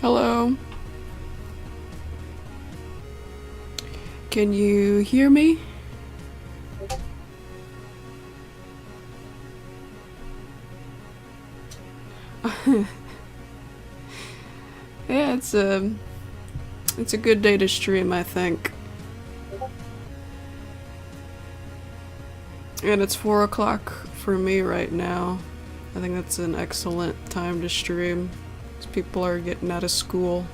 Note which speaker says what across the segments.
Speaker 1: Hello? Can you hear me? Yeah, it's a good day to stream, I think. And it's 4 o'clock for me right now. I think that's an excellent time to stream, because people are getting out of school.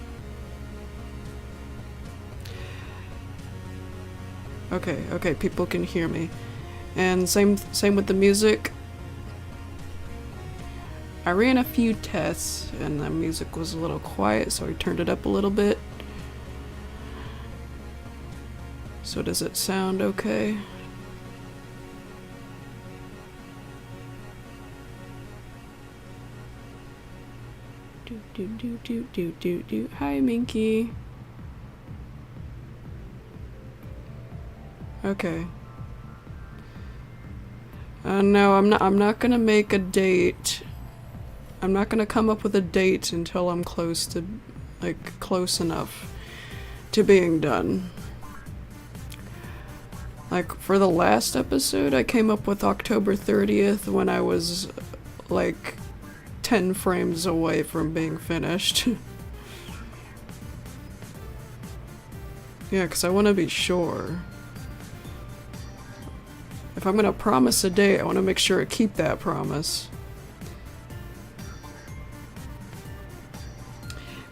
Speaker 1: Okay, people can hear me. And same with the music. I ran a few tests and the music was a little quiet, so I turned it up a little bit. So does it sound okay? Do. Hi, Minky. Okay. No, I'm not gonna make a date. I'm not gonna come up with a date until I'm close to, like, close enough to being done. Like, for the last episode, I came up with October 30th when I was, like, 10 frames away from being finished. Yeah, because I want to be sure. If I'm gonna promise a date, I want to make sure I keep that promise.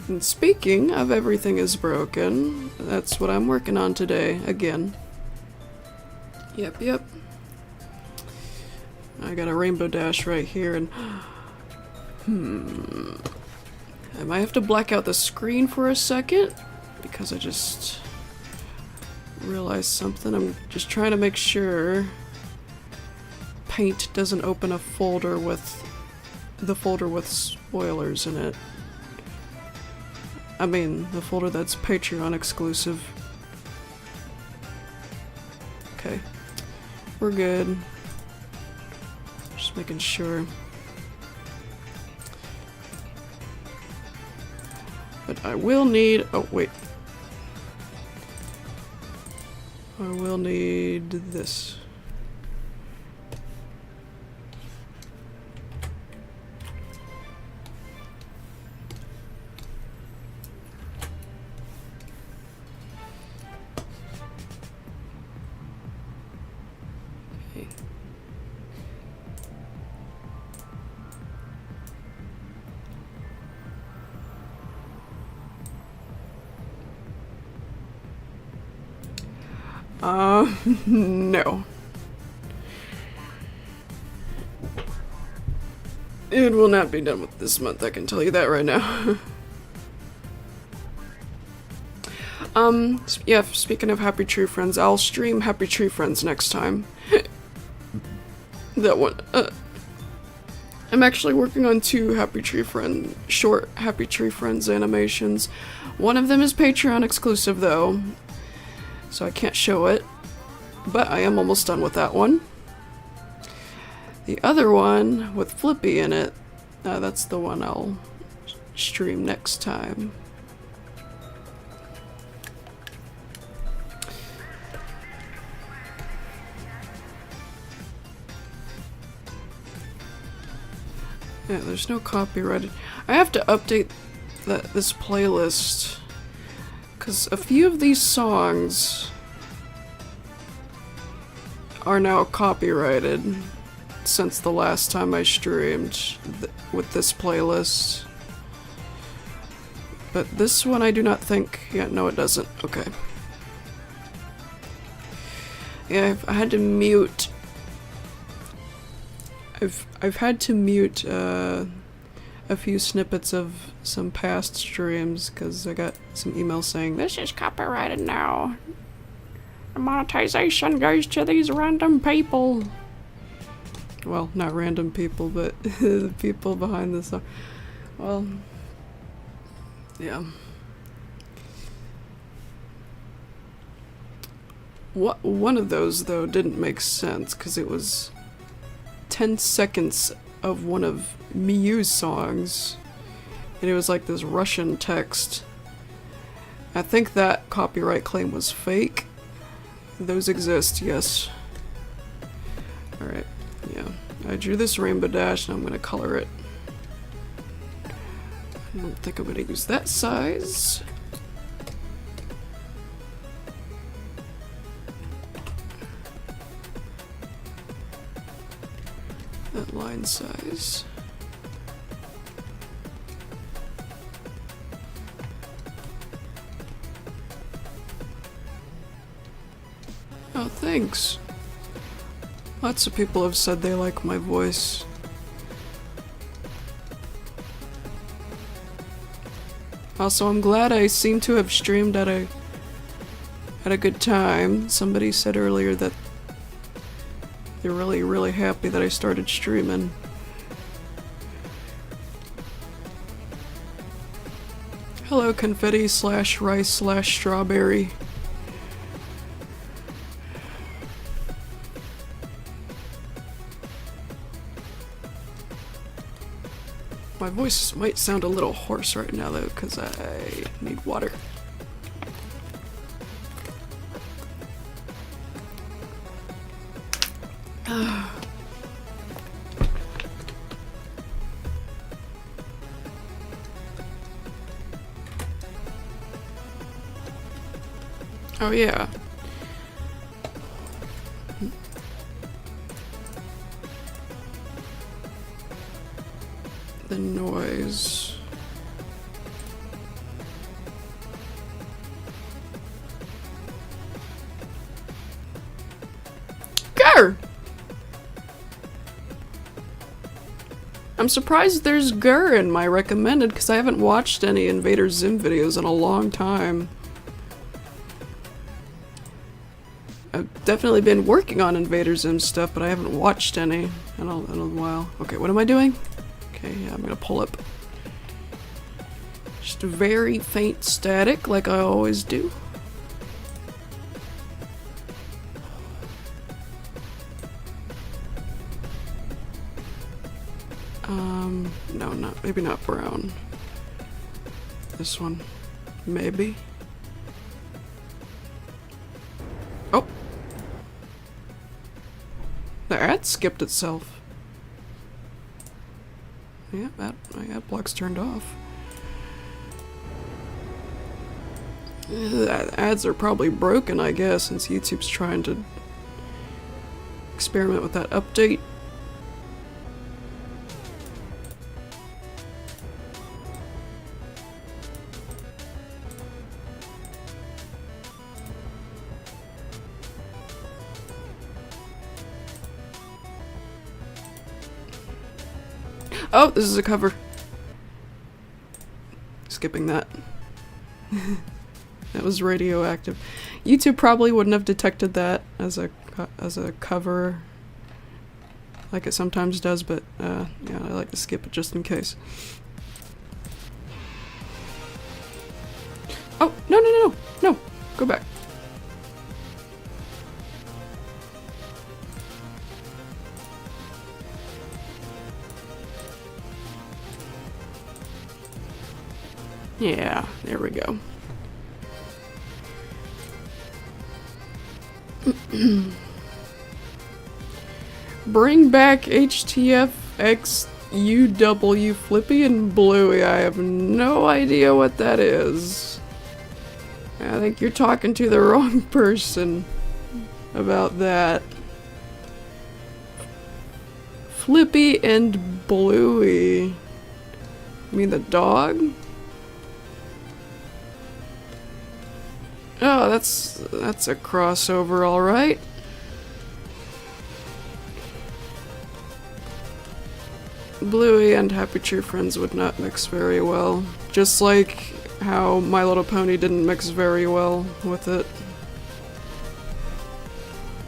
Speaker 1: And speaking of everything is broken, that's what I'm working on today, again. Yep. I got a rainbow dash right here, and I might have to black out the screen for a second, because I just realized something. I'm just trying to make sure Paint doesn't open a folder with the folder with spoilers in it. I mean, the folder that's Patreon exclusive. Okay. We're good. Just making sure. But I will need... oh, wait. I will need this. No. It will not be done with this month, I can tell you that right now. Yeah, speaking of Happy Tree Friends, I'll stream Happy Tree Friends next time. That one, I'm actually working on 2 short Happy Tree Friends animations. One of them is Patreon exclusive though, so I can't show it, but I am almost done with that one. The other one with Flippy in it, that's the one I'll stream next time. Yeah, there's no copyrighted. I have to update this playlist, because a few of these songs are now copyrighted since the last time I streamed with this playlist. But this one I do not think... yeah, no it doesn't. Okay. Yeah, I had to mute... I've had to mute a few snippets of some past streams because I got some emails saying this is copyrighted now. The monetization goes to these random people. Well, not random people, but the people behind the song. Well, yeah. One of those though didn't make sense because it was 10 seconds of one of Miyu's songs, and it was like this Russian text. I think that copyright claim was fake. Those exist, yes. Alright, yeah. I drew this rainbow dash and I'm gonna color it. I don't think I'm gonna use that size. That line size. Oh, thanks. Lots of people have said they like my voice. Also, I'm glad I seem to have streamed at a good time. Somebody said earlier that they're really, really happy that I started streaming. Hello, confetti slash rice slash strawberry. My voice might sound a little hoarse right now though, because I need water. Oh yeah. The noise. Grr! I'm surprised there's grr in my recommended because I haven't watched any Invader Zim videos in a long time. I've definitely been working on Invader Zim stuff, but I haven't watched any in a while. Okay, what am I doing? Okay, yeah, I'm gonna pull up. Just a very faint static, like I always do. No, maybe not brown. This one, maybe. Oh! The ad skipped itself. Yeah, my ad block's turned off. Ads are probably broken, I guess, since YouTube's trying to experiment with that update. Oh, this is a cover. Skipping that. That was radioactive. YouTube probably wouldn't have detected that as a cover, like it sometimes does, but yeah, I like to skip it just in case. Oh, no, go back. Yeah, there we go. Bring back HTFX UW Flippy and Bluey. I have no idea what that is. I think you're talking to the wrong person about that. Flippy and Bluey. You mean the dog? Oh, that's a crossover, all right. Bluey and Happy Tree Friends would not mix very well, just like how My Little Pony didn't mix very well with it.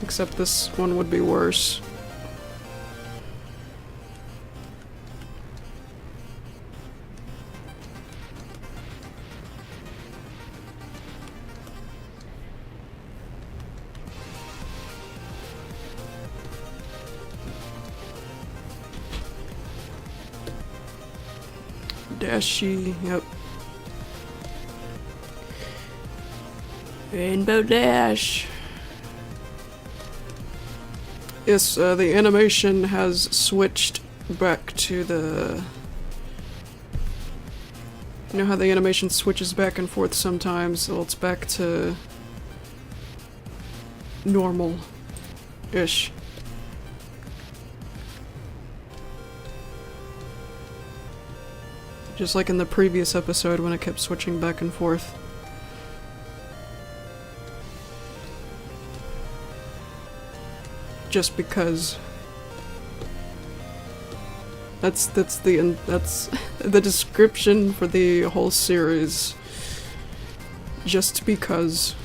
Speaker 1: Except this one would be worse. Dashy, yep. Rainbow Dash. Yes, the animation has switched back to the... You know how the animation switches back and forth sometimes? Well, it's back to... normal-ish. Just like in the previous episode when it kept switching back and forth. Just because. That's the description for the whole series. Just because.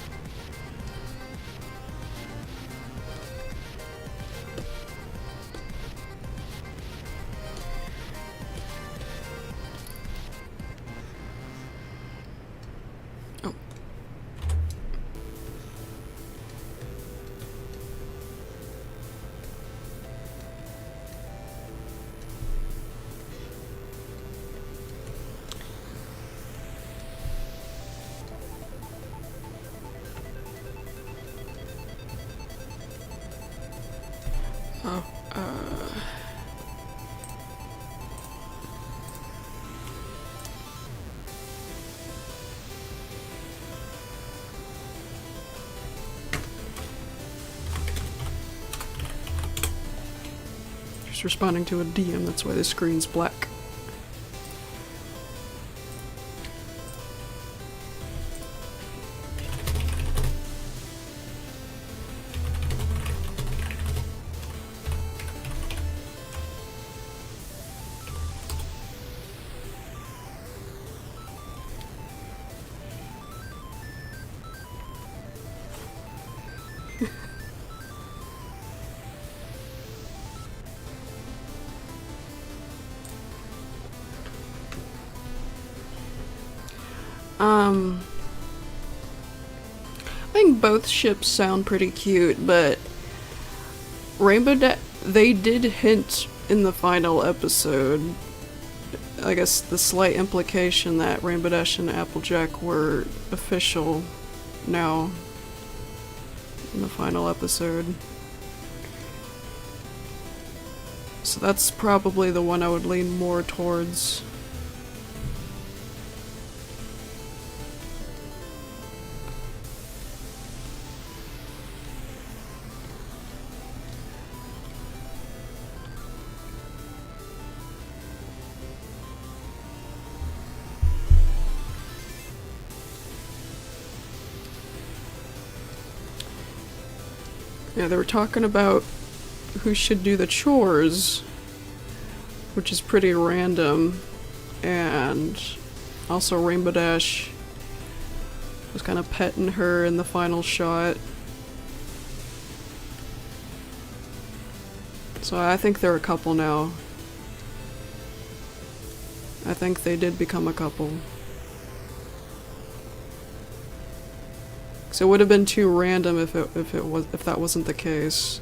Speaker 1: Just responding to a DM, that's why the screen's black. I think both ships sound pretty cute, but they did hint in the final episode, I guess the slight implication that Rainbow Dash and Applejack were official now in the final episode. So that's probably the one I would lean more towards. Yeah, they were talking about who should do the chores, which is pretty random, and also Rainbow Dash was kind of petting her in the final shot. So I think they're a couple now. I think they did become a couple. So it would have been too random if that wasn't the case.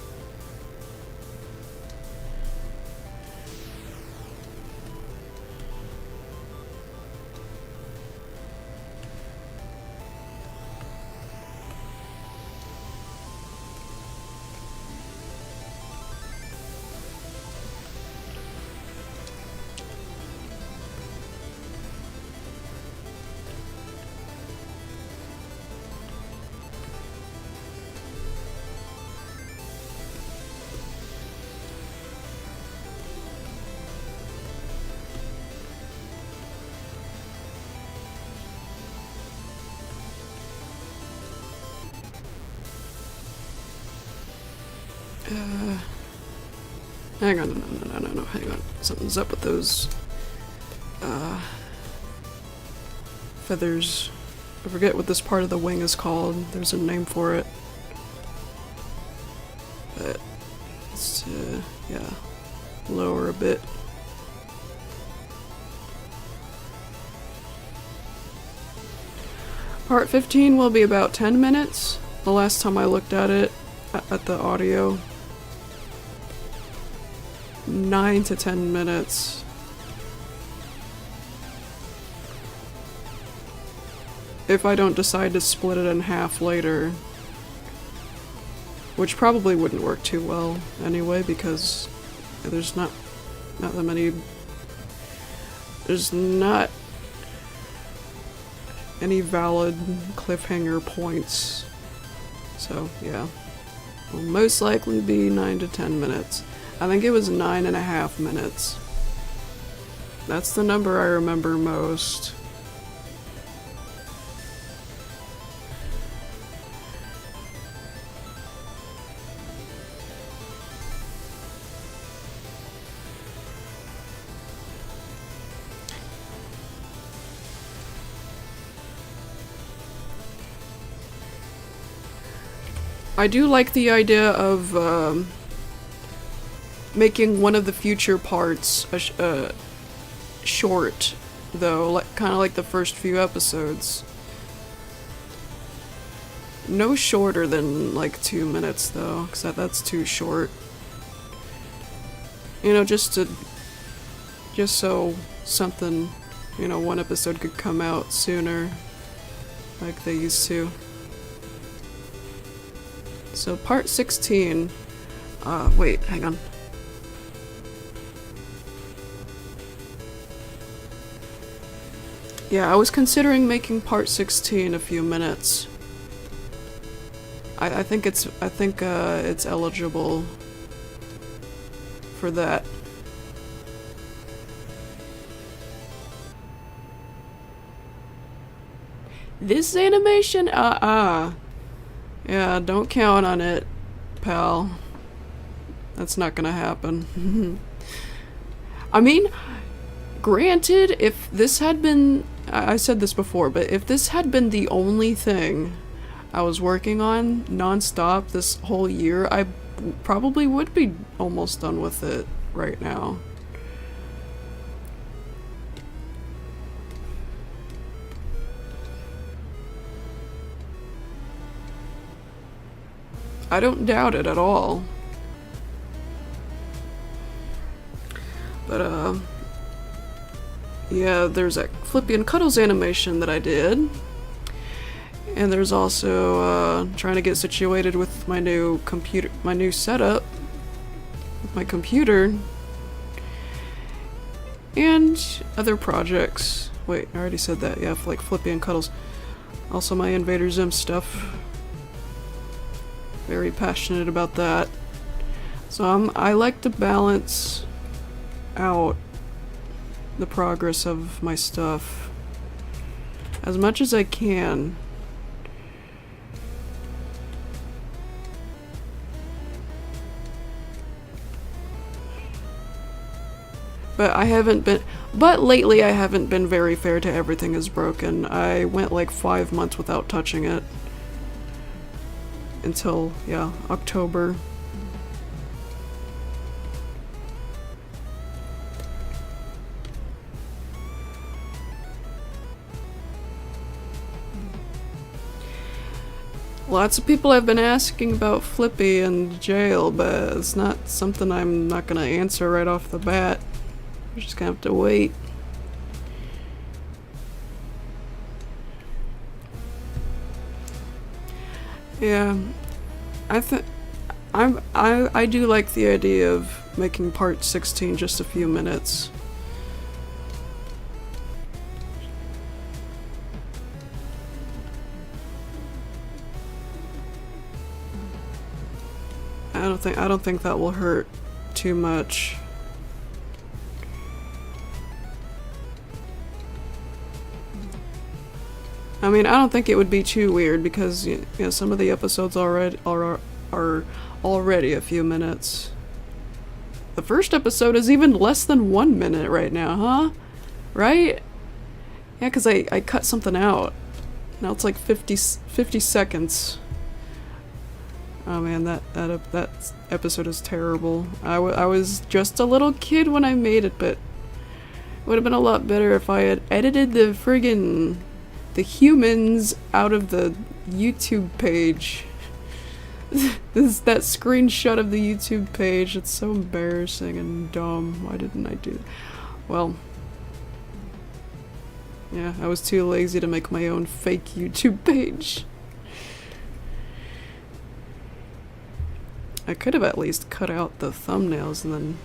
Speaker 1: Hang on, no, hang on. Something's up with those, feathers. I forget what this part of the wing is called. There's a name for it. But, let's, yeah, lower a bit. Part 15 will be about 10 minutes. The last time I looked at it, at the audio. 9 to 10 minutes. if I don't decide to split it in half later. Which probably wouldn't work too well anyway, because there's not that many... There's not any valid cliffhanger points. So, yeah. Will most likely be 9 to 10 minutes. I think it was 9.5 minutes. That's the number I remember most. I do like the idea of making one of the future parts short, though, kind of like the first few episodes. No shorter than like 2 minutes, though, because that's too short. You know, just so something, you know, one episode could come out sooner, like they used to. So part 16, wait, hang on. Yeah, I was considering making part 16 a few minutes. I think it's eligible for that. This animation? Yeah, don't count on it, pal. That's not gonna happen. I mean, granted, if this had been... I said this before, but if this had been the only thing I was working on non-stop this whole year, I probably would be almost done with it right now. I don't doubt it at all. But, yeah, there's that Flippy and Cuddles animation that I did. And there's also, trying to get situated with my new computer, my new setup. With my computer. And other projects. Wait, I already said that, yeah, like Flippy and Cuddles. Also my Invader Zim stuff. Very passionate about that. So I like to balance out the progress of my stuff as much as I can. But lately I haven't been very fair to Everything Is Broken. I went like 5 months without touching it. Until, yeah, October. Lots of people have been asking about Flippy and jail, but it's not something I'm not gonna answer right off the bat. We're just gonna have to wait. Yeah, I do like the idea of making part 16 just a few minutes. I don't think that will hurt too much. I mean, I don't think it would be too weird because, you know, some of the episodes are already a few minutes. The first episode is even less than 1 minute right now, huh? Right? Yeah, because I cut something out. Now it's like 50 seconds. Oh man, that episode is terrible. I was just a little kid when I made it, but it would have been a lot better if I had edited the friggin' the humans out of the YouTube page. That screenshot of the YouTube page. It's so embarrassing and dumb. Why didn't I do that? Well, Yeah, I was too lazy to make my own fake YouTube page. I could have at least cut out the thumbnails and then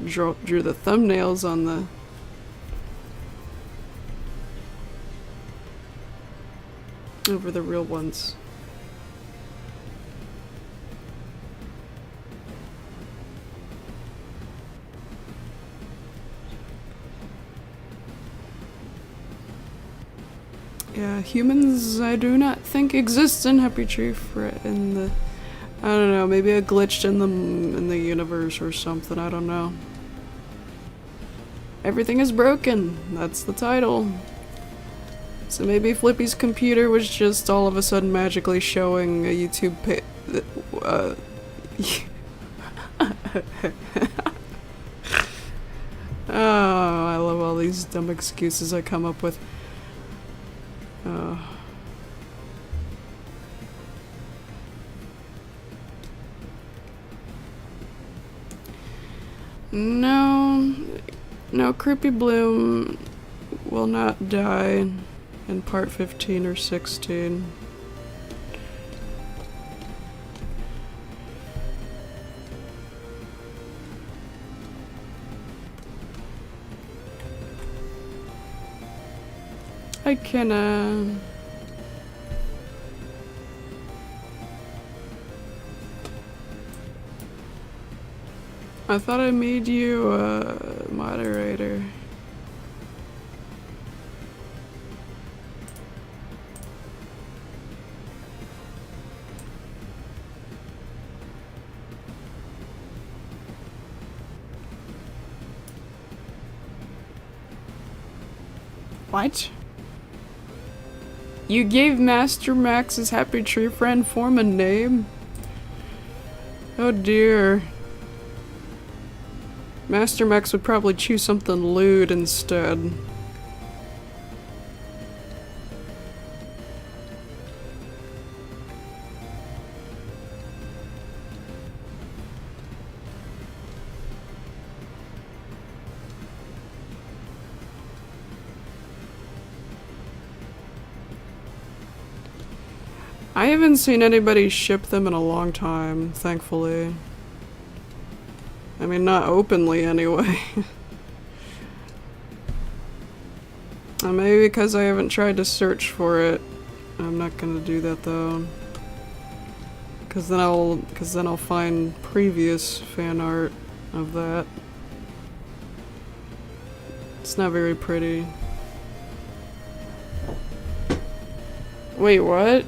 Speaker 1: drew the thumbnails on the... over the real ones. Yeah, humans I do not think exist in Happy Tree in the... I don't know, maybe I glitched in the universe or something, I don't know. Everything is broken, that's the title. So maybe Flippy's computer was just all of a sudden magically showing a YouTube Oh, I love all these dumb excuses I come up with. No, Creepy Bloom will not die in part 15 or 16. I can, I thought I made you a moderator. What? You gave Master Max's Happy Tree Friend form a name? Oh dear. Master Max would probably choose something lewd instead. I haven't seen anybody ship them in a long time, thankfully. I mean, not openly anyway. Maybe because I haven't tried to search for it. I'm not gonna do that though. Cause then I'll find previous fan art of that. It's not very pretty. Wait, what?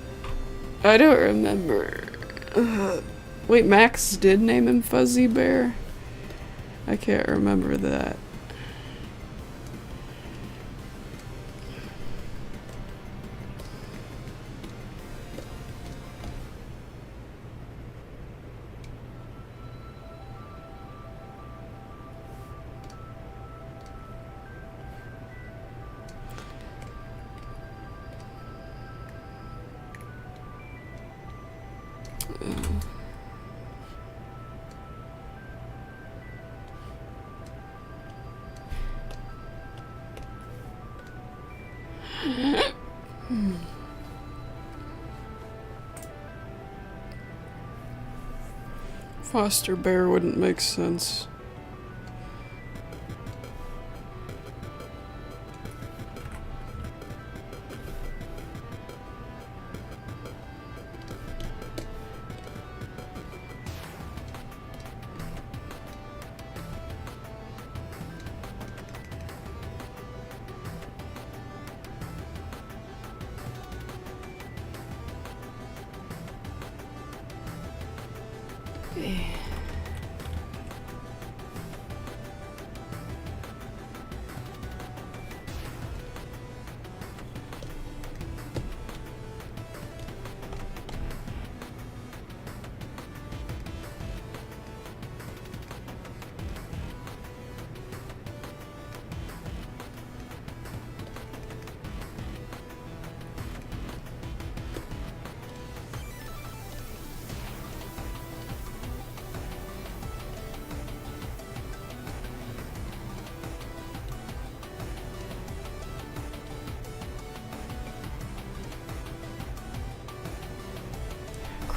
Speaker 1: I don't remember. Wait, Max did name him Fuzzy Bear? I can't remember that. Foster Bear wouldn't make sense.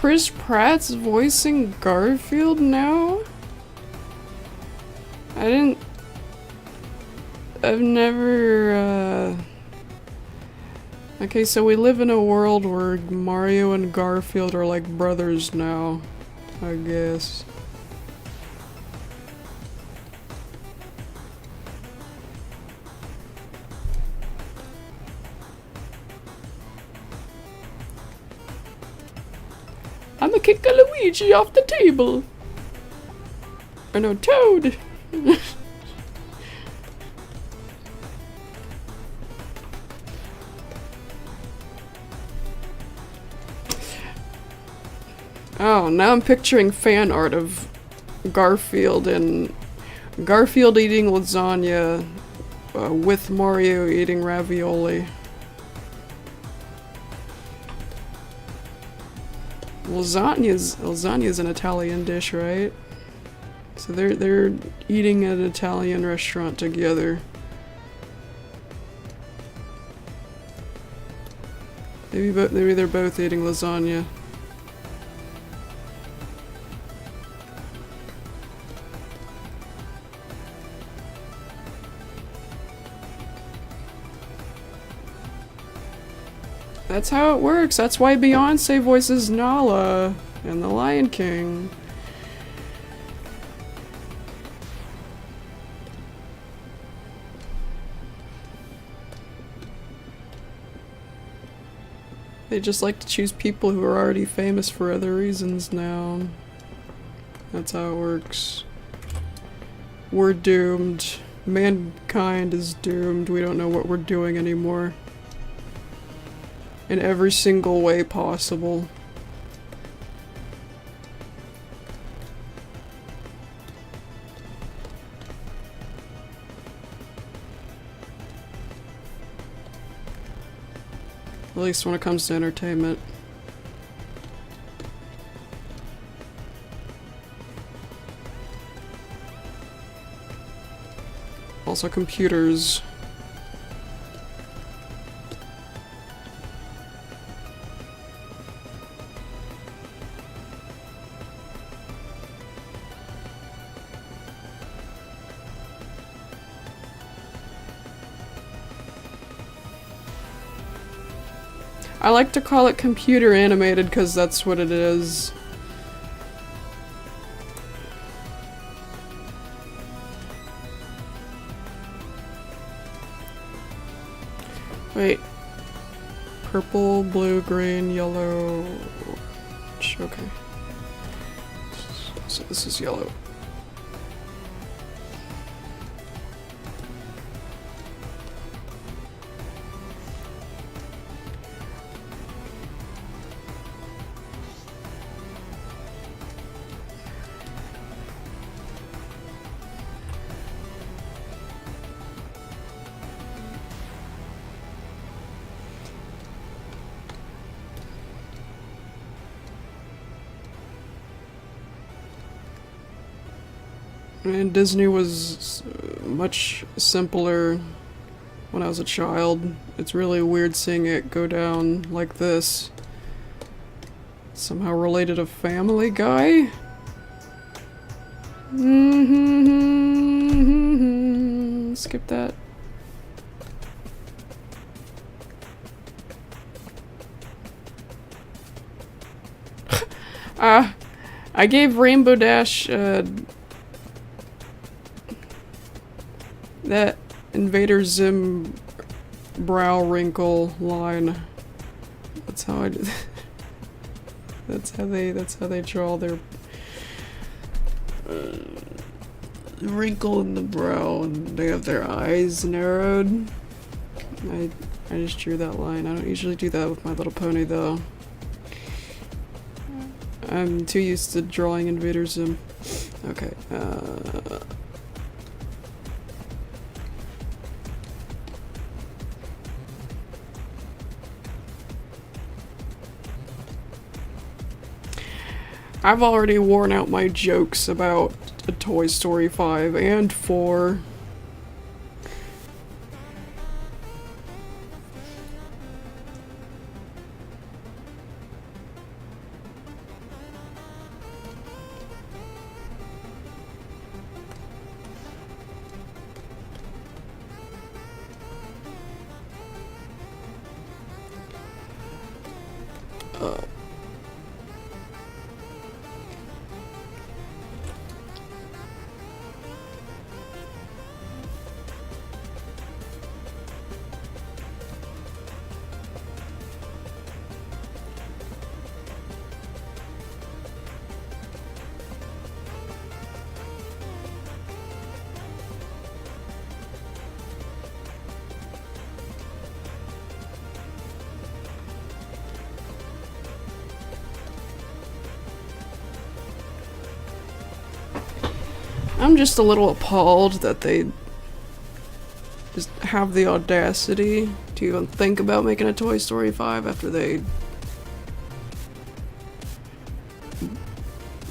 Speaker 1: Chris Pratt's voicing Garfield now? I've never, Okay, so we live in a world where Mario and Garfield are like brothers now, I guess. I'ma kick a Luigi off the table. Or no, Toad. Oh, now I'm picturing fan art of Garfield and Garfield eating lasagna with Mario eating ravioli. Lasagna's an Italian dish, right? So they're eating at an Italian restaurant together. Maybe they're both eating lasagna. That's how it works. That's why Beyonce voices Nala in The Lion King. They just like to choose people who are already famous for other reasons now. That's how it works. We're doomed. Mankind is doomed. We don't know what we're doing anymore. In every single way possible. At least when it comes to entertainment. Also computers. I like to call it computer animated because that's what it is. Wait. Purple, blue, green, yellow. Okay. So this is yellow. And Disney was much simpler when I was a child. It's really weird seeing it go down like this. Somehow related to Family Guy? Skip that. I gave Rainbow Dash, that Invader Zim brow wrinkle line. That's how I do. That's how they draw their wrinkle in the brow, and they have their eyes narrowed. I just drew that line. I don't usually do that with My Little Pony though. I'm too used to drawing Invader Zim. Okay. I've already worn out my jokes about a Toy Story 5 and 4. I'm just a little appalled that they just have the audacity to even think about making a Toy Story 5 after they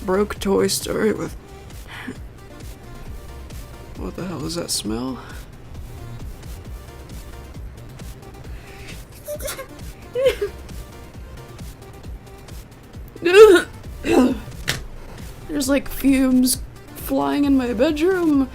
Speaker 1: broke Toy Story with... What the hell is that smell? There's like fumes flying in my bedroom.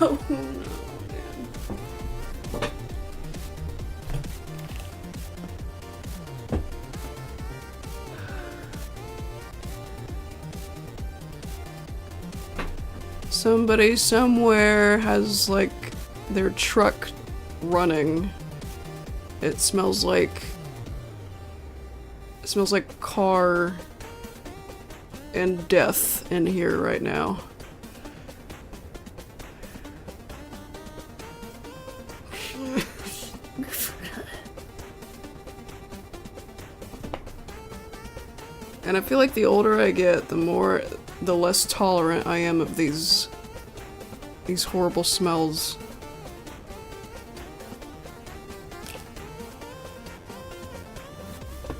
Speaker 1: Oh no, man. Somebody somewhere has like their truck running. It smells like car and death in here right now. And I feel like the older I get, the less tolerant I am of these horrible smells.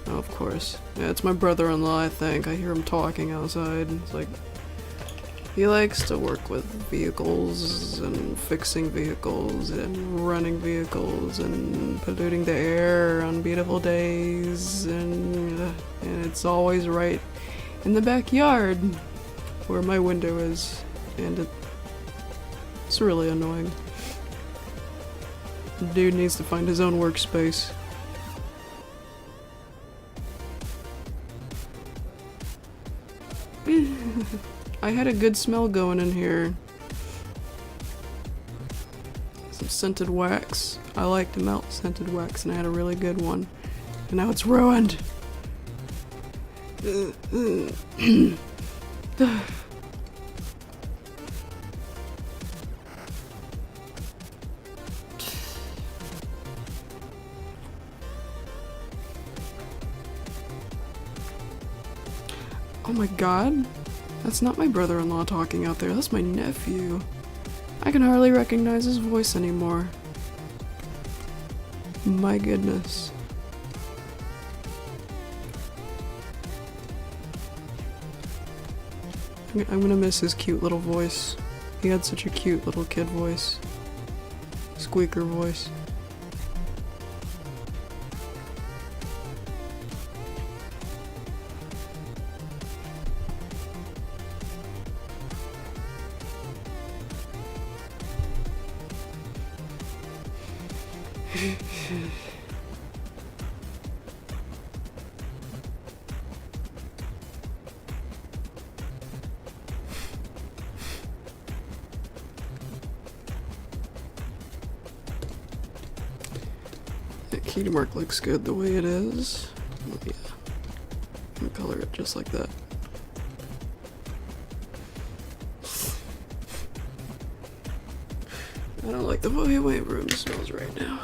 Speaker 1: Oh, of course. Yeah, it's my brother-in-law, I think. I hear him talking outside. It's like, he likes to work with vehicles and fixing vehicles and running vehicles and polluting the air on beautiful days, and it's always right in the backyard where my window is, and it's really annoying. The dude needs to find his own workspace. I had a good smell going in here. Some scented wax. I like to melt scented wax, and I had a really good one. And now it's ruined. Oh my god. That's not my brother-in-law talking out there, that's my nephew. I can hardly recognize his voice anymore. My goodness. I'm gonna miss his cute little voice. He had such a cute little kid voice. Squeaker voice. That key mark looks good the way it is. Oh, yeah. I'm gonna color it just like that. I don't like the way my room smells right now.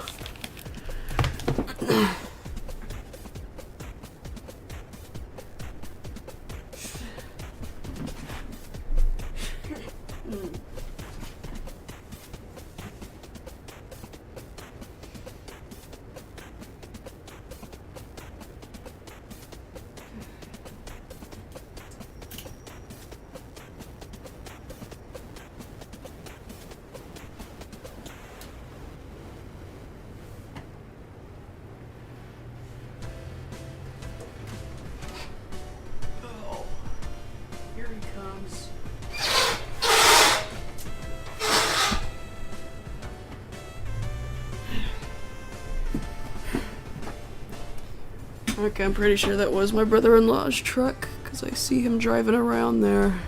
Speaker 1: Okay, I'm pretty sure that was my brother-in-law's truck, because I see him driving around there.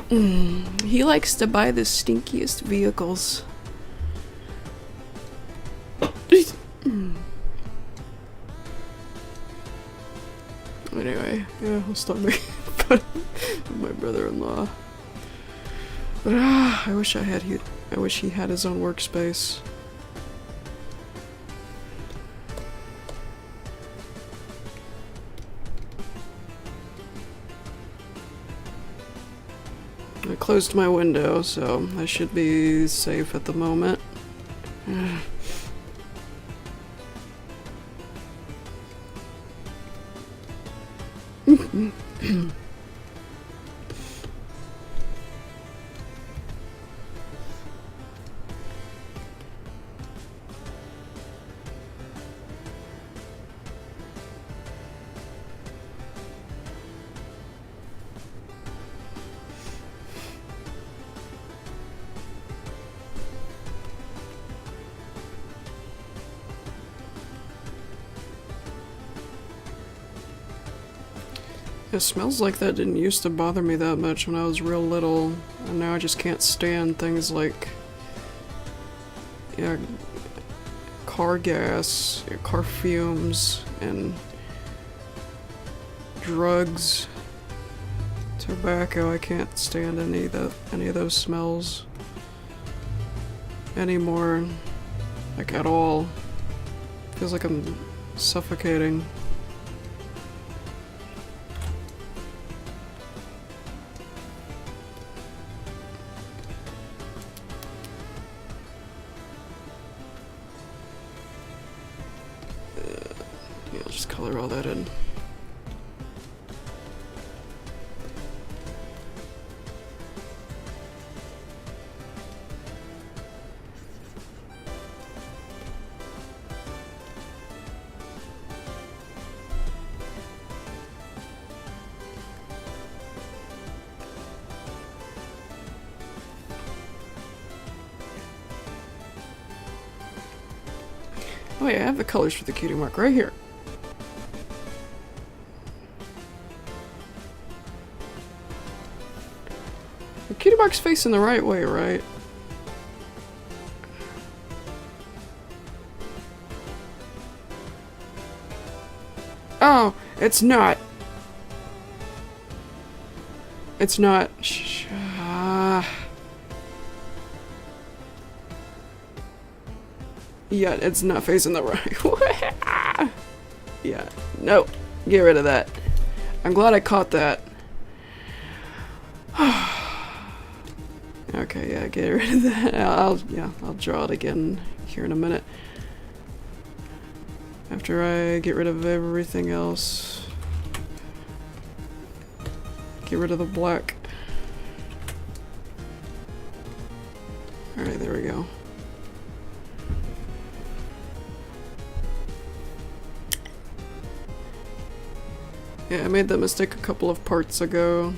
Speaker 1: He likes to buy the stinkiest vehicles. Anyway, yeah, I'll stop making fun of my brother-in-law. But I wish he had his own workspace. I closed my window, so I should be safe at the moment. It smells like that didn't used to bother me that much when I was real little, and now I just can't stand things like, yeah, car gas, car fumes, and drugs, tobacco. I can't stand any of those smells anymore, like at all. Feels like I'm suffocating. Color all that in. Oh yeah, I have the colors for the cutie mark right here. The cutie mark's facing the right way, right? Oh, it's not. It's not. Yeah, it's not facing the right way. Yeah, no. Get rid of that. I'm glad I caught that. Okay, yeah, get rid of that. I'll draw it again here in a minute. After I get rid of everything else. Get rid of the black. Alright, there we go. Yeah, I made that mistake a couple of parts ago.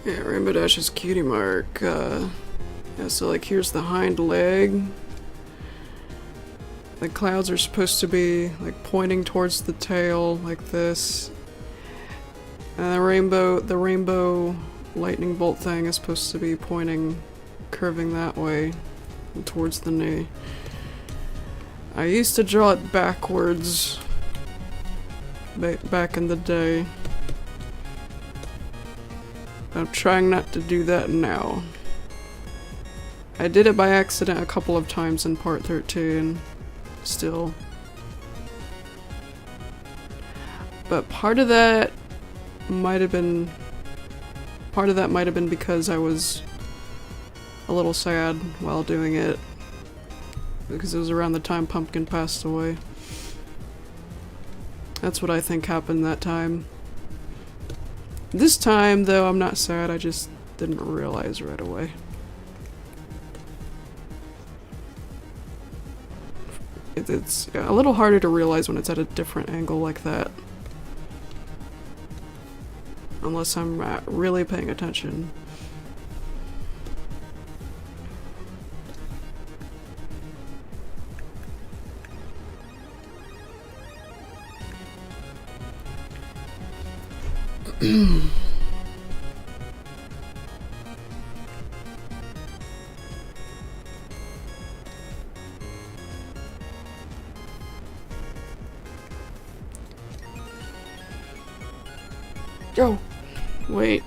Speaker 1: Yeah, Rainbow Dash's cutie mark. Yeah, so like here's the hind leg. The clouds are supposed to be like pointing towards the tail like this. And the rainbow lightning bolt thing is supposed to be pointing, curving that way towards the knee. I used to draw it backwards back in the day. I'm trying not to do that now. I did it by accident a couple of times in part 13, still. But part of that might have been because I was a little sad while doing it. Because it was around the time Pumpkin passed away. That's what I think happened that time. This time, though, I'm not sad, I just didn't realize right away. It's a little harder to realize when it's at a different angle like that. Unless I'm really paying attention. Oh, wait.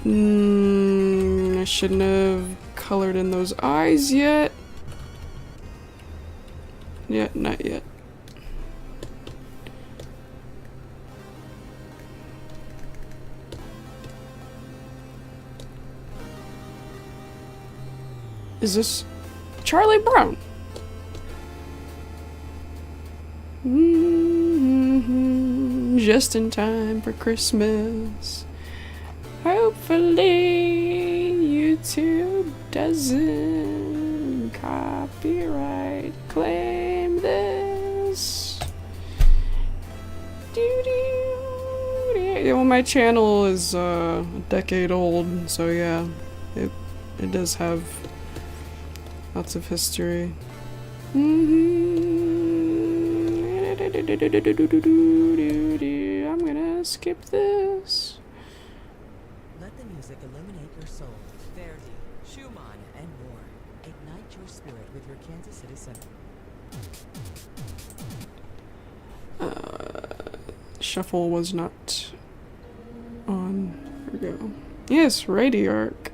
Speaker 1: I shouldn't have colored in those eyes yet. Yeah, not yet. Is this Charlie Brown? Just in time for Christmas. Hopefully YouTube doesn't copyright claim this. Yeah, well, my channel is a decade old, so yeah, it does have lots of history. I'm gonna skip this.
Speaker 2: Let the music illuminate your soul. Verdi, Schumann, and more. Ignite your spirit with your Kansas City Center.
Speaker 1: Shuffle was not on. Here we go. Yes, Radiarch.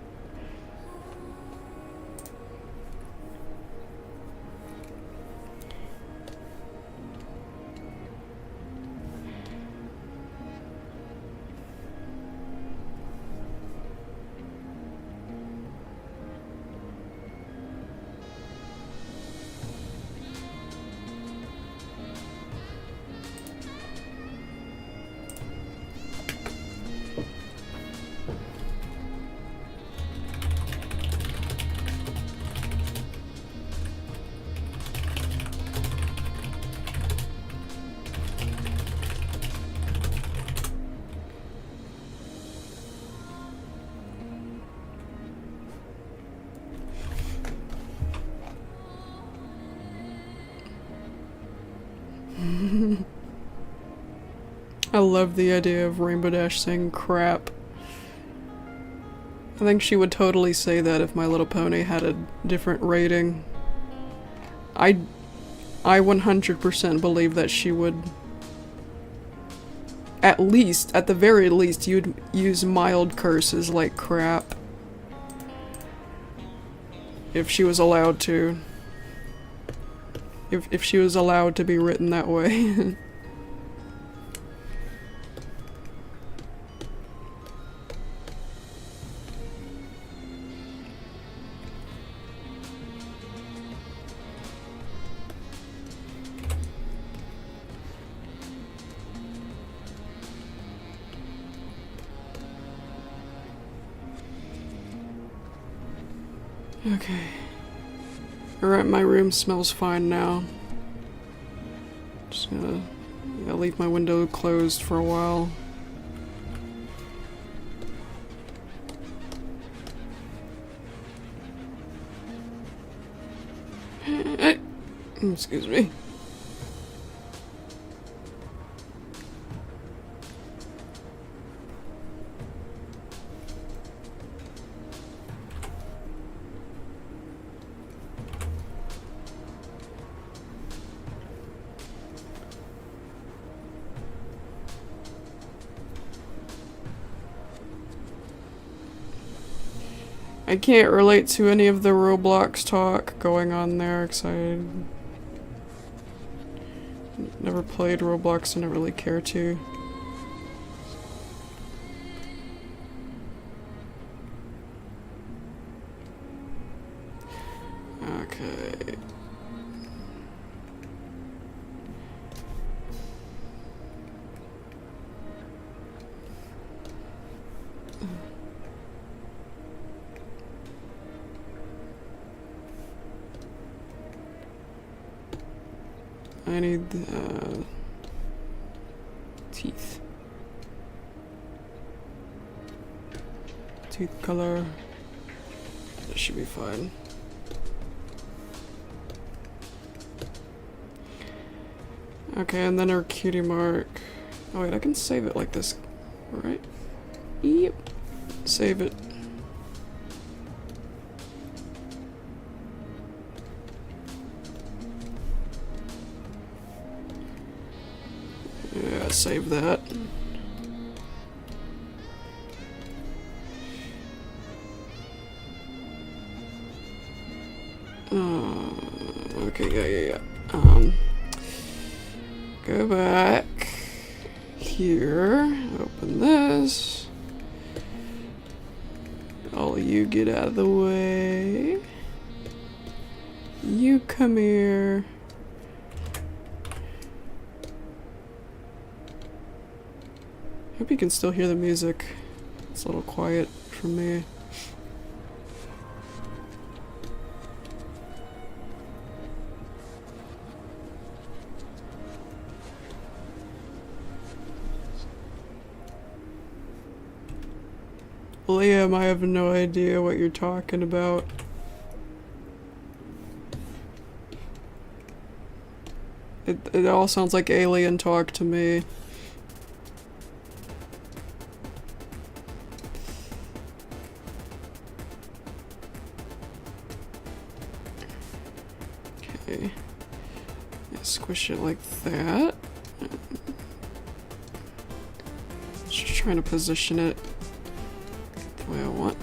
Speaker 1: I love the idea of Rainbow Dash saying crap. I think she would totally say that if My Little Pony had a different rating. I 100% believe that she would, at the very least, you'd use mild curses like crap. If she was allowed to. If she was allowed to be written that way. Okay. Alright, my room smells fine now. Just gonna leave my window closed for a while. Excuse me. I can't relate to any of the Roblox talk going on there because I never played Roblox and don't really care to. Okay. I need teeth. Teeth color. That should be fine. Okay, and then our cutie mark. Oh wait, I can save it like this, right? Yep. Save it. Yeah, save that. Okay, yeah. Go back here. Open this. All you get out of the way. You come here. Hope you can still hear the music. It's a little quiet for me. Liam, I have no idea what you're talking about. It all sounds like alien talk to me. Okay. Yeah, squish it like that. Just trying to position it the way I want.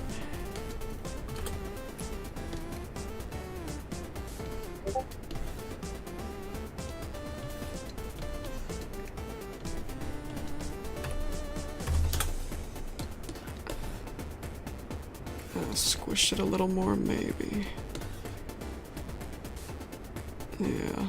Speaker 1: Squish it a little more, maybe. Yeah.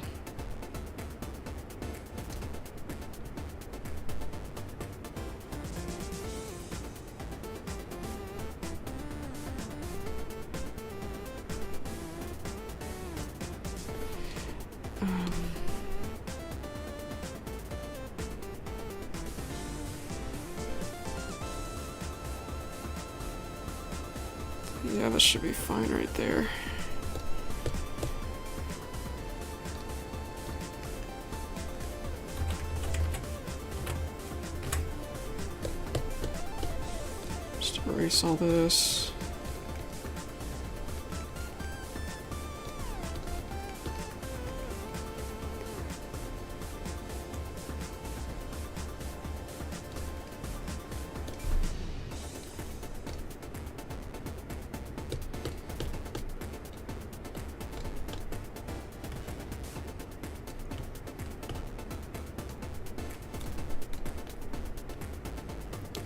Speaker 1: Yeah, that should be fine right there. Just erase all this.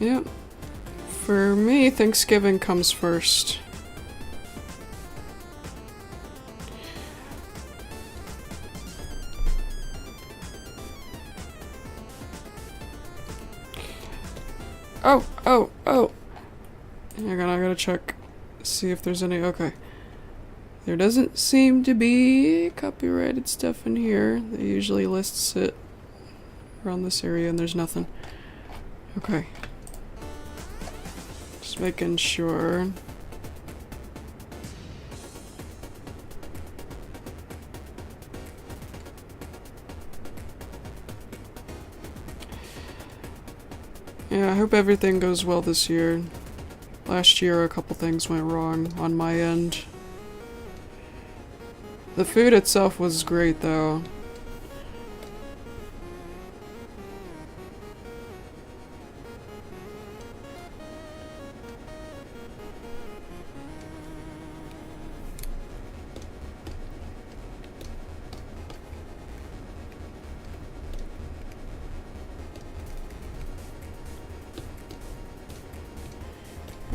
Speaker 1: Yep. For me, Thanksgiving comes first. Oh! Hang on, I gotta check. See if there's any. Okay. There doesn't seem to be copyrighted stuff in here. They usually lists it around this area and there's nothing. Okay. Just making sure. Yeah, I hope everything goes well this year. Last year a couple things went wrong on my end. The food itself was great though.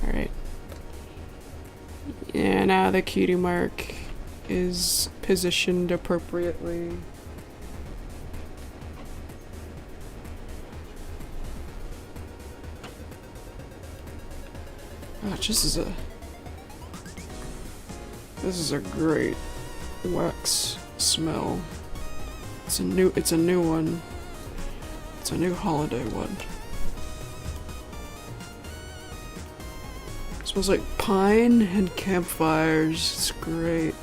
Speaker 1: Alright. Yeah, now the cutie mark is positioned appropriately. Oh, this is a great wax smell. It's a new one. It's a new holiday one. It smells like pine and campfires. It's great.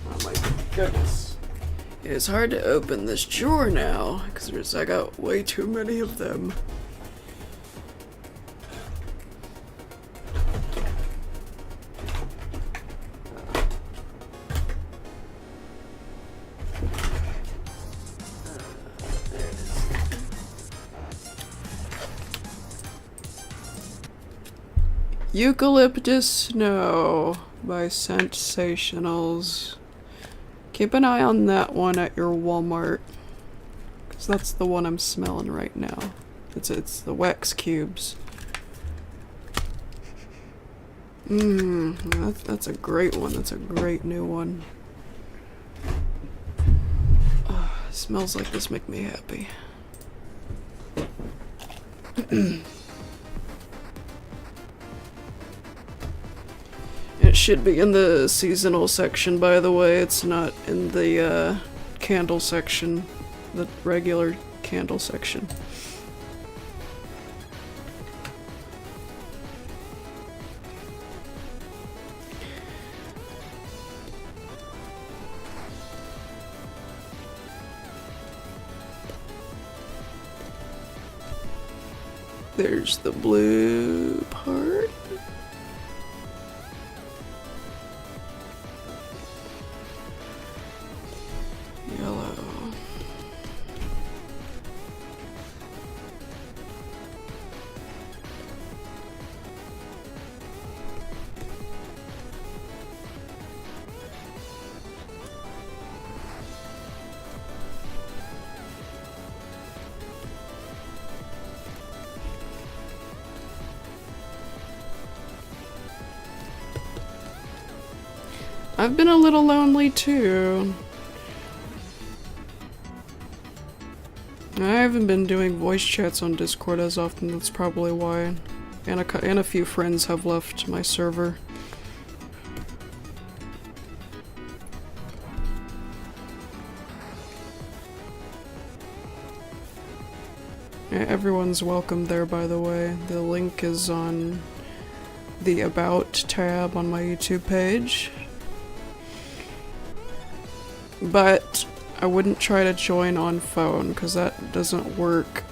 Speaker 1: Oh my goodness. It's hard to open this drawer now, because I got way too many of them. Eucalyptus Snow by Sensationals. Keep an eye on that one at your Walmart, because that's the one I'm smelling right now. It's the wax cubes. That's a great one. That's a great new one. Oh, smells like this make me happy. It should be in the seasonal section, by the way. It's not in the candle section, the regular candle section. There's the blue part. Yellow. I've been a little lonely too. I haven't been doing voice chats on Discord as often, that's probably why. And a few friends have left my server. Yeah, everyone's welcome there, by the way. The link is on the About tab on my YouTube page. But I wouldn't try to join on phone, because that doesn't work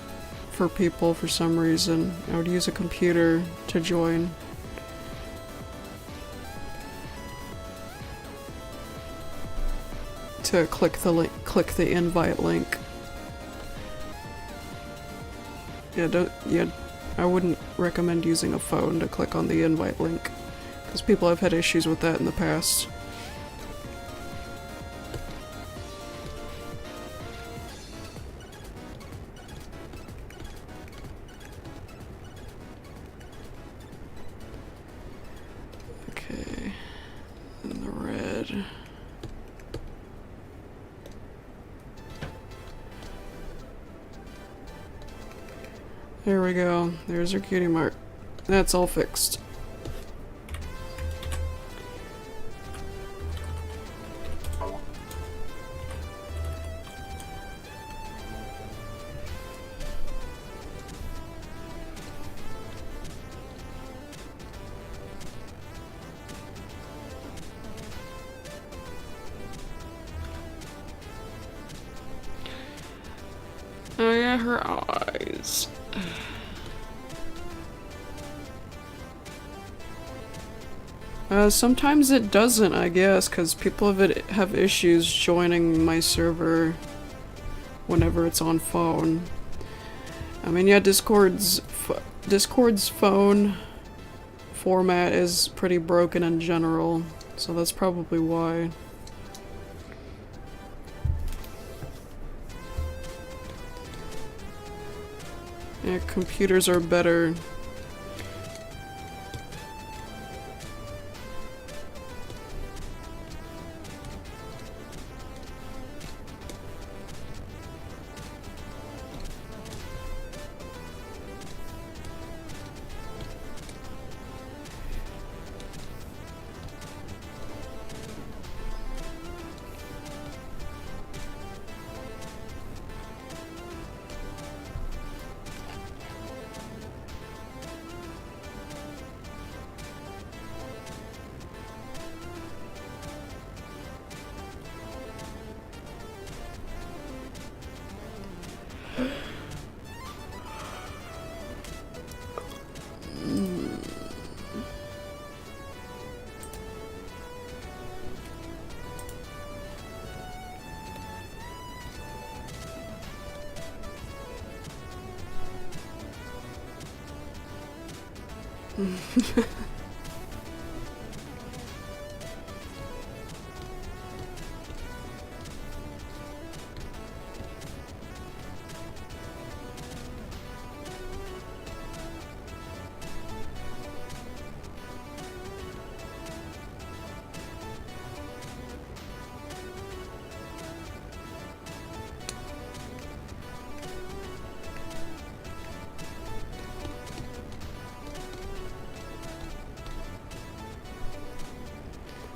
Speaker 1: for people for some reason. I would use a computer to join. To click the invite link. Yeah, I wouldn't recommend using a phone to click on the invite link, because people have had issues with that in the past. Okay, and the red. There we go. There's our cutie mark. That's all fixed. Oh yeah, her eyes. Sometimes it doesn't, I guess, because people have issues joining my server whenever it's on phone. I mean, yeah, Discord's phone format is pretty broken in general, so that's probably why. Yeah, computers are better.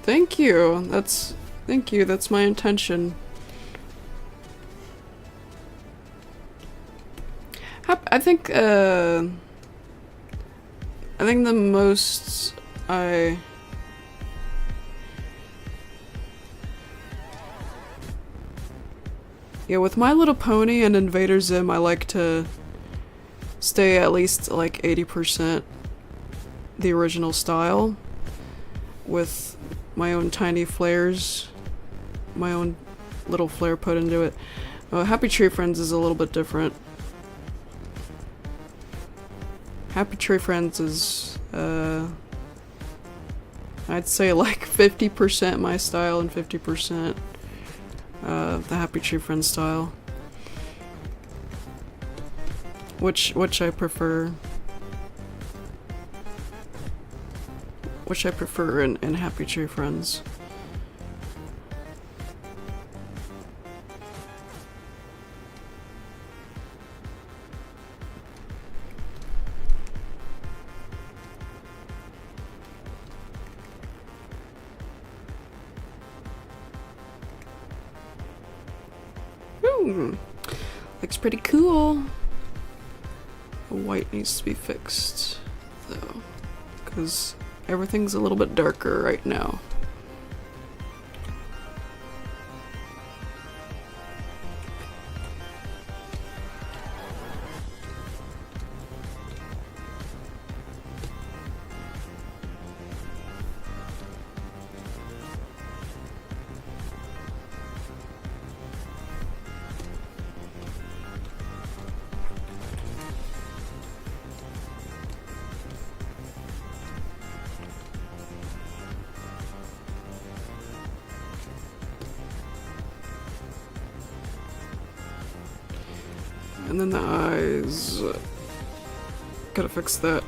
Speaker 1: Thank you. Thank you. That's my intention. I think the most yeah, with My Little Pony and Invader Zim, I like to stay at least like 80% the original style with my own tiny flares, my own little flair put into it. Happy Tree Friends is a little bit different. Happy Tree Friends is, I'd say like 50% my style and 50% the Happy Tree Friends style. Which I prefer. Which I prefer in Happy Tree Friends. Looks pretty cool. The white needs to be fixed, though, because everything's a little bit darker right now. And then the eyes. Gotta fix that.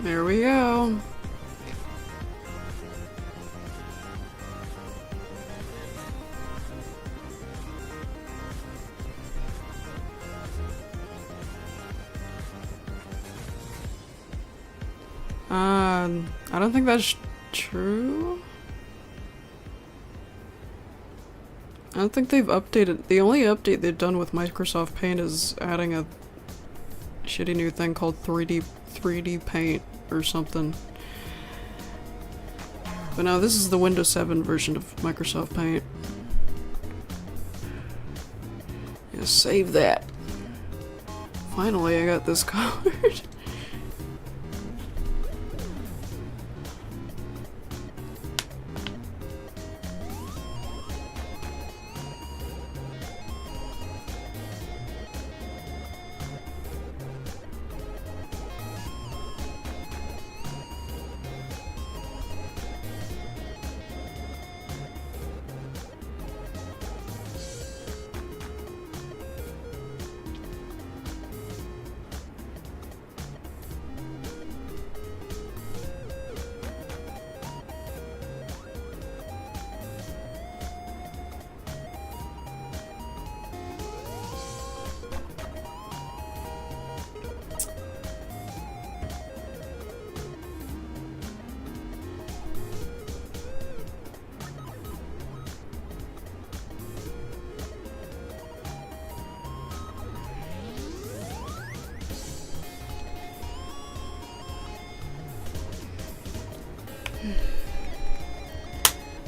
Speaker 1: There we go. I don't think that's true. I don't think they've updated. The only update they've done with Microsoft Paint is adding a shitty new thing called 3D Paint or something. But no, this is the Windows 7 version of Microsoft Paint. Yeah, save that. Finally, I got this card.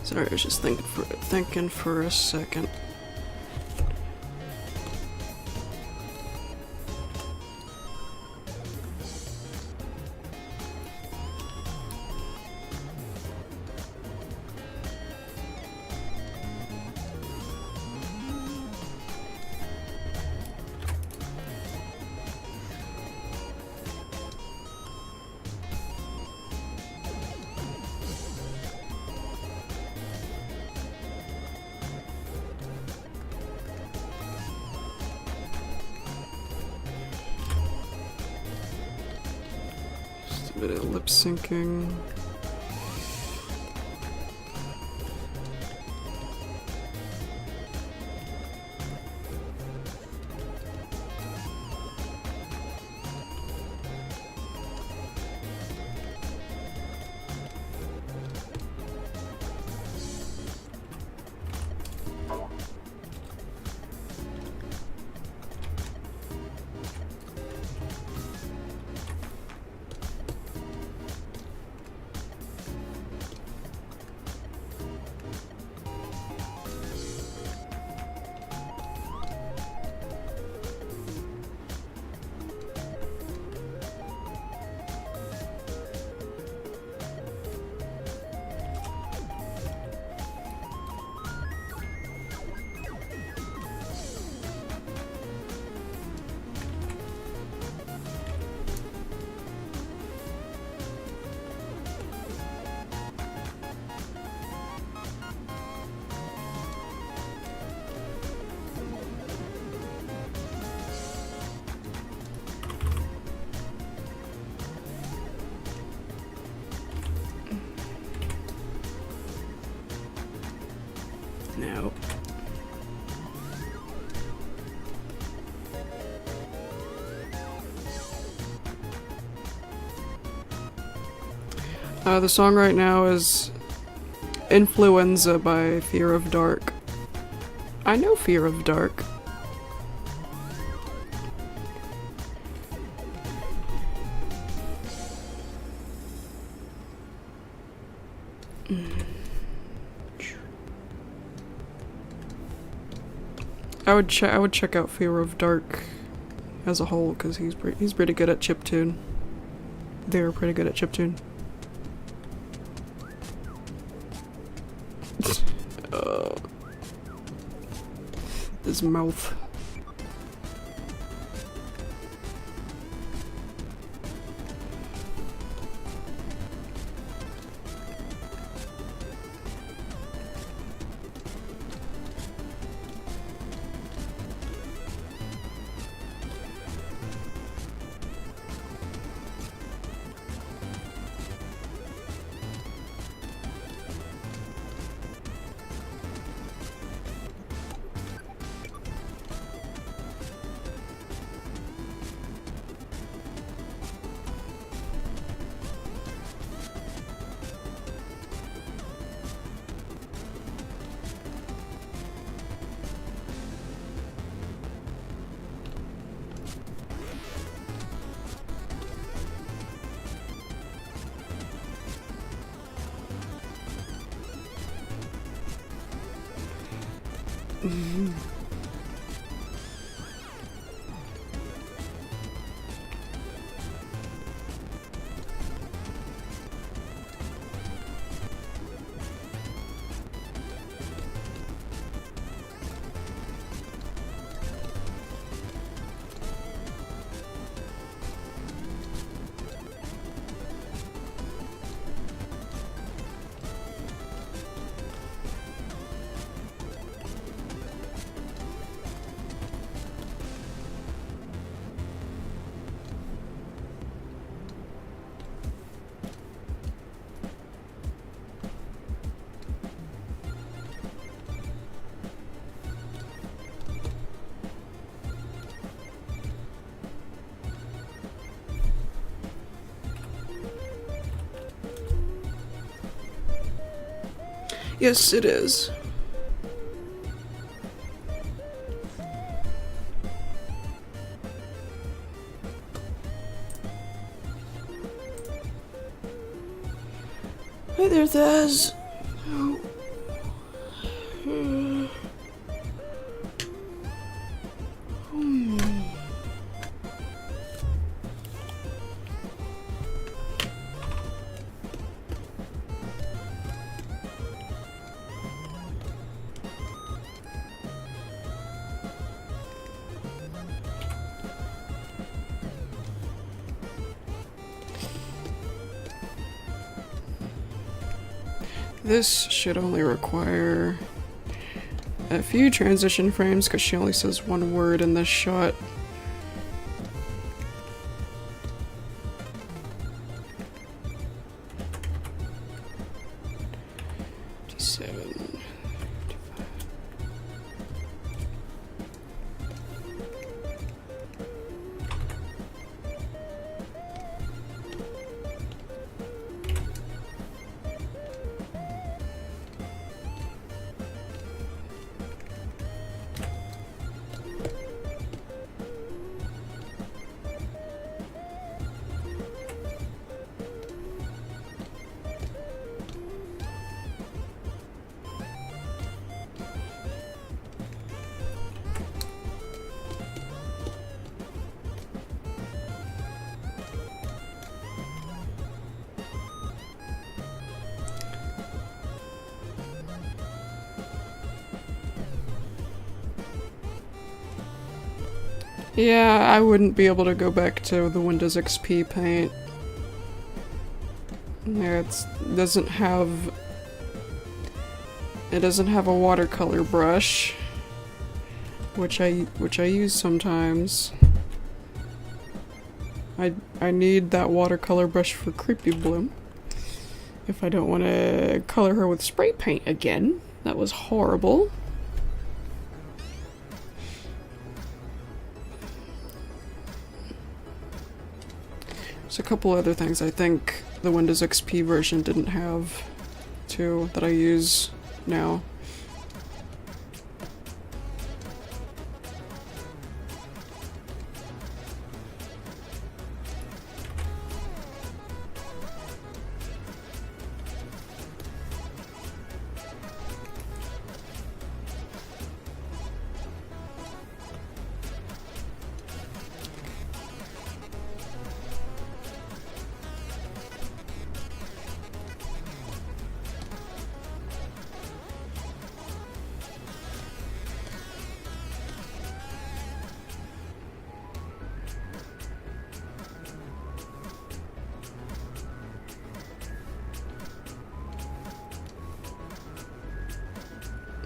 Speaker 1: Sorry, I was just thinking for a second. Just a bit of lip syncing. No. The song right now is Influenza by Fear of Dark. I know Fear of Dark. I would check out Fear of Dark as a whole because he's pretty good at chiptune. They're pretty good at chiptune. His mouth. Yes, it is. Hi there, Thaz. This should only require a few transition frames because she only says one word in this shot. Seven. Yeah, I wouldn't be able to go back to the Windows XP paint. Yeah, it doesn't have a watercolor brush, which I use sometimes. I need that watercolor brush for Creepy Bloom if I don't want to color her with spray paint again. That was horrible. There's a couple other things I think the Windows XP version didn't have, too, that I use now.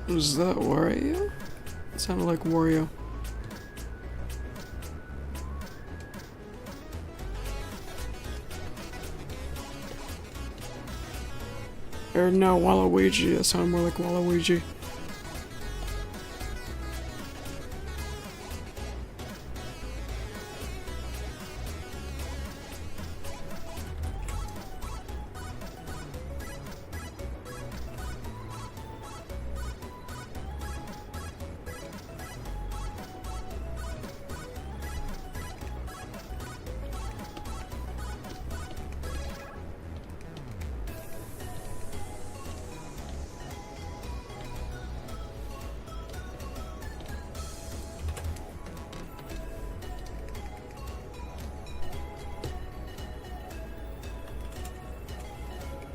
Speaker 1: Was that Wario? It sounded like Wario. Or no, Waluigi. That sounded more like Waluigi.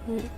Speaker 1: Alright.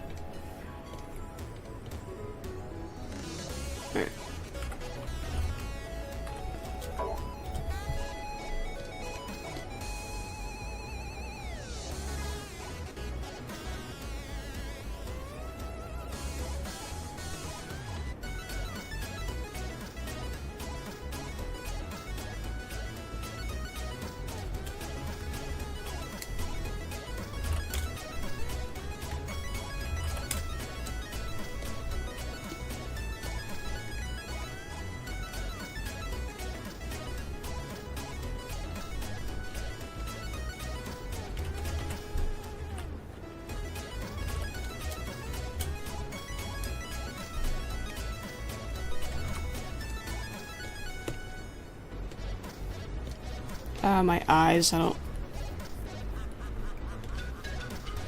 Speaker 1: My eyes, I don't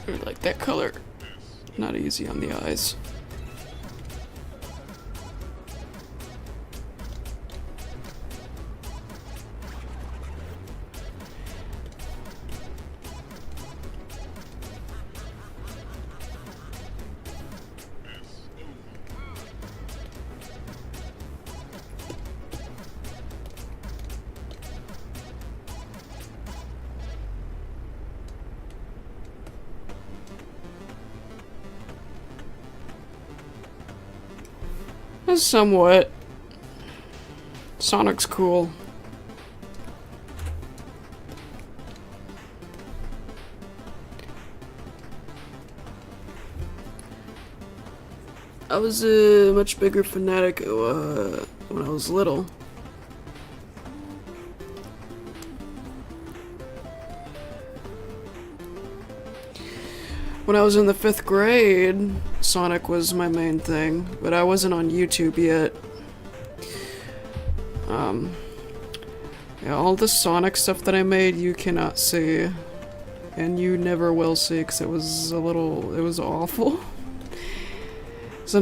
Speaker 1: really like that color. not easy on the eyes. Somewhat. Sonic's cool. I was a much bigger fanatic when I was little. When I was in the 5th grade, Sonic was my main thing, but I wasn't on YouTube yet. Yeah, all the Sonic stuff that I made you cannot see, and you never will see, because it was awful. So,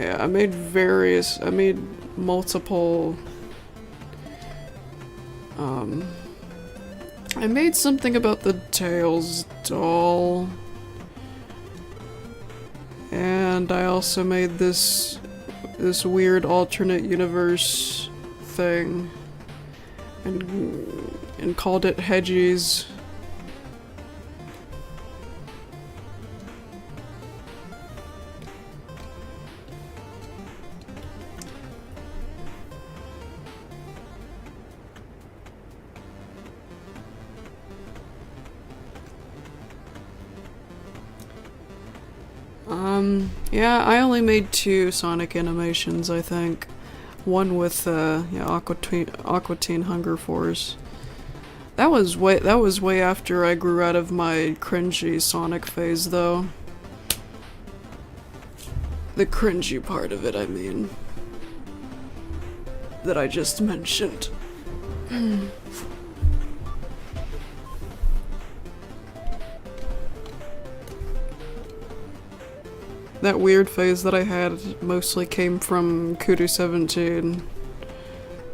Speaker 1: yeah, I made multiple, I made something about the Tails doll, and I also made this weird alternate universe thing, and called it Hedgies. Yeah, I only made 2 Sonic animations, I think. One with, Aqua Teen Hunger Force. That was way after I grew out of my cringy Sonic phase, though. The cringy part of it, I mean. That I just mentioned. That weird phase that I had mostly came from Kudu 17.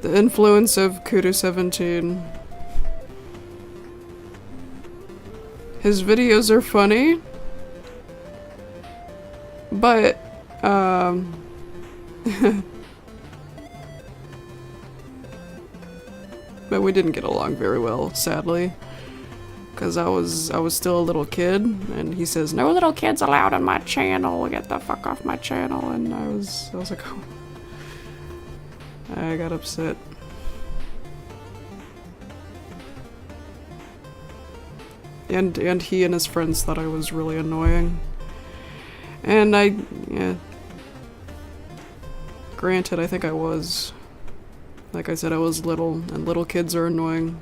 Speaker 1: The influence of Kudu 17. His videos are funny, but, but we didn't get along very well, sadly. Because I was still a little kid, and he says, "No little kids allowed on my channel, get the fuck off my channel," and I was like, oh. I got upset. And he and his friends thought I was really annoying. And yeah. Granted, I think I was. Like I said, I was little, and little kids are annoying.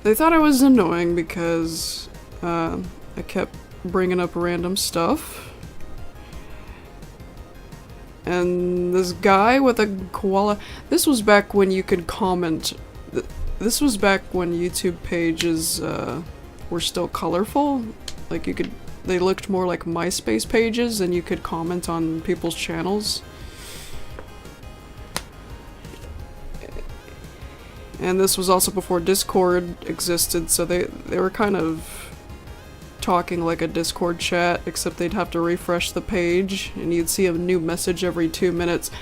Speaker 1: They thought I was annoying because I kept bringing up random stuff. And this guy with a koala... This was back when you could comment... This was back when YouTube pages were still colorful. Like you could... They looked more like MySpace pages, and you could comment on people's channels. And this was also before Discord existed, so they were kind of talking like a Discord chat, except they'd have to refresh the page, and you'd see a new message every 2 minutes.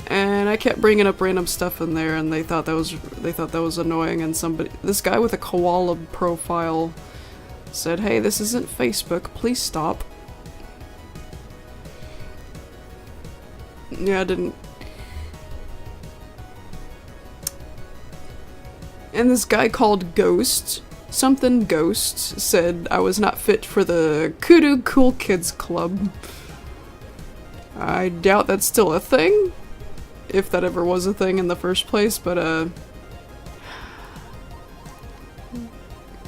Speaker 1: And I kept bringing up random stuff in there, and they thought that was annoying. And this guy with a koala profile said, "Hey, this isn't Facebook. Please stop." Yeah, I didn't. And this guy called Ghost, said I was not fit for the Kudu Cool Kids Club. I doubt that's still a thing, if that ever was a thing in the first place, but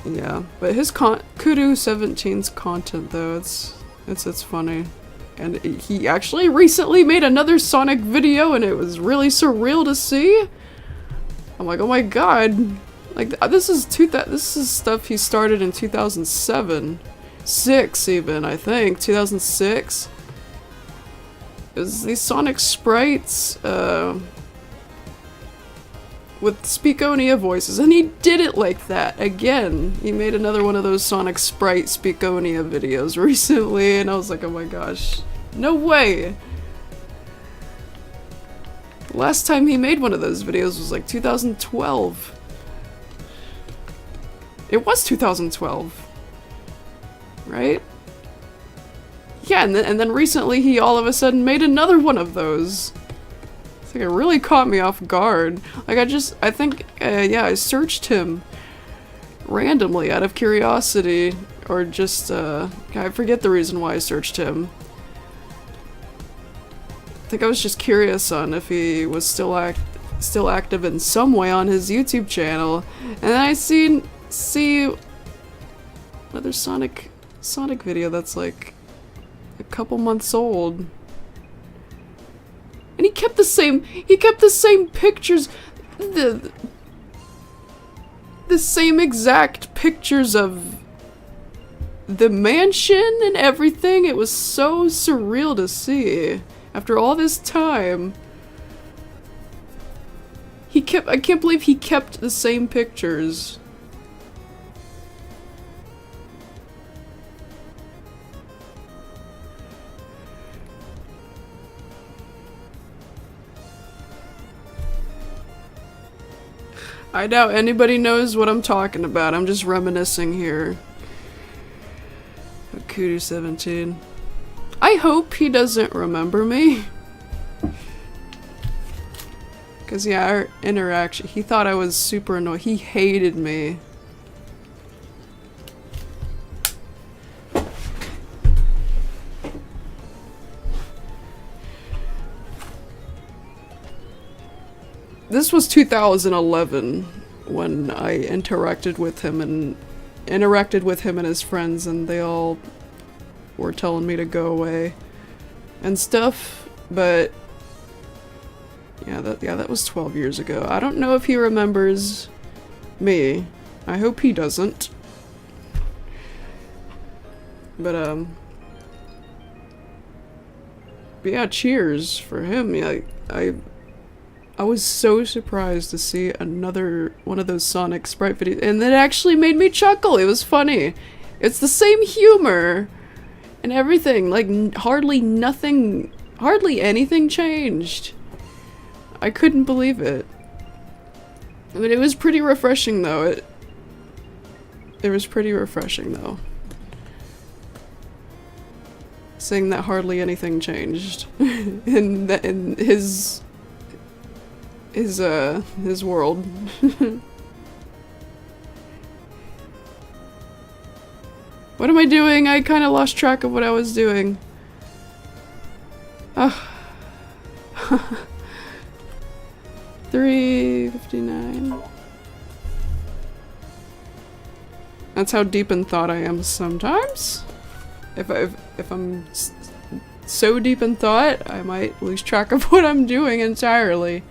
Speaker 1: yeah. But his Kudu 17's content, though, it's funny. And he actually recently made another Sonic video, and it was really surreal to see. I'm like, oh my god. Like, this is stuff he started in 2007. 6 even, I think. 2006. It was these Sonic sprites, with Speakonia voices, and he did it like that again. He made another one of those Sonic Sprite Speakonia videos recently, and I was like, oh my gosh, no way! Last time he made one of those videos was like 2012. It was 2012, right? Yeah, and then recently he all of a sudden made another one of those. It's like it really caught me off guard. Like I think, yeah, I searched him randomly out of curiosity, or just, I forget the reason why I searched him. I think I was just curious on if he was still active in some way on his YouTube channel, and then I see another Sonic video that's like a couple months old. And he kept the same pictures, the same exact pictures of the mansion and everything. It was so surreal to see after all this time. I can't believe he kept the same pictures. I doubt anybody knows what I'm talking about. I'm just reminiscing here. Kudu 17. I hope he doesn't remember me. Cause yeah, our interaction, he thought I was super annoying. He hated me. This was 2011 when I interacted with him and his friends, and they all were telling me to go away and stuff, but yeah, that was 12 years ago. I don't know if he remembers me. I hope he doesn't. But yeah, cheers for him. Yeah, I was so surprised to see another one of those Sonic Sprite videos, and that actually made me chuckle. It was funny. It's the same humor and everything. Like, hardly anything changed. I couldn't believe it. I mean, it was pretty refreshing though. It was pretty refreshing though. Saying that hardly anything changed in his world. What am I doing? I kind of lost track of what I was doing. 3:59. That's how deep in thought I am sometimes. If I'm so deep in thought, I might lose track of what I'm doing entirely.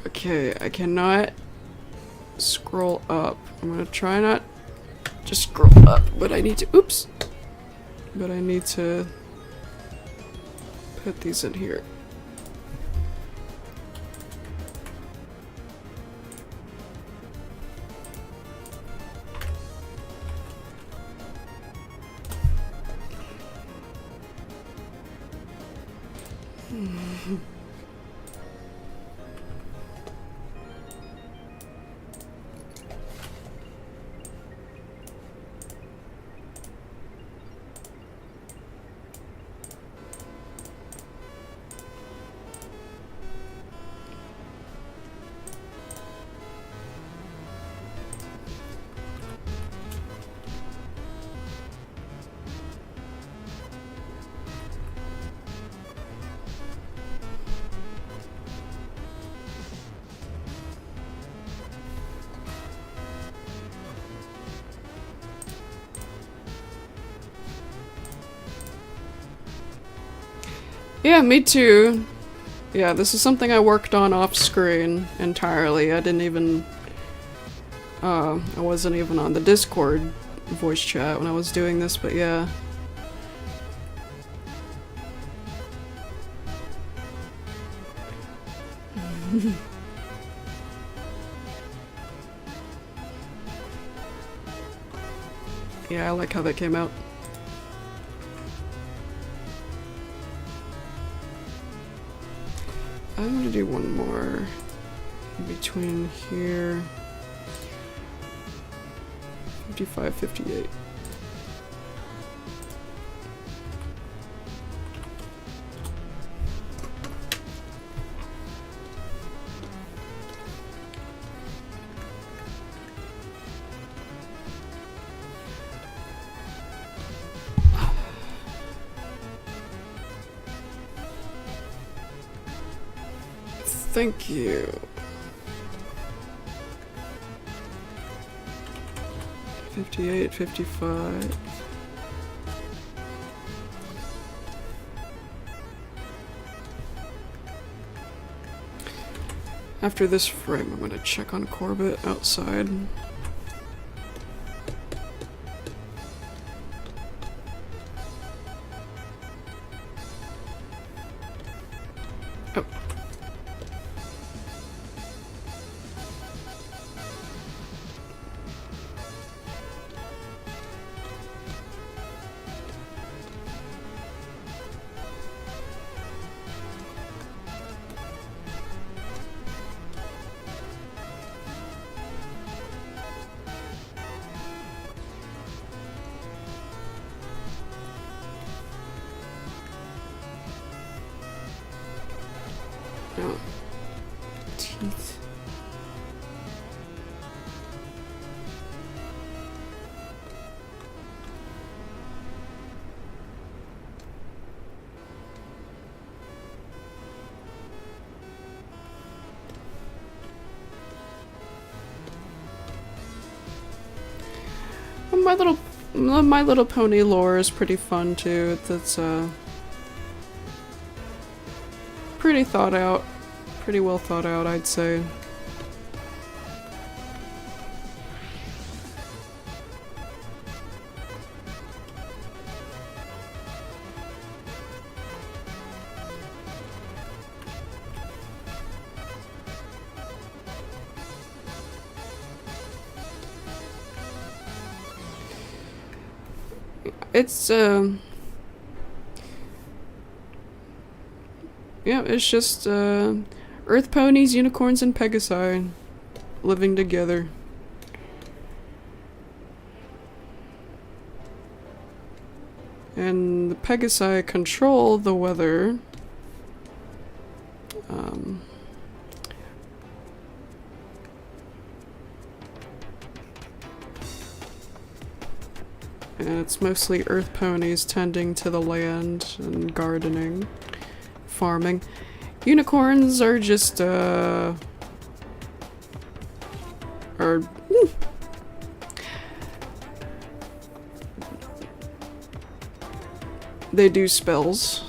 Speaker 1: Okay, I cannot scroll up. I'm gonna try not to scroll up, but I need to, oops. But I need to put these in here. Yeah, me too. Yeah, this is something I worked on off screen entirely. I didn't even I wasn't even on the Discord voice chat when I was doing this, but yeah. Yeah, I like how that came out. I'm gonna do one more in between here. 55, 58. Thank you. 58, 55. After this frame, I'm gonna check on Corbett outside. Oh. Oh. Teeth. My Little Pony lore is pretty fun too. It's pretty thought out, pretty well thought out, I'd say. It's yeah, it's just Earth ponies, unicorns, and Pegasi living together. And the Pegasi control the weather. And it's mostly Earth ponies tending to the land and gardening, farming. Unicorns are just, they do spells.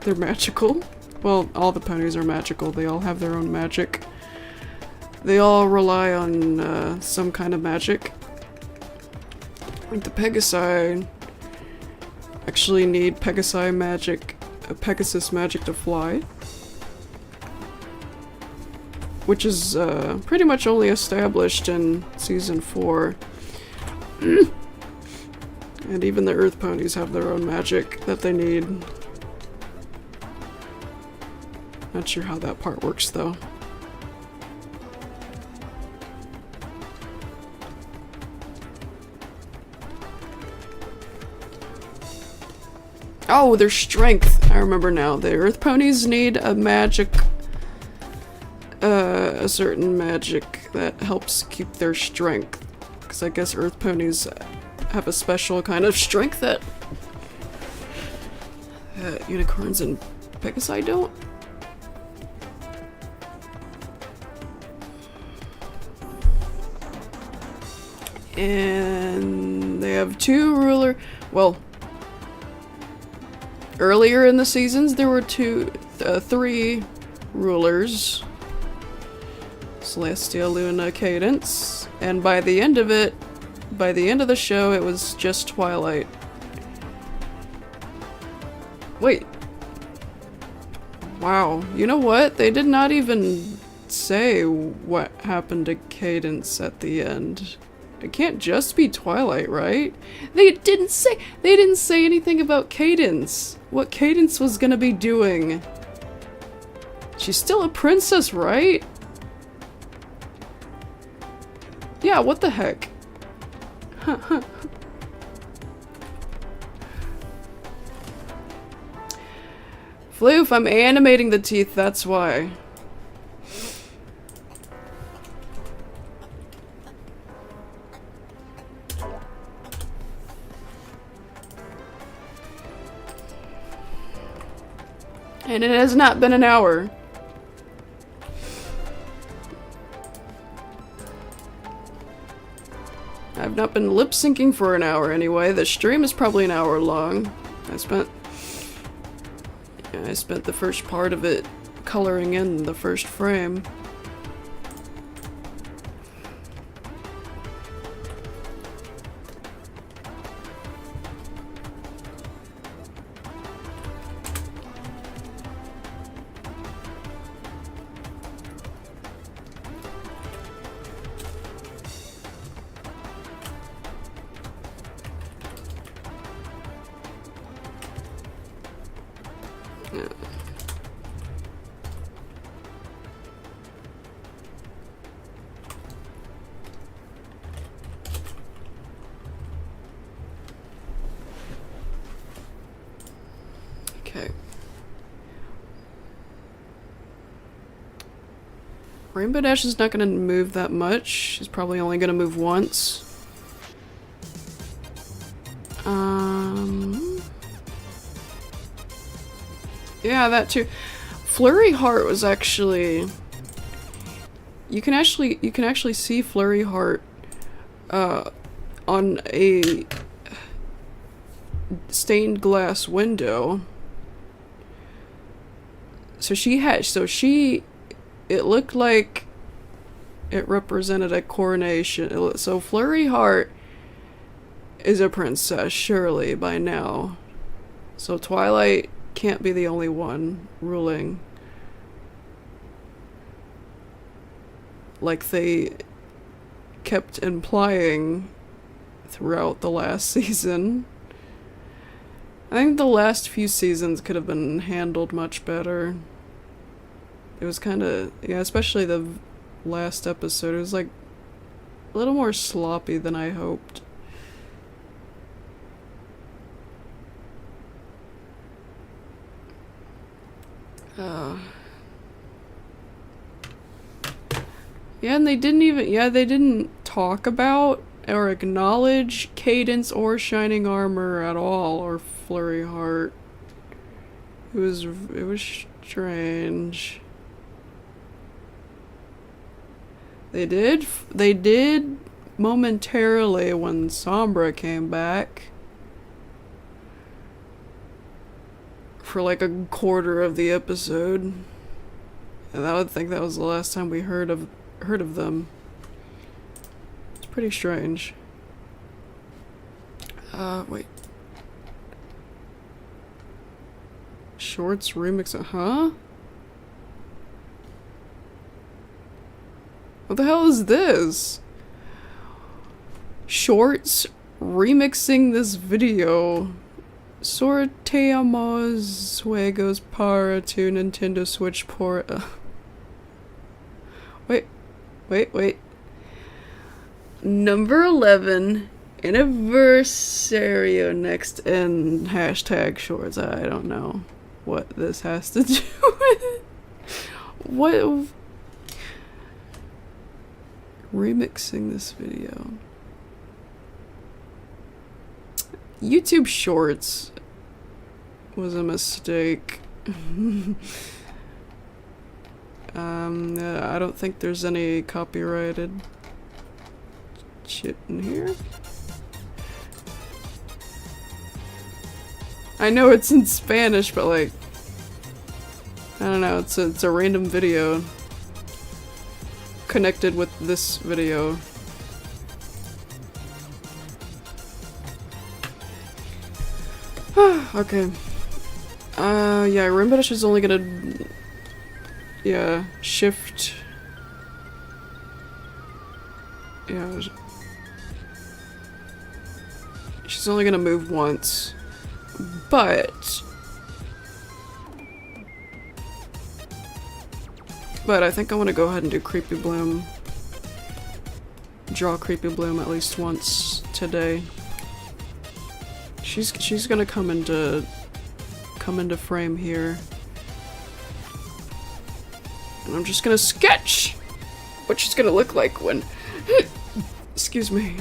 Speaker 1: They're magical. Well, all the ponies are magical. They all have their own magic. They all rely on some kind of magic. Like the Pegasi actually need Pegasi magic, Pegasus magic to fly. Which is pretty much only established in Season 4. And even the Earth ponies have their own magic that they need. Not sure how that part works though. Oh, their strength. I remember now. The Earth ponies need a magic, a certain magic that helps keep their strength. Because I guess Earth ponies have a special kind of strength that unicorns and Pegasi don't. And they have two ruler. Well, Earlier in the seasons, there were three rulers. Celestia, Luna, Cadence. And by the end of the show, it was just Twilight. Wait. Wow. You know what? They did not even say what happened to Cadence at the end. It can't just be Twilight, right? They didn't say anything about Cadence. What Cadence was gonna be doing. She's still a princess, right? Yeah, what the heck? Floof, I'm animating the teeth, that's why. And it has not been an hour. I've not been lip syncing for an hour anyway. The stream is probably an hour long. I spent the first part of it coloring in the first frame. Okay. Rainbow Dash is not going to move that much. She's probably only going to move once. Yeah, that too. Flurry Heart was actually... You can actually see Flurry Heart on a stained glass window. It looked like it represented a coronation. So Flurry Heart is a princess, surely, by now. So Twilight can't be the only one ruling. Like they kept implying throughout the last season. I think the last few seasons could have been handled much better. It was kind of, yeah, especially the last episode. It was like a little more sloppy than I hoped. Yeah, and they didn't talk about or acknowledge Cadence or Shining Armor at all, or Flurry Heart. It was strange. They did momentarily when Sombra came back. For like a quarter of the episode. And I would think that was the last time we heard of them. It's pretty strange. Wait. Shorts remix, huh? What the hell is this? Shorts remixing this video. Sorteamos juegos para tu Nintendo Switch port. Wait. Number 11. Anniversario next in hashtag shorts. I don't know what this has to do with. What? Remixing this video. YouTube Shorts was a mistake. I don't think there's any copyrighted shit in here. I know it's in Spanish, but like, I don't know, it's a random video connected with this video. Okay. Yeah, Rimbidish is only gonna... Yeah, shift... Yeah. She's only gonna move once. But I think I want to go ahead and do Creepy Bloom. Draw Creepy Bloom at least once today. She's gonna come into frame here. And I'm just gonna sketch what she's gonna look like when excuse me.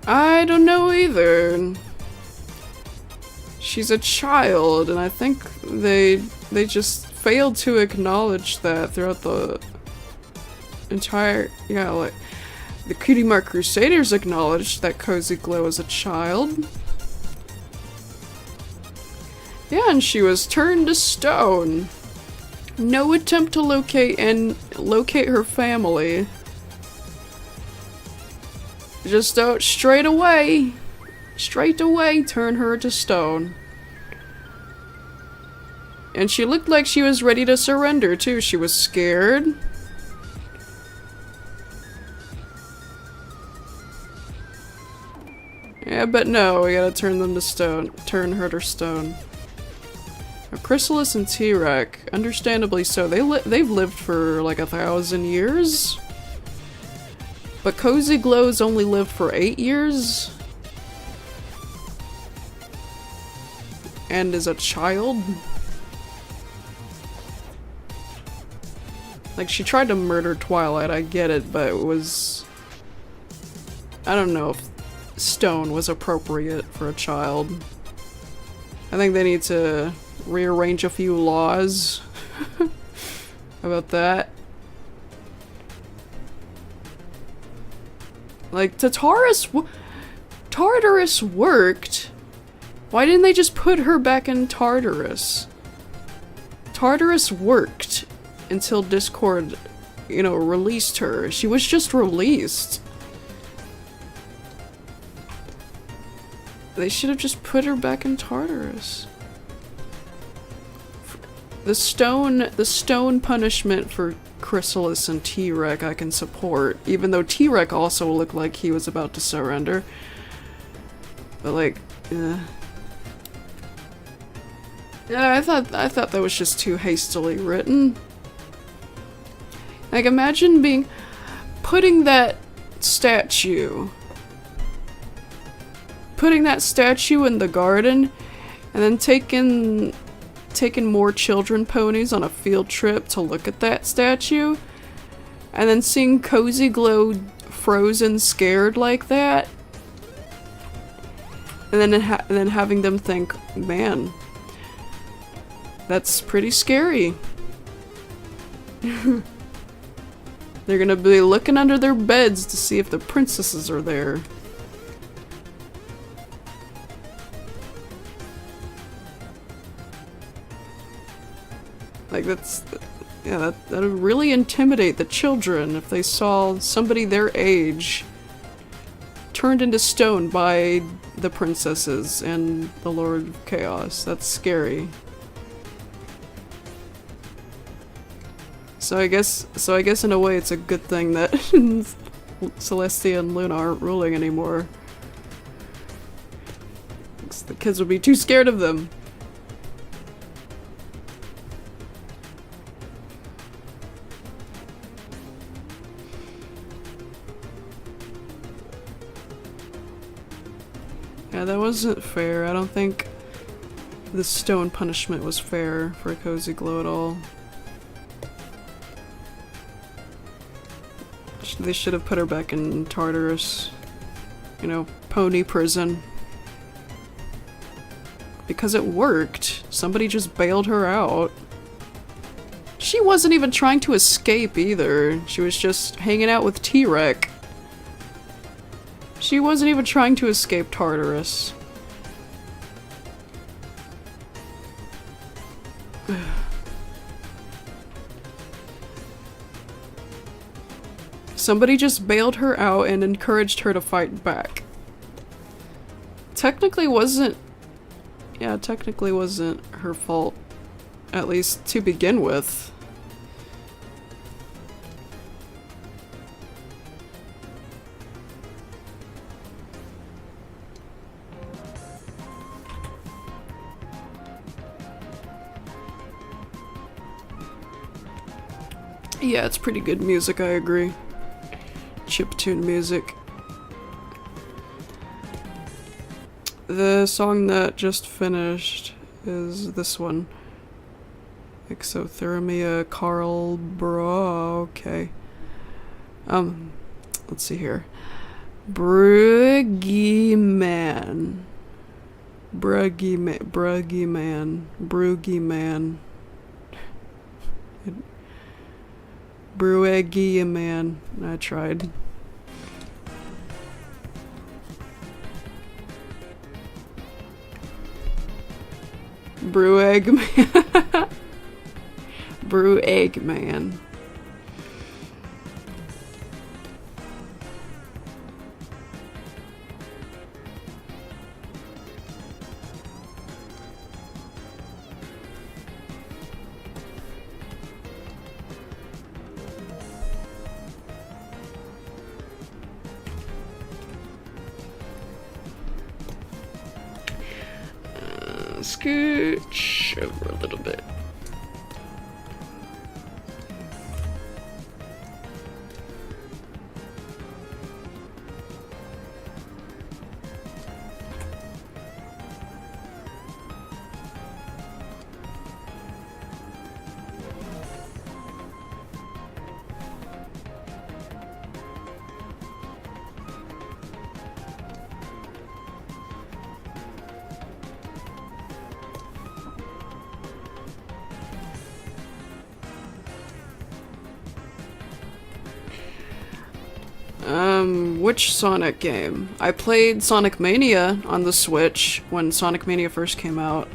Speaker 1: I don't know either. She's a child, and I think they just failed to acknowledge that throughout the entire, yeah, like, the Cutie Mark Crusaders acknowledged that Cozy Glow is a child. Yeah, and she was turned to stone. No attempt to locate her family. Just out straight away turn her to stone. And she looked like she was ready to surrender too. She was scared. Yeah, but no, we gotta turn them to stone. Turn her to stone. Now, Chrysalis and T-Rex, understandably so, they've lived for like 1,000 years. But Cozy Glow's only lived for 8 years. And is a child. Like, she tried to murder Twilight, I get it, but it was... I don't know if stone was appropriate for a child. I think they need to rearrange a few laws about that. Like, Tartarus worked. Why didn't they just put her back in Tartarus? Tartarus worked until Discord, you know, released her. She was just released. They should have just put her back in Tartarus. The stone punishment for Chrysalis and T-Rex I can support, even though T-Rex also looked like he was about to surrender. But like, yeah, I thought that was just too hastily written. Like, imagine putting that statue in the garden, and then taking more children ponies on a field trip to look at that statue, and then seeing Cozy Glow frozen scared like that, and then having them think, man, that's pretty scary. They're gonna be looking under their beds to see if the princesses are there. Like, yeah, that would really intimidate the children if they saw somebody their age turned into stone by the princesses and the Lord of Chaos. That's scary. So I guess in a way it's a good thing that Celestia and Luna aren't ruling anymore. The kids would be too scared of them. Yeah, that wasn't fair. I don't think the stone punishment was fair for Cozy Glow at all. They should have put her back in Tartarus. You know, pony prison. Because it worked. Somebody just bailed her out. She wasn't even trying to escape either. She was just hanging out with T-Rex. She wasn't even trying to escape Tartarus. Somebody just bailed her out and encouraged her to fight back. Technically wasn't her fault. At least to begin with. Yeah, it's pretty good music, I agree. Chiptune music. The song that just finished is this one. Exothermia Carl Bra. Okay. Let's see here. Bruggyman. Bruggyman. Bruggyman. I tried. Bruggyman. Bruggyman. Scooch over a little bit. Which Sonic game? I played Sonic Mania on the Switch when Sonic Mania first came out.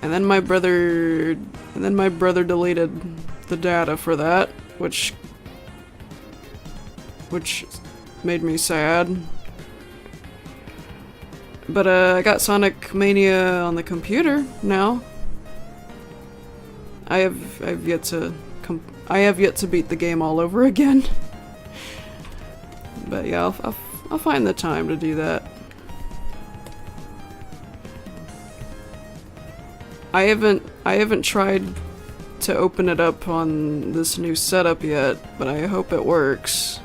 Speaker 1: And then my brother deleted the data for that, which made me sad. But I got Sonic Mania on the computer now. I have yet to beat the game all over again. But yeah, I'll find the time to do that. I haven't tried to open it up on this new setup yet, but I hope it works.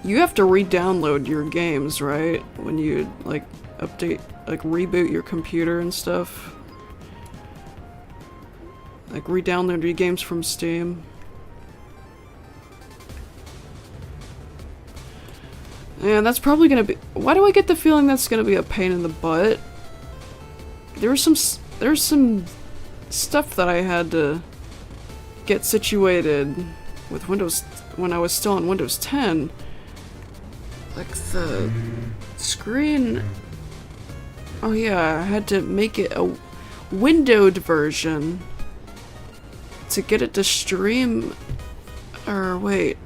Speaker 1: You have to re-download your games, right? When you like reboot your computer and stuff. Like re-download your games from Steam. Yeah, that's probably gonna be. Why do I get the feeling that's gonna be a pain in the butt? There's some stuff that I had to get situated with Windows when I was still on Windows 10. Like the screen. Oh yeah, I had to make it a windowed version to get it to stream. Or wait.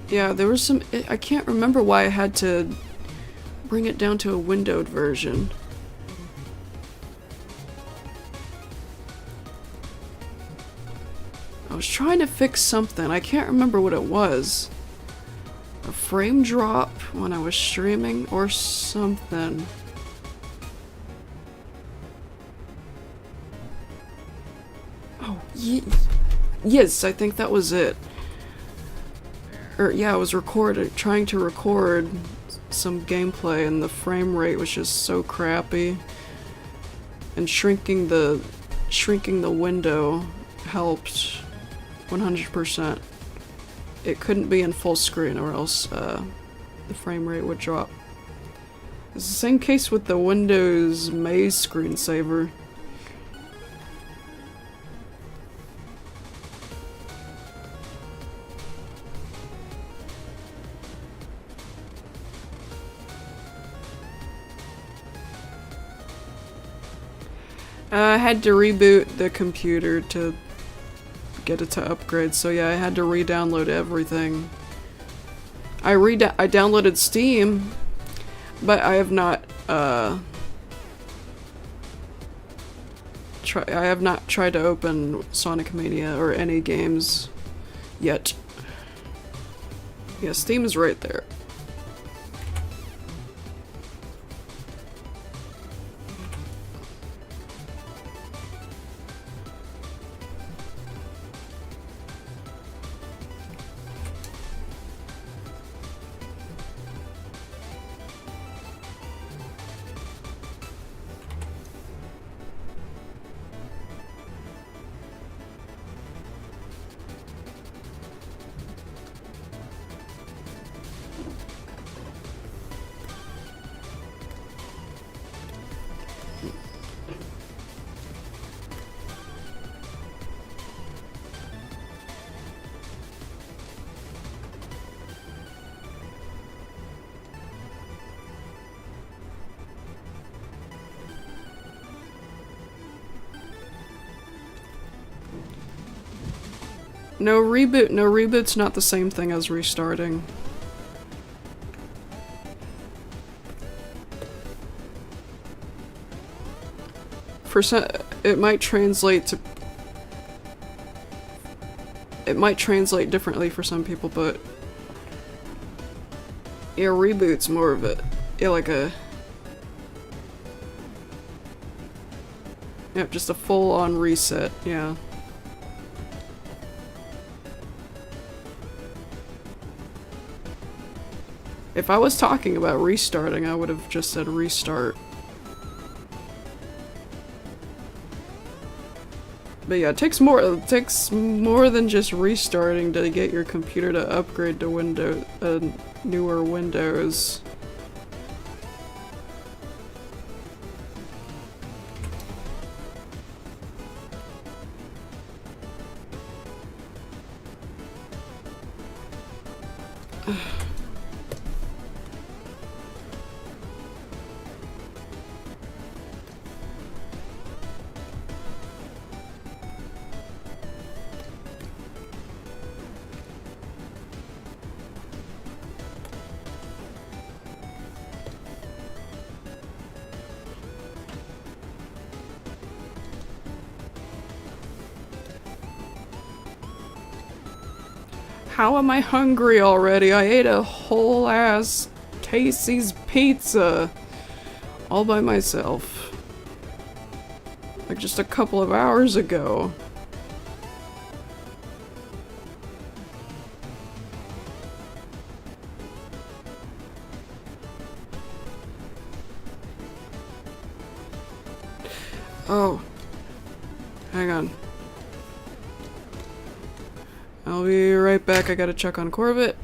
Speaker 1: Yeah, there was some. I can't remember why I had to bring it down to a windowed version. I was trying to fix something. I can't remember what it was. A frame drop when I was streaming or something. Oh, yes, I think that was it. Or yeah, I was trying to record some gameplay, and the frame rate was just so crappy. And shrinking the window helped 100%. It couldn't be in full screen, or else the frame rate would drop. It's the same case with the Windows Maze screensaver. I had to reboot the computer to get it to upgrade, so yeah, I had to re-download everything. I downloaded Steam, but I have not I have not tried to open Sonic Mania or any games yet. Yeah, Steam is right there. No reboot. No reboot's not the same thing as restarting. For some, it might translate differently for some people, but yeah, reboot's more of it. Yeah, like a just a full-on reset. Yeah. If I was talking about restarting, I would have just said restart. But yeah, it takes more than just restarting to get your computer to upgrade to newer Windows. How am I hungry already? I ate a whole ass Casey's pizza all by myself. Like just a couple of hours ago. Oh. Hang on. I'll be right back. I gotta check on Corbett.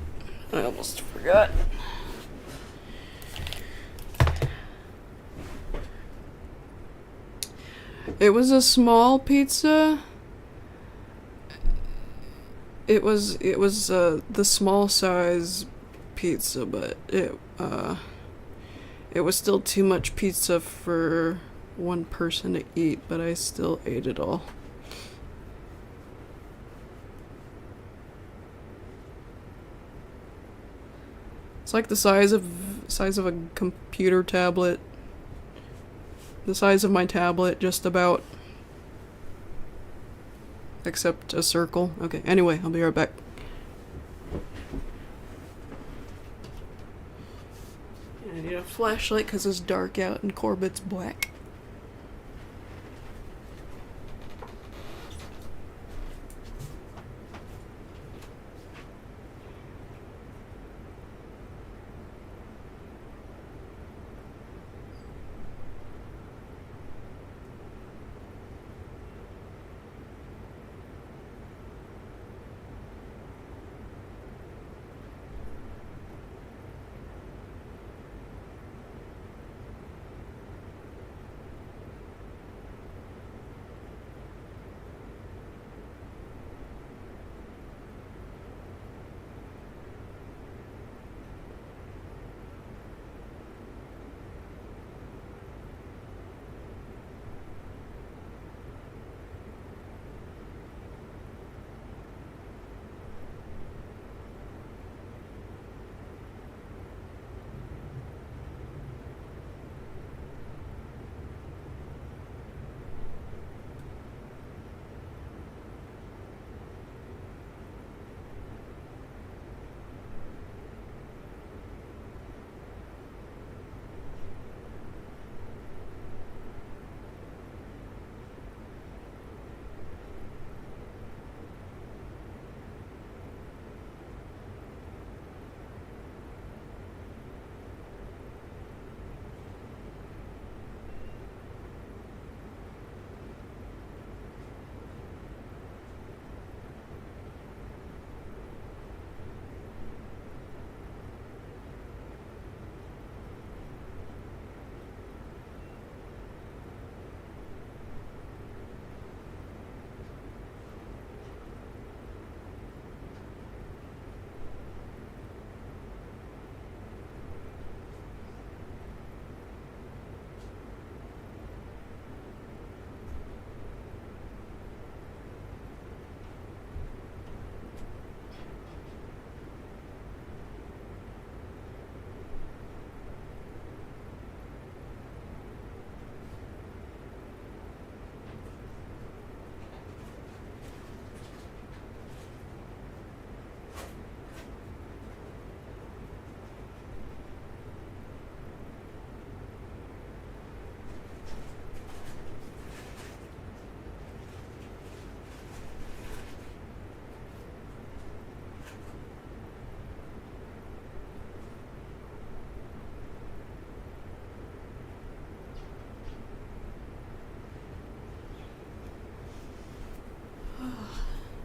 Speaker 1: I almost forgot. It was a small pizza. It was the small size pizza, but it was still too much pizza for one person to eat, but I still ate it all. It's like the size of a computer tablet. The size of my tablet, just about. Except a circle. Okay, anyway, I'll be right back. I need a flashlight because it's dark out and Corbett's black.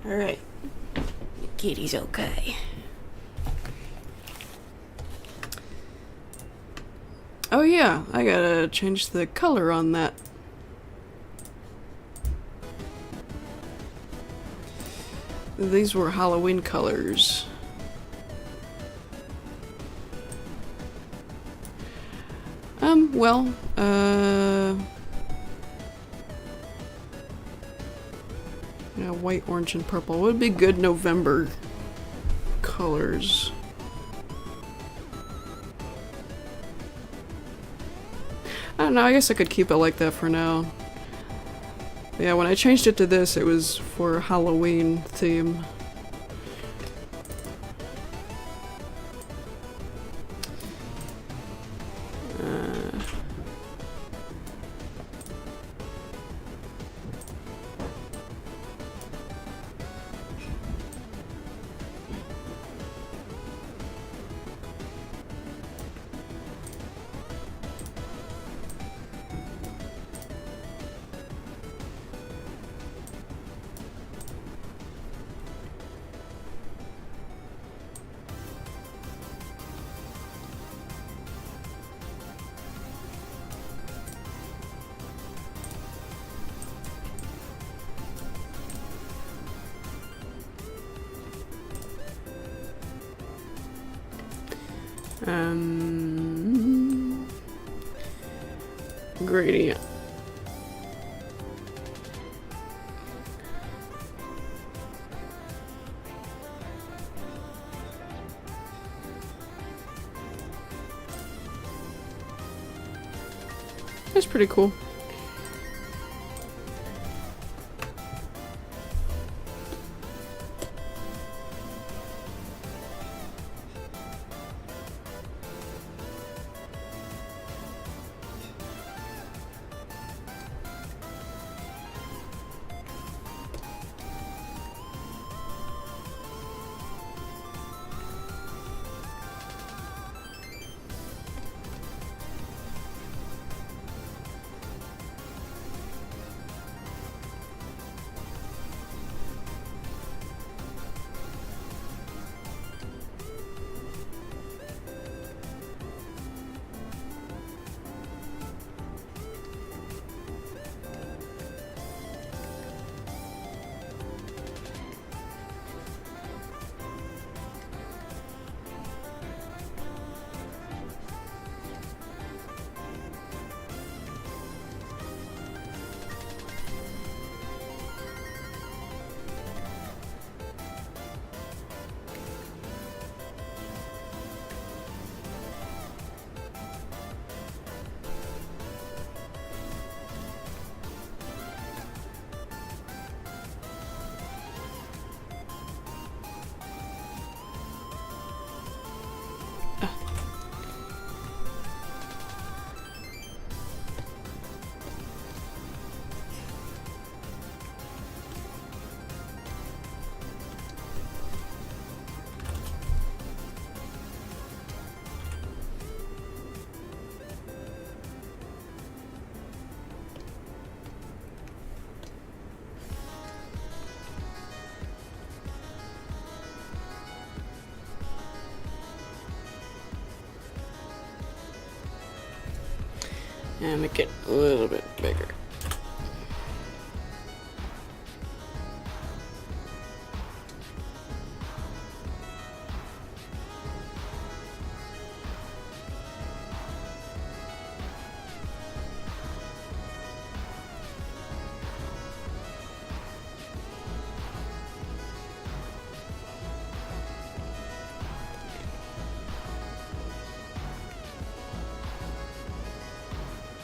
Speaker 1: Alright. Kitty's okay. Oh yeah, I gotta change the color on that. These were Halloween colors. Well, yeah, white, orange, and purple would be good November colors. I don't know, I guess I could keep it like that for now. But yeah, when I changed it to this, it was for Halloween theme. Gradient. That's pretty cool. And make it a little bit bigger.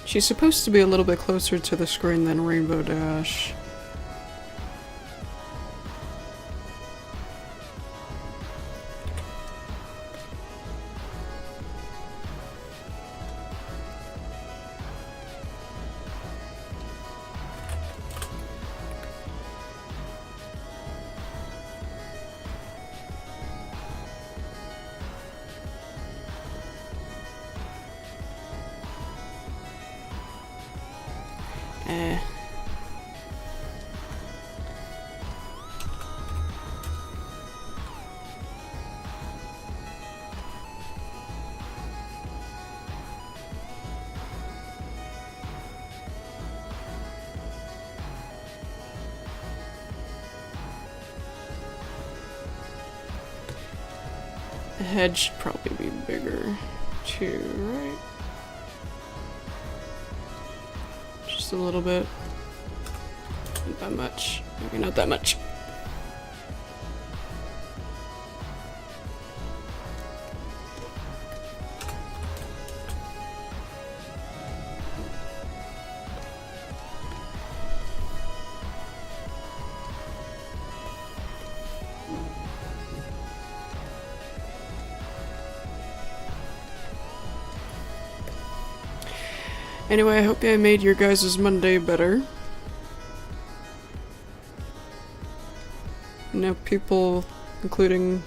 Speaker 1: She's supposed to be a little bit closer to the screen than Rainbow Dash. The head should probably be bigger too, right? Just a little bit. Not that much. Maybe not that much. Anyway, I hope I made your guys' Monday better. You know, people, including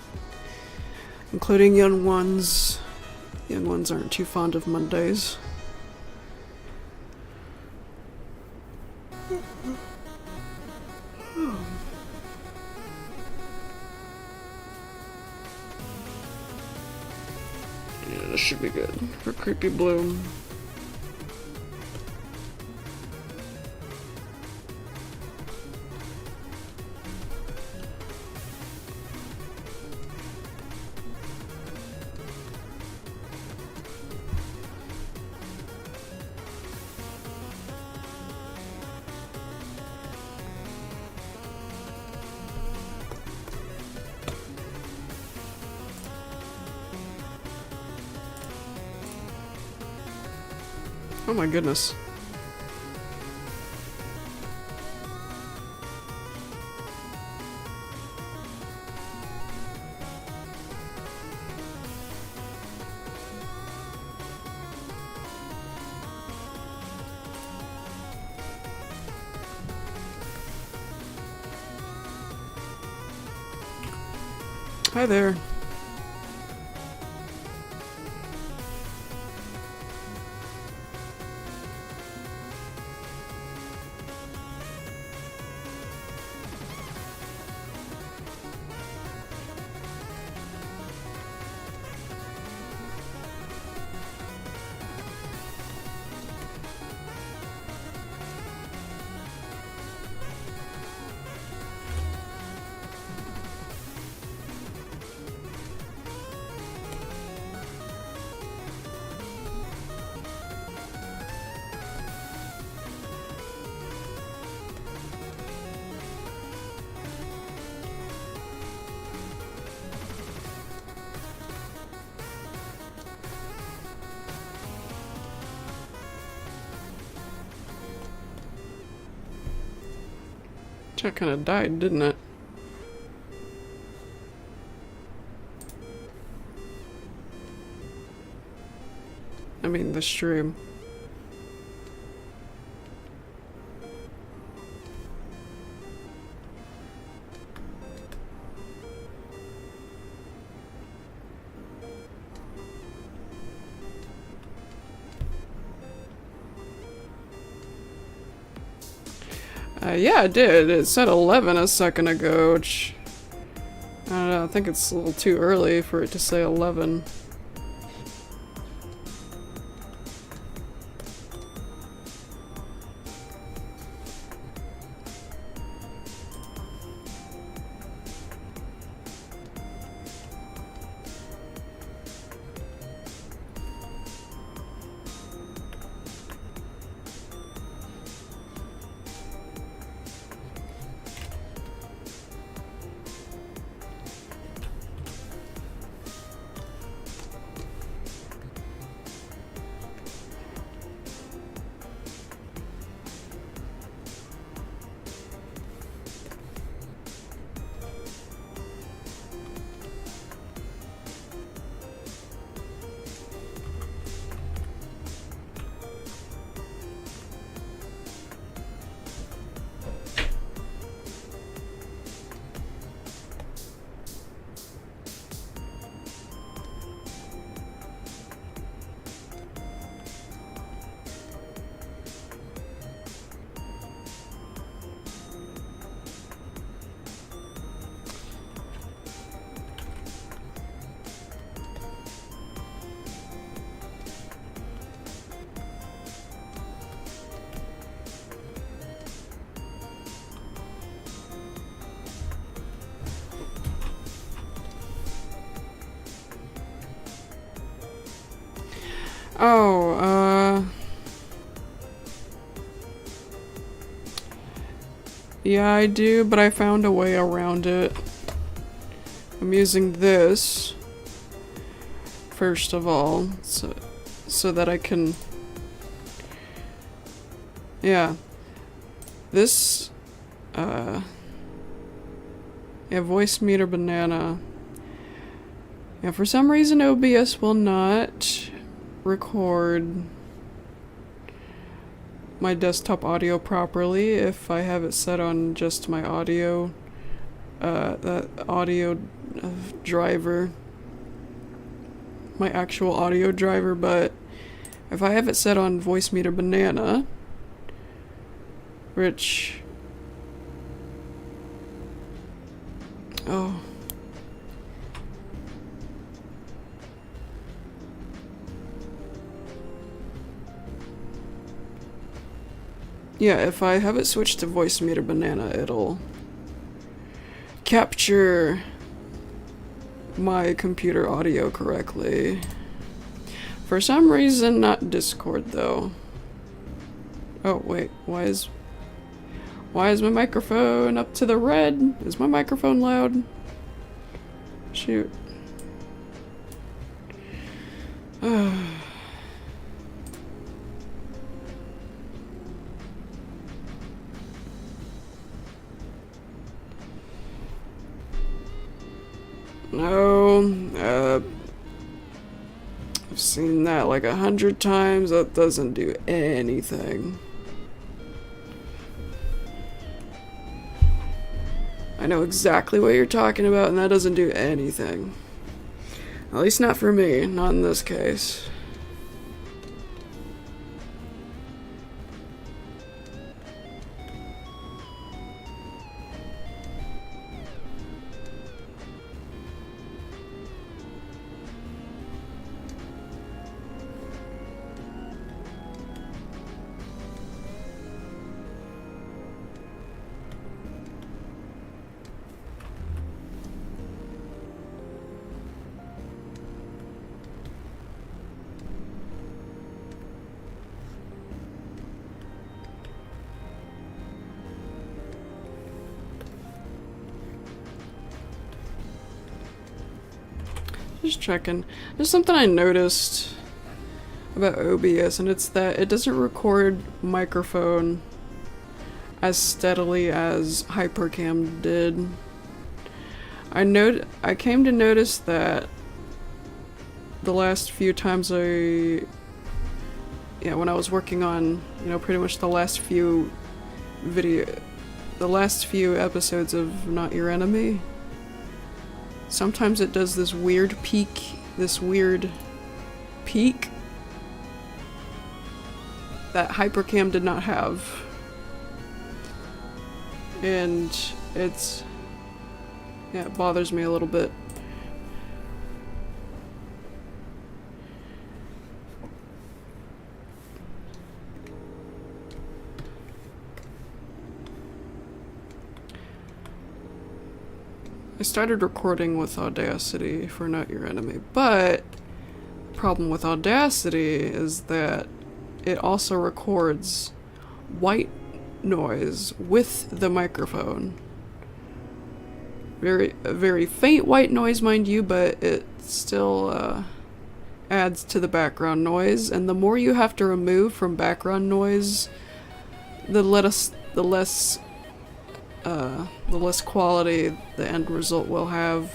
Speaker 1: young ones aren't too fond of Mondays. Yeah, this should be good for Creepy Bloom. Oh my goodness. Hi there. That kind of died, didn't it? I mean, the stream. Yeah, it did. It said 11 a second ago, which... I don't know, I think it's a little too early for it to say 11. Oh, yeah, I do, but I found a way around it. I'm using this, first of all, so that I can... Yeah. This, yeah, voice meter banana. Yeah, for some reason OBS will not record my desktop audio properly if I have it set on just my audio, that audio driver, my actual audio driver, but if I have it set on voice meter banana, which, oh, yeah, if I have it switched to voice meter banana, it'll capture my computer audio correctly. For some reason, not Discord though. Oh wait, why is my microphone up to the red? Is my microphone loud? Shoot. No, I've seen that like 100 times. That doesn't do anything. I know exactly what you're talking about, and that doesn't do anything. At least not for me, not in this case. Just checking. There's something I noticed about OBS, and it's that it doesn't record microphone as steadily as Hypercam did. I came to notice that the last few times when I was working on, pretty much the last few episodes of Not Your Enemy, sometimes it does this weird peak that Hypercam did not have. And it bothers me a little bit. I started recording with Audacity for Not Your Enemy, but the problem with Audacity is that it also records white noise with the microphone. Very faint white noise, mind you, but it still adds to the background noise, and the more you have to remove from background noise, the less quality the end result will have.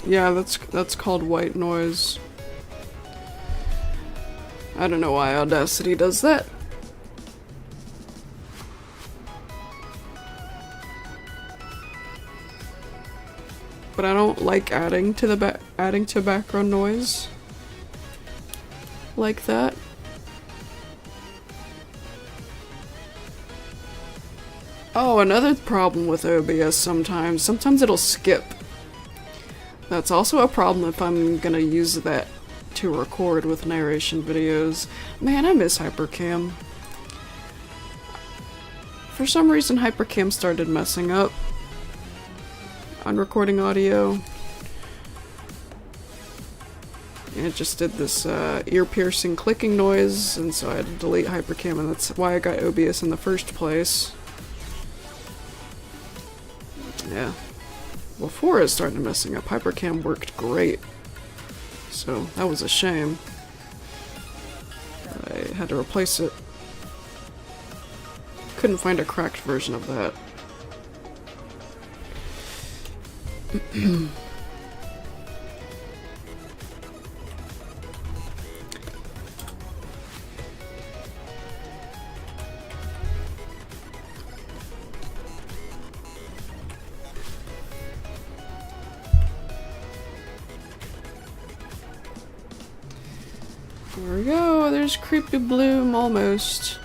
Speaker 1: Yeah, that's called white noise. I don't know why Audacity does that. But I don't like adding to background noise like that. Oh, another problem with OBS sometimes it'll skip. That's also a problem if I'm gonna use that to record with narration videos. Man, I miss Hypercam. For some reason, Hypercam started messing up on recording audio. And it just did this ear-piercing clicking noise, and so I had to delete Hypercam, and that's why I got OBS in the first place. Yeah. Before it started messing up, Hypercam worked great. So that was a shame. I had to replace it. Couldn't find a cracked version of that. There we go, there's Creepy Bloom almost.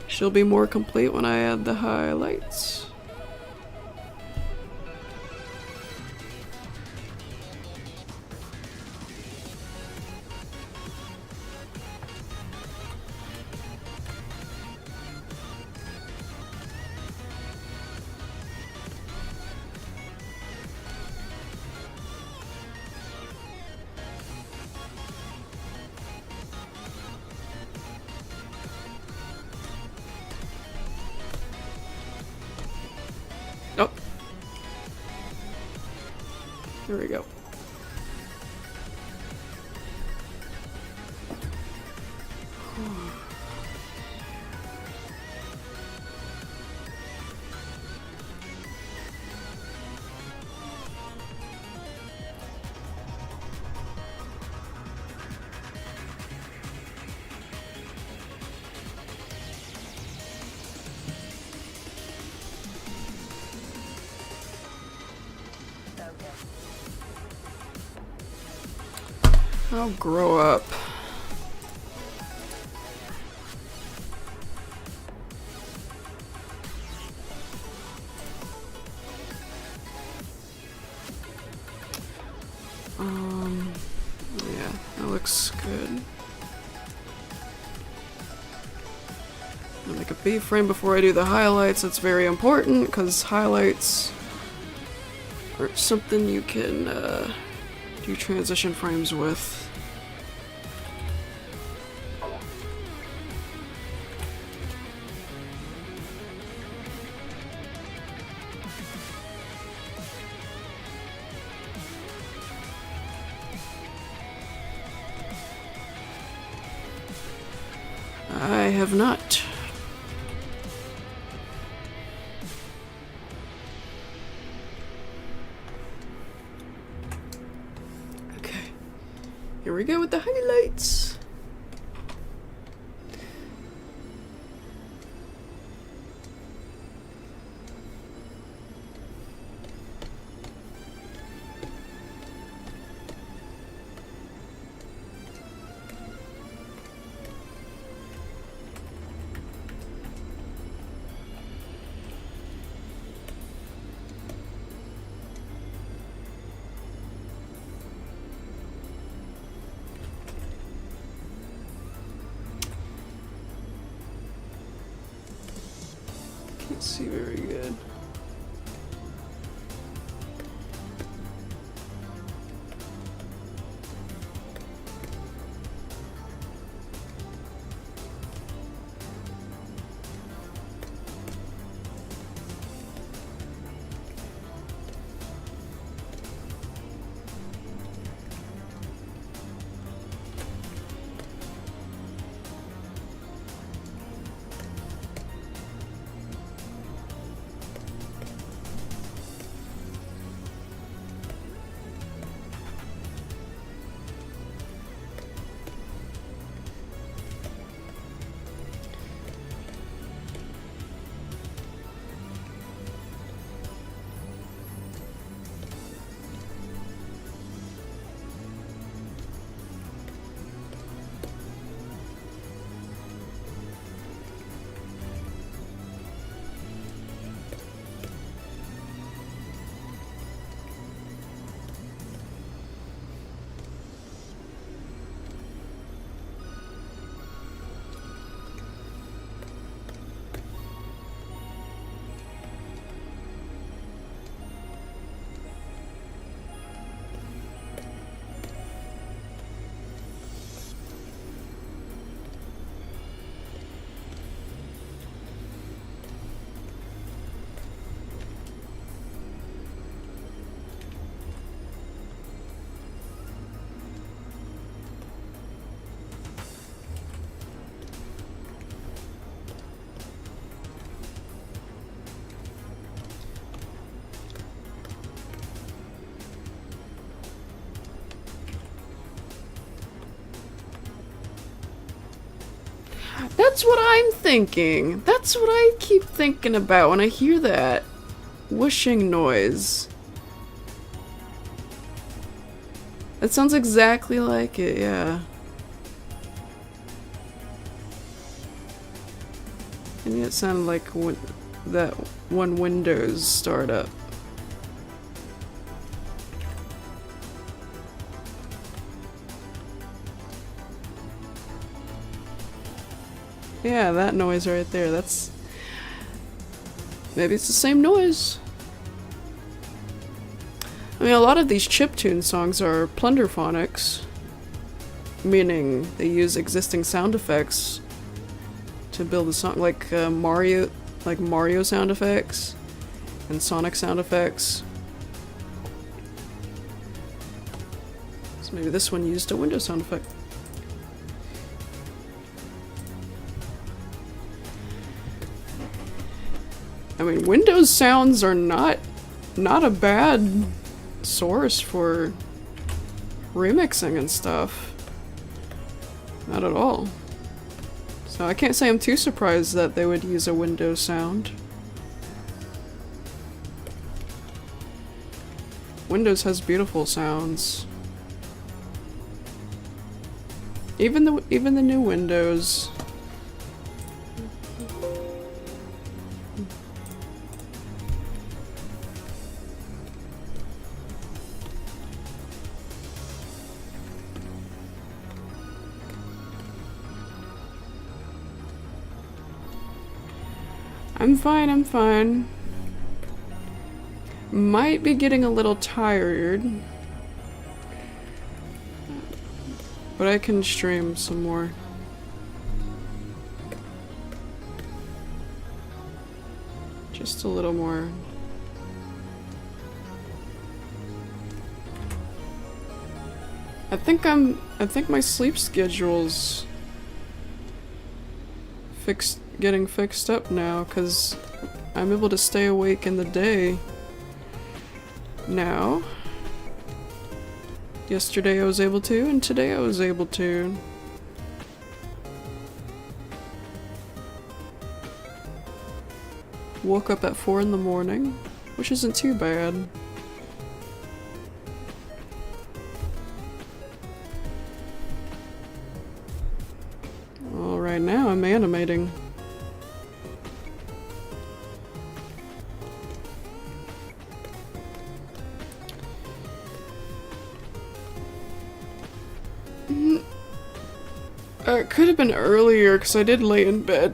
Speaker 1: She'll be more complete when I add the highlights. Oh. There we go. I'll grow up. Yeah, that looks good. I'll make a B-frame before I do the highlights. That's very important because highlights aren't something you can do transition frames with. I have not. Okay. Here we go with the highlights. Can't see very good. That's what I'm thinking. That's what I keep thinking about when I hear that whooshing noise. It sounds exactly like it, yeah. And it sounded like that when Windows start up. Yeah, that noise right there, that's... Maybe it's the same noise. I mean, a lot of these chiptune songs are plunderphonics, meaning they use existing sound effects to build a song, like Mario sound effects and Sonic sound effects. So maybe this one used a Windows sound effect. I mean, Windows sounds are not a bad source for remixing and stuff. Not at all. So I can't say I'm too surprised that they would use a Windows sound. Windows has beautiful sounds. Even the new Windows. I'm fine. Might be getting a little tired. But I can stream some more. Just a little more. I think my sleep schedule's getting fixed up now, because I'm able to stay awake in the day now. Yesterday I was able to, and today I was able to. Woke up at 4 in the morning, which isn't too bad. Well, right now I'm animating. It could have been earlier, because I did lay in bed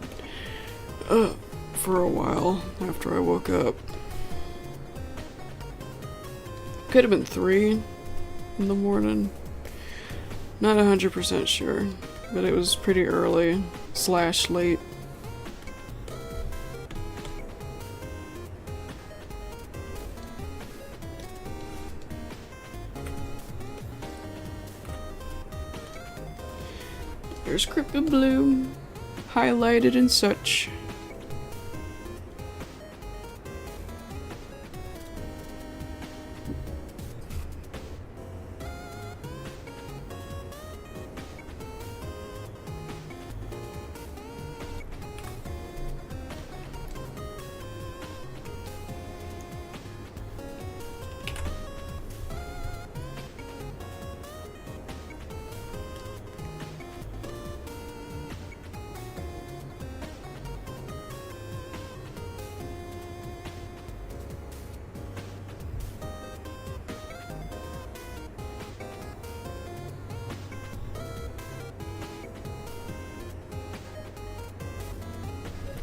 Speaker 1: for a while after I woke up. Could have been 3 in the morning. Not 100% sure, but it was pretty early / late. There's Crypto Bloom, highlighted and such.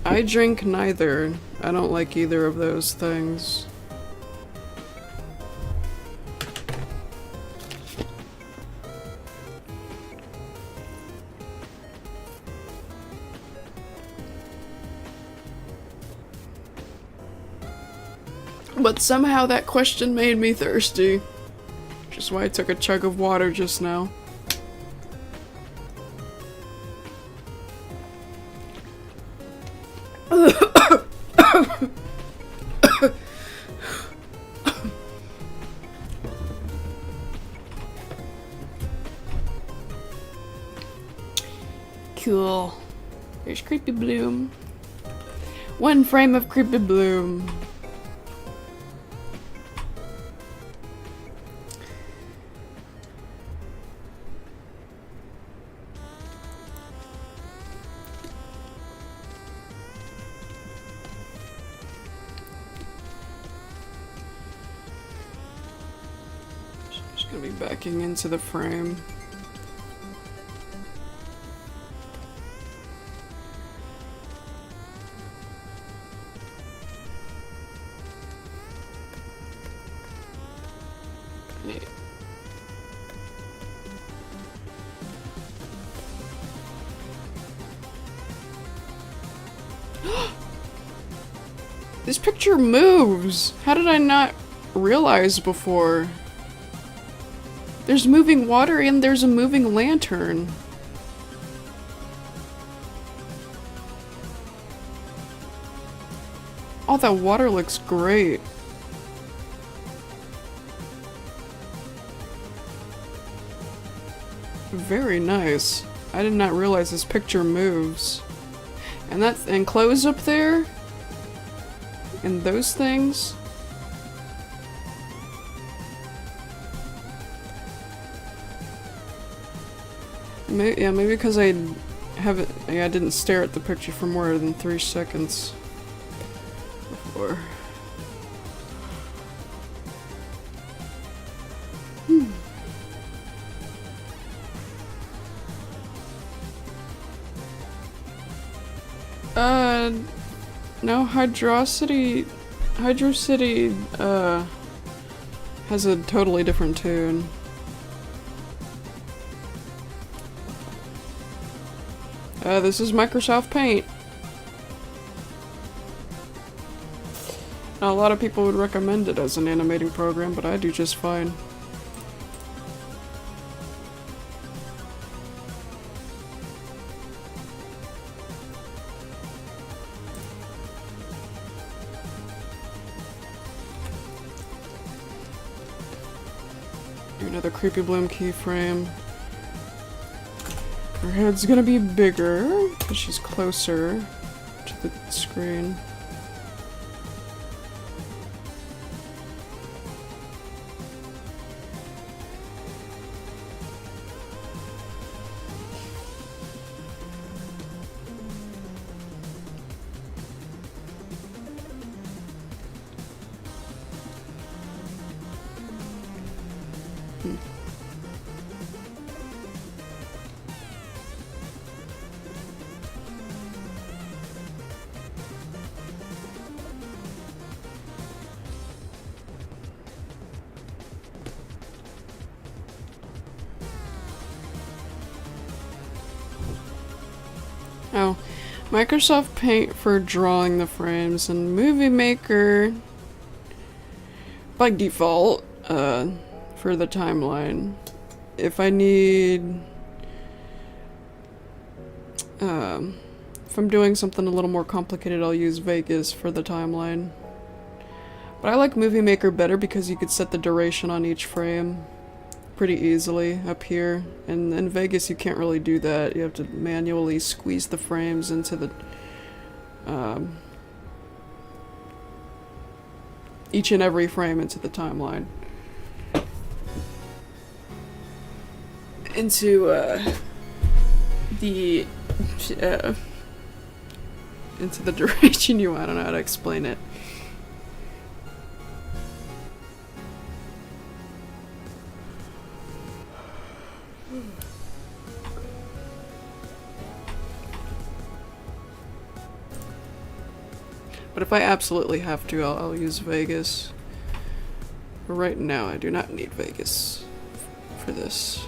Speaker 1: I drink neither. I don't like either of those things. But somehow that question made me thirsty. Which is why I took a chug of water just now. Cool. There's Creepy Bloom. One frame of Creepy Bloom. Just gonna be backing into the frame. This picture moves! How did I not realize before? There's moving water and there's a moving lantern. Oh, that water looks great. Very nice. I did not realize this picture moves. And close up there? And those things? Maybe because I didn't stare at the picture for more than 3 seconds before. No, Hydrocity has a totally different tune. This is Microsoft Paint. Now, a lot of people would recommend it as an animating program, but I do just fine. Another Creepy Bloom keyframe. Her head's gonna be bigger because she's closer to the screen. Oh, Microsoft Paint for drawing the frames and Movie Maker by default for the timeline. If I need if I'm doing something a little more complicated, I'll use Vegas for the timeline. But I like Movie Maker better because you could set the duration on each frame pretty easily up here, and in Vegas you can't really do that. You have to manually squeeze the frames into the each and every frame into the timeline, into the duration I don't know how to explain it. But if I absolutely have to, I'll use Vegas. But right now, I do not need Vegas for this.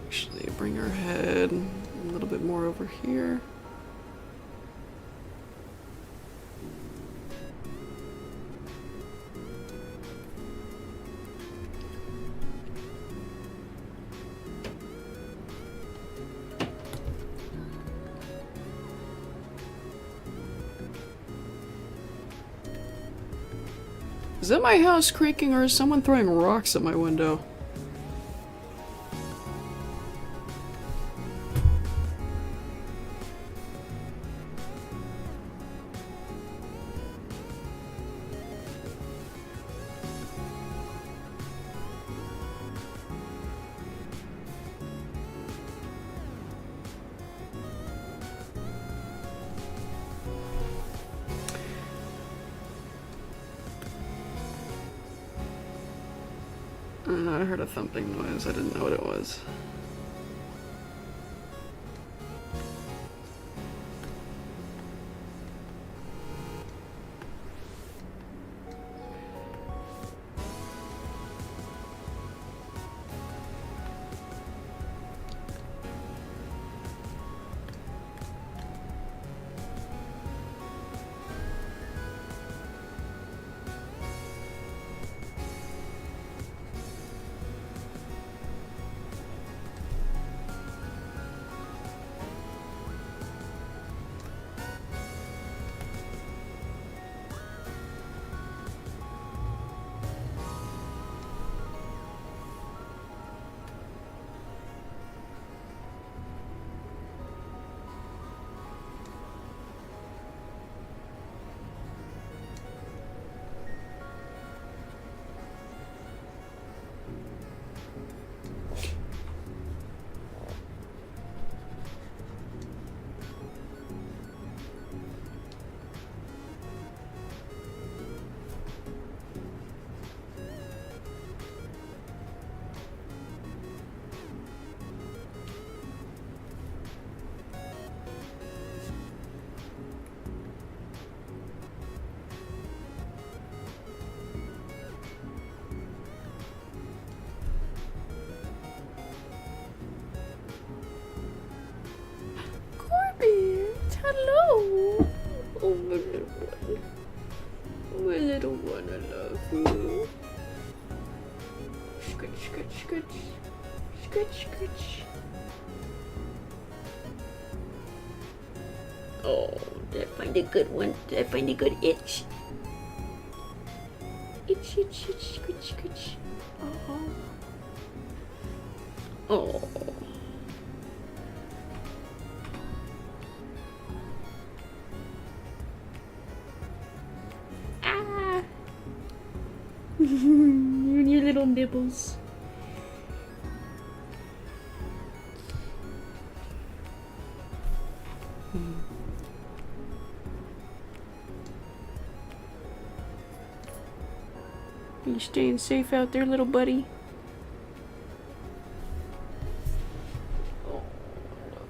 Speaker 1: Actually, bring her head a little bit more over here. Is that my house creaking or is someone throwing rocks at my window? I heard a thumping noise. I didn't know what it was. Hello! Oh, my little one. My little one, I love you. Scratch, scratch, scratch. Scratch, scratch. Oh, did I find a good one? Did I find a good itch? Itch, itch, itch, scratch, scratch. Oh. Oh. Your little nibbles. Are you staying safe out there, little buddy? Oh, I love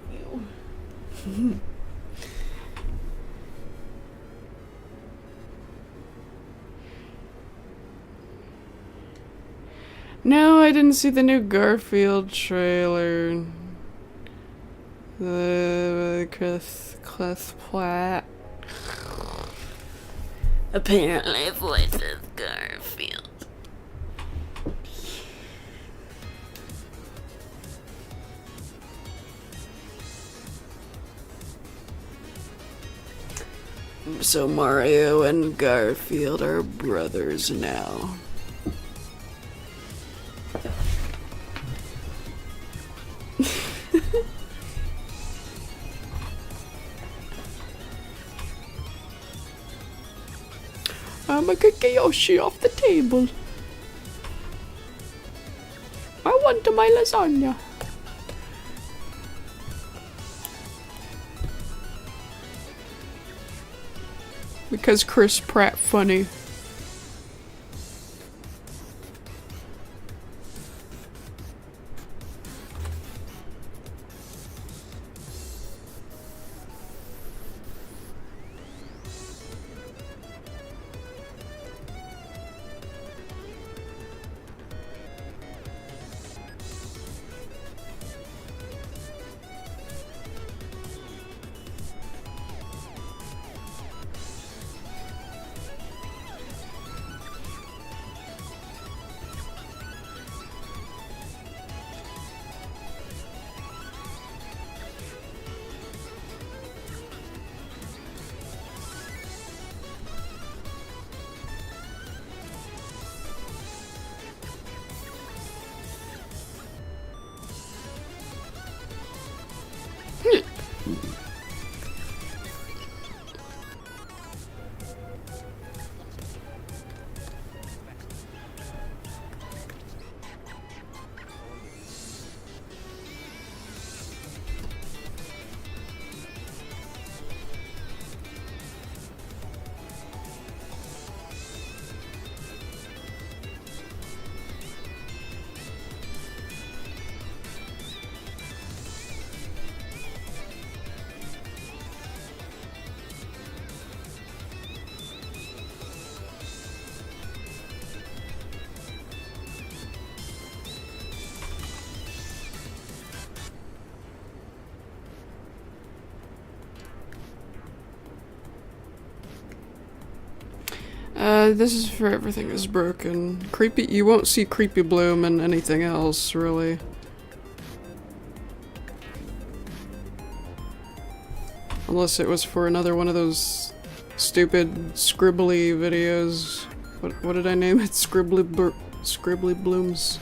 Speaker 1: you. No, I didn't see the new Garfield trailer. The Chris Pratt apparently voices Garfield. So Mario and Garfield are brothers now. I'm gonna get Yoshi off the table. I want my lasagna. Because Chris Pratt funny. This is for Everything is Broken. Creepy, you won't see Creepy Bloom in anything else, really. Unless it was for another one of those stupid scribbly videos. What did I name it? Scribbly Blooms.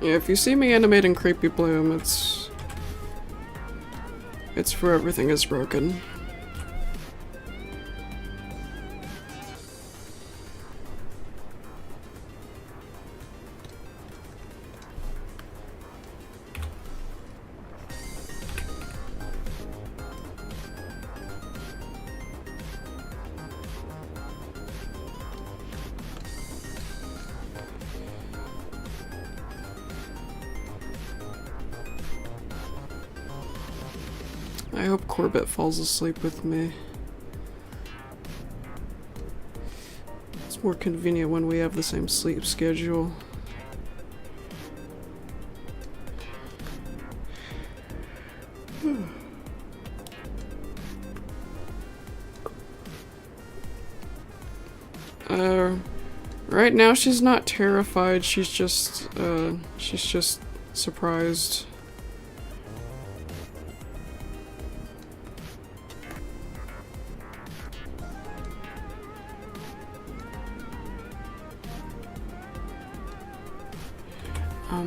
Speaker 1: Yeah, if you see me animating Creepy Bloom, it's for Everything is Broken. I hope Corbett falls asleep with me. It's more convenient when we have the same sleep schedule. Right now she's not terrified, she's just surprised.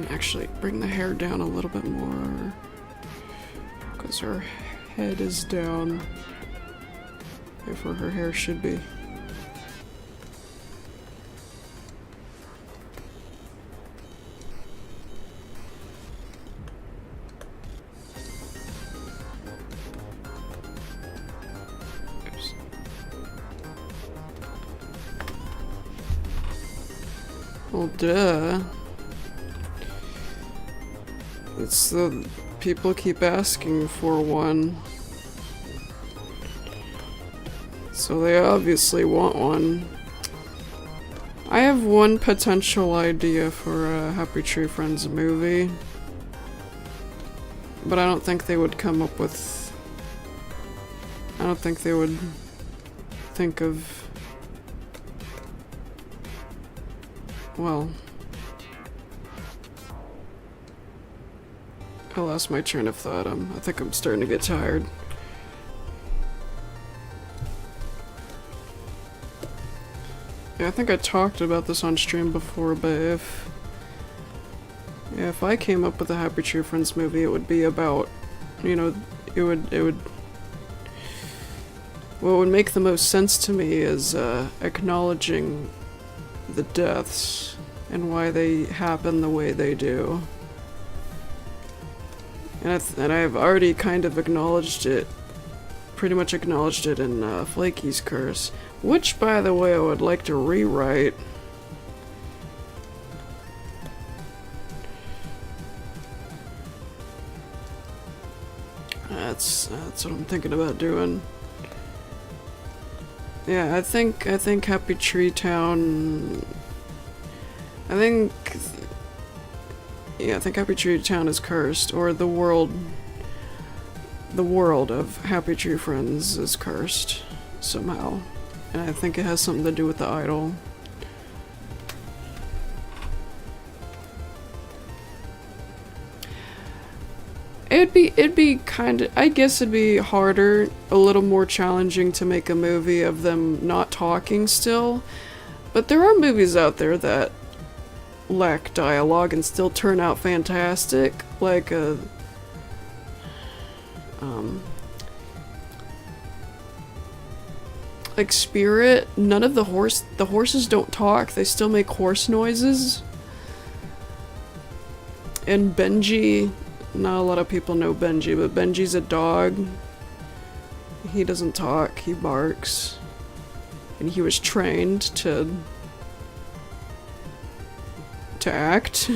Speaker 1: Actually, bring the hair down a little bit more, because her head is down, therefore her hair should be. Oops. Well, duh. It's the people keep asking for one, so they obviously want one. I have one potential idea for a Happy Tree Friends movie, but I don't think they would come up with. I don't think they would think of. Well. I lost my train of thought. I think I'm starting to get tired. Yeah, I think I talked about this on stream before, but if I came up with a Happy Tree Friends movie, it would be about, you know, what would make the most sense to me is acknowledging the deaths and why they happen the way they do. And I've already kind of acknowledged it, pretty much acknowledged it in Flaky's Curse, which, by the way, I would like to rewrite. That's what I'm thinking about doing. Yeah, I think Happy Tree Town. I think Happy Tree Town is cursed, or the world of Happy Tree Friends is cursed somehow, and I think it has something to do with the idol. It'd be kind of, I guess it'd be harder, a little more challenging to make a movie of them not talking still, but there are movies out there that lack dialogue and still turn out fantastic, like like Spirit. None of the horses don't talk, they still make horse noises. And Benji, not a lot of people know Benji, but Benji's a dog. He doesn't talk, he barks. And he was trained to act,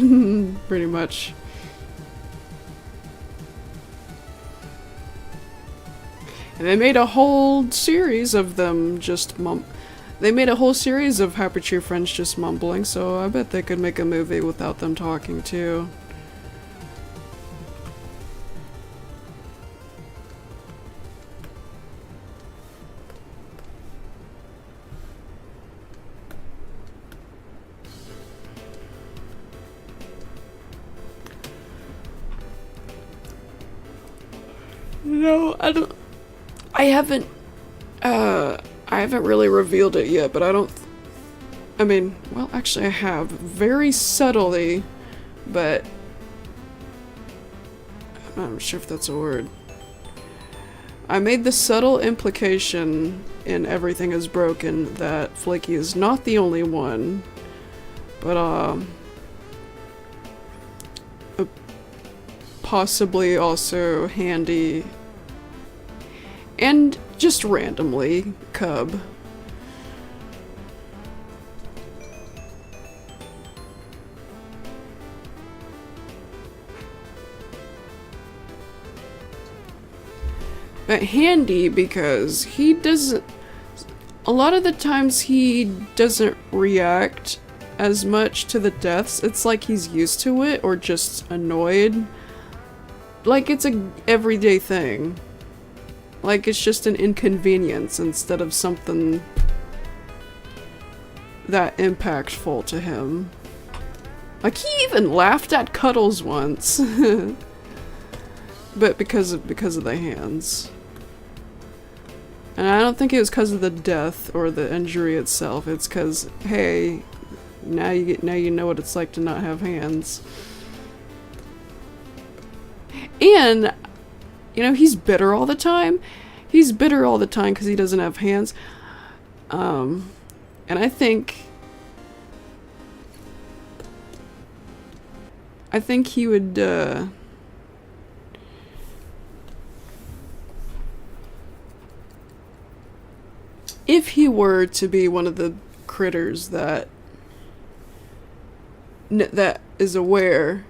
Speaker 1: pretty much. And they made a whole series of them just They made a whole series of Happy Tree Friends just mumbling, so I bet they could make a movie without them talking too. No, I haven't really revealed it yet, but I mean, well, actually I have. Very subtly, but I'm not sure if that's a word. I made the subtle implication in Everything is Broken that Flaky is not the only one, but, possibly also Handy, and just randomly, Cub. But Handy, because he doesn't... A lot of the times he doesn't react as much to the deaths. It's like he's used to it, or just annoyed. Like it's a everyday thing. Like it's just an inconvenience instead of something that impactful to him. Like he even laughed at Cuddles once. But because of the hands. And I don't think it was because of the death or the injury itself. It's because, hey, now you know what it's like to not have hands. And, you know, he's bitter all the time. He's bitter all the time because he doesn't have hands. And I think he would, if he were to be one of the critters that is aware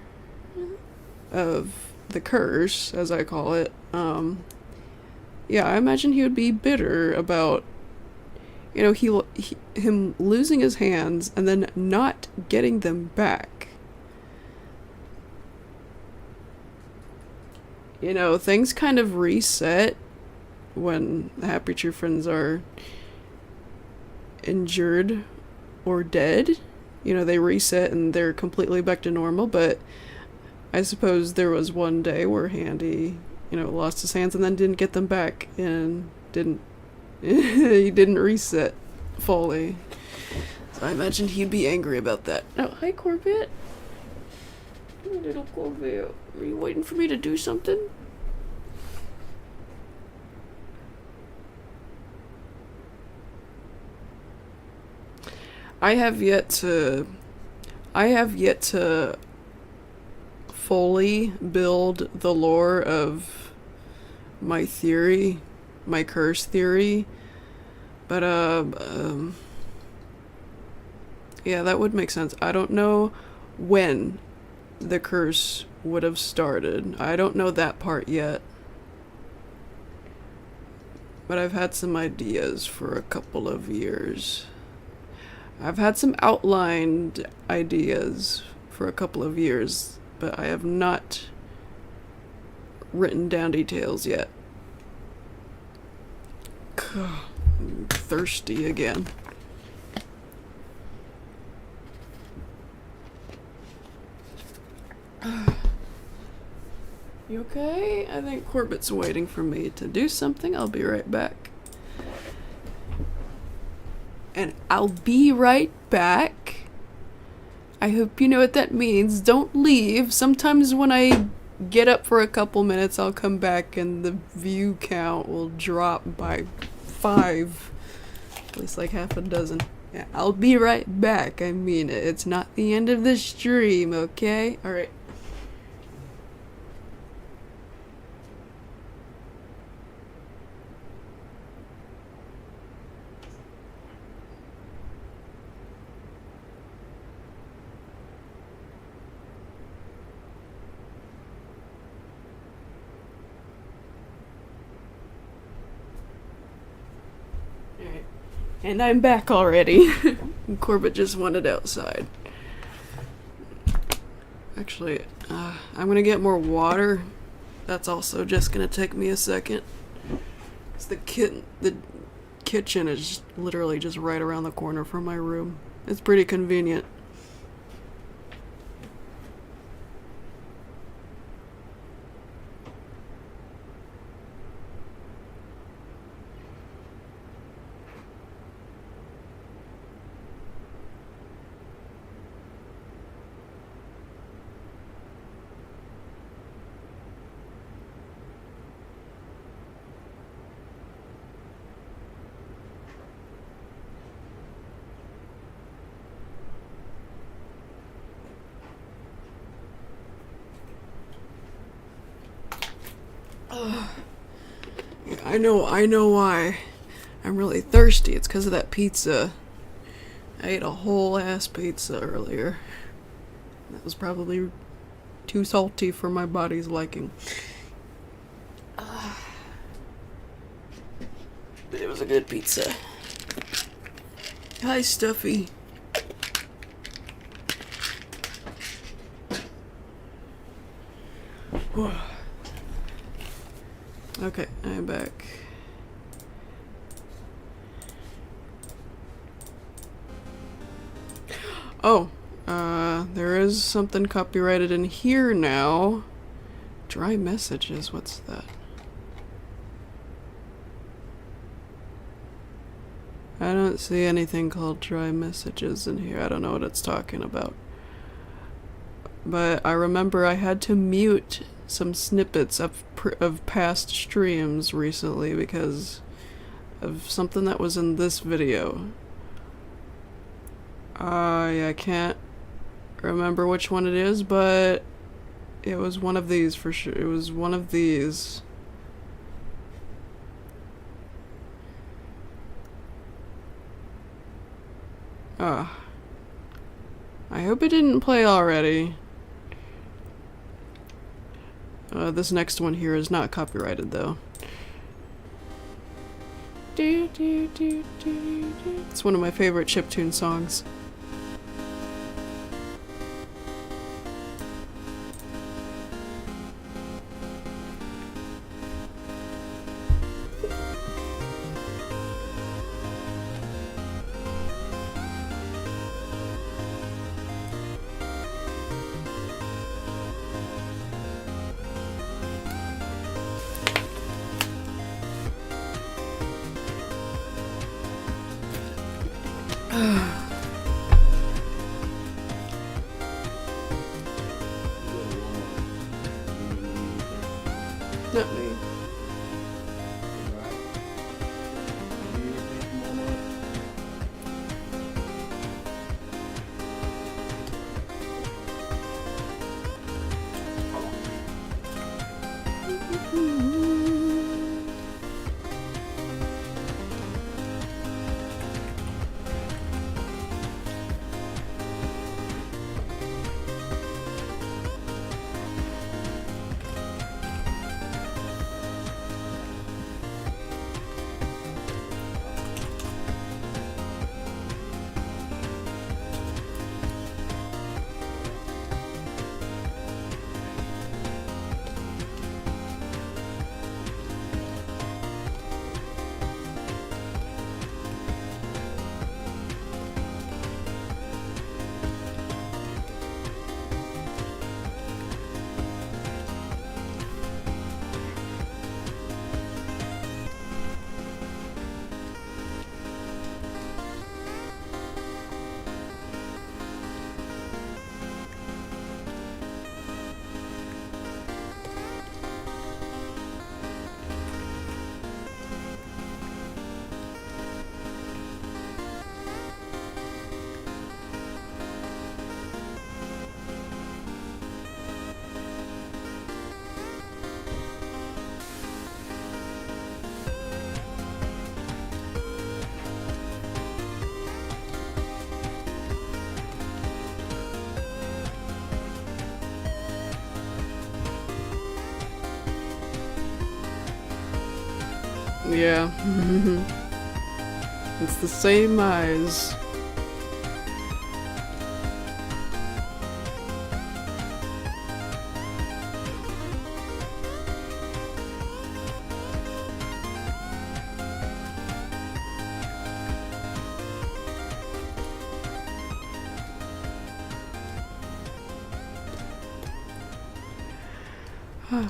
Speaker 1: of the curse, as I call it, yeah, I imagine he would be bitter about, you know, him losing his hands and then not getting them back. You know, things kind of reset when the Happy Tree Friends are injured or dead. You know, they reset and they're completely back to normal, but I suppose there was one day where Handy, you know, lost his hands and then didn't get them back and he didn't reset fully. So I imagine he'd be angry about that. Oh, hi Corbett. Hey, little Corbett. Are you waiting for me to do something? I have yet to fully build the lore of my theory, my curse theory, but yeah, that would make sense. I don't know when the curse would have started. I don't know that part yet, but I've had some ideas for a couple of years. I've had some outlined ideas for a couple of years, but I have not written down details yet. I'm thirsty again. You okay? I think Corbett's waiting for me to do something. I'll be right back. And I'll be right back. I hope you know what that means. Don't leave. Sometimes when I get up for a couple minutes, I'll come back and the view count will drop by 5. At least like half a dozen. Yeah, I'll be right back. I mean it. It's not the end of the stream, okay? Alright. Alright. And I'm back already. And Corbett just wanted outside. Actually, I'm gonna get more water. That's also just gonna take me a second. It's the kitchen is literally just right around the corner from my room. It's pretty convenient. I know why. I'm really thirsty. It's because of that pizza. I ate a whole ass pizza earlier. That was probably too salty for my body's liking. But it was a good pizza. Hi, Stuffy. Okay, I'm back. Oh, there is something copyrighted in here now. Dry messages, what's that? I don't see anything called dry messages in here. I don't know what it's talking about. But I remember I had to mute some snippets of past streams recently because of something that was in this video. I can't remember which one it is, but it was one of these for sure. It was one of these. I hope it didn't play already. This next one here is not copyrighted though. It's one of my favorite chiptune songs. Not me. Yeah. It's the same eyes.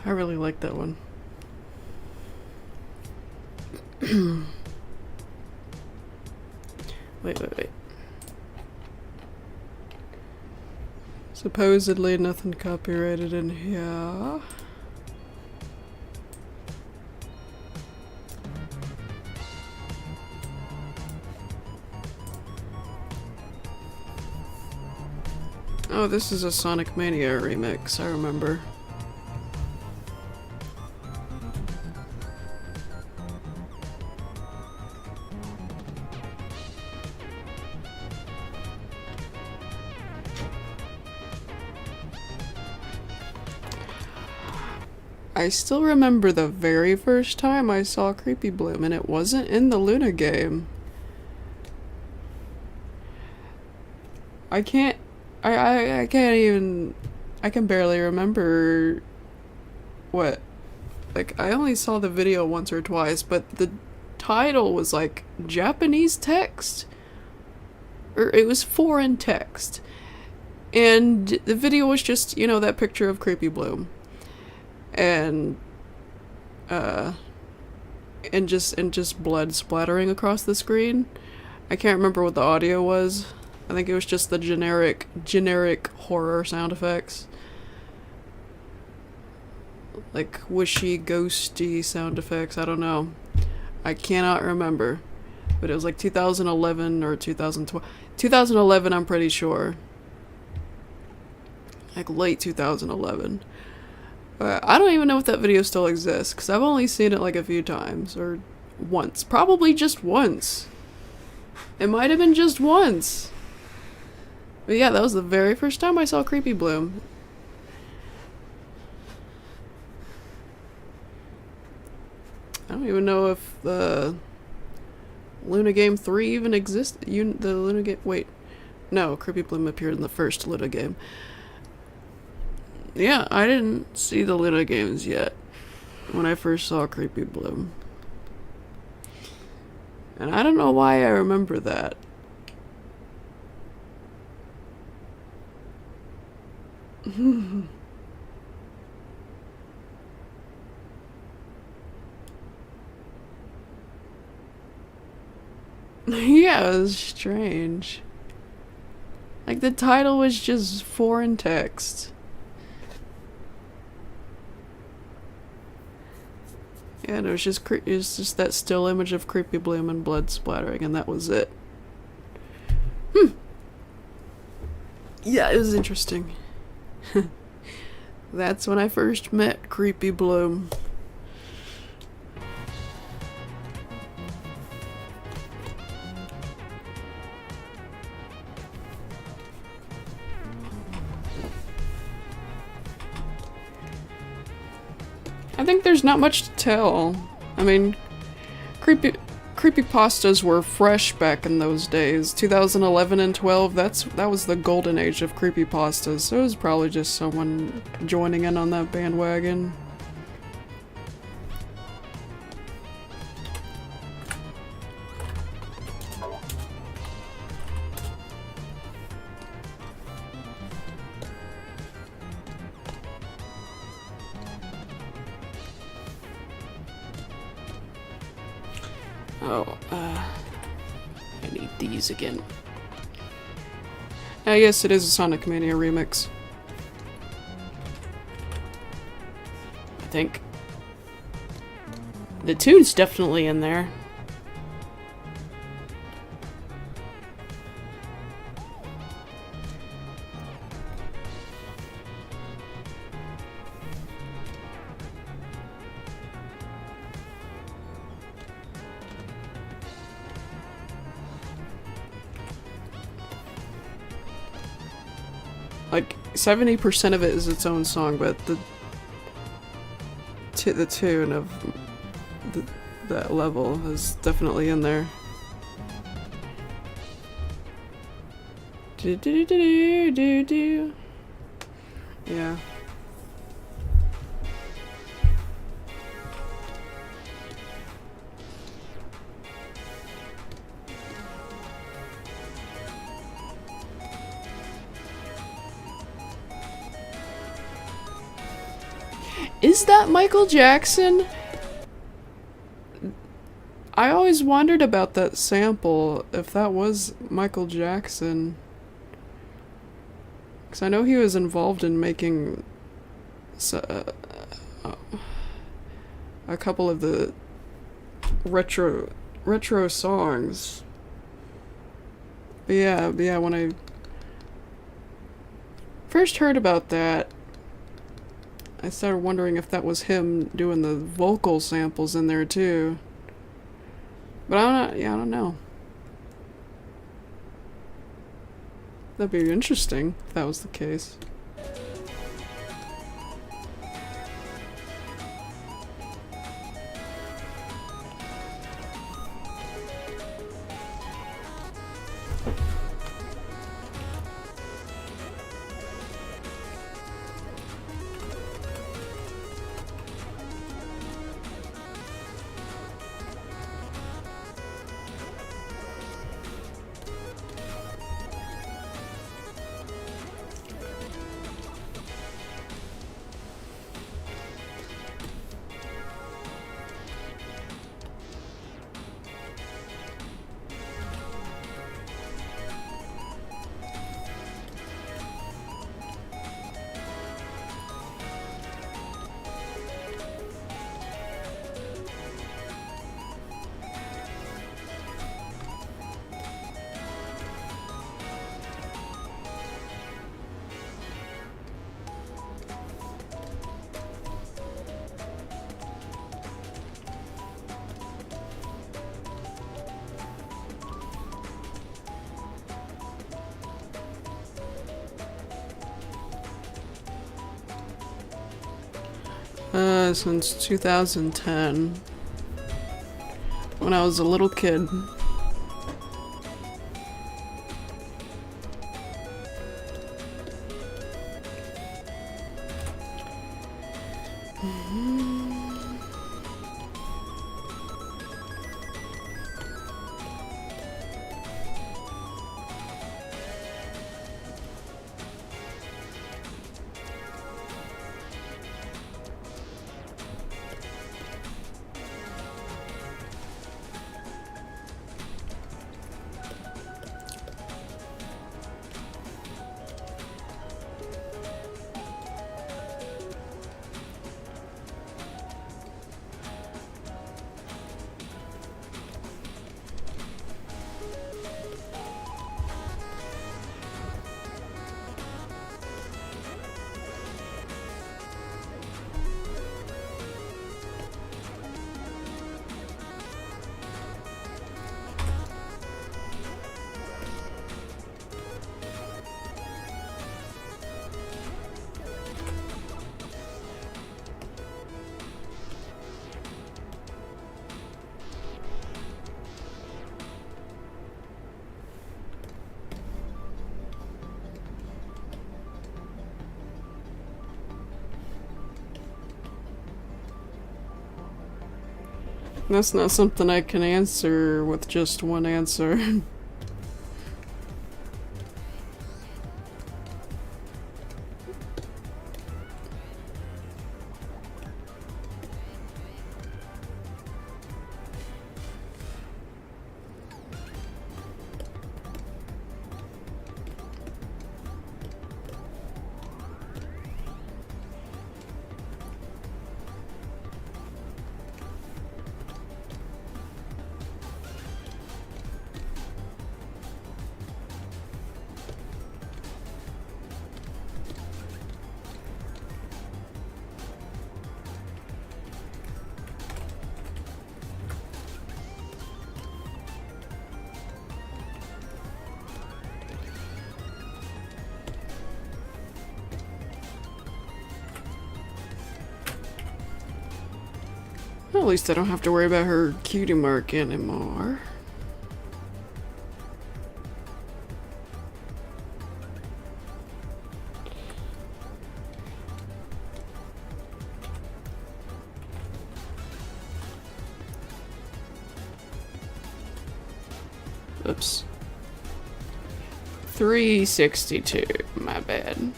Speaker 1: I really like that one. Wait. Supposedly nothing copyrighted in here. Oh, this is a Sonic Mania remix, I remember. I still remember the very first time I saw Creepy Bloom, and it wasn't in the Luna game. I can't even, I can barely remember what, like, I only saw the video once or twice, but the title was like Japanese text, or it was foreign text, and the video was just, you know, that picture of Creepy Bloom. And just blood splattering across the screen. I can't remember what the audio was. I think it was just the generic horror sound effects. Like wishy, ghosty sound effects, I don't know. I cannot remember. But it was like 2011 or 2012. 2011, I'm pretty sure. Like late 2011. I don't even know if that video still exists, because I've only seen it like a few times, or once. Probably just once. It might have been just once. But yeah, that was the very first time I saw Creepy Bloom. I don't even know if the Luna Game 3 even exists. The Luna Game... Wait. No, Creepy Bloom appeared in the first Luna game. Yeah, I didn't see the Luna games yet when I first saw Creepy Bloom. And I don't know why I remember that. Yeah, it was strange. Like, the title was just foreign text. Yeah, and it was just that still image of Creepy Bloom and blood splattering, and that was it. Yeah, it was interesting. That's when I first met Creepy Bloom. I think there's not much to tell. I mean, creepypastas were fresh back in those days. 2011 and 12, that was the golden age of creepypastas. So it was probably just someone joining in on that bandwagon. I need these again. Yes, it is a Sonic Mania remix. I think. The tune's definitely in there. Like, 70% of it is its own song, but the tune of that level is definitely in there. Do do do do do do. Yeah. Is that Michael Jackson? I always wondered about that sample, if that was Michael Jackson. Because I know he was involved in making a couple of the retro songs. But yeah, when I first heard about that, I started wondering if that was him doing the vocal samples in there too. But I don't know. That'd be interesting if that was the case. Since 2010, when I was a little kid. That's not something I can answer with just one answer. Well, at least I don't have to worry about her cutie mark anymore. Oops. 362. My bad.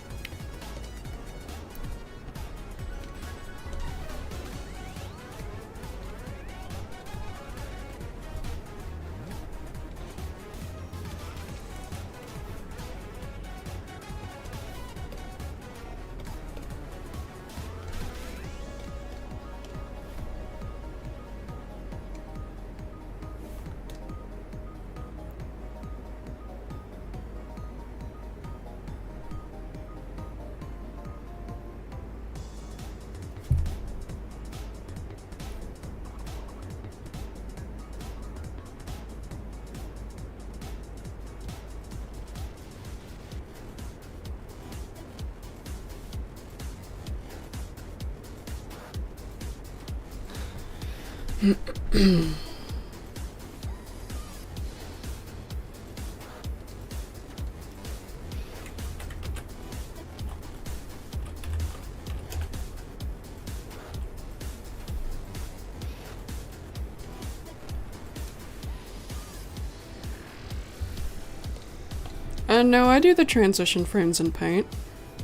Speaker 1: And no, I do the transition frames in Paint.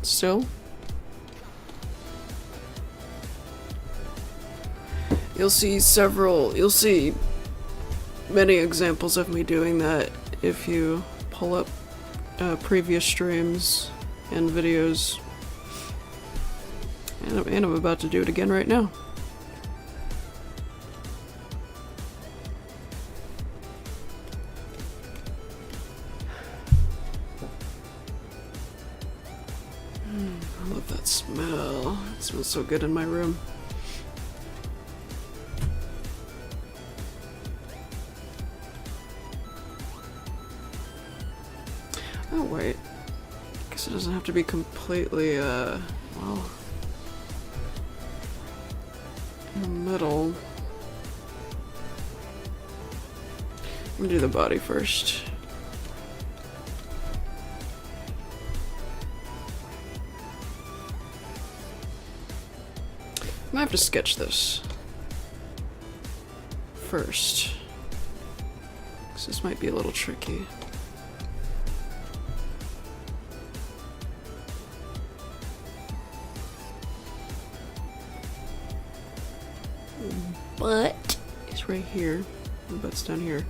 Speaker 1: Still. You'll see many examples of me doing that if you pull up previous streams and videos. And I'm about to do it again right now. I love that smell. It smells so good in my room. Oh wait, guess it doesn't have to be completely, well, in the middle. I'm gonna do the body first. I might have to sketch this first, because this might be a little tricky. Butt is right here. The butt's down here.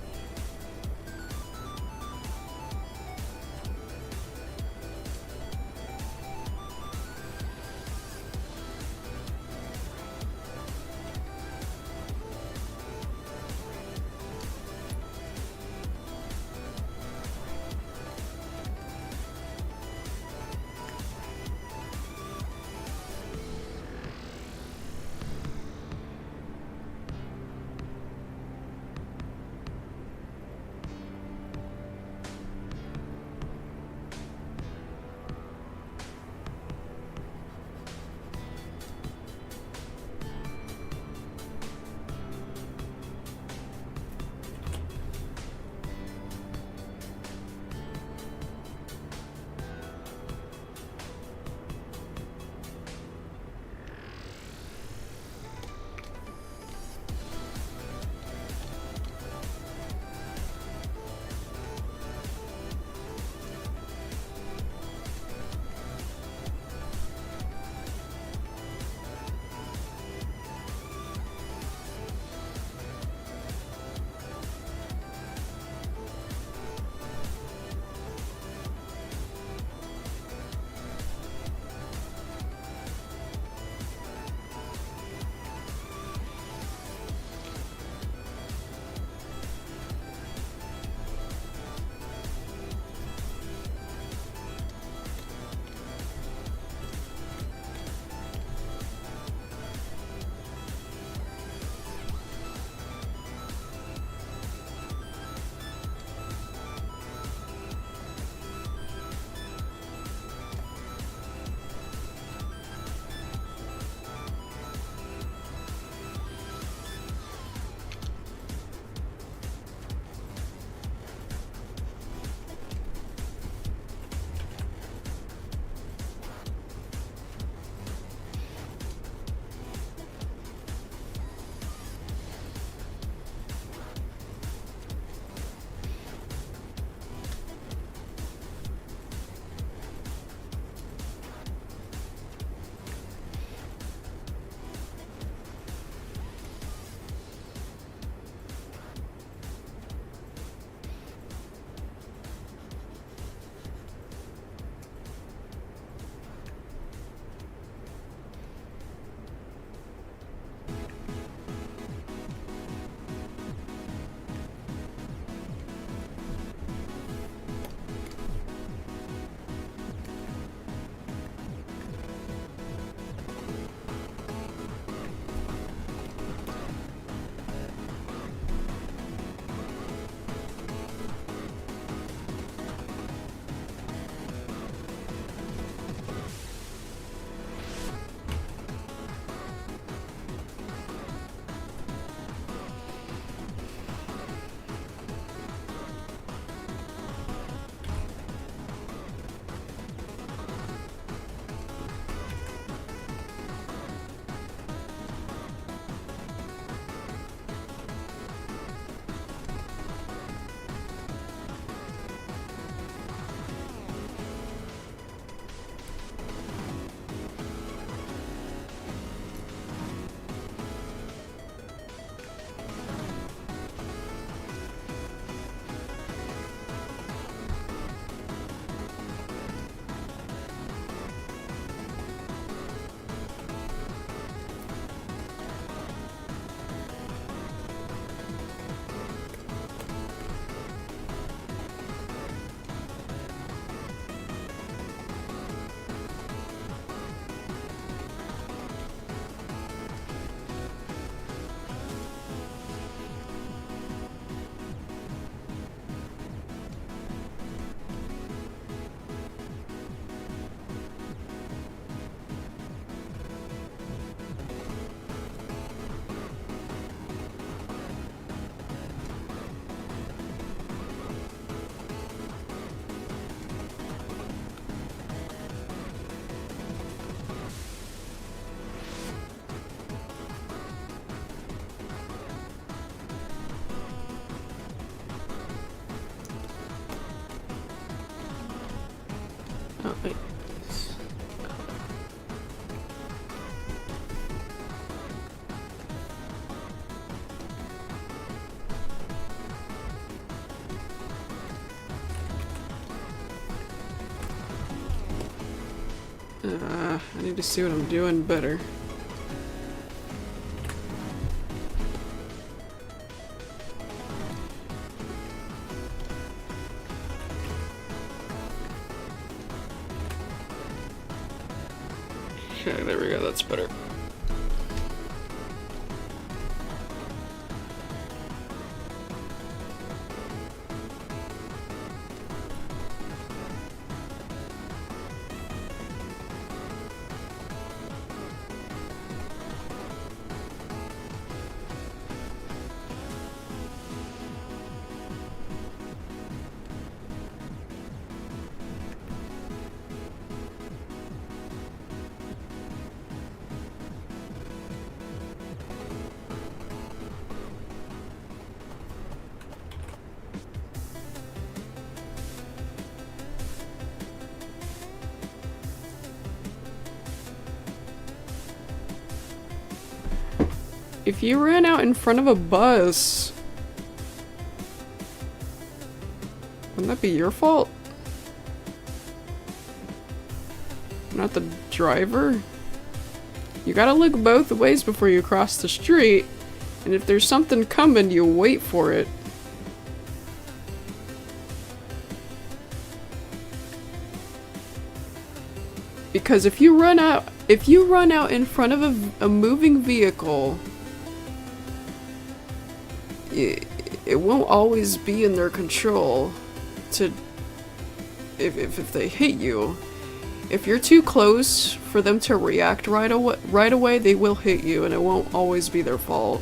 Speaker 1: wait. I need to see what I'm doing better. Okay, there we go, that's better. If you ran out in front of a bus, wouldn't that be your fault? Not the driver? You gotta look both ways before you cross the street, and if there's something coming, you wait for it. Because if you run out in front of a moving vehicle, it won't always be in their control to if they hit you. If you're too close for them to react right away, they will hit you, and it won't always be their fault.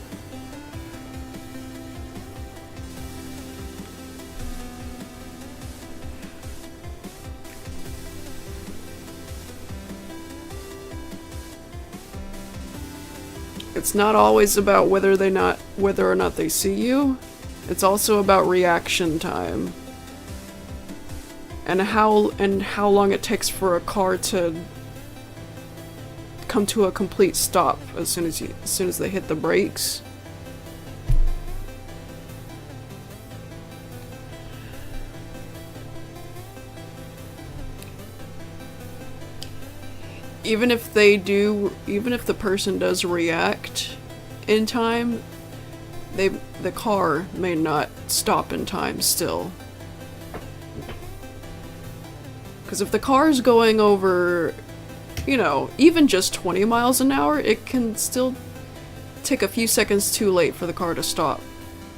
Speaker 1: It's not always about whether or not they see you. It's also about reaction time. And how long it takes for a car to come to a complete stop as soon as they hit the brakes. Even if the person does react in time, the car may not stop in time still. Because if the car is going over, even just 20 miles an hour, it can still take a few seconds too late for the car to stop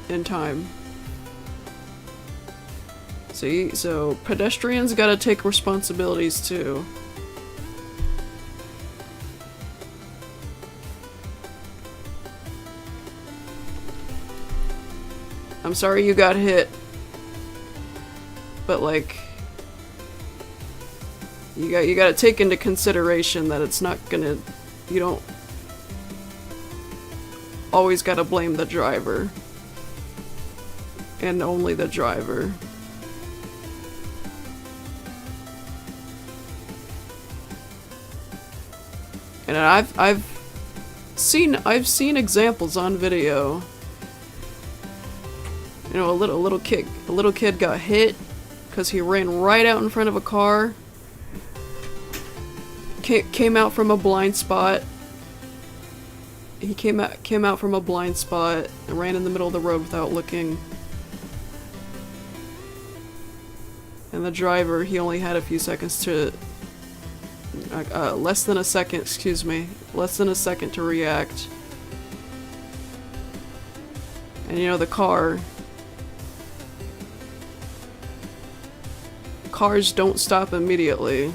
Speaker 1: in time. See, so pedestrians gotta take responsibilities too. I'm sorry you got hit, but like, you gotta take into consideration that it's not gonna, you don't always gotta blame the driver, and only the driver. And I've seen examples on video. A little kid got hit because he ran right out in front of a car. Came out from a blind spot. He came out from a blind spot and ran in the middle of the road without looking. And the driver, he only had a few seconds to less than a second to react. And the cars don't stop immediately.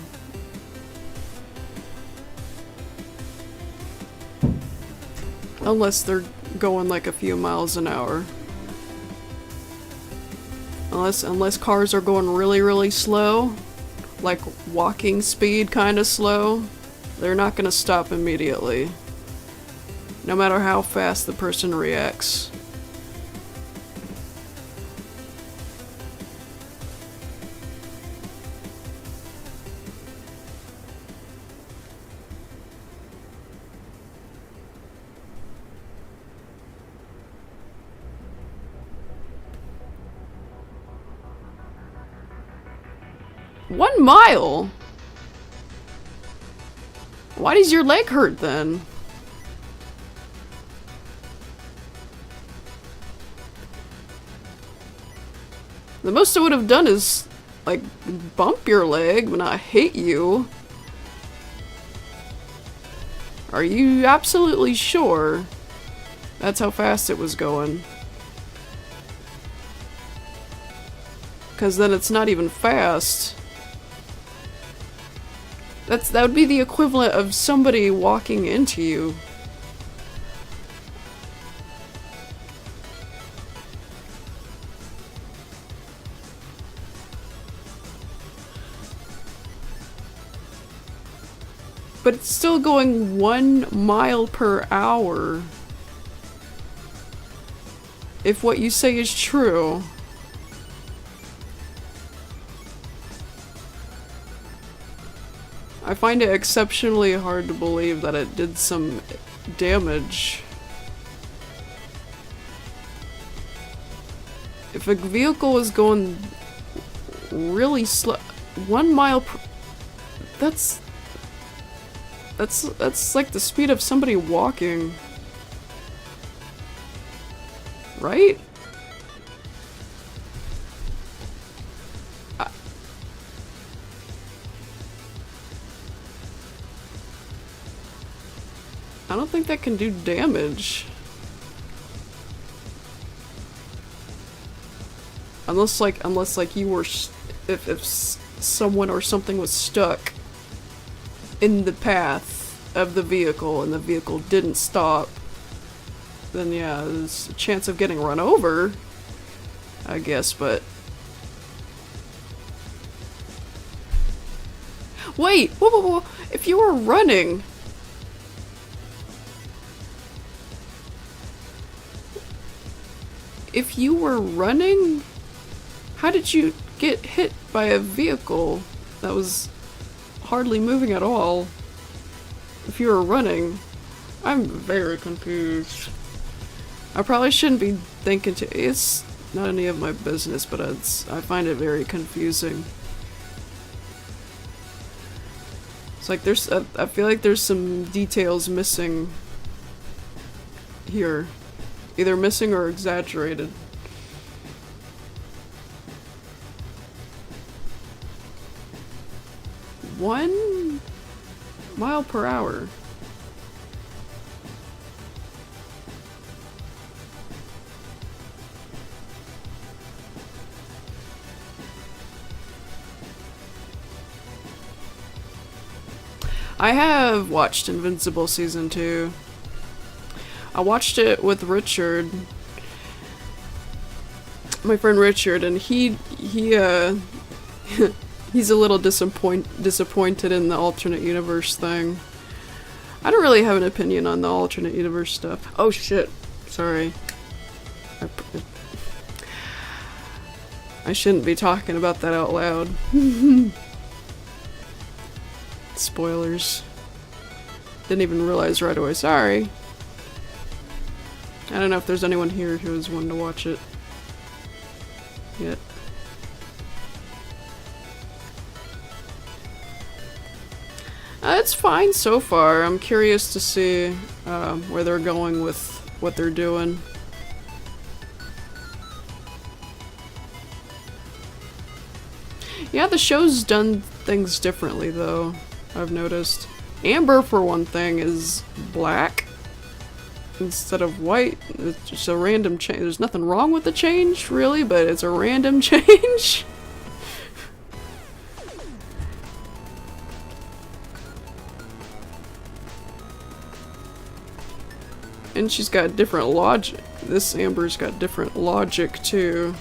Speaker 1: Unless they're going like a few miles an hour. Unless cars are going really, really slow, like walking speed kind of slow, they're not gonna stop immediately. No matter how fast the person reacts. 1 mile? Why does your leg hurt then? The most I would have done is, like, bump your leg, but not hit you. Are you absolutely sure that's how fast it was going? Because then it's not even fast. That would be the equivalent of somebody walking into you. But it's still going 1 mile per hour. If what you say is true. I find it exceptionally hard to believe that it did some damage. If a vehicle was going really slow, 1 mile per... That's like the speed of somebody walking. Right? I don't think that can do damage. Unless like you were, if someone or something was stuck in the path of the vehicle and the vehicle didn't stop, then yeah, there's a chance of getting run over, I guess, but... Wait! Whoa, whoa, whoa! If you were running... If you were running? How did you get hit by a vehicle that was hardly moving at all? If you were running? I'm very confused. I probably shouldn't be thinking it's not any of my business, but I find it very confusing. It's like I feel like there's some details missing here. Either missing or exaggerated. One mile per hour. I have watched Invincible Season 2. I watched it with Richard, my friend Richard, and he's a little disappointed in the alternate universe thing. I don't really have an opinion on the alternate universe stuff. Oh shit, sorry. I shouldn't be talking about that out loud. Spoilers. Didn't even realize right away, sorry. I don't know if there's anyone here who is one to watch it yet. It's fine so far. I'm curious to see where they're going with what they're doing. Yeah, the show's done things differently though, I've noticed. Amber, for one thing, is black instead of white. It's just a random change. There's nothing wrong with the change, really, but it's a random change. And she's got different logic. This Amber's got different logic, too.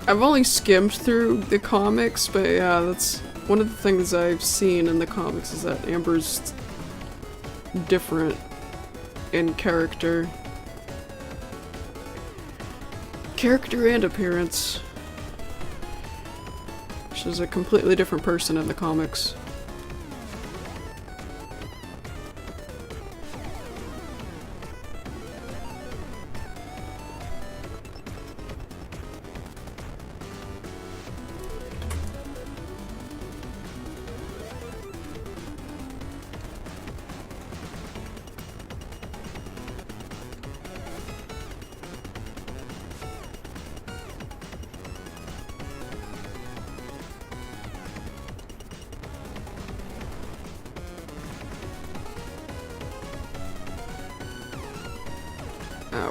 Speaker 1: I've only skimmed through the comics, but yeah, that's one of the things I've seen in the comics is that Amber's different in character. Character and appearance. She's a completely different person in the comics.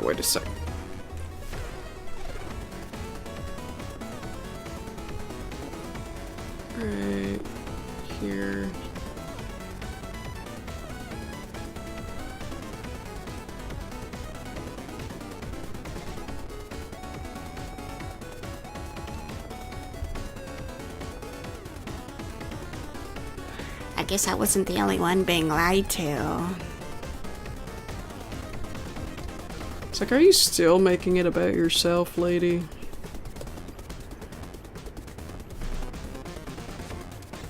Speaker 1: Wait a sec. Right here.
Speaker 3: I guess I wasn't the only one being lied to.
Speaker 1: It's like, are you still making it about yourself, lady?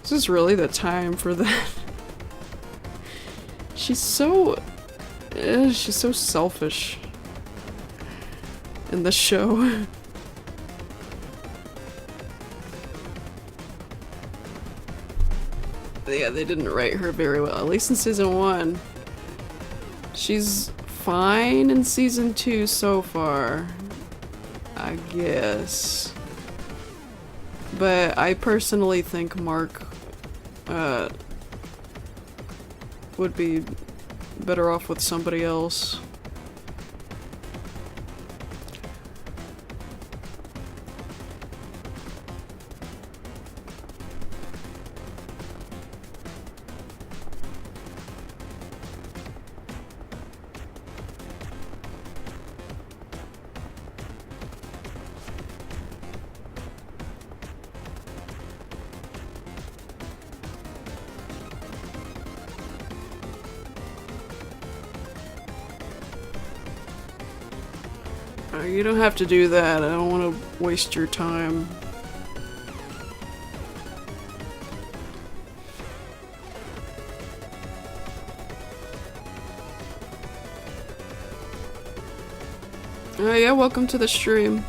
Speaker 1: Is this really the time for that? She's so selfish in this show. Yeah, they didn't write her very well, at least in season 1. She's fine in season 2 so far, I guess. But I personally think Mark would be better off with somebody else. You don't have to do that. I don't want to waste your time. Oh yeah, welcome to the stream.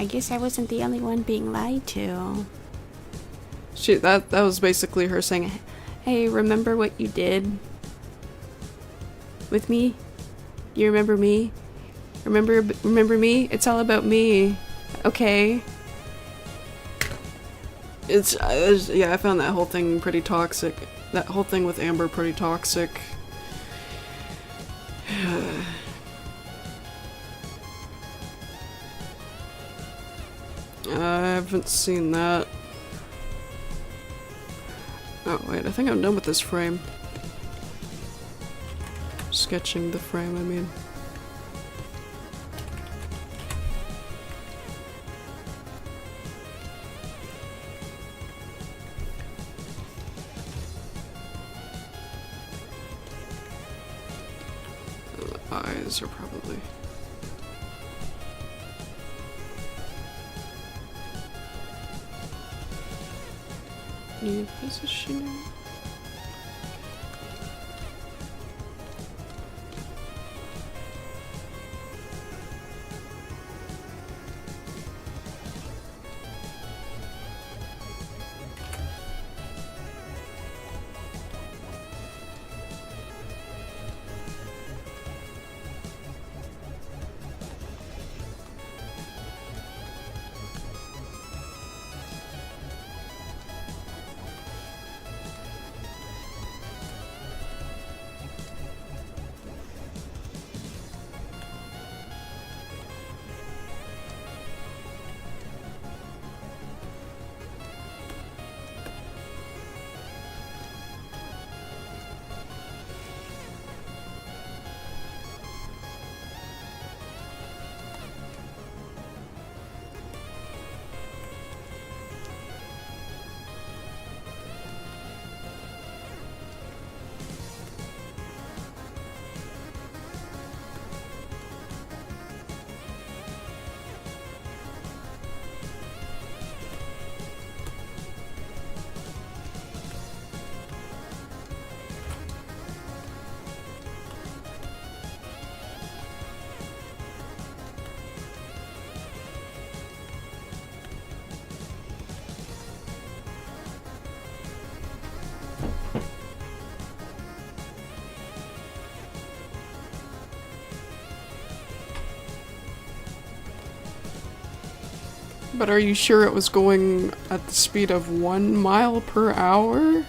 Speaker 3: I guess I wasn't the only one being lied to.
Speaker 1: That was basically her saying, "Hey, remember what you did with me? You remember me? Remember me? It's all about me. Okay?" Yeah, I found that whole thing pretty toxic. That whole thing with Amber pretty toxic. I haven't seen that. Oh wait, I think I'm done with this frame. Sketching the frame, I mean. The eyes are probably... New positioning. But are you sure it was going at the speed of 1 mile per hour?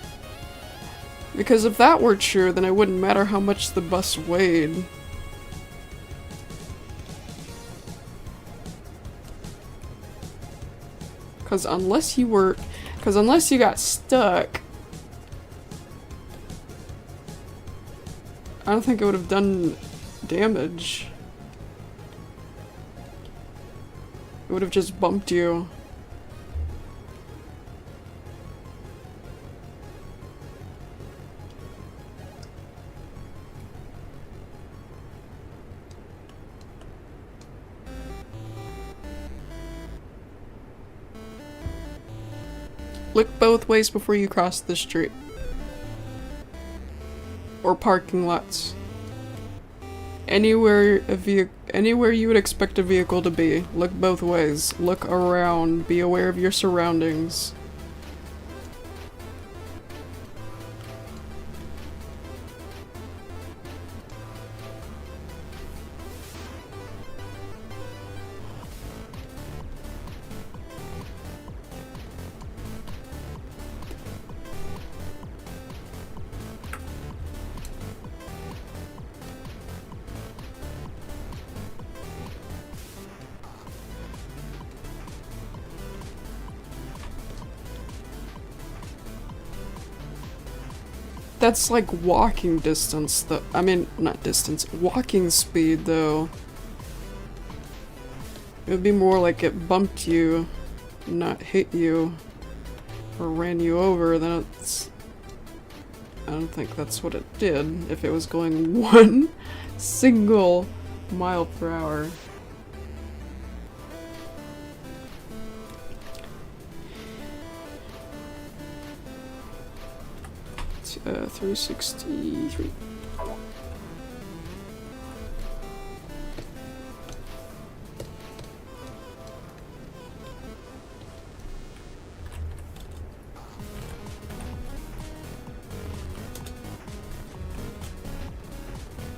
Speaker 1: Because if that were true, then it wouldn't matter how much the bus weighed. Because unless you got stuck, I don't think it would have done damage. It would have just bumped you. Look both ways before you cross the street. Or parking lots. Anywhere you would expect a vehicle to be. Look both ways. Look around. Be aware of your surroundings. That's like walking distance, though. I mean, not distance. Walking speed, though. It would be more like it bumped you, not hit you, or ran you over, then it's... I don't think that's what it did, if it was going 1 single mile per hour. 363.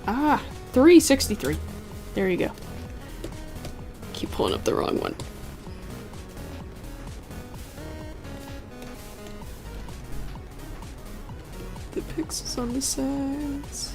Speaker 1: Ah, 363. There you go. Keep pulling up the wrong one. The pixels on the sides.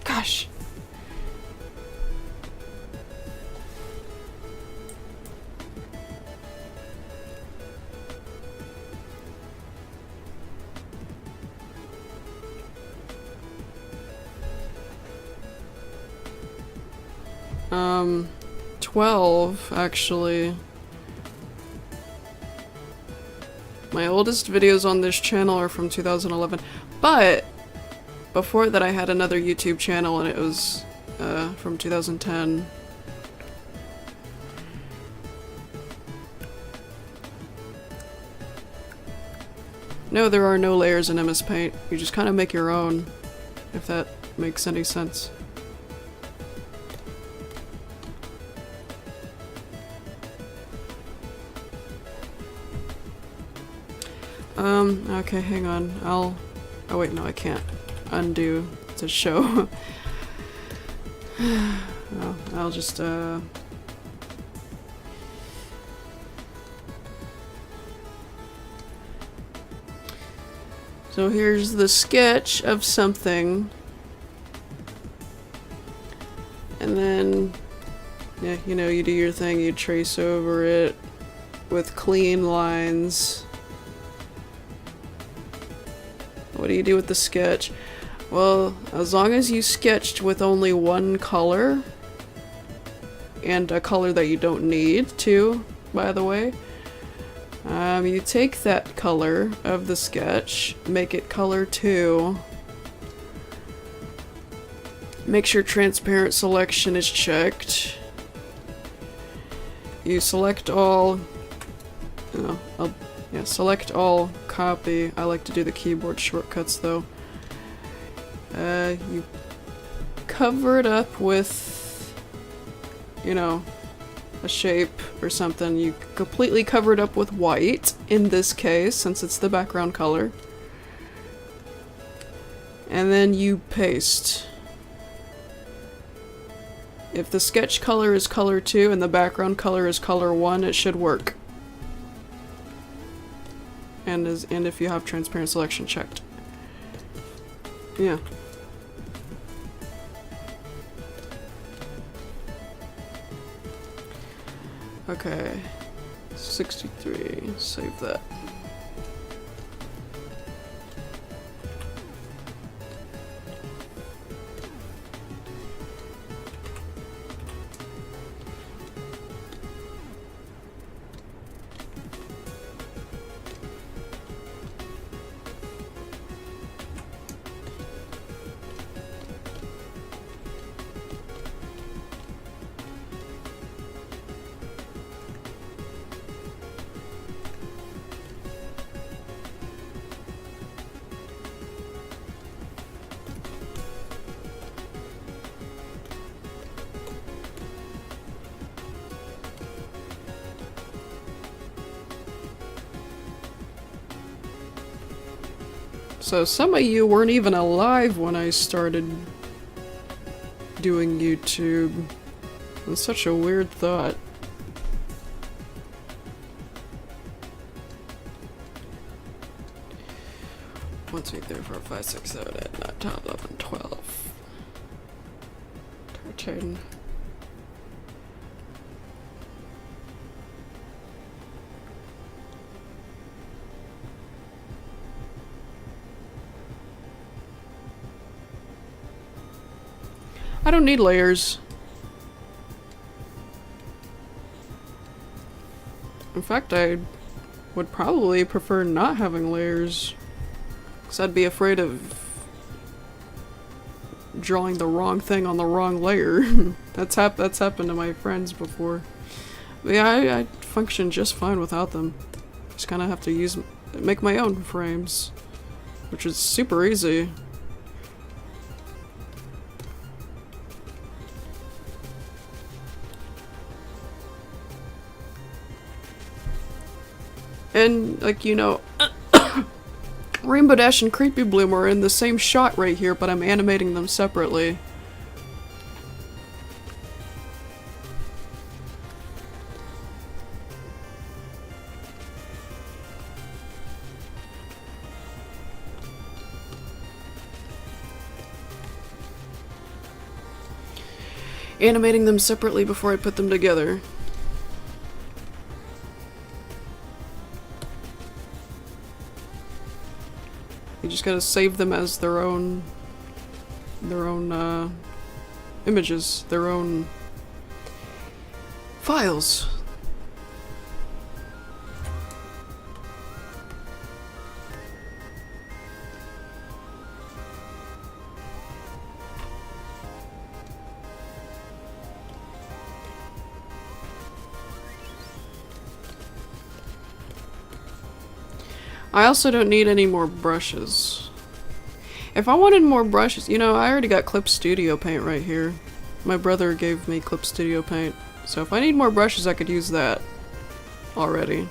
Speaker 1: Gosh. Um, 12, actually. My oldest videos on this channel are from 2011, but before that I had another YouTube channel and it was from 2010. No, there are no layers in MS Paint. You just kind of make your own, if that makes any sense. Okay, hang on. Oh wait, no, I can't undo to show. Oh, I'll just, So here's the sketch of something. And then, yeah, you know, you do your thing, you trace over it with clean lines. What do you do with the sketch? Well, as long as you sketched with only one color, and a color that you don't need to, by the way. You take that color of the sketch, make it color 2. Make sure transparent selection is checked. You select all, select all, copy. I like to do the keyboard shortcuts though. You cover it up with, a shape or something. You completely cover it up with white, in this case, since it's the background color. And then you paste. If the sketch color is color 2 and the background color is color 1, it should work. And if you have transparent selection checked. Yeah. Okay. 63. Save that. So some of you weren't even alive when I started doing YouTube. It's such a weird thought. One, two, three, four, five, six, seven, eight, 9, 10, 11, 12, 13. I don't need layers. In fact, I would probably prefer not having layers, because I'd be afraid of drawing the wrong thing on the wrong layer. That's happened to my friends before. But yeah, I function just fine without them. Just kind of have to make my own frames, which is super easy. And, like, Rainbow Dash and Creepy Bloom are in the same shot right here, but I'm animating them separately. Animating them separately before I put them together. You just gotta save them as their own images, their own files. I also don't need any more brushes. If I wanted more brushes, I already got Clip Studio Paint right here. My brother gave me Clip Studio Paint. So if I need more brushes, I could use that already.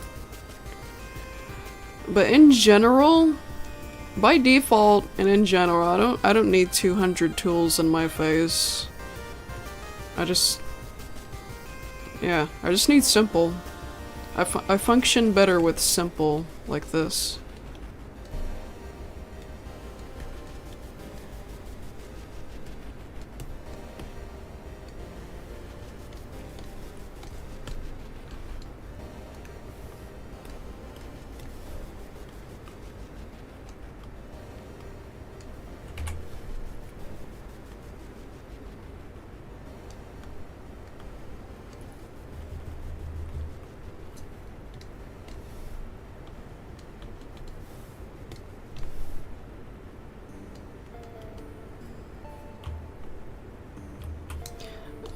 Speaker 1: But in general, by default and in general, I don't need 200 tools in my face. I just need simple. I function better with simple, like this.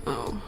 Speaker 1: Oh.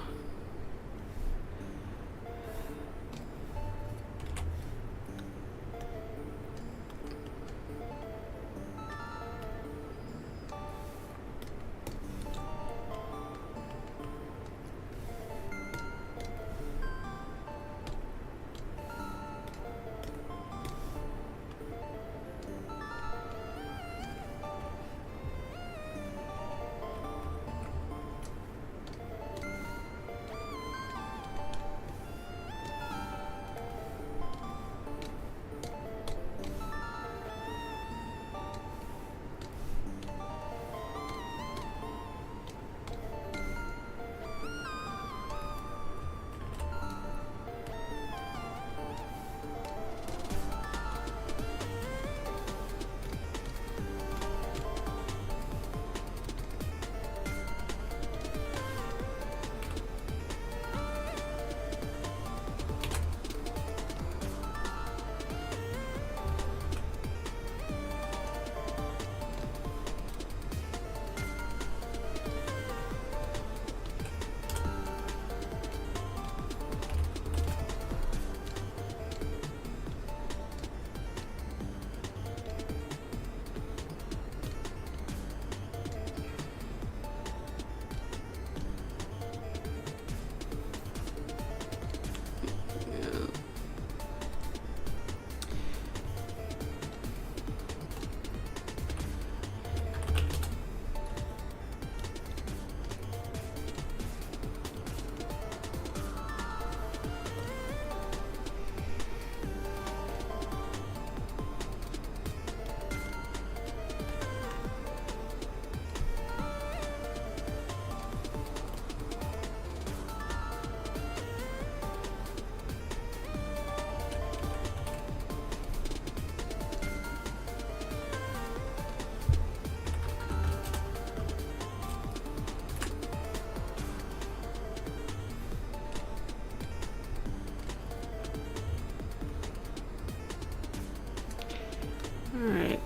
Speaker 3: Alright.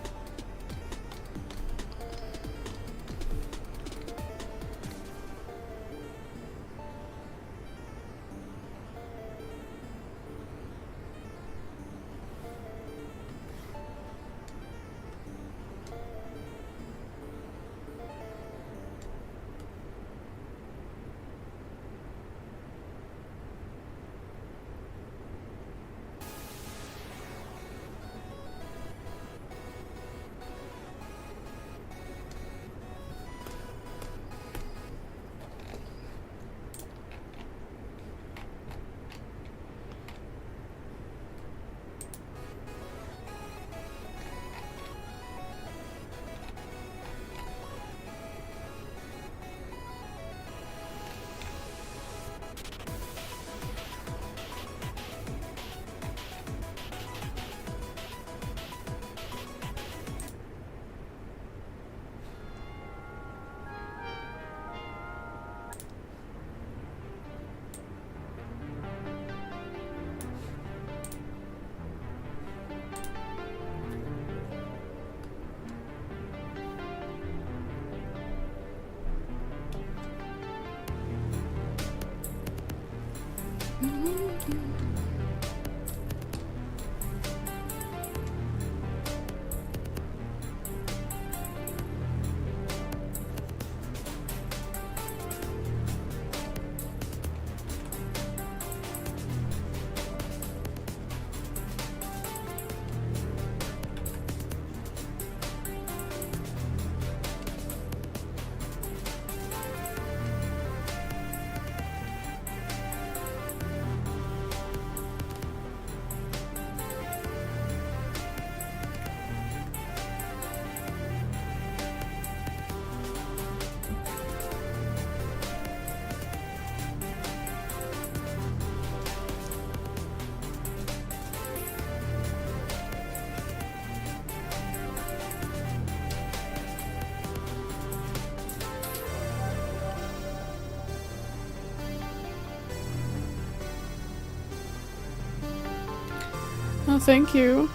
Speaker 1: Oh, thank you.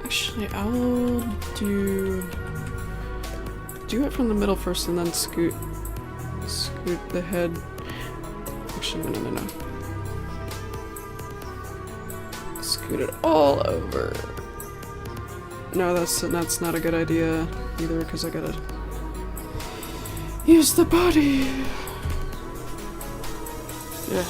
Speaker 1: Actually, I will do it from the middle first and then scoot the head. Actually, no. Scoot it all over. No, that's not a good idea either, because I gotta use the body. Yeah.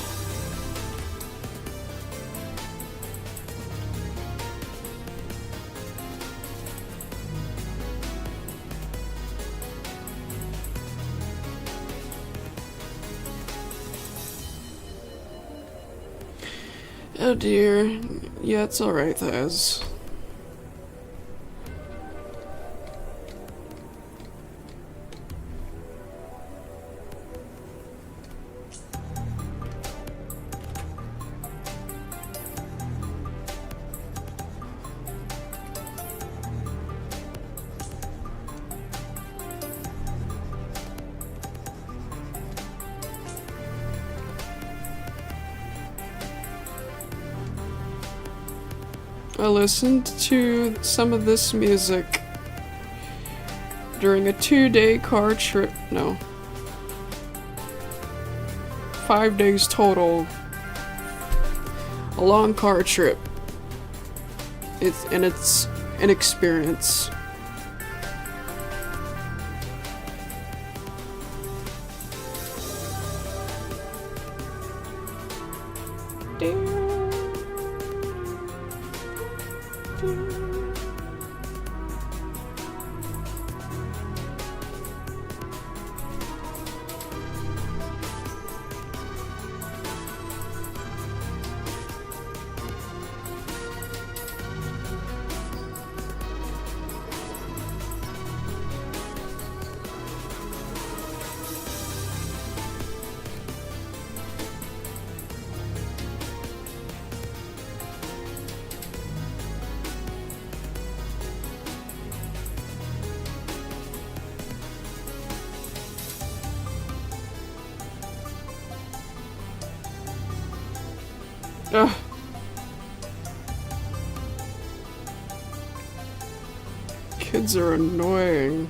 Speaker 1: Oh dear. Yeah, it's alright, Thaz. I listened to some of this music during a 2-day car trip. No. 5 days total. A long car trip. It's an experience. Ugh. Kids are annoying.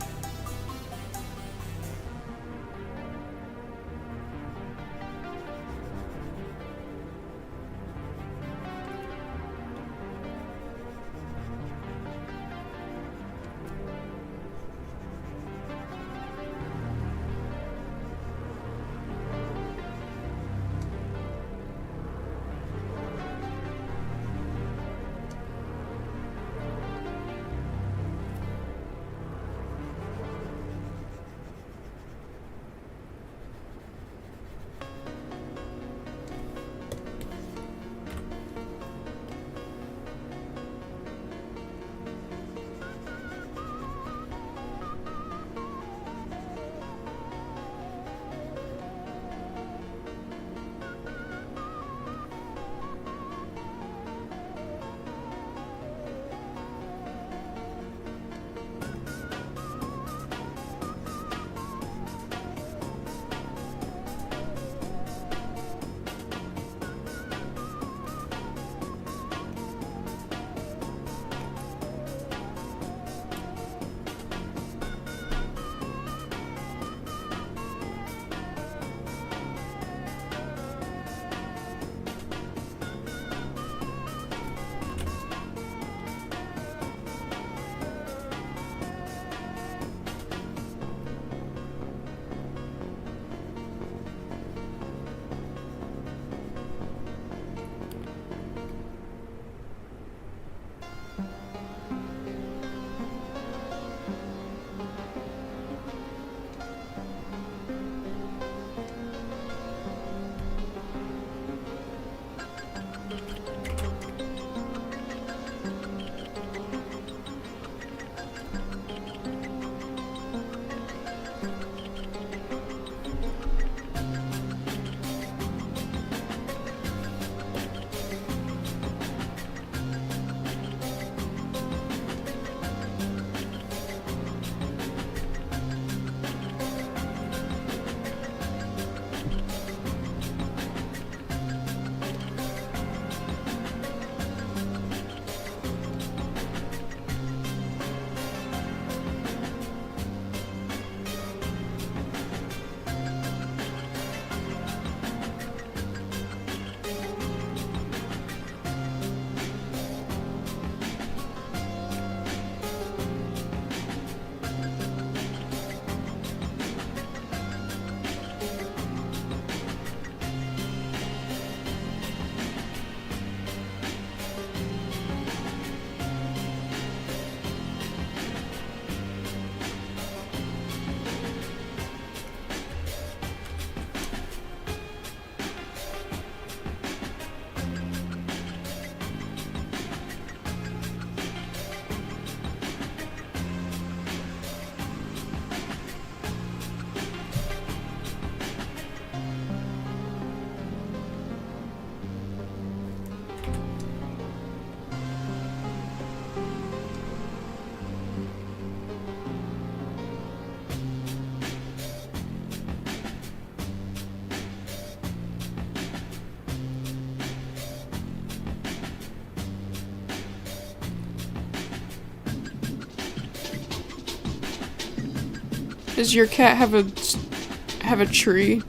Speaker 1: Does your cat have a tree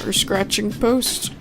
Speaker 1: or scratching post?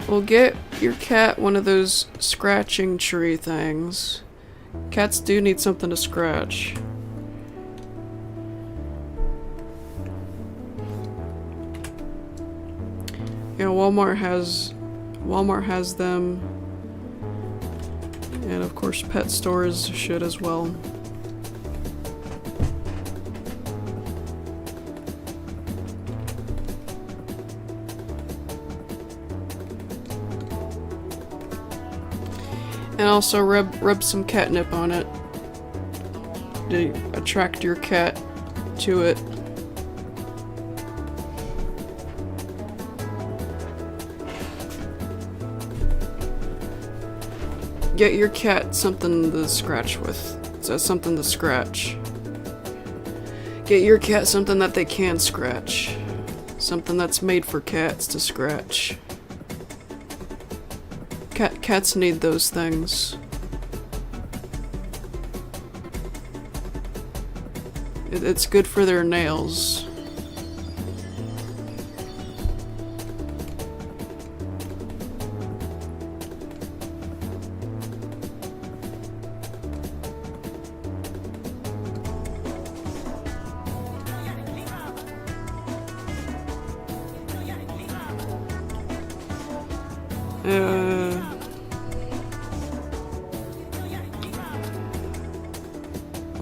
Speaker 1: Well, get your cat one of those scratching tree things. Cats do need something to scratch. Yeah, Walmart has them. And of course pet stores should as well. And also rub some catnip on it to attract your cat to it. Get your cat something to scratch with. So something to scratch. Get your cat something that they can scratch. Something that's made for cats to scratch. Cats need those things. It's good for their nails.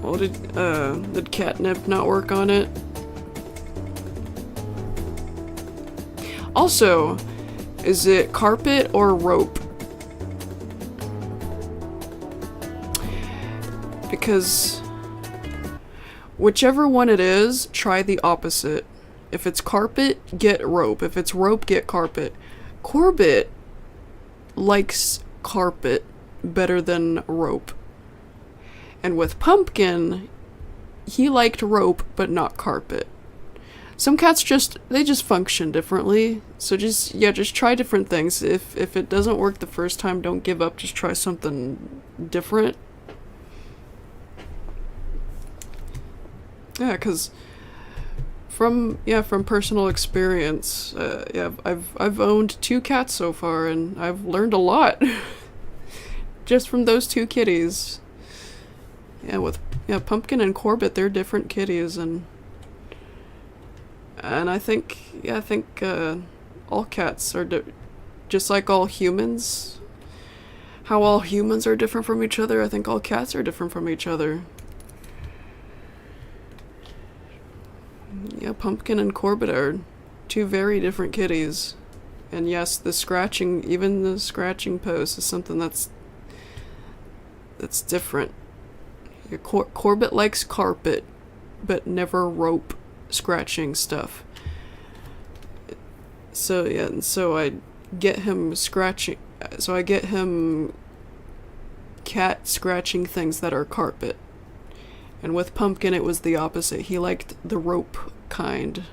Speaker 1: Well, did catnip not work on it? Also, is it carpet or rope? Because whichever one it is, try the opposite. If it's carpet, get rope. If it's rope, get carpet. Corbett likes carpet better than rope. And with Pumpkin, he liked rope but not carpet. Some cats just function differently. So just try different things. If it doesn't work the first time, don't give up. Just try something different. Yeah, cuz from personal experience, I've owned 2 cats so far and I've learned a lot just from those 2 kitties. Pumpkin and Corbett, they're different kitties, and I think all cats are just like all humans. How all humans are different from each other, I think all cats are different from each other. Yeah, Pumpkin and Corbett are 2 very different kitties. And yes, even the scratching pose is something that's different. Corbett likes carpet, but never rope scratching stuff. So yeah, and so I get him cat scratching things that are carpet. And with Pumpkin it was the opposite. He liked the rope kind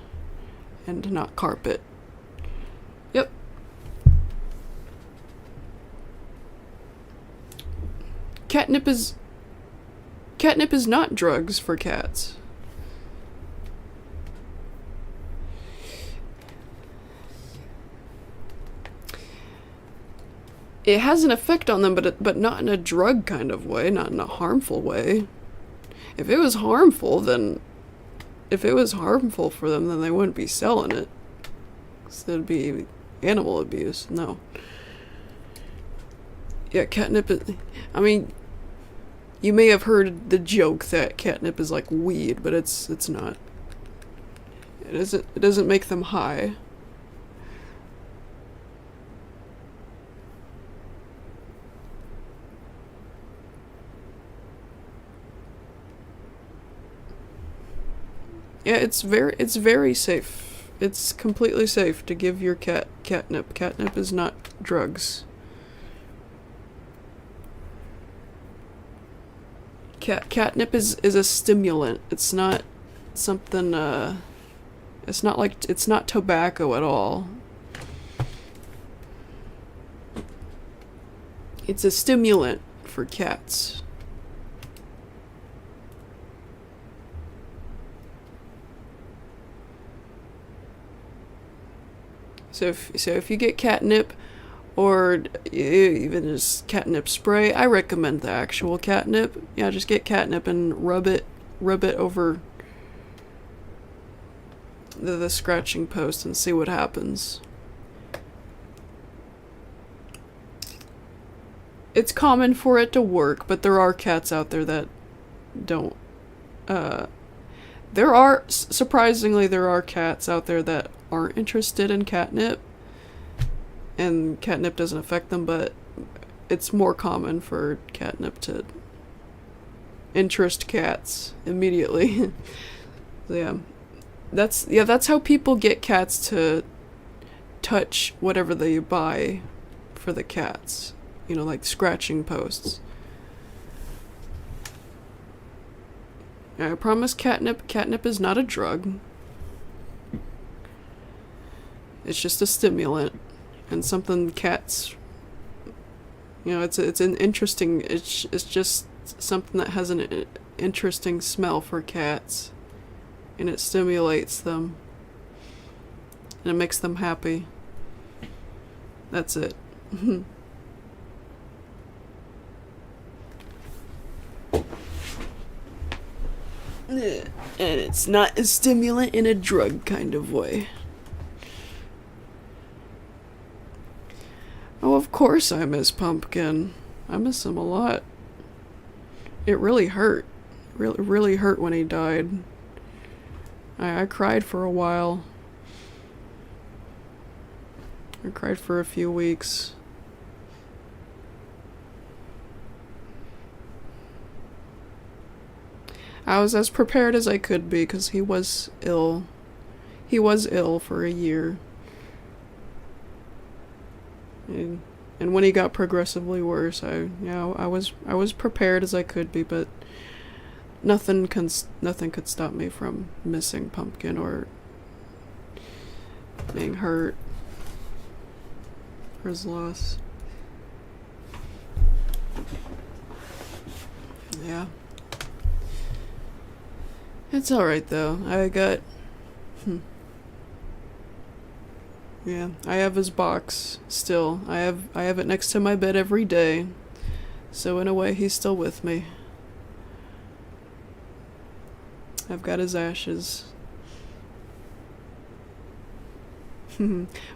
Speaker 1: and not carpet. Yep. Catnip is not drugs for cats. It has an effect on them, but not in a drug kind of way, not in a harmful way. If it was harmful for them, then they wouldn't be selling it. 'Cause it'd be animal abuse. No. Yeah, catnip is, I mean, you may have heard the joke that catnip is like weed, but it's not. It doesn't make them high. Yeah, it's very safe. It's completely safe to give your cat catnip. Catnip is not drugs. Catnip is a stimulant. It's not something, it's not tobacco at all. It's a stimulant for cats. So if you get catnip, or even just catnip spray, I recommend the actual catnip. Yeah, just get catnip and rub it over the scratching post and see what happens. It's common for it to work, but there are cats out there that don't. Surprisingly, there are cats out there that aren't interested in catnip, and catnip doesn't affect them, but it's more common for catnip to interest cats immediately. So that's how people get cats to touch whatever they buy for the cats. You know, like scratching posts. I promise catnip is not a drug. It's just a stimulant and something cats, you know, it's an interesting, it's just something that has an interesting smell for cats, and it stimulates them and it makes them happy. That's it. And it's not a stimulant in a drug kind of way. Oh, of course I miss Pumpkin. I miss him a lot. It really hurt. Really hurt when he died. I cried for a while. I cried for a few weeks. I was as prepared as I could be because he was ill. He was ill for a year. And when he got progressively worse, I was prepared as I could be, but nothing could stop me from missing Pumpkin or being hurt for his loss. Yeah. It's alright though. Yeah, I have his box still. I have it next to my bed every day. So in a way he's still with me. I've got his ashes.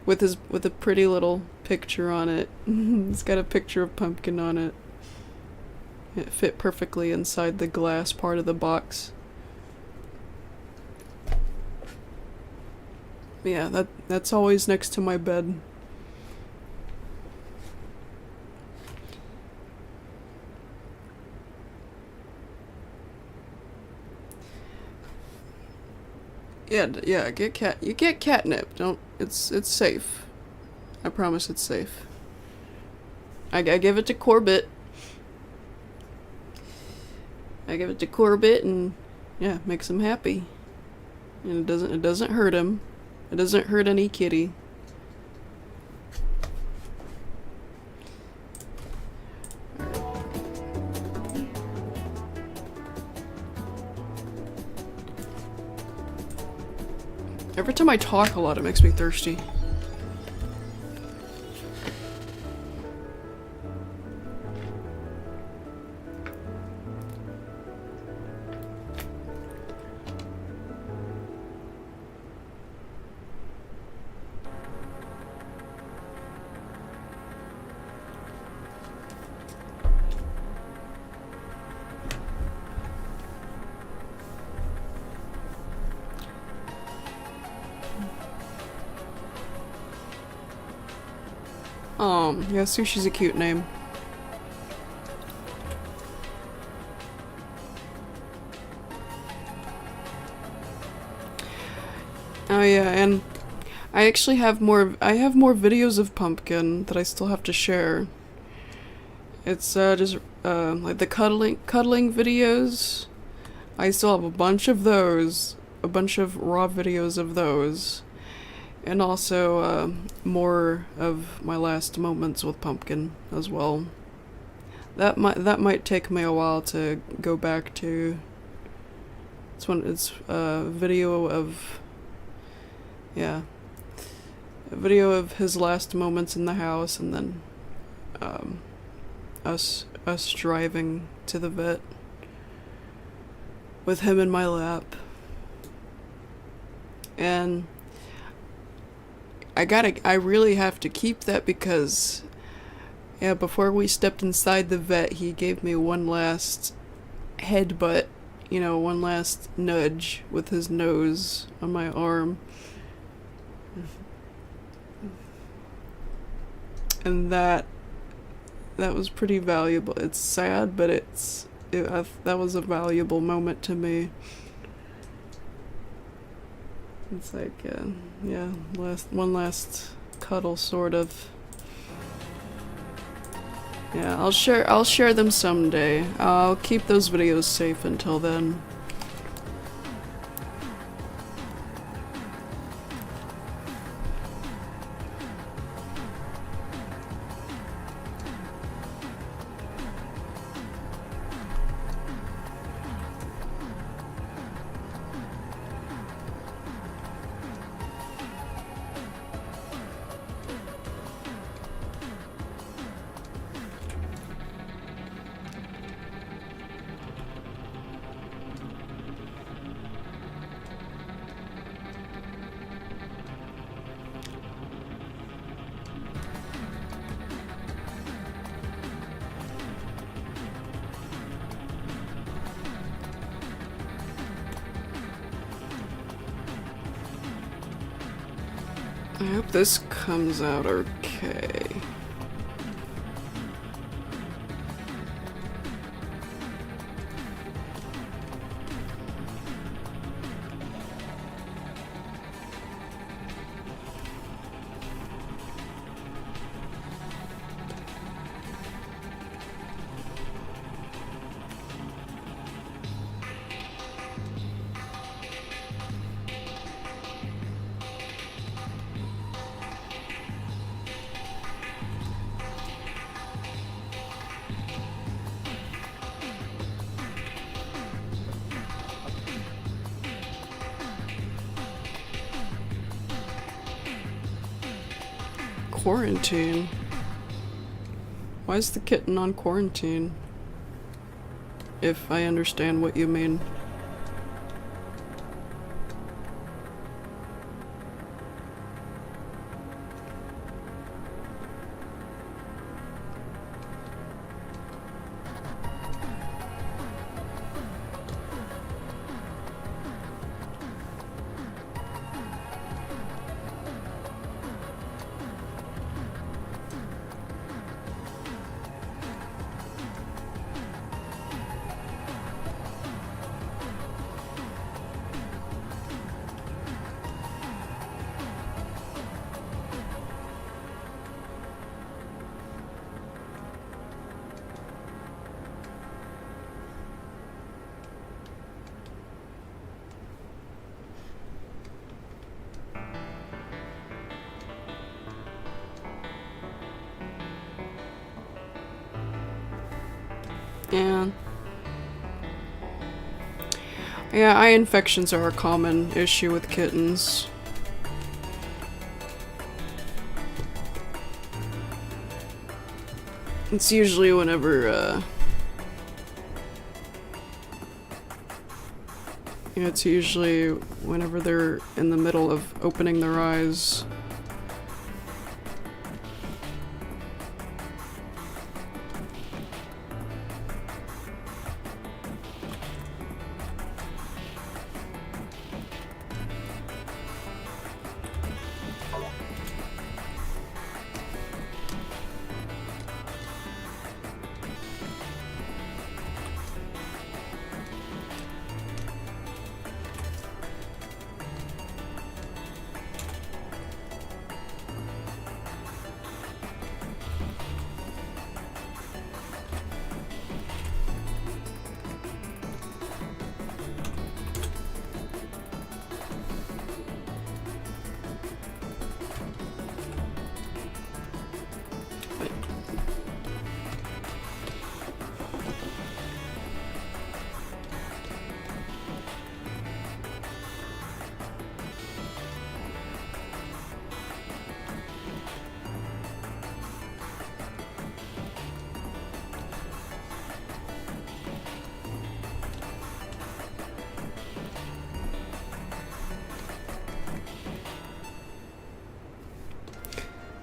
Speaker 1: with a pretty little picture on it. It's got a picture of Pumpkin on it. It fit perfectly inside the glass part of the box. Yeah, that's always next to my bed. Yeah, you get catnip. It's safe. I promise it's safe. I give it to Corbett. And yeah, makes him happy. And it doesn't hurt him. It doesn't hurt any kitty. Every time I talk a lot, it makes me thirsty. Yeah, Sushi's a cute name. Oh yeah, and I actually have more. I have more videos of Pumpkin that I still have to share. It's just like the cuddling videos. I still have a bunch of those, a bunch of raw videos of those, and also more of my last moments with Pumpkin as well. That might take me a while to go back to. It's a video of, yeah, a video of his last moments in the house, and then us driving to the vet with him in my lap. And I really have to keep that because, yeah, before we stepped inside the vet, he gave me one last headbutt, one last nudge with his nose on my arm. And that was pretty valuable. It's sad, but that was a valuable moment to me. It's like, yeah, one last cuddle, sort of. Yeah, I'll share them someday. I'll keep those videos safe until then. I hope this comes out okay. Quarantine? Why is the kitten on quarantine? If I understand what you mean. Yeah. Yeah, eye infections are a common issue with kittens. It's usually whenever, it's usually whenever they're in the middle of opening their eyes.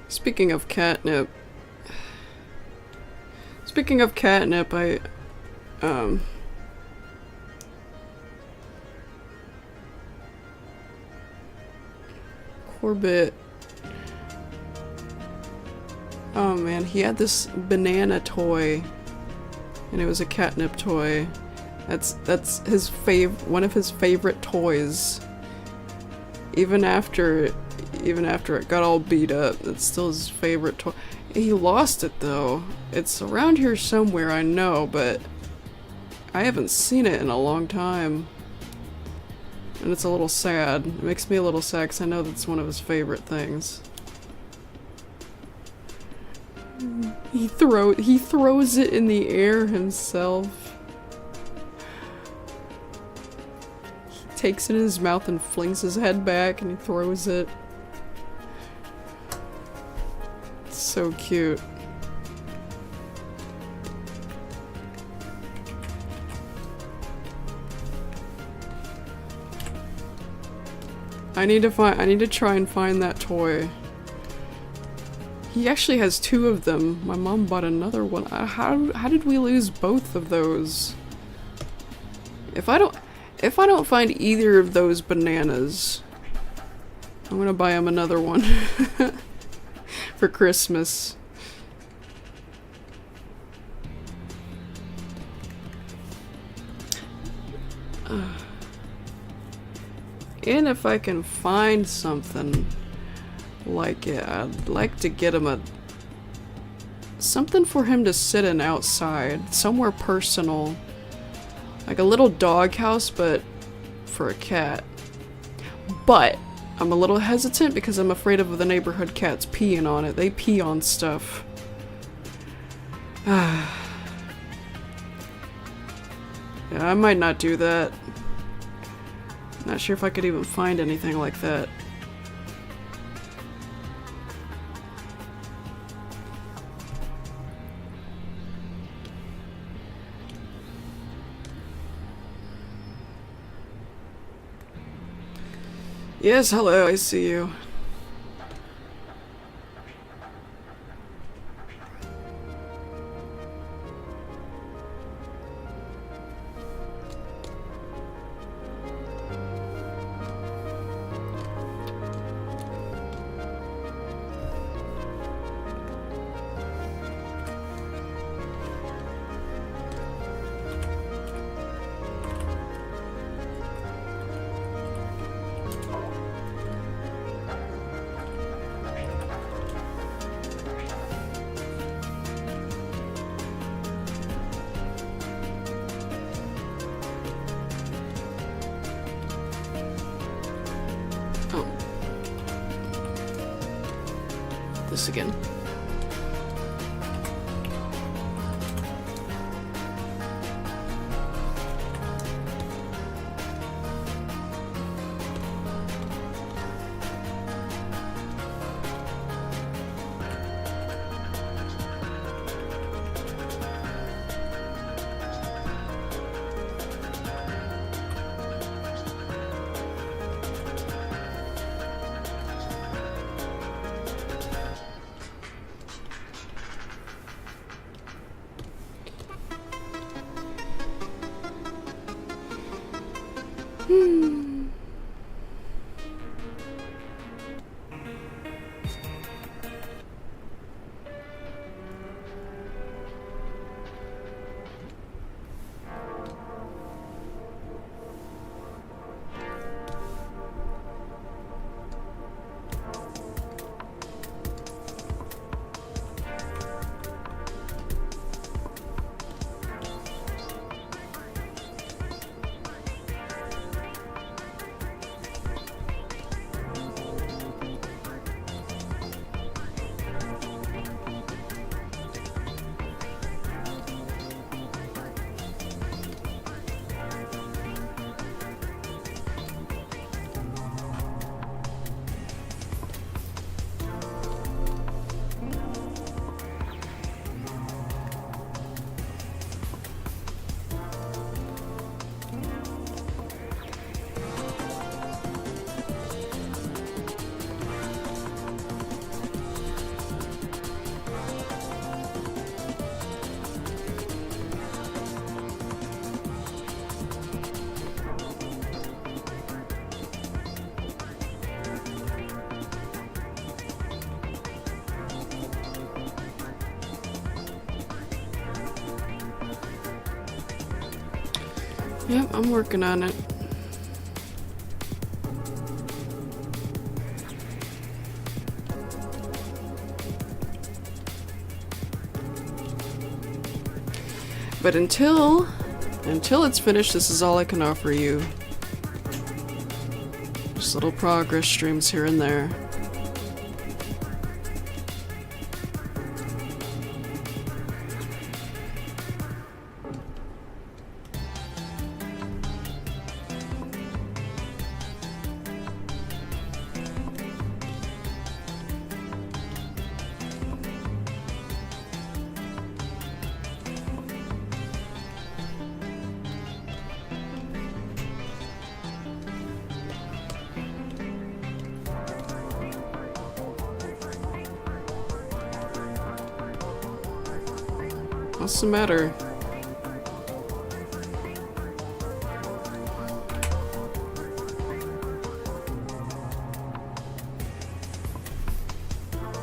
Speaker 1: Speaking of catnip, I Corbett. Oh man, he had this banana toy, and it was a catnip toy. That's his one of his favorite toys. Even after it got all beat up, it's still his favorite toy. He lost it though. It's around here somewhere, I know, but I haven't seen it in a long time. And it's a little sad. It makes me a little sad because I know that's one of his favorite things. He throws it in the air himself. He takes it in his mouth and flings his head back and he throws it. It's so cute. I need to try and find that toy. He actually has two of them. My mom bought another one. How did we lose both of those? If I don't find either of those bananas, I'm gonna buy him another one for Christmas. And if I can find something like it, I'd like to get him something for him to sit in outside, somewhere personal, like a little doghouse, but for a cat. But I'm a little hesitant because I'm afraid of the neighborhood cats peeing on it. They pee on stuff. Yeah, I might not do that. Not sure if I could even find anything like that. Yes, hello, I see you. This again. Yep, I'm working on it. But until it's finished, this is all I can offer you. Just little progress streams here and there. What's the matter?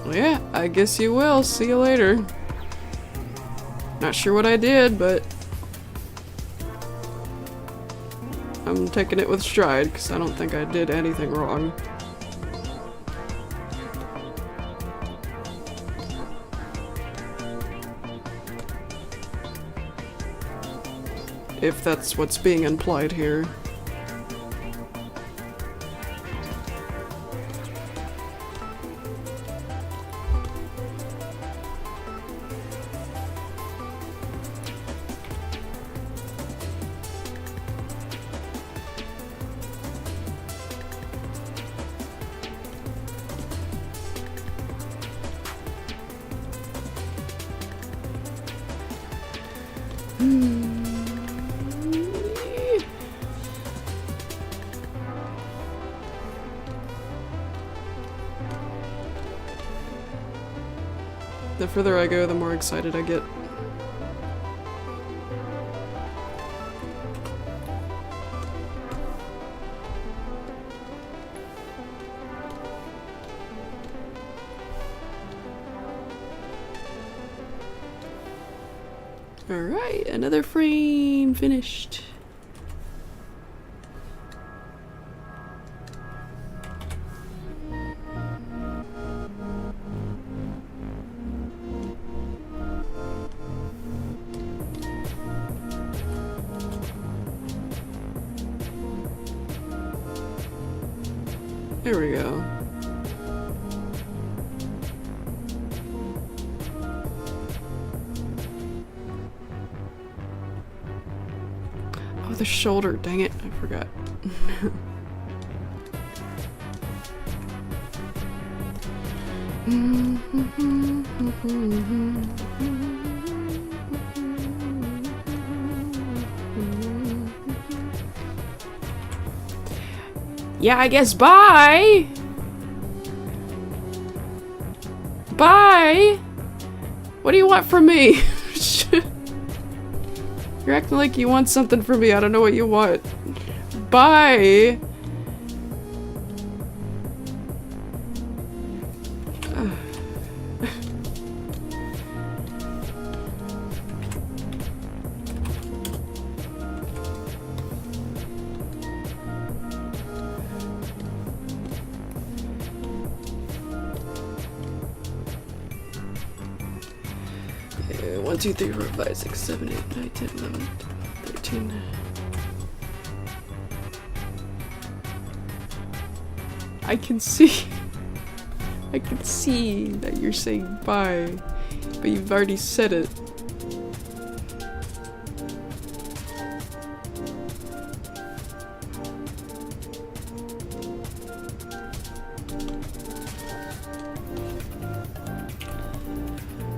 Speaker 1: Well, yeah, I guess you will. See you later. Not sure what I did, but I'm taking it with stride because I don't think I did anything wrong. If that's what's being implied here. The further I go, the more excited I get. Alright, another frame finished. There we go. Oh, the shoulder. Dang it. I forgot. Yeah, I guess bye! Bye! What do you want from me? You're acting like you want something from me. I don't know what you want. Bye! Yeah, 1, 2, 3, 4, 5, 6, 7, 8, 9, 10, 11, 13. I can see that you're saying bye, but you've already said it.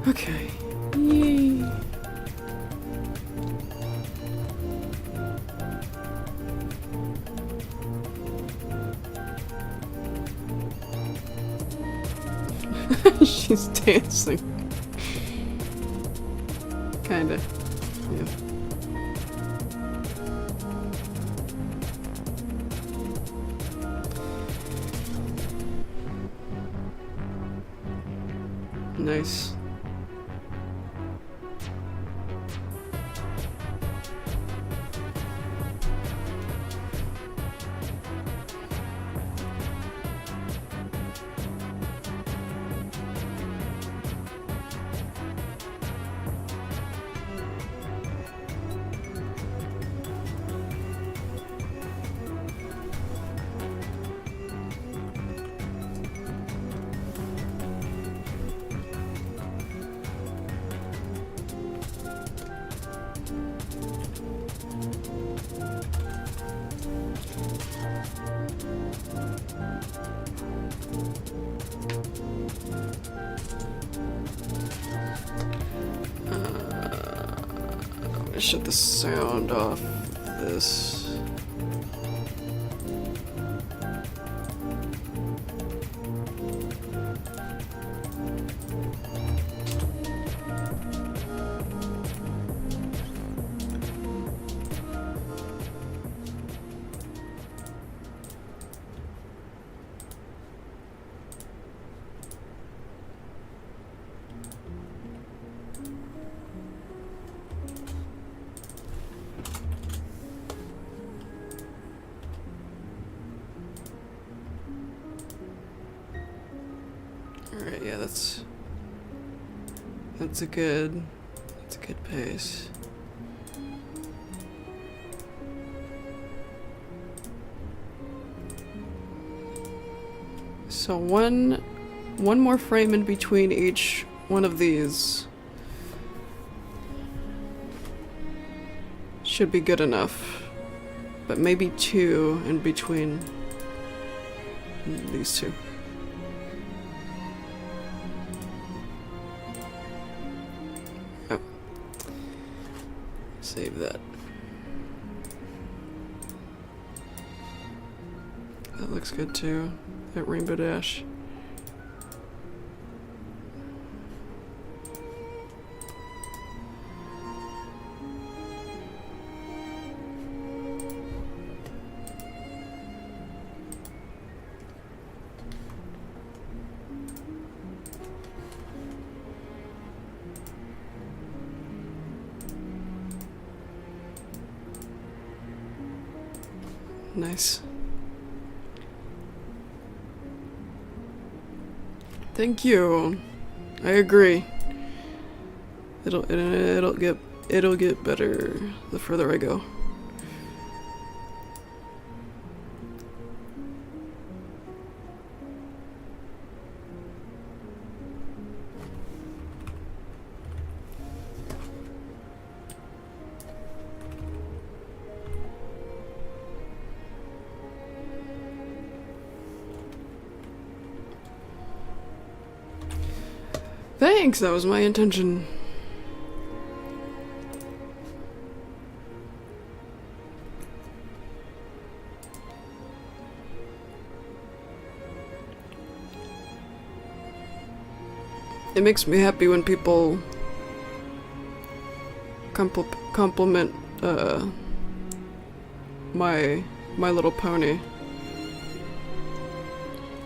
Speaker 1: Okay. Yay. She's dancing. Kinda. Yeah. Nice. I shut the sound off this. Alright, yeah, that's a good pace. So one more frame in between each one of these should be good enough, but maybe 2 in between these two. Oh. Save that. That looks good too. That rainbow dash. Nice. Thank you. I agree. It'll get better the further I go. Thanks, that was my intention. It makes me happy when people compliment my Little Pony.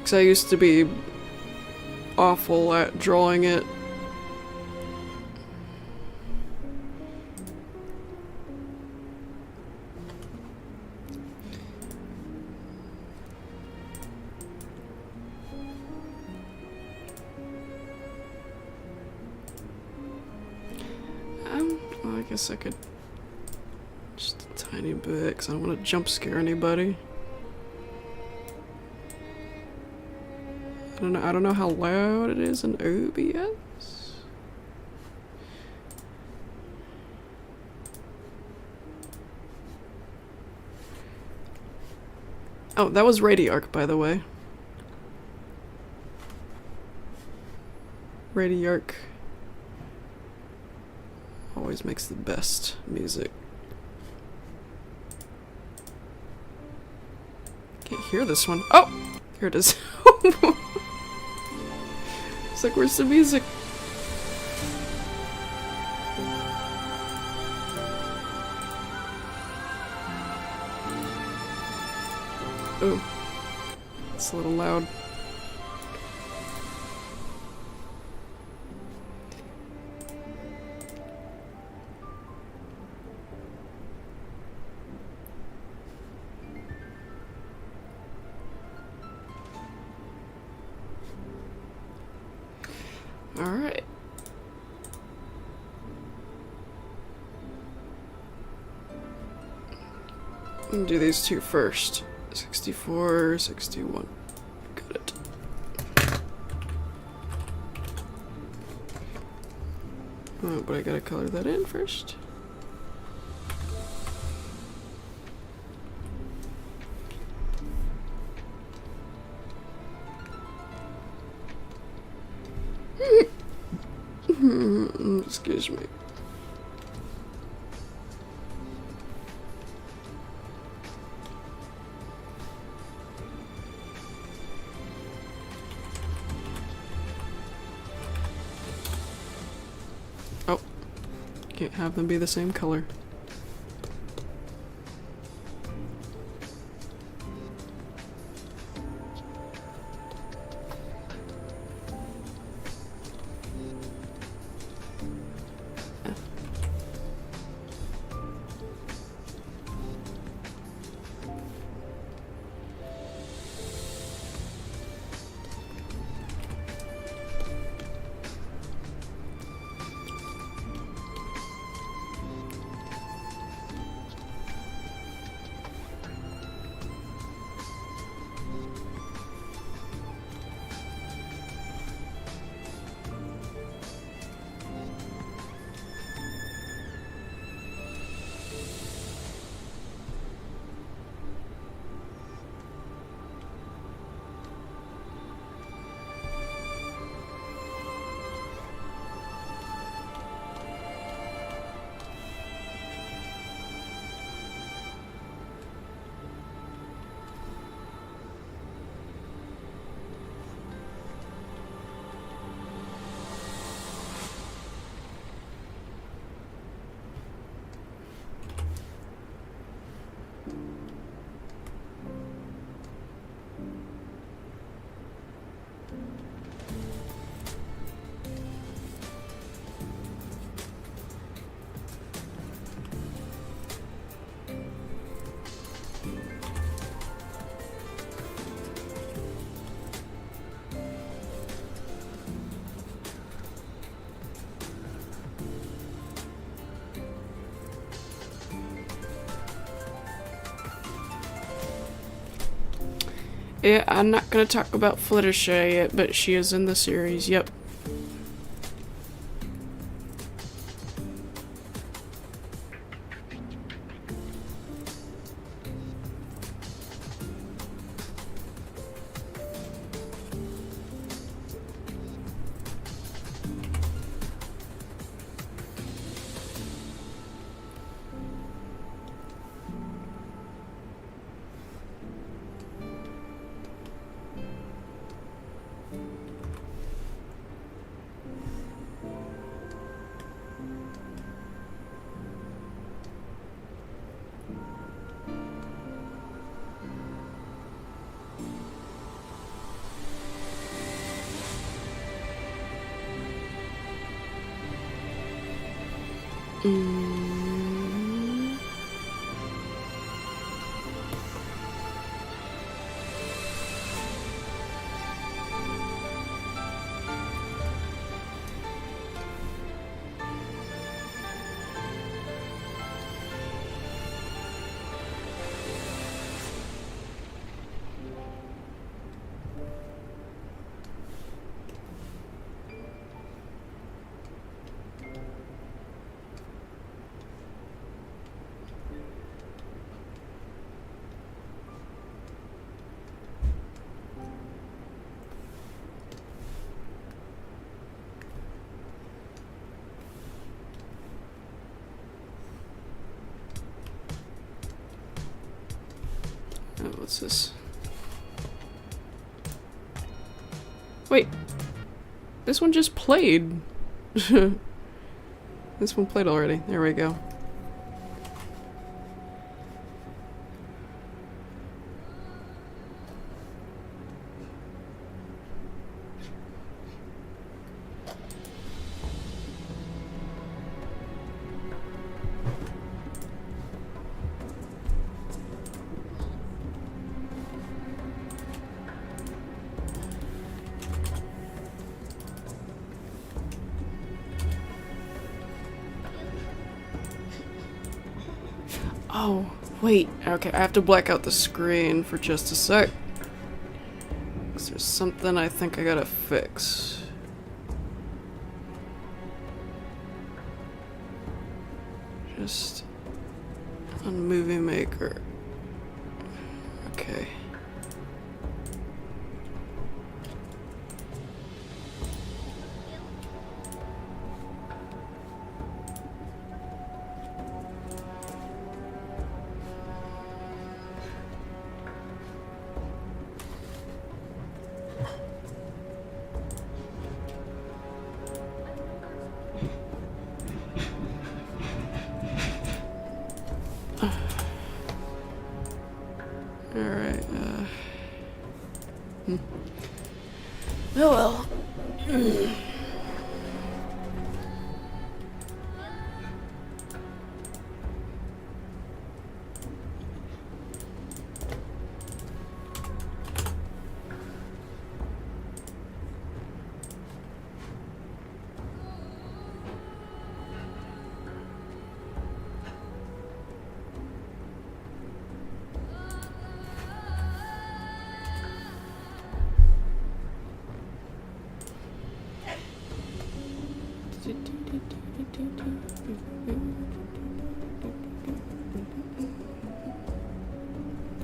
Speaker 1: 'Cause I used to be awful at drawing it. Well, I guess I could just a tiny bit, 'cause I don't want to jump scare anybody. I don't know how loud it is in OBS. Oh, that was Radiarc, by the way. Radiarc always makes the best music. Can't hear this one. Oh! Here it is. It's like, where's the music? Oh, it's a little loud. Alright. Do these two first. 64, 61. Got it. Oh, but I gotta color that in first. Excuse me. Can't have them be the same color. Yeah, I'm not gonna talk about Fluttershy yet, but she is in the series, yep. Oh, what's this? Wait. This one just played. This one played already. There we go. Oh, wait. Okay, I have to black out the screen for just a sec. 'Cause there's something I think I gotta fix. Just on Movie Maker. Okay. Oh well.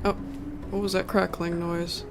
Speaker 1: Oh, what was that crackling noise?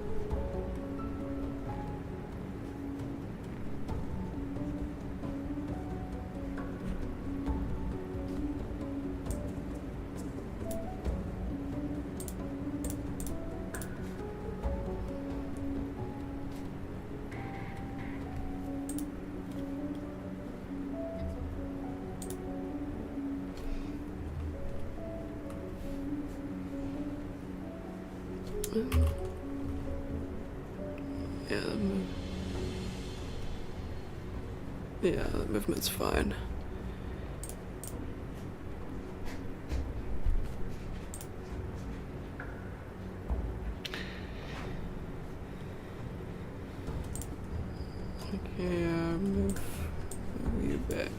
Speaker 1: Yeah, the movement's fine. Okay, move you back.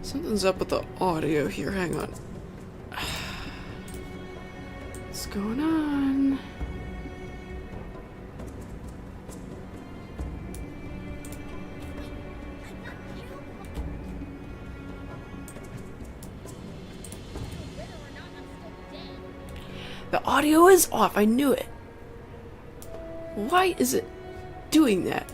Speaker 1: Something's up with the audio here, hang on. What's going on? The audio is off, I knew it. Why is it doing that?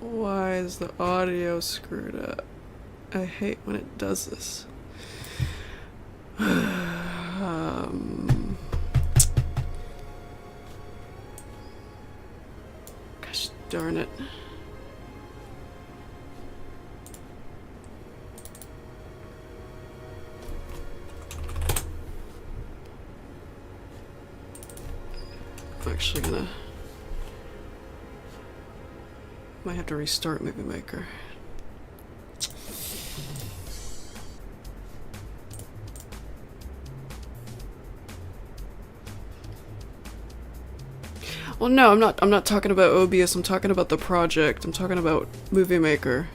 Speaker 1: Why is the audio screwed up? I hate when it does this. Gosh darn it. I'm actually gonna... might have to restart Movie Maker. Well, no, I'm not talking about OBS, I'm talking about the project. I'm talking about Movie Maker.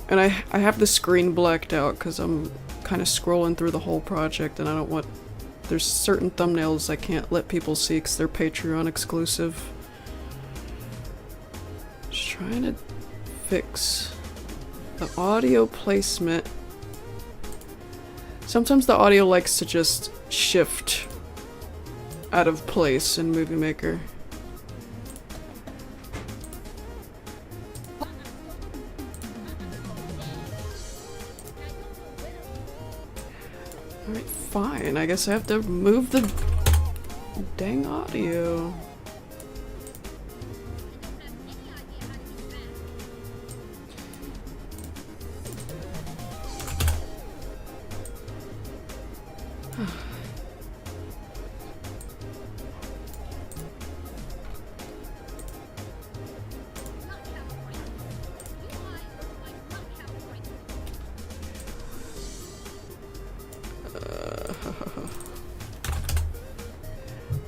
Speaker 1: And I have the screen blacked out because I'm kind of scrolling through the whole project and I don't want... there's certain thumbnails I can't let people see because they're Patreon exclusive. Just trying to fix the audio placement. Sometimes the audio likes to just shift out of place in Movie Maker. Alright, fine. I guess I have to move the dang audio.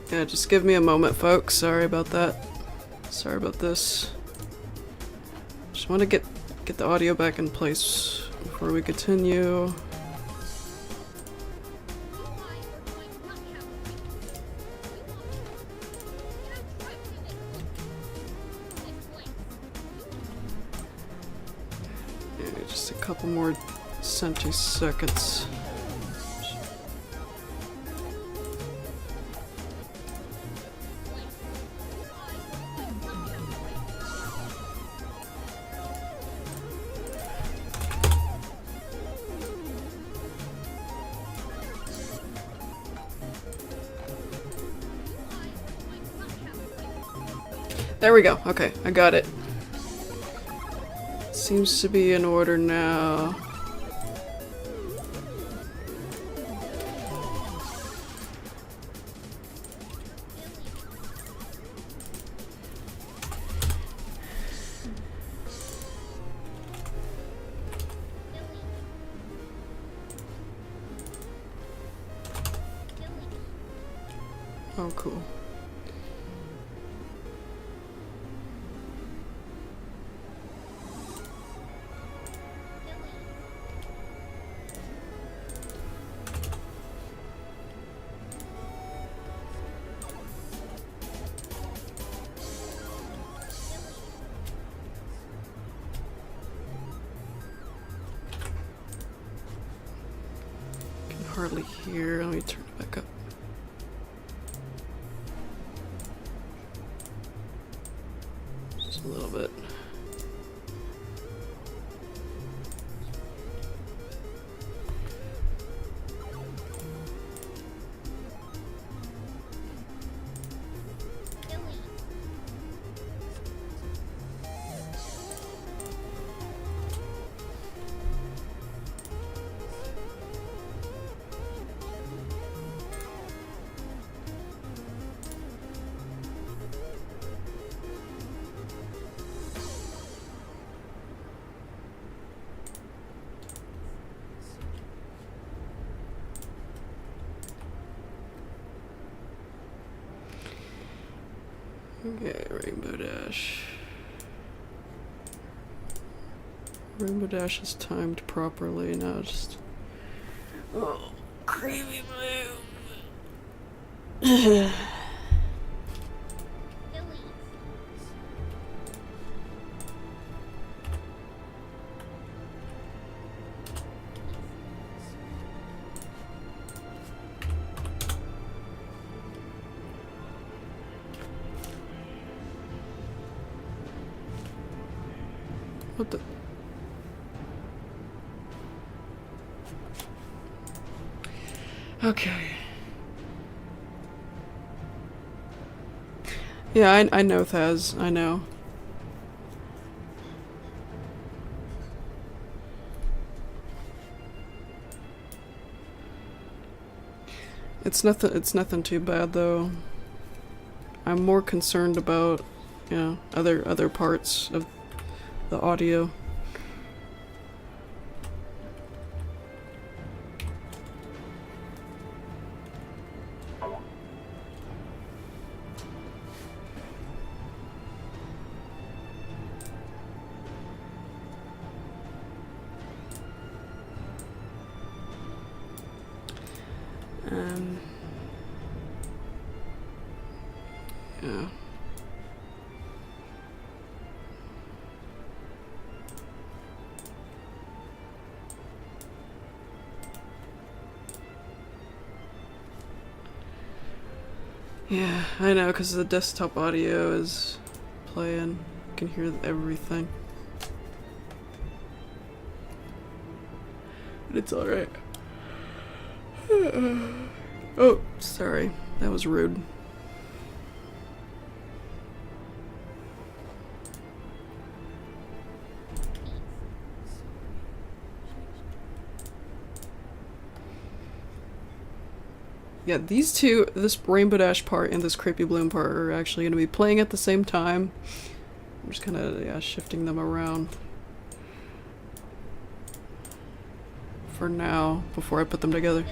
Speaker 1: Yeah, just give me a moment, folks. Sorry about that. Sorry about this. Just want to get the audio back in place before we continue. couple more centiseconds. There we go. Okay, I got it. Seems to be in order now. Oh, cool. Can hardly hear. Let me turn it back up. Just a little bit. Okay, Rainbow Dash. Rainbow Dash is timed properly, now just... Oh, creamy blue! What the? Okay. Yeah, I know Thaz. I know. It's nothing too bad though. I'm more concerned about, you know, other parts of the audio. Yeah. Yeah, I know, because the desktop audio is playing. You can hear everything. But it's alright. Oh, sorry. That was rude. Yeah, these two, this Rainbow Dash part and this Creepy Bloom part are actually going to be playing at the same time. I'm just kind of, yeah, shifting them around for now, before I put them together.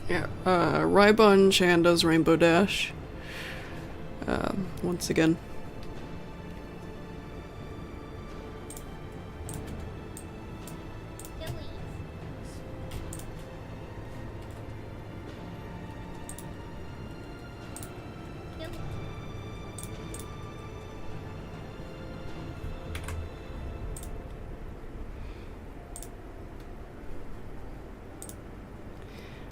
Speaker 1: Yeah, Raibon Chan does Rainbow Dash. Once again.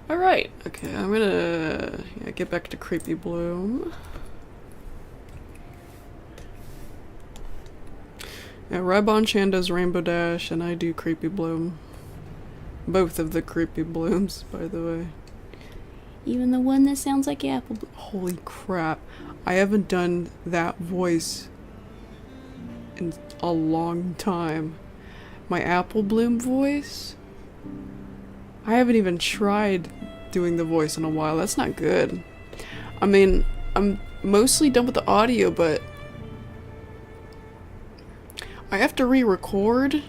Speaker 1: Alright, okay, I'm gonna get back to Creepy Bloom. Yeah, Raibon-chan does Rainbow Dash, and I do Creepy Bloom. Both of the Creepy Blooms, by the way.
Speaker 3: Even the one that sounds like Apple Bloom.
Speaker 1: Holy crap. I haven't done that voice in a long time. My Apple Bloom voice? I haven't even tried doing the voice in a while. That's not good. I mean, I'm mostly done with the audio, but I have to re-record.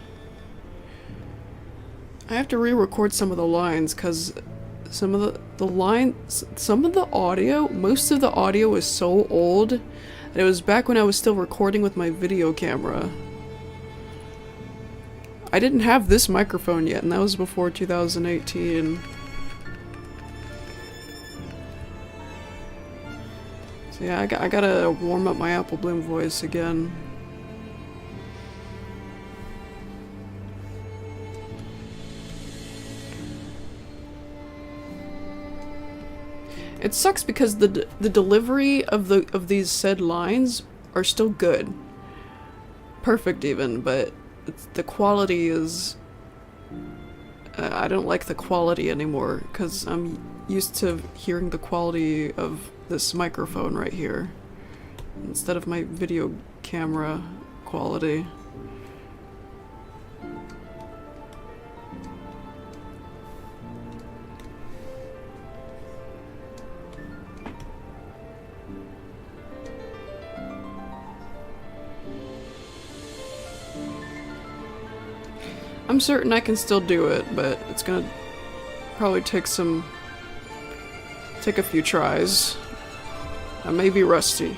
Speaker 1: I have to re-record some of the lines because some of the audio, most of the audio is so old. And it was back when I was still recording with my video camera. I didn't have this microphone yet, and that was before 2018. So yeah, I gotta warm up my Apple Bloom voice again. It sucks because the delivery of these said lines are still good, perfect even, but the quality is. I don't like the quality anymore because I'm used to hearing the quality of this microphone right here instead of my video camera quality. I'm certain I can still do it, but it's gonna probably take a few tries. I may be rusty.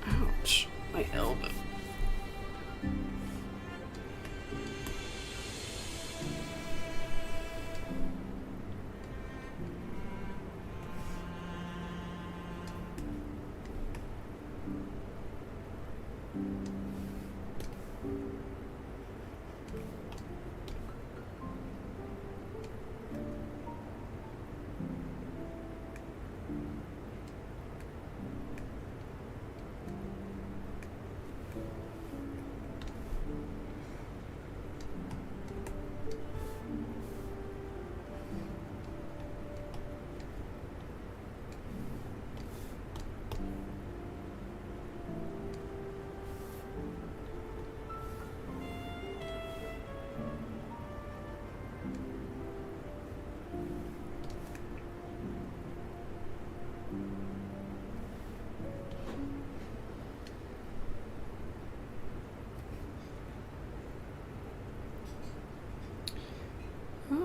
Speaker 1: Ouch, my elbow.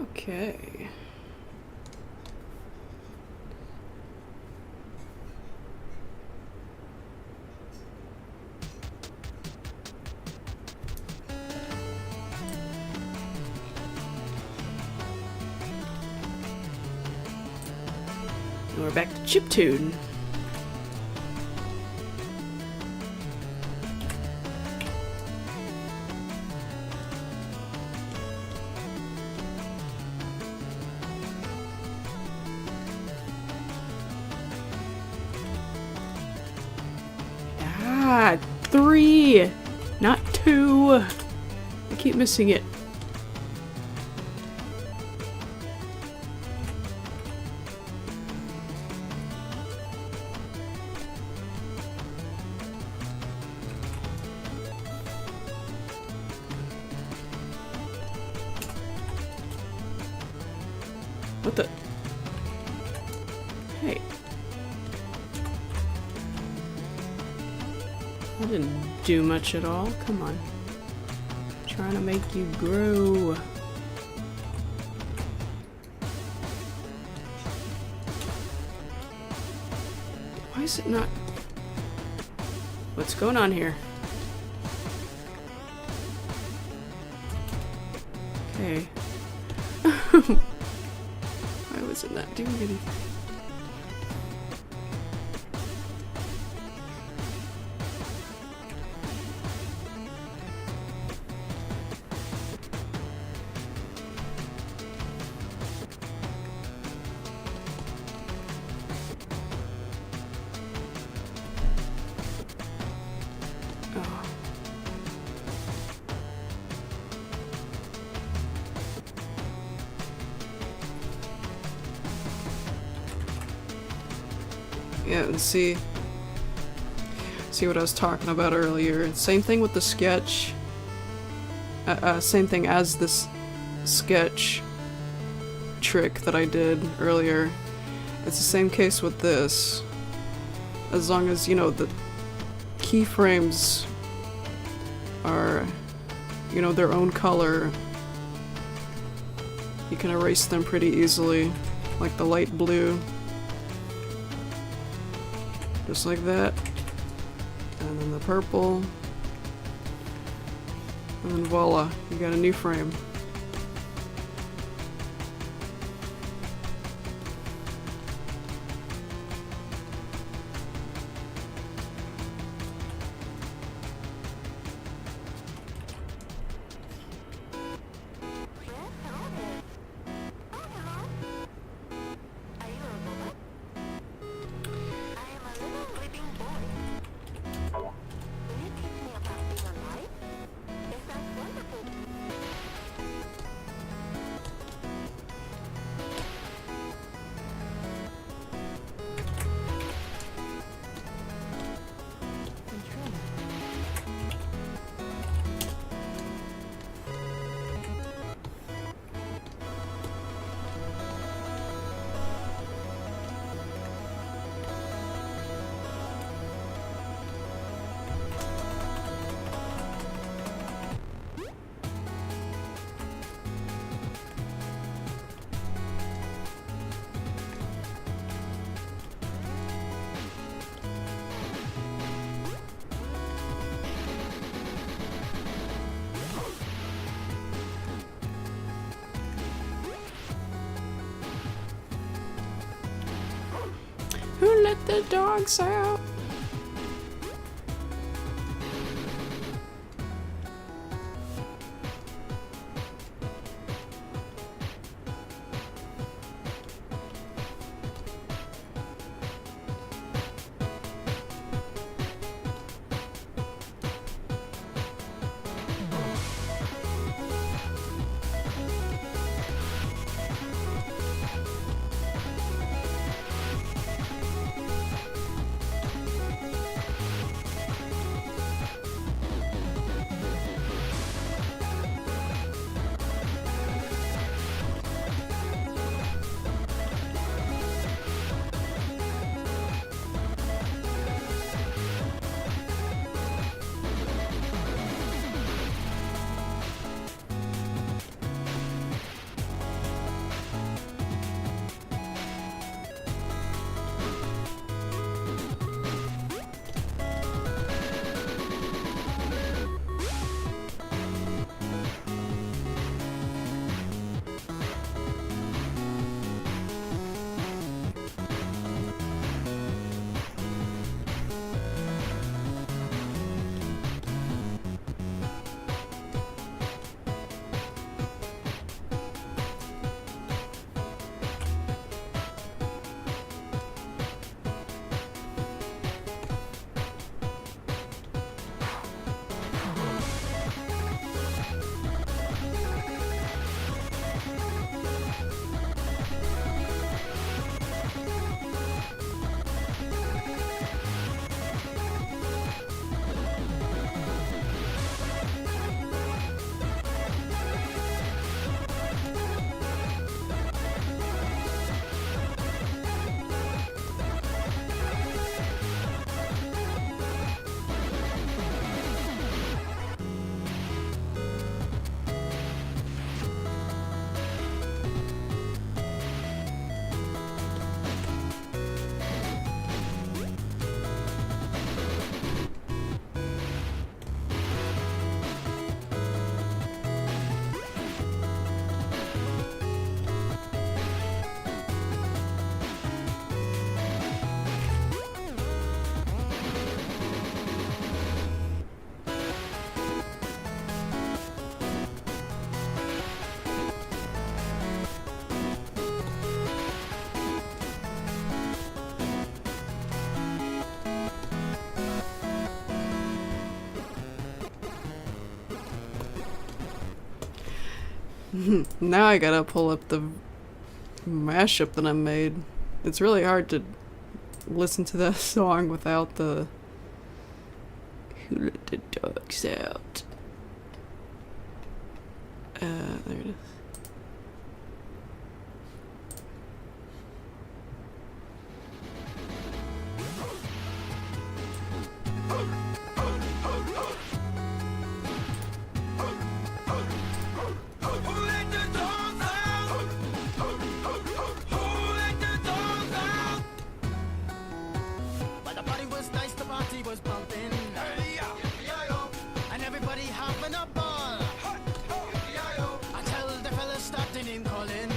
Speaker 1: Okay. And we're back to chiptune. Ah, 3, not 2. I keep missing it. What the? Hey. I didn't do much at all. Come on. Trying to make you grow. Why is it not? What's going on here? Okay. Why was it not doing anything? Oh. Yeah, and see what I was talking about earlier. Same thing with the sketch. Same thing as this sketch trick that I did earlier. It's the same case with this. As long as, you know, the keyframes are, you know, their own color, you can erase them pretty easily. Like the light blue. Just like that. And then the purple. And then voila, you got a new frame. Who let the dogs out? Now I gotta pull up the mashup that I made. It's really hard to listen to that song without the Who Let the Dogs Out. There it is.
Speaker 4: But the party was nice, the party was bumping. And everybody having a ball. Until the fellas started name calling.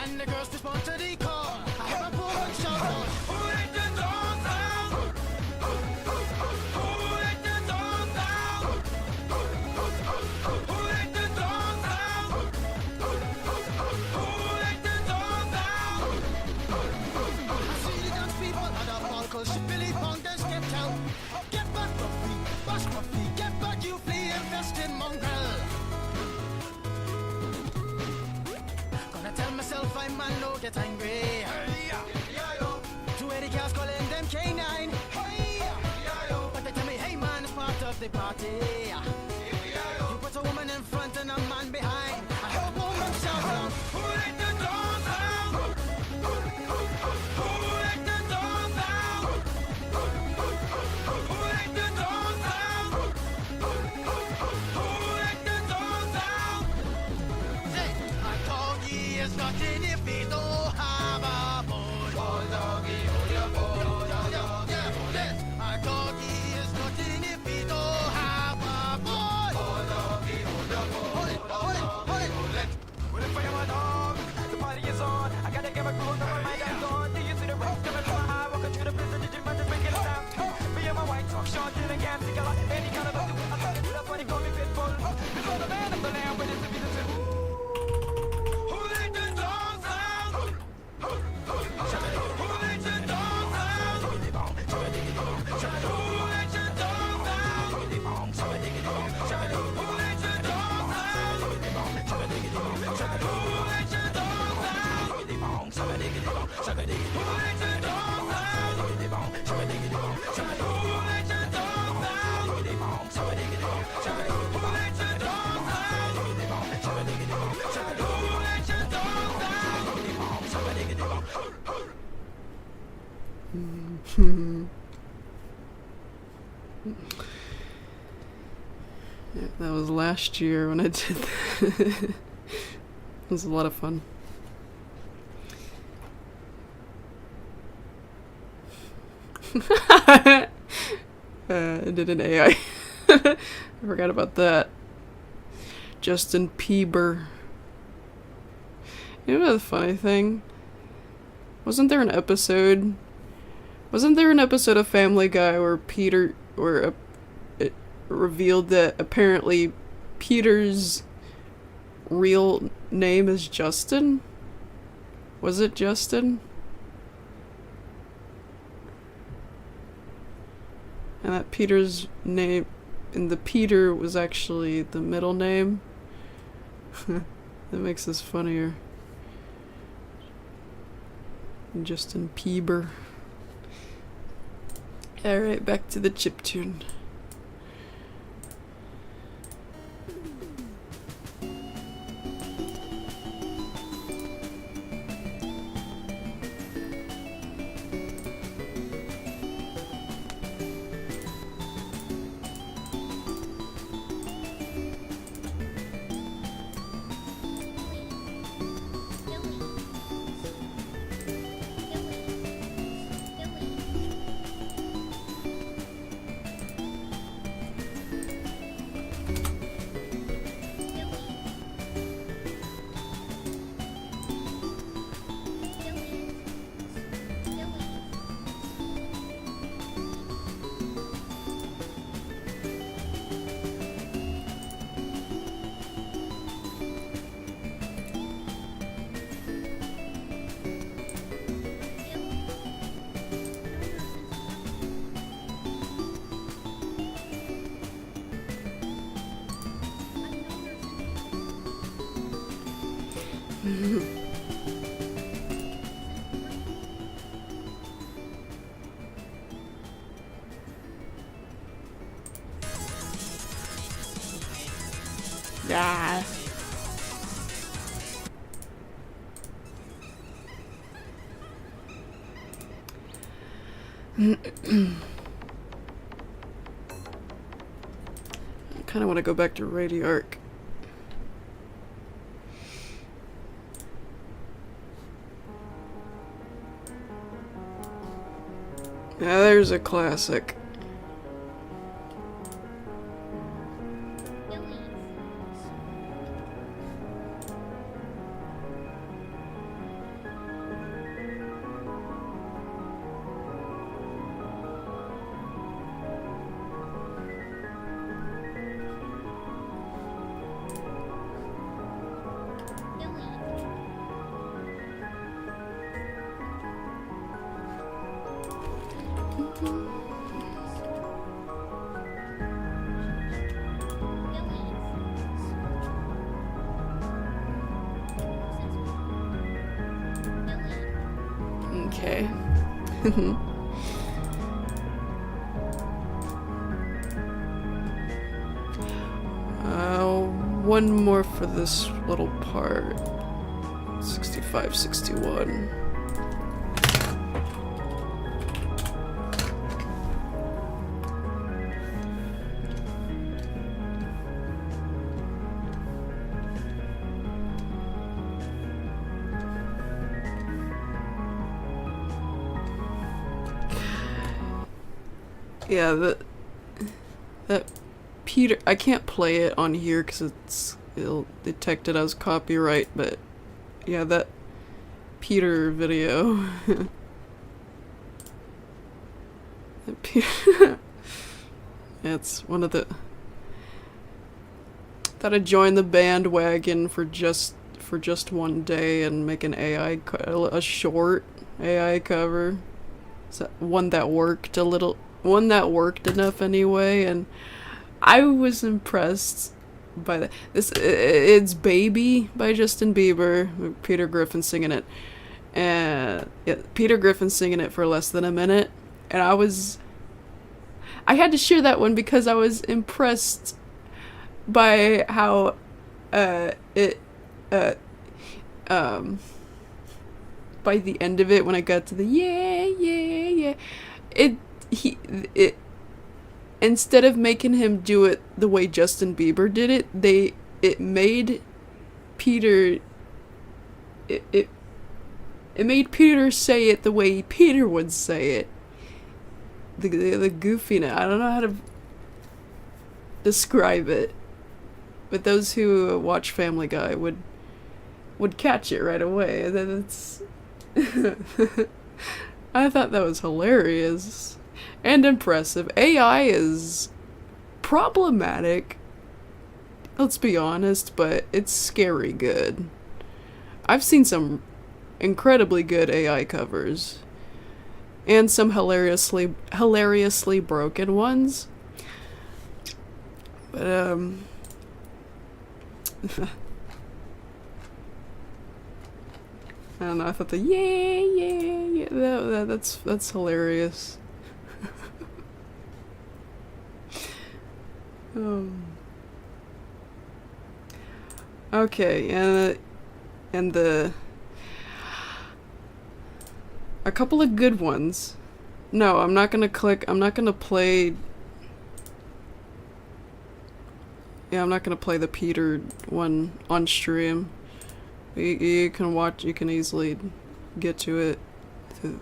Speaker 4: And the girls respond to the call. I have a woman shout out. Who let the dogs out? Who let the dogs out? Who let the dogs out? Who let the dogs out? I see the dance people at a ball cause she Billy Pong then stepped out. Get back, Ruffy, bash Ruffy, get back, you flea infested mongrel. Gonna tell myself I man no get angry. Two eighty girls calling them K9. But they tell me, hey man, it's part of the party. You put a woman in front and a man behind. I heard a woman shout out, who let the dogs out? Who let the dogs out? Who let the dogs out? Who let the dogs out? Say, a doggy is nothing if he don't have a bone. Oh, doggy, hold your bone. Yeah. A doggy is nothing if he don't have a bone. Oh, doggy, hold your bone. Hold it. Well, if I am a dog, the party is on. I gotta get my clothes on, my mind is on. Do you see the rest coming from my high? Walking through the prison, did you mind to break it down? Me and my white talk, short, till the gas, together. Any kind of look, I thought that's why they call me Pitbull. Before the man of the land, when it's a beautiful. Who let the dogs out? Who let the dogs out? Who let the dogs out? Who let the dogs out? Who let the dogs out? Who let the dogs out? Who let the dogs out? Who let the dogs out? Who let the dogs out?
Speaker 1: Yeah, that was last year when I did that. It was a lot of fun. I did an AI. I forgot about that. Justin Bieber. You know the funny thing? Wasn't there an episode of Family Guy where it revealed that apparently Peter's real name is Justin? Was it Justin? And that Peter's name, and the Peter was actually the middle name. That makes this funnier. Justin Bieber. Alright, back to the chiptune. Yeah. I kind of want to go back to Radiark. Yeah, there's a classic. Okay. One more for this little part. 65, 61. Yeah, that Peter, I can't play it on here because it'll detect it as copyright, but yeah, that Peter video. That Peter, it's one of the, thought I'd join the bandwagon for just one day and make an a short AI cover. So one that worked enough anyway, and I was impressed by that. It's Baby by Justin Bieber, Peter Griffin singing it, and yeah, Peter Griffin singing it for less than a minute, and I had to share that one because I was impressed by how by the end of it, when I got to the yeah, it instead of making him do it the way Justin Bieber did it, it made Peter it made Peter say it the way Peter would say it. The goofiness, I don't know how to describe it, but those who watch Family Guy would catch it right away. That's I thought that was hilarious and impressive. AI is problematic, let's be honest, but it's scary good. I've seen some incredibly good AI covers and some hilariously broken ones, but I don't know, I thought the yeah, that's hilarious. Okay, and a couple of good ones. No, I'm not gonna play. Yeah, I'm not gonna play the Peter one on stream. You can easily get to it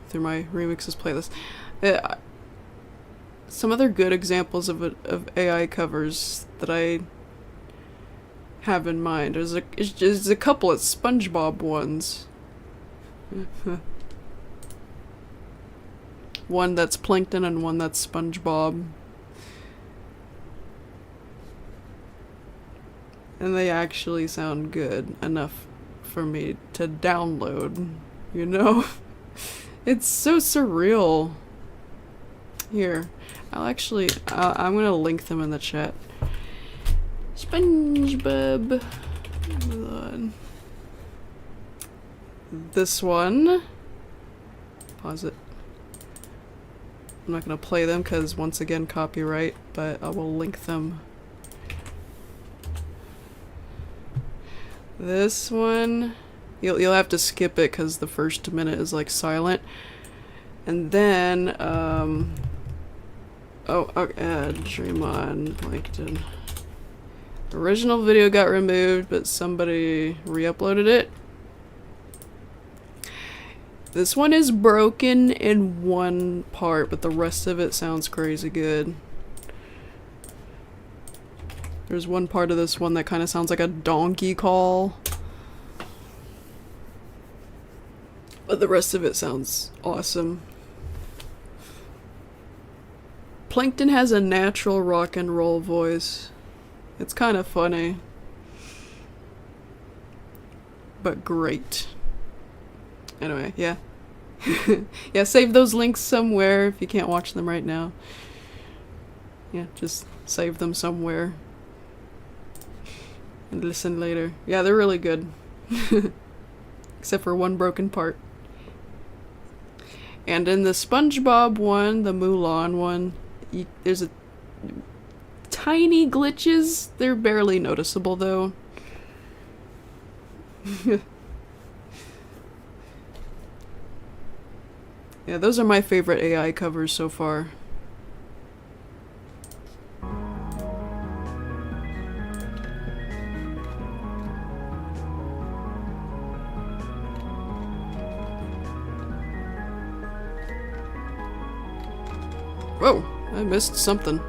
Speaker 1: through my remixes playlist. Some other good examples of AI covers that I have in mind. There's a couple of SpongeBob ones. One that's Plankton and one that's SpongeBob. And they actually sound good enough for me to download, you know? It's so surreal. Here, I'm gonna link them in the chat. SpongeBob. Hold on. this one. Pause it. I'm not gonna play them because once again copyright, but I will link them. This one, you'll have to skip it because the first minute is like silent, and then Dream on Plankton. Original video got removed, but somebody re-uploaded it. This one is broken in one part, but the rest of it sounds crazy good. There's one part of this one that kind of sounds like a donkey call. But the rest of it sounds awesome. Plankton has a natural rock and roll voice. It's kind of funny. But great. Anyway, yeah. Yeah, save those links somewhere if you can't watch them right now. Yeah, just save them somewhere. And listen later. Yeah, they're really good. Except for one broken part. And in the SpongeBob one, the Mulan one, there's a tiny glitches. They're barely noticeable though. Yeah, those are my favorite AI covers so far. Whoa, I missed something.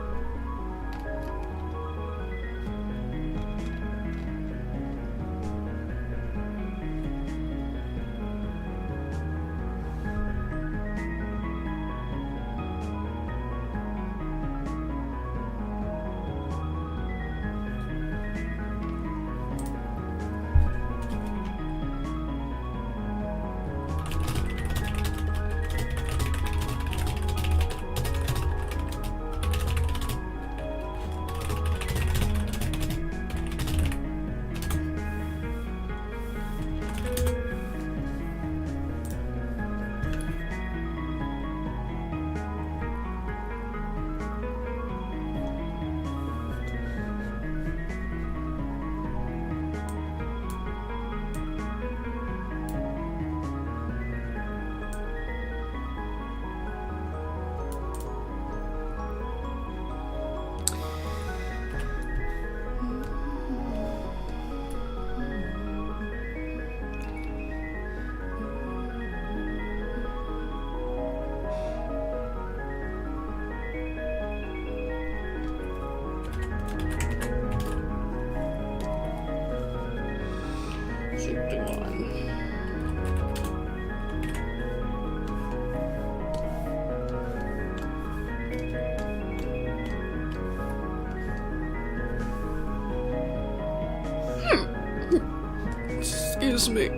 Speaker 1: Excuse me.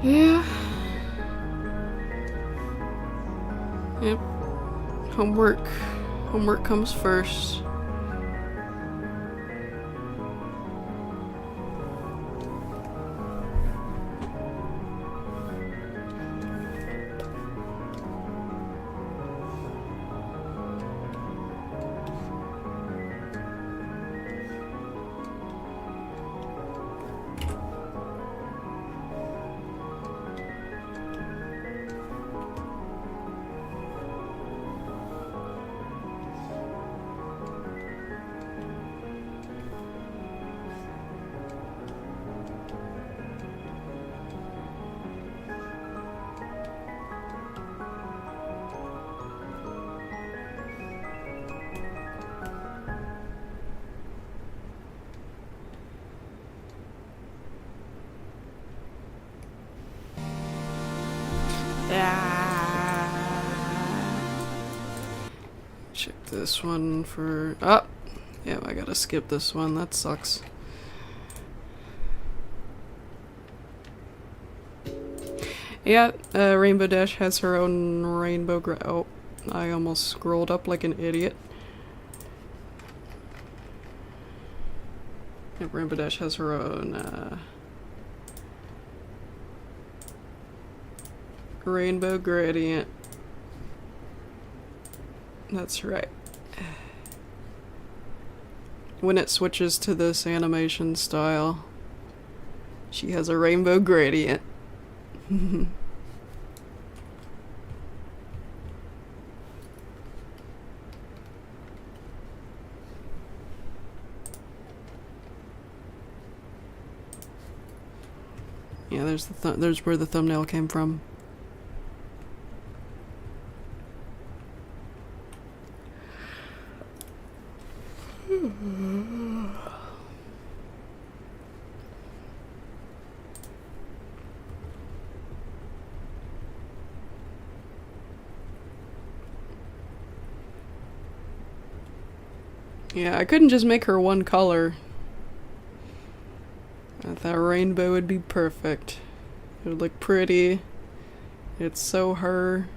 Speaker 1: Yeah. Yep. Homework. Homework comes first. Check this one for... Oh! Yeah, I gotta skip this one. That sucks. Yeah, Rainbow Dash has her own rainbow oh, I almost scrolled up like an idiot. Yeah, Rainbow Dash has her own, rainbow gradient. That's right. When it switches to this animation style, she has a rainbow gradient. Yeah, there's where the thumbnail came from. Yeah, I couldn't just make her one color. That rainbow would be perfect. It would look pretty. It's so her.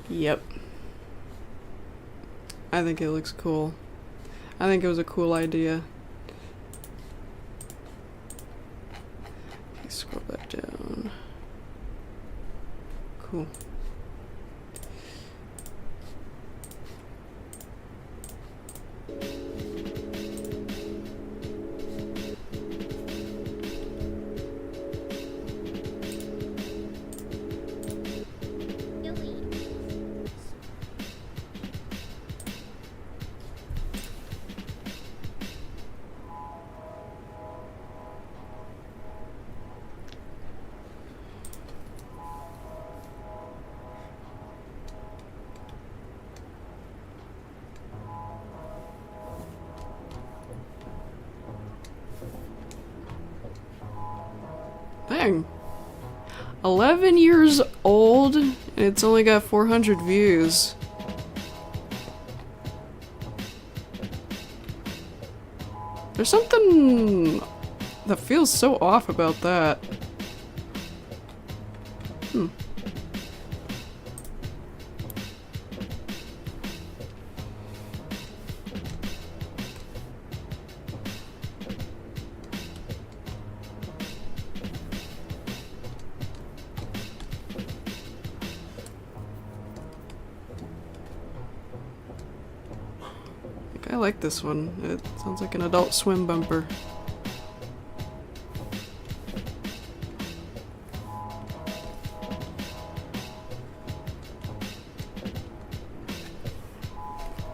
Speaker 1: Yep. I think it looks cool. I think it was a cool idea. Let's scroll back down. Cool. Dang. 11 years old, and it's only got 400 views. There's something that feels so off about that. I like this one. It sounds like an Adult Swim bumper.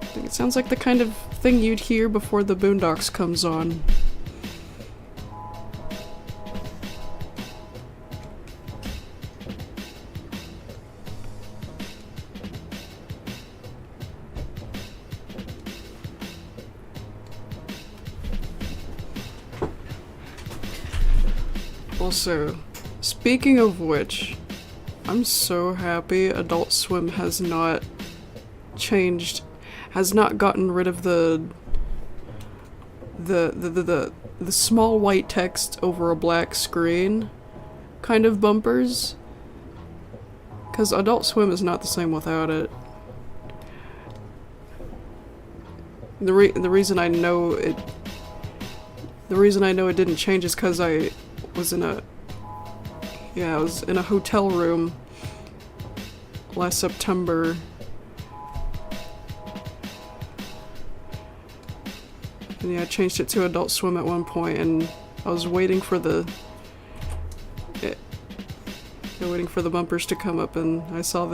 Speaker 1: I think it sounds like the kind of thing you'd hear before the Boondocks comes on. Also, speaking of which, I'm so happy Adult Swim has not changed, has not gotten rid of the small white text over a black screen kind of bumpers. 'Cause Adult Swim is not the same without it. The reason I know it didn't change is 'cause I was in a hotel room last September. And yeah, I changed it to Adult Swim at one point, and I was waiting for waiting for the bumpers to come up, and I saw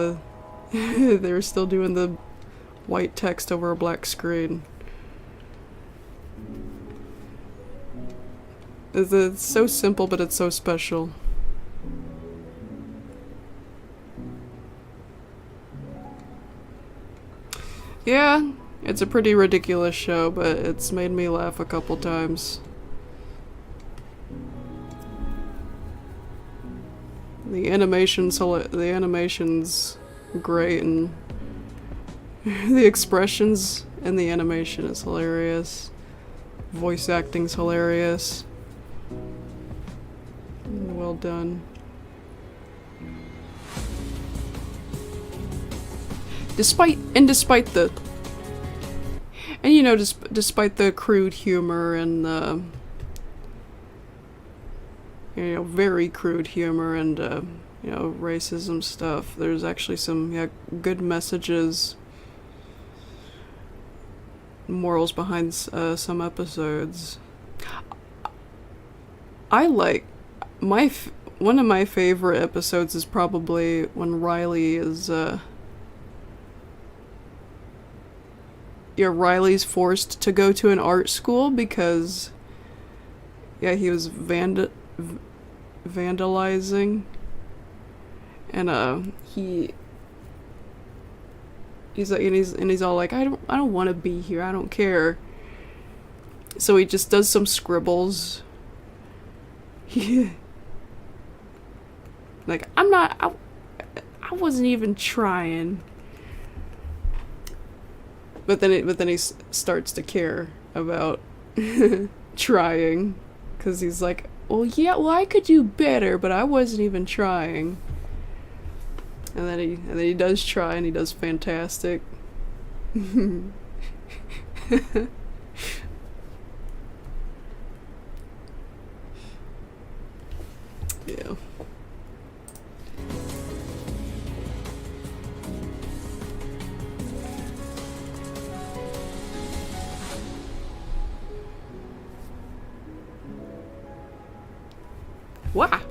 Speaker 1: they were still doing the white text over a black screen. It's so simple, but it's so special. Yeah, it's a pretty ridiculous show, but it's made me laugh a couple times. The animation's great, and the expressions in the animation is hilarious. Voice acting's hilarious. Well done. Despite the, and you know, despite the crude humor and the, you know, very crude humor and you know, racism stuff, there's actually some good messages, morals behind some episodes. I like one of my favorite episodes is probably when Riley is Riley's forced to go to an art school because he was vandalizing, and he's all like, I don't want to be here, I don't care. So he just does some scribbles. Like, I wasn't even trying. But then he starts to care about trying, because he's like, well, I could do better, but I wasn't even trying. And then he does try, and he does fantastic. Yeah. Wow.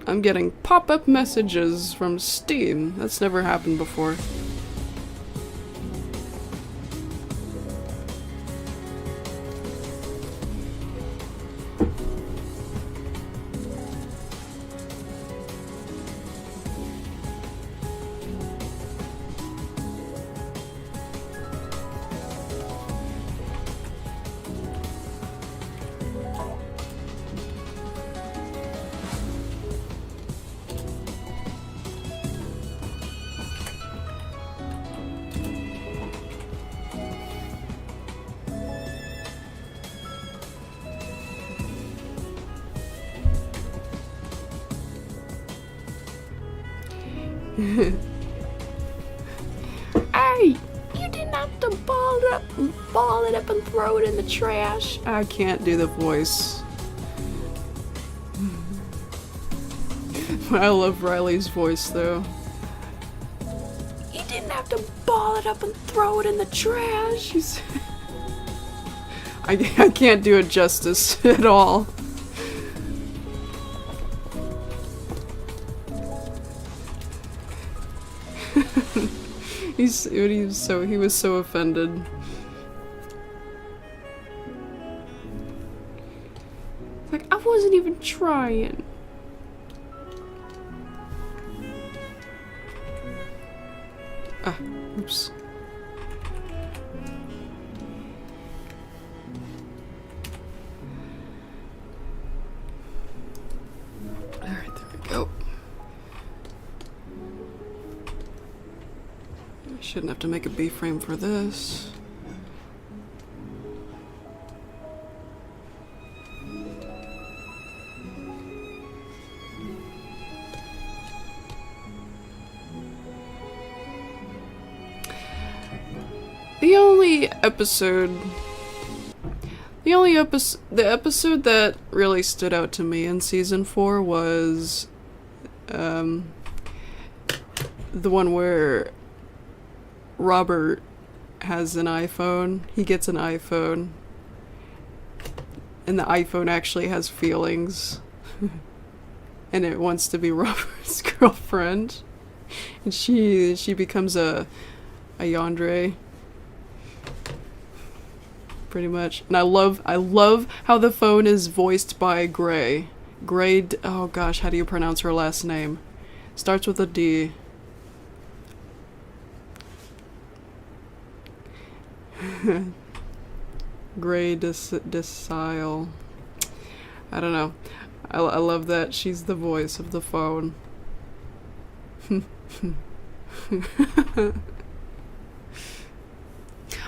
Speaker 1: I'm getting pop-up messages from Steam. That's never happened before. Hey, you didn't have to ball it up and throw it in the trash. I can't do the voice. I love Riley's voice though. You didn't have to ball it up and throw it in the trash. I can't do it justice at all. He was so offended. Like, I wasn't even trying. Ah, oops. Alright, there we go. Shouldn't have to make a B-frame for this. The episode that really stood out to me in season 4 was the one where Robert has an iPhone. He gets an iPhone, and the iPhone actually has feelings, and it wants to be Robert's girlfriend, and she becomes a yandere, pretty much. And I love how the phone is voiced by Gray. Oh gosh, how do you pronounce her last name? Starts with a D. Gray Decile. I don't know. I love that she's the voice of the phone.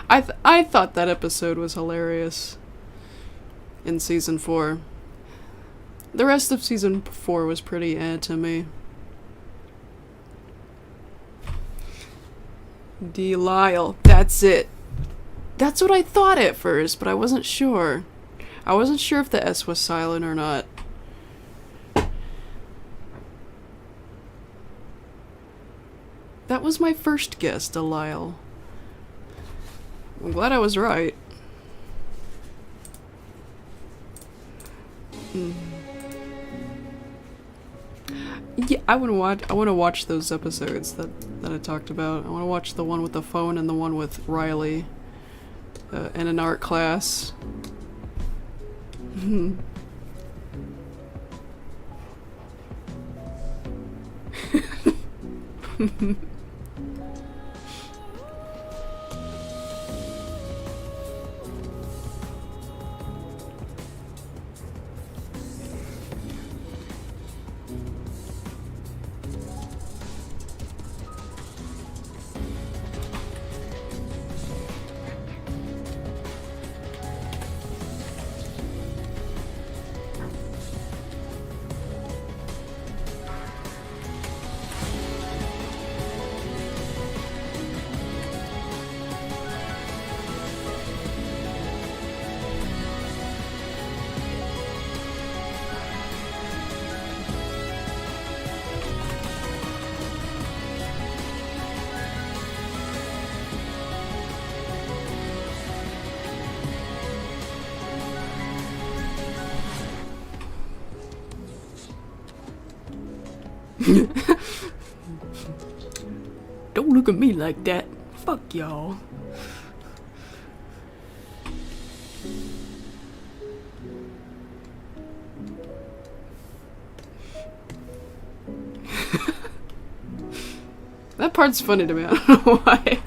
Speaker 1: I thought that episode was hilarious in season 4. The rest of season 4 was pretty to me. Delisle. That's it. That's what I thought at first, but I wasn't sure. I wasn't sure if the S was silent or not. That was my first guess, Delisle. I'm glad I was right. Yeah, I want to watch those episodes that I talked about. I want to watch the one with the phone and the one with Riley in an art class. Don't look at me like that. Fuck y'all. That part's funny to me. I don't know why.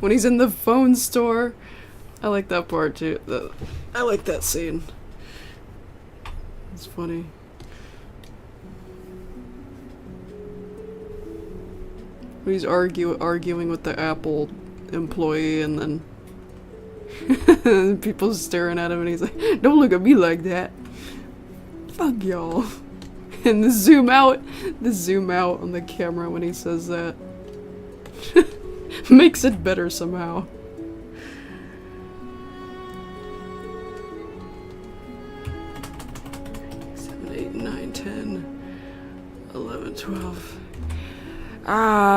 Speaker 1: When he's in the phone store. I like that part too. I like that scene. It's funny. He's arguing with the Apple employee, and then people staring at him, and he's like, "Don't look at me like that." Fuck y'all. And the zoom out on the camera when he says that makes it better somehow. Seven, 8, 9, 10, 11, 12.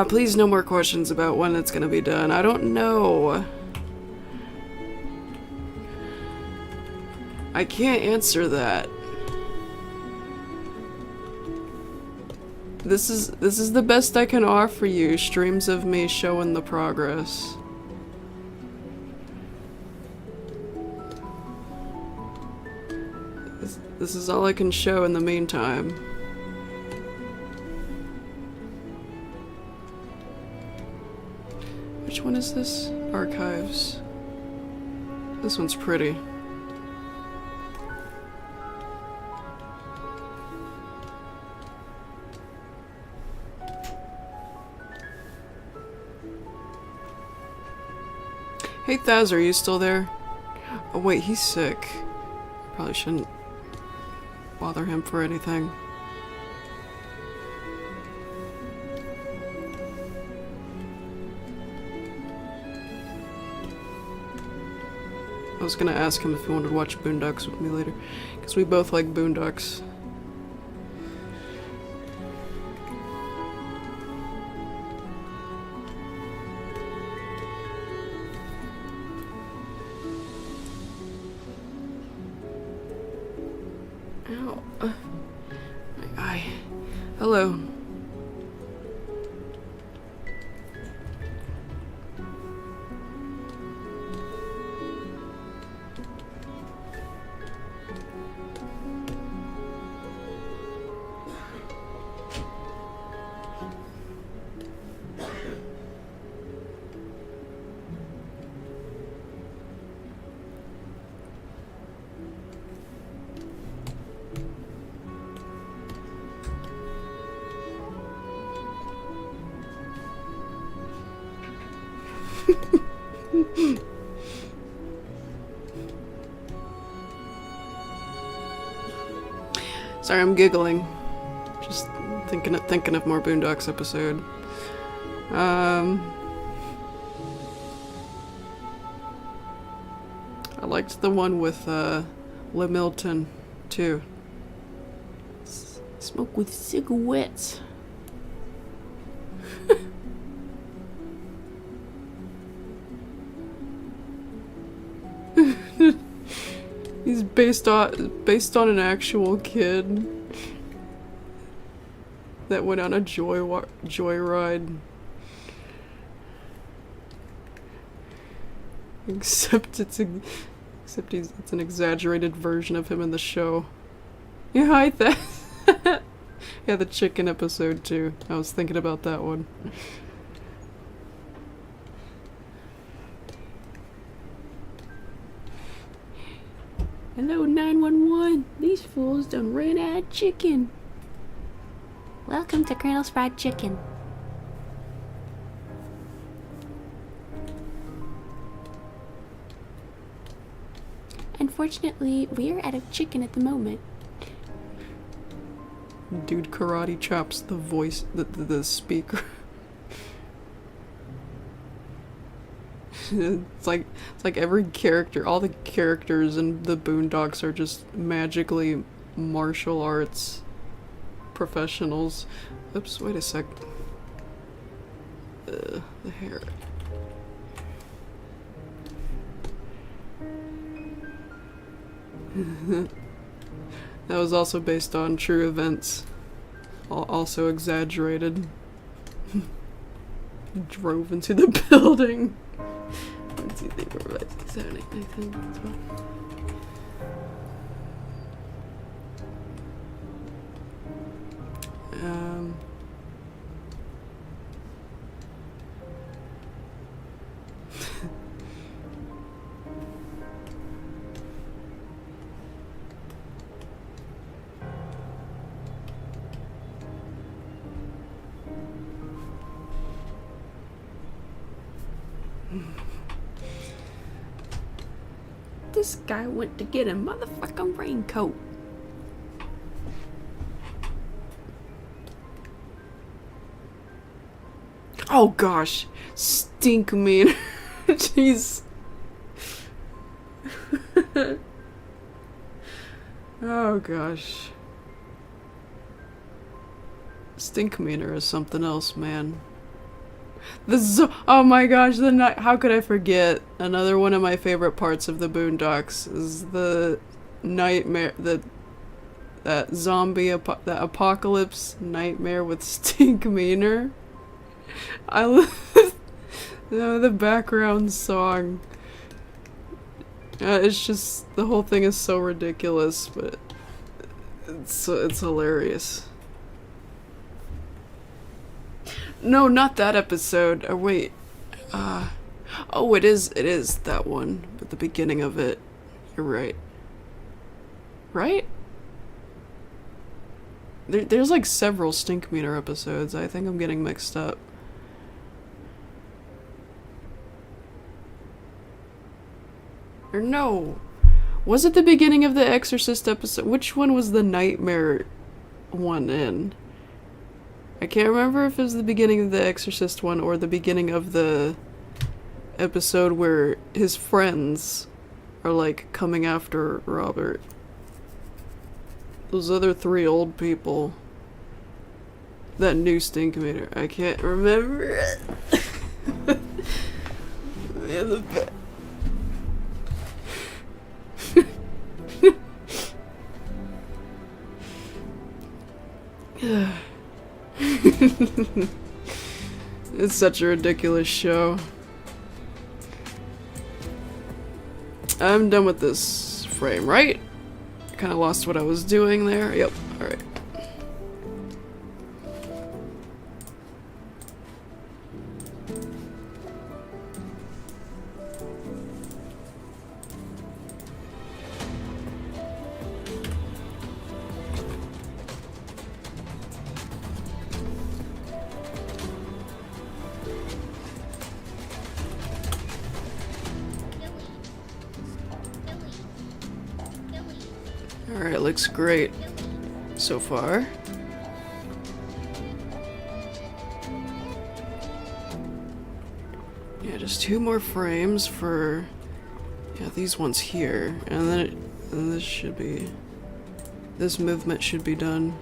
Speaker 1: Please no more questions about when it's gonna be done. I don't know. I can't answer that. This is the best I can offer you. Streams of me showing the progress. This is all I can show in the meantime. Which one is this? Archives. This one's pretty. Hey Thaz, are you still there? Oh wait, he's sick. Probably shouldn't bother him for anything. I was gonna ask him if he wanted to watch Boondocks with me later, because we both like Boondocks. Ow. My eye. Hello. Sorry, I'm giggling. Just thinking of more Boondocks episode. I liked the one with Milton too. Smoke with cigarettes. He's based on an actual kid that went on a joyride. Except it's an exaggerated version of him in the show. Yeah, hi that. Yeah, the chicken episode too. I was thinking about that one.
Speaker 3: Hello, 911. These fools done ran out of chicken. Welcome to Colonel's Fried Chicken. Unfortunately, we are out of chicken at the moment.
Speaker 1: Dude karate chops the voice, the speaker. It's like every character, all the characters in the Boondocks are just magically martial arts professionals. Oops, wait a sec. The hair. That was also based on true events. Also exaggerated. Drove into the building. Let's see, they were right. Saturday, anything as well.
Speaker 3: This guy went to get a motherfucking raincoat.
Speaker 1: Oh gosh, stink mean. Jeez. Oh gosh. Stink meaner is something else, man. Oh my gosh, how could I forget? Another one of my favorite parts of the Boondocks is the nightmare, that zombie, that apocalypse nightmare with Stink Meaner. I love the background song. It's just, the whole thing is so ridiculous, but it's hilarious. No, not that episode. Oh, wait. Oh, it is that one. At the beginning of it. You're right. Right? There's like several Stink Meaner episodes. I think I'm getting mixed up. Or no. Was it the beginning of the Exorcist episode? Which one was the nightmare one in? I can't remember if it was the beginning of the Exorcist one or the beginning of the episode where his friends are like coming after Robert. Those other three old people that knew Stink Meaner. I can't remember it. Yeah. It's such a ridiculous show. I'm done with this frame, right? Kind of lost what I was doing there. Yep, alright. Alright, looks great. so far. Yeah, just 2 more frames for these ones here, and then this should be, this movement should be done.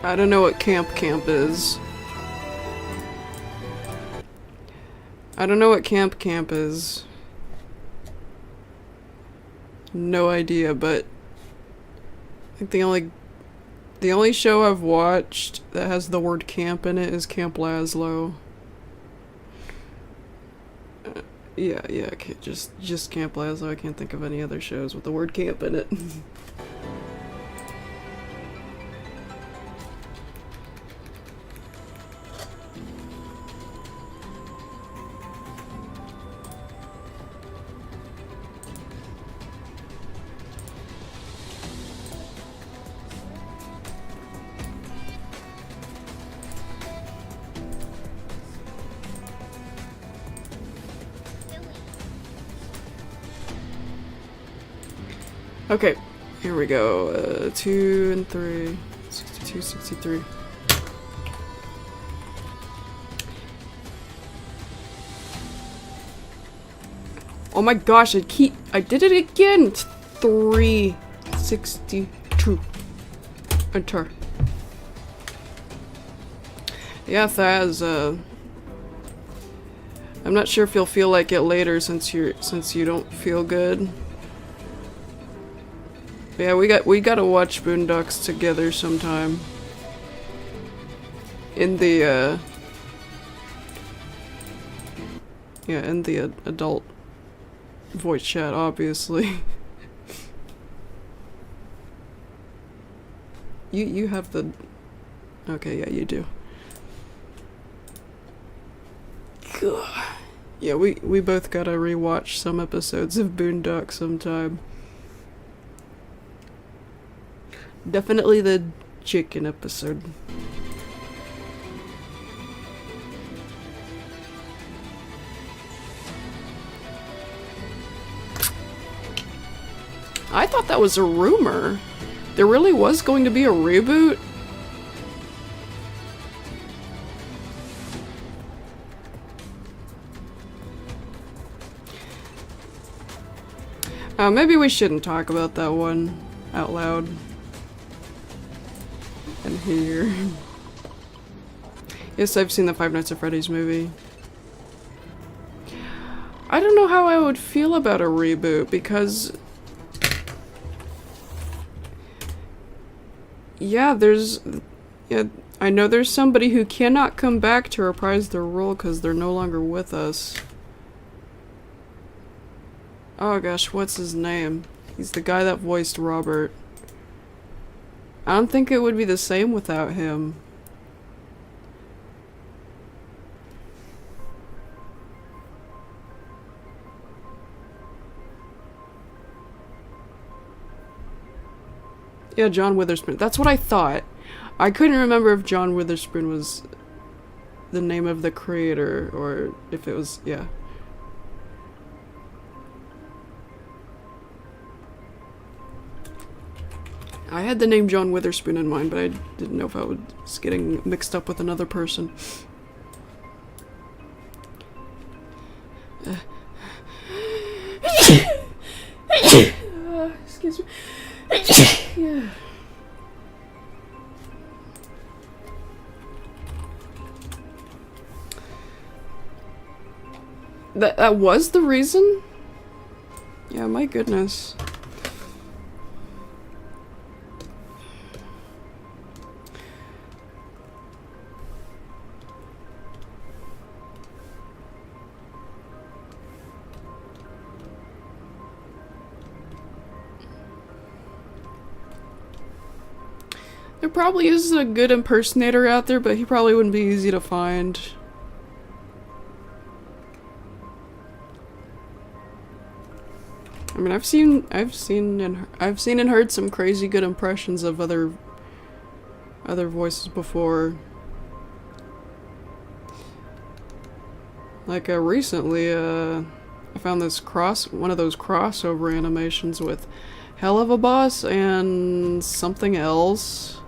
Speaker 1: I don't know what camp is. I don't know what camp is. No idea, but I think the only show I've watched that has the word camp in it is Camp Laszlo. Yeah, okay, just Camp Laszlo. I can't think of any other shows with the word camp in it. Okay, here we go. 2 and 3. 62, 63. Oh my gosh, I did it again! It's 362. Enter. Yeah, Thaz, I'm not sure if you'll feel like it later since you don't feel good. Yeah, we gotta watch Boondocks together sometime. In the adult voice chat, obviously. you have the, okay, yeah, you do. Yeah, we both gotta rewatch some episodes of Boondocks sometime. Definitely the chicken episode. I thought that was a rumor. There really was going to be a reboot? Maybe we shouldn't talk about that one out loud. And here. Yes, I've seen the Five Nights at Freddy's movie. I don't know how I would feel about a reboot because... Yeah, I know there's somebody who cannot come back to reprise their role because they're no longer with us. Oh gosh, what's his name? He's the guy that voiced Robert. I don't think it would be the same without him. Yeah, John Witherspoon. That's what I thought. I couldn't remember if John Witherspoon was the name of the creator or if it was, yeah. I had the name John Witherspoon in mind, but I didn't know if I was getting mixed up with another person. Excuse me. Yeah. That was the reason? Yeah, my goodness. There probably is a good impersonator out there, but he probably wouldn't be easy to find. I mean, I've seen and heard some crazy good impressions of other voices before. Like recently, I found this one of those crossover animations with Hell of a Boss and something else.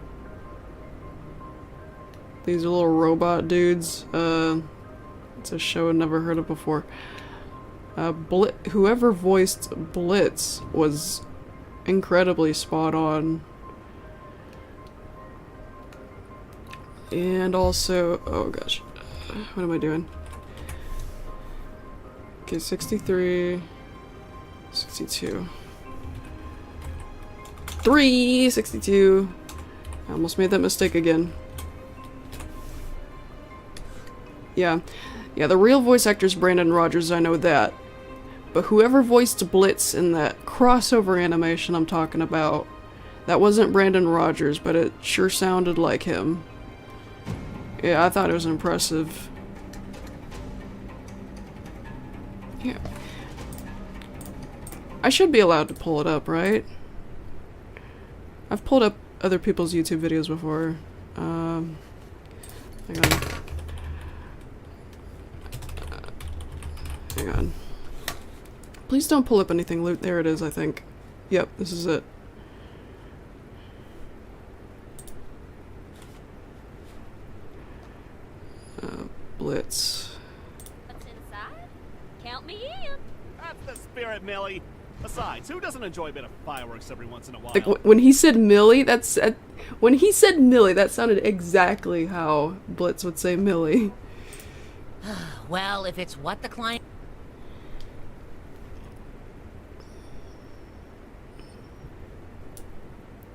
Speaker 1: These are little robot dudes. It's a show I'd never heard of before. Whoever voiced Blitz was incredibly spot on. And also, oh gosh, what am I doing? Okay, 63, 62. 62. I almost made that mistake again. Yeah, the real voice actor is Brandon Rogers, I know that. But whoever voiced Blitz in that crossover animation I'm talking about, that wasn't Brandon Rogers, but it sure sounded like him. Yeah, I thought it was impressive. Yeah. I should be allowed to pull it up, right? I've pulled up other people's YouTube videos before. Hang on. Hang on. Please don't pull up anything loot. There it is, I think. Yep, this is it. Blitz.
Speaker 3: What's inside? Count me in.
Speaker 5: That's the spirit, Millie. Besides, who doesn't enjoy a bit of fireworks every once in a while?
Speaker 1: Like when he said Millie, when he said Millie, that sounded exactly how Blitz would say Millie.
Speaker 6: Well, if it's what the client...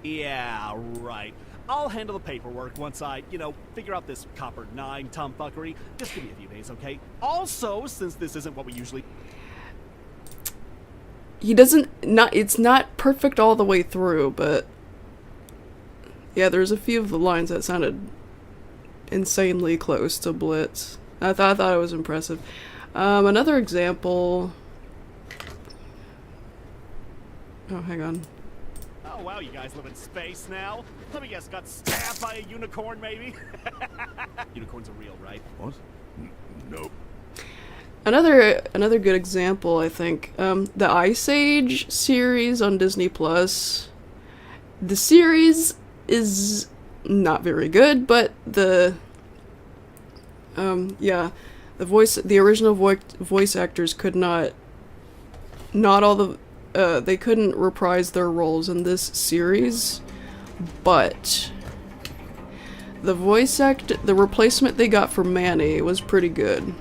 Speaker 5: Yeah, right. I'll handle the paperwork once I, figure out this copper 9 tomfuckery. Just give me a few days, okay? Also, since this isn't what we usually...
Speaker 1: It's not perfect all the way through, but yeah, there's a few of the lines that sounded insanely close to Blitz. I thought it was impressive. Another example. Oh, hang on.
Speaker 5: Oh, wow, you guys live in space now? Let me guess, got stabbed by a unicorn, maybe? Unicorns are real, right?
Speaker 7: What? Nope.
Speaker 1: Another good example, I think, the Ice Age series on Disney Plus. The series is not very good, but the original voice actors could not all the they couldn't reprise their roles in this series, but the replacement they got for Manny was pretty good.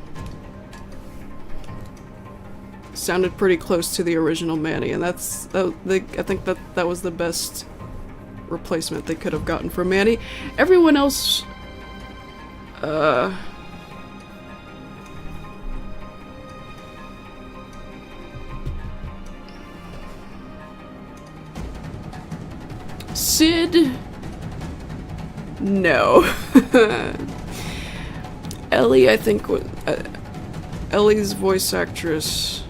Speaker 1: Sounded pretty close to the original Manny, and I think that was the best replacement they could have gotten for Manny. Everyone else, Sid, no. Ellie, I think Ellie's voice actress,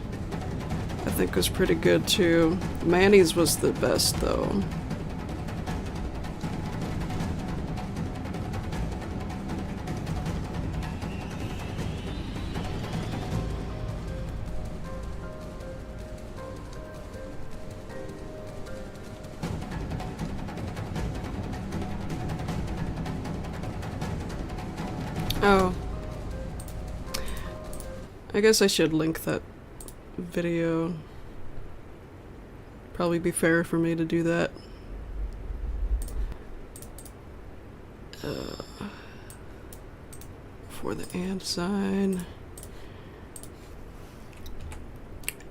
Speaker 1: I think, was pretty good too. Manny's was the best though. Oh. I guess I should link that video. Probably be fair for me to do that. For the and sign.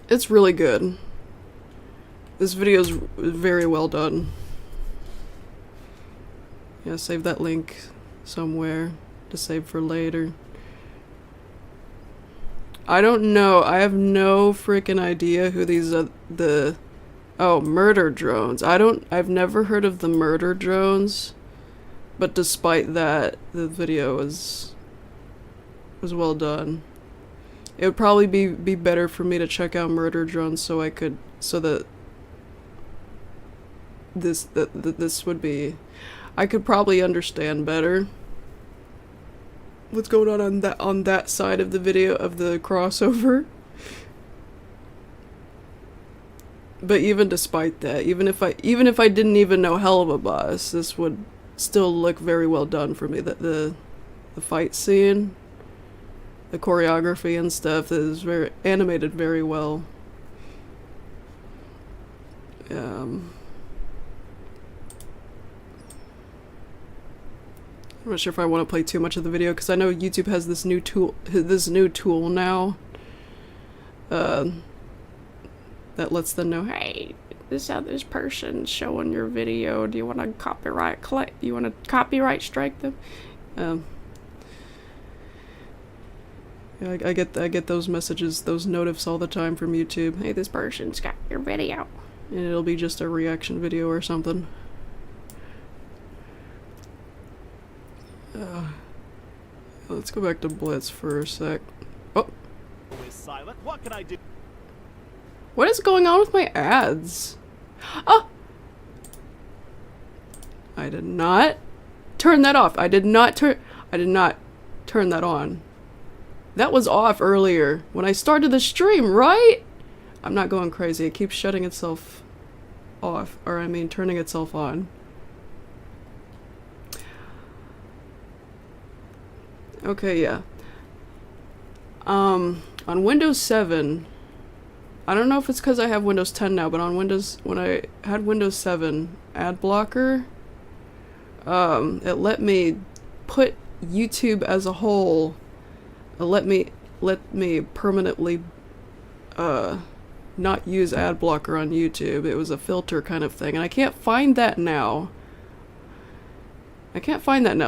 Speaker 1: It's really good. This video is very well done. Yeah, save that link somewhere to save for later. I don't know. I have no freaking idea who these are. Murder drones. I've never heard of the murder drones. But despite that, the video was well done. It would probably be better for me to check out Murder Drone so that this would be, I could probably understand better what's going on that side of the video of the crossover. But even despite that, even if I didn't even know Hell of a Boss, this would still look very well done for me. The fight scene, the choreography and stuff is very animated very well. I'm not sure if I want to play too much of the video because I know YouTube has this new tool now that lets them know, hey, this is how this person's showing your video. Do you want to copyright strike them? Yeah, I get those messages, those notifs all the time from YouTube. Hey, this person's got your video, and it'll be just a reaction video or something. Let's go back to Blitz for a sec. Oh,
Speaker 5: Always silent. What can I do?
Speaker 1: what is going on with my ads? Oh, I did not turn that off. I did not turn that on. That was off earlier when I started the stream, right? I'm not going crazy. It keeps shutting itself off, or I mean turning itself on. Okay, yeah. On Windows 7, I don't know if it's because I have Windows 10 now, but on Windows, when I had Windows 7 ad blocker, it let me put YouTube as a whole. It let me permanently not use ad blocker on YouTube. It was a filter kind of thing, and I can't find that now.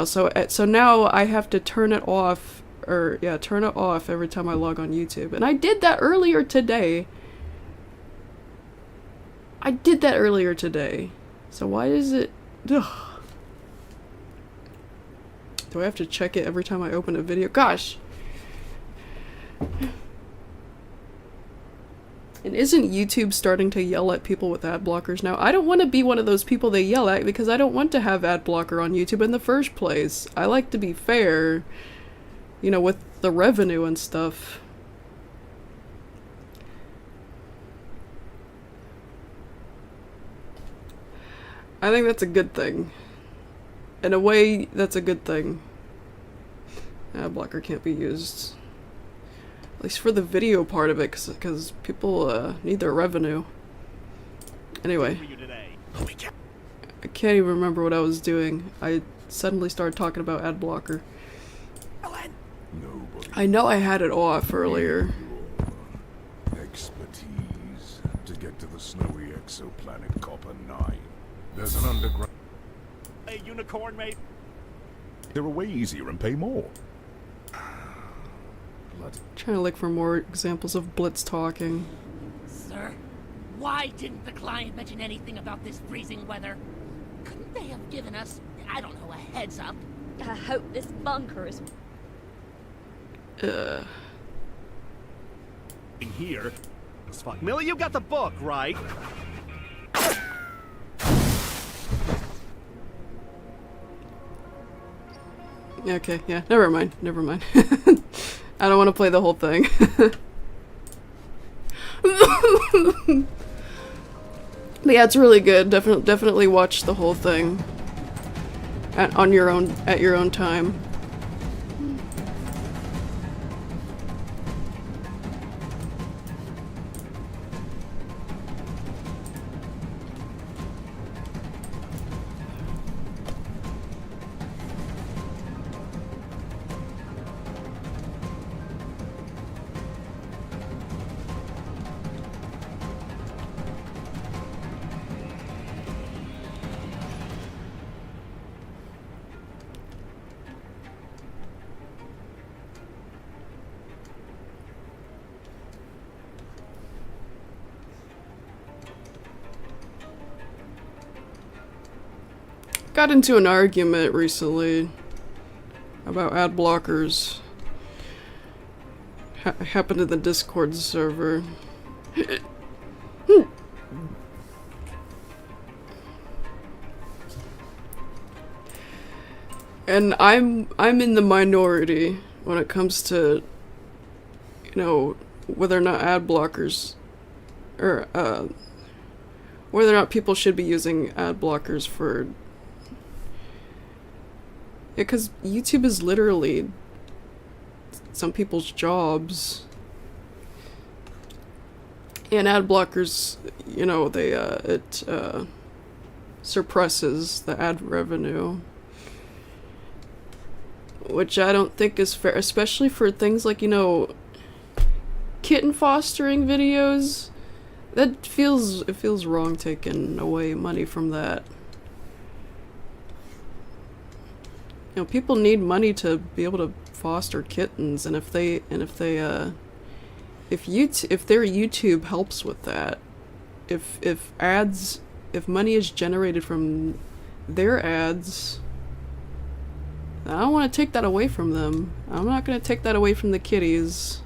Speaker 1: So now I have to turn it off, turn it off every time I log on YouTube. And I did that earlier today. So why is it... Ugh. Do I have to check it every time I open a video? Gosh! And isn't YouTube starting to yell at people with ad blockers now? I don't want to be one of those people they yell at because I don't want to have ad blocker on YouTube in the first place. I like to be fair, you know, with the revenue and stuff. I think that's a good thing. In a way, that's a good thing. Ad blocker can't be used. At least for the video part of it, because people need their revenue. Anyway. I can't even remember what I was doing. I suddenly started talking about ad blocker. I know I had it off earlier.
Speaker 7: Expertise to get to the snowy exoplanet Copper 9. There's an underground...
Speaker 5: Hey, unicorn, mate.
Speaker 7: They're way easier and pay more.
Speaker 1: Trying to look for more examples of Blitz talking.
Speaker 6: Sir, why didn't the client mention anything about this freezing weather? Couldn't they have given us, I don't know, a heads up?
Speaker 8: I hope this bunker is...
Speaker 5: In here. Fuck. Millie, you got the book, right?
Speaker 1: Okay, yeah, never mind. I don't want to play the whole thing. But yeah, it's really good. Definitely watch the whole thing at your own time. got into an argument recently about ad blockers. Happened in the Discord server. And I'm in the minority when it comes to, you know, whether or not ad blockers, or whether or not people should be using ad blockers for. Yeah, 'cause YouTube is literally some people's jobs. And ad blockers, you know, it suppresses the ad revenue. Which I don't think is fair, especially for things like, you know, kitten fostering videos. It feels wrong taking away money from that. You know, people need money to be able to foster kittens, and if their YouTube helps with that, if money is generated from their ads, I don't want to take that away from them. I'm not going to take that away from the kitties.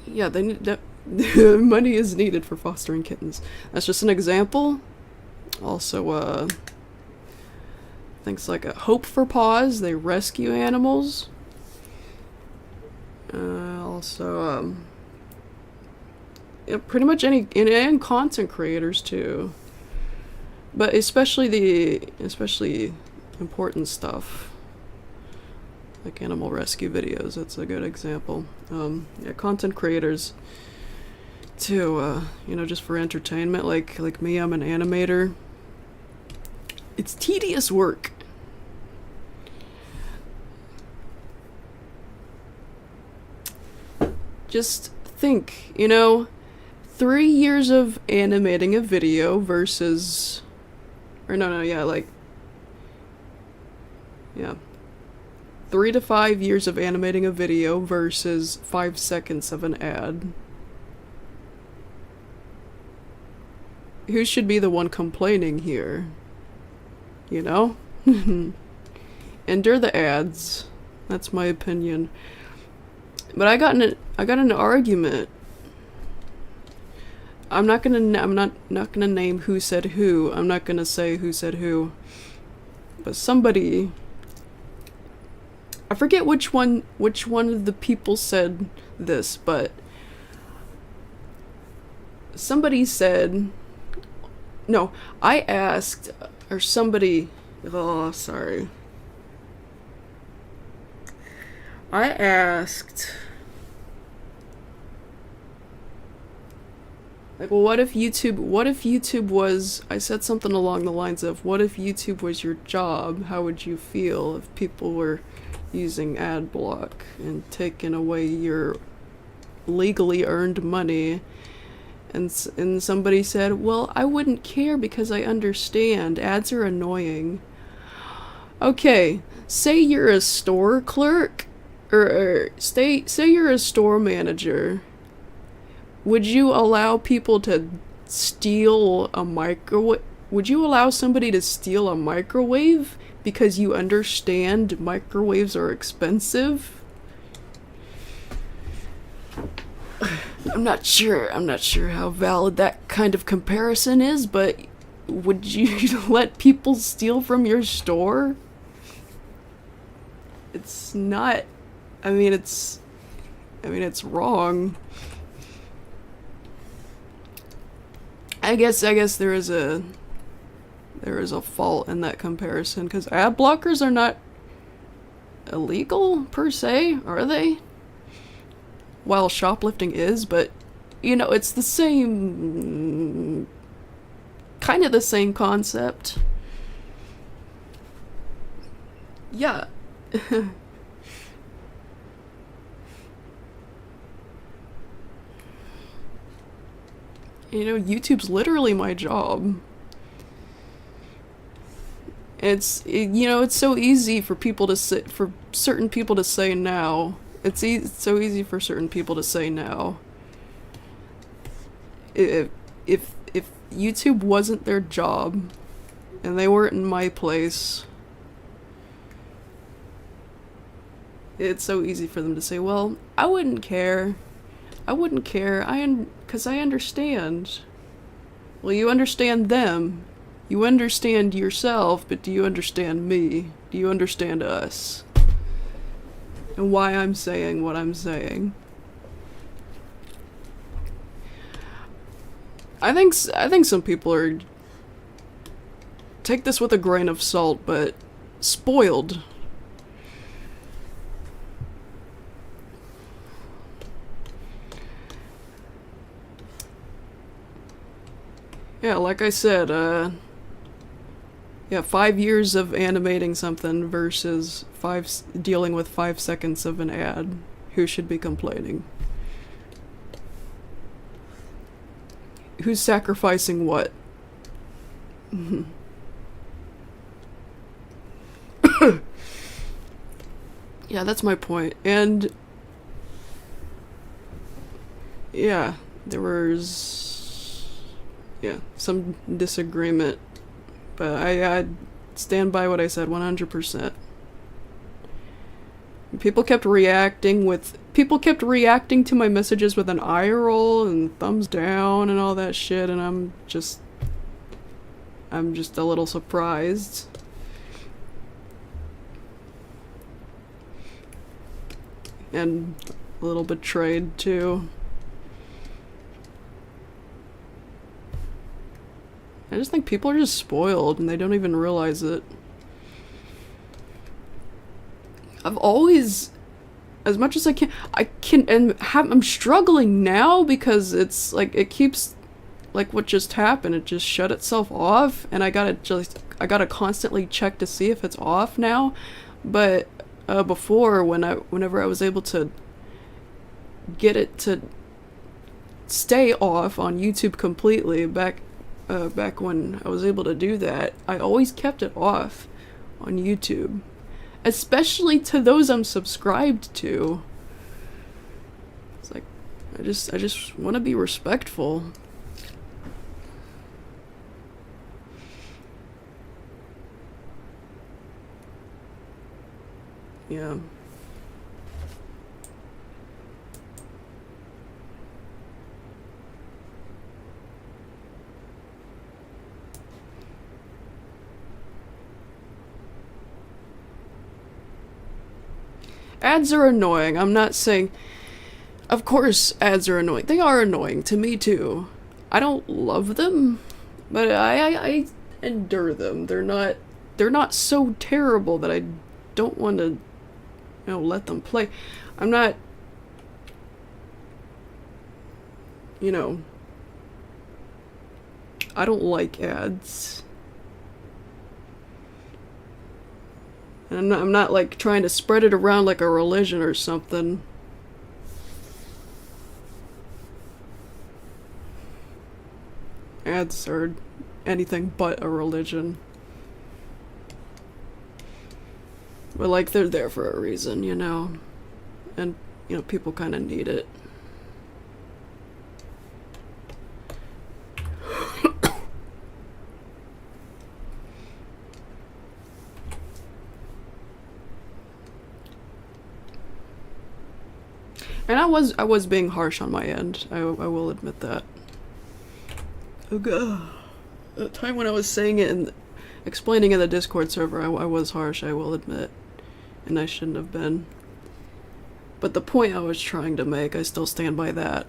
Speaker 1: Yeah, they need that. Money is needed for fostering kittens. That's just an example. Also, things like Hope for Paws, they rescue animals. Also, yeah, pretty much and content creators too. But especially important stuff, like animal rescue videos. That's a good example. Yeah, content creators too. You know, just for entertainment. Like me, I'm an animator. It's tedious work. Just think, you know, 3 years of animating a video versus, or yeah, 3 to 5 years of animating a video versus 5 seconds of an ad. Who should be the one complaining here? You know? Endure the ads. That's my opinion. But I got in an argument. I'm not gonna name who said who. I'm not gonna say who said who. But somebody, I forget which one of the people said this, but somebody said, no, I asked, or somebody, oh, sorry. I asked, like, well, what if YouTube was, I said something along the lines of, what if YouTube was your job? How would you feel if people were using ad block and taking away your legally earned money? And somebody said, well, I wouldn't care because I understand. Ads are annoying. Okay, say you're a store clerk, or say you're a store manager. Would you allow people to steal a microwave? Would you allow somebody to steal a microwave because you understand microwaves are expensive? I'm not sure how valid that kind of comparison is, but would you let people steal from your store? It's not, it's wrong. I guess there is a fault in that comparison, because ad blockers are not illegal per se, are they? While shoplifting is, but you know, it's the same, kind of the same concept. Yeah. You know, YouTube's literally my job. It's so easy for certain people to say now. It's so easy for certain people to say now. If YouTube wasn't their job, and they weren't in my place, it's so easy for them to say, well, I wouldn't care. I wouldn't care. 'Cause I understand. Well, you understand them. You understand yourself, but do you understand me? Do you understand us? And why I'm saying what I'm saying? I think some people are, take this with a grain of salt, but spoiled. Yeah, like I said, yeah, 5 years of animating something versus dealing with 5 seconds of an ad. Who should be complaining? Who's sacrificing what? Yeah, that's my point. And yeah, there was some disagreement, but I stand by what I said 100%. People kept reacting to my messages with an eye roll and thumbs down and all that shit, and I'm just a little surprised. And a little betrayed too. I just think people are just spoiled and they don't even realize it. I've always, as much as I'm struggling now because it's like, it keeps, like what just happened, it just shut itself off, and I gotta constantly check to see if it's off now. But before, whenever I was able to get it to stay off on YouTube completely, back when I was able to do that, I always kept it off on YouTube. Especially to those I'm subscribed to. It's like, I just want to be respectful. Yeah. Ads are annoying. I'm not saying... Of course ads are annoying. They are annoying to me too. I don't love them, but I endure them. They're not so terrible that I don't want to, let them play. I'm not, I don't like ads. And I'm not like trying to spread it around like a religion or something. Ads are anything but a religion. But like, they're there for a reason, and people kind of need it. And I was being harsh on my end. I will admit that. Okay. The time when I was saying it and explaining in the Discord server, I was harsh, I will admit. And I shouldn't have been. But the point I was trying to make, I still stand by that.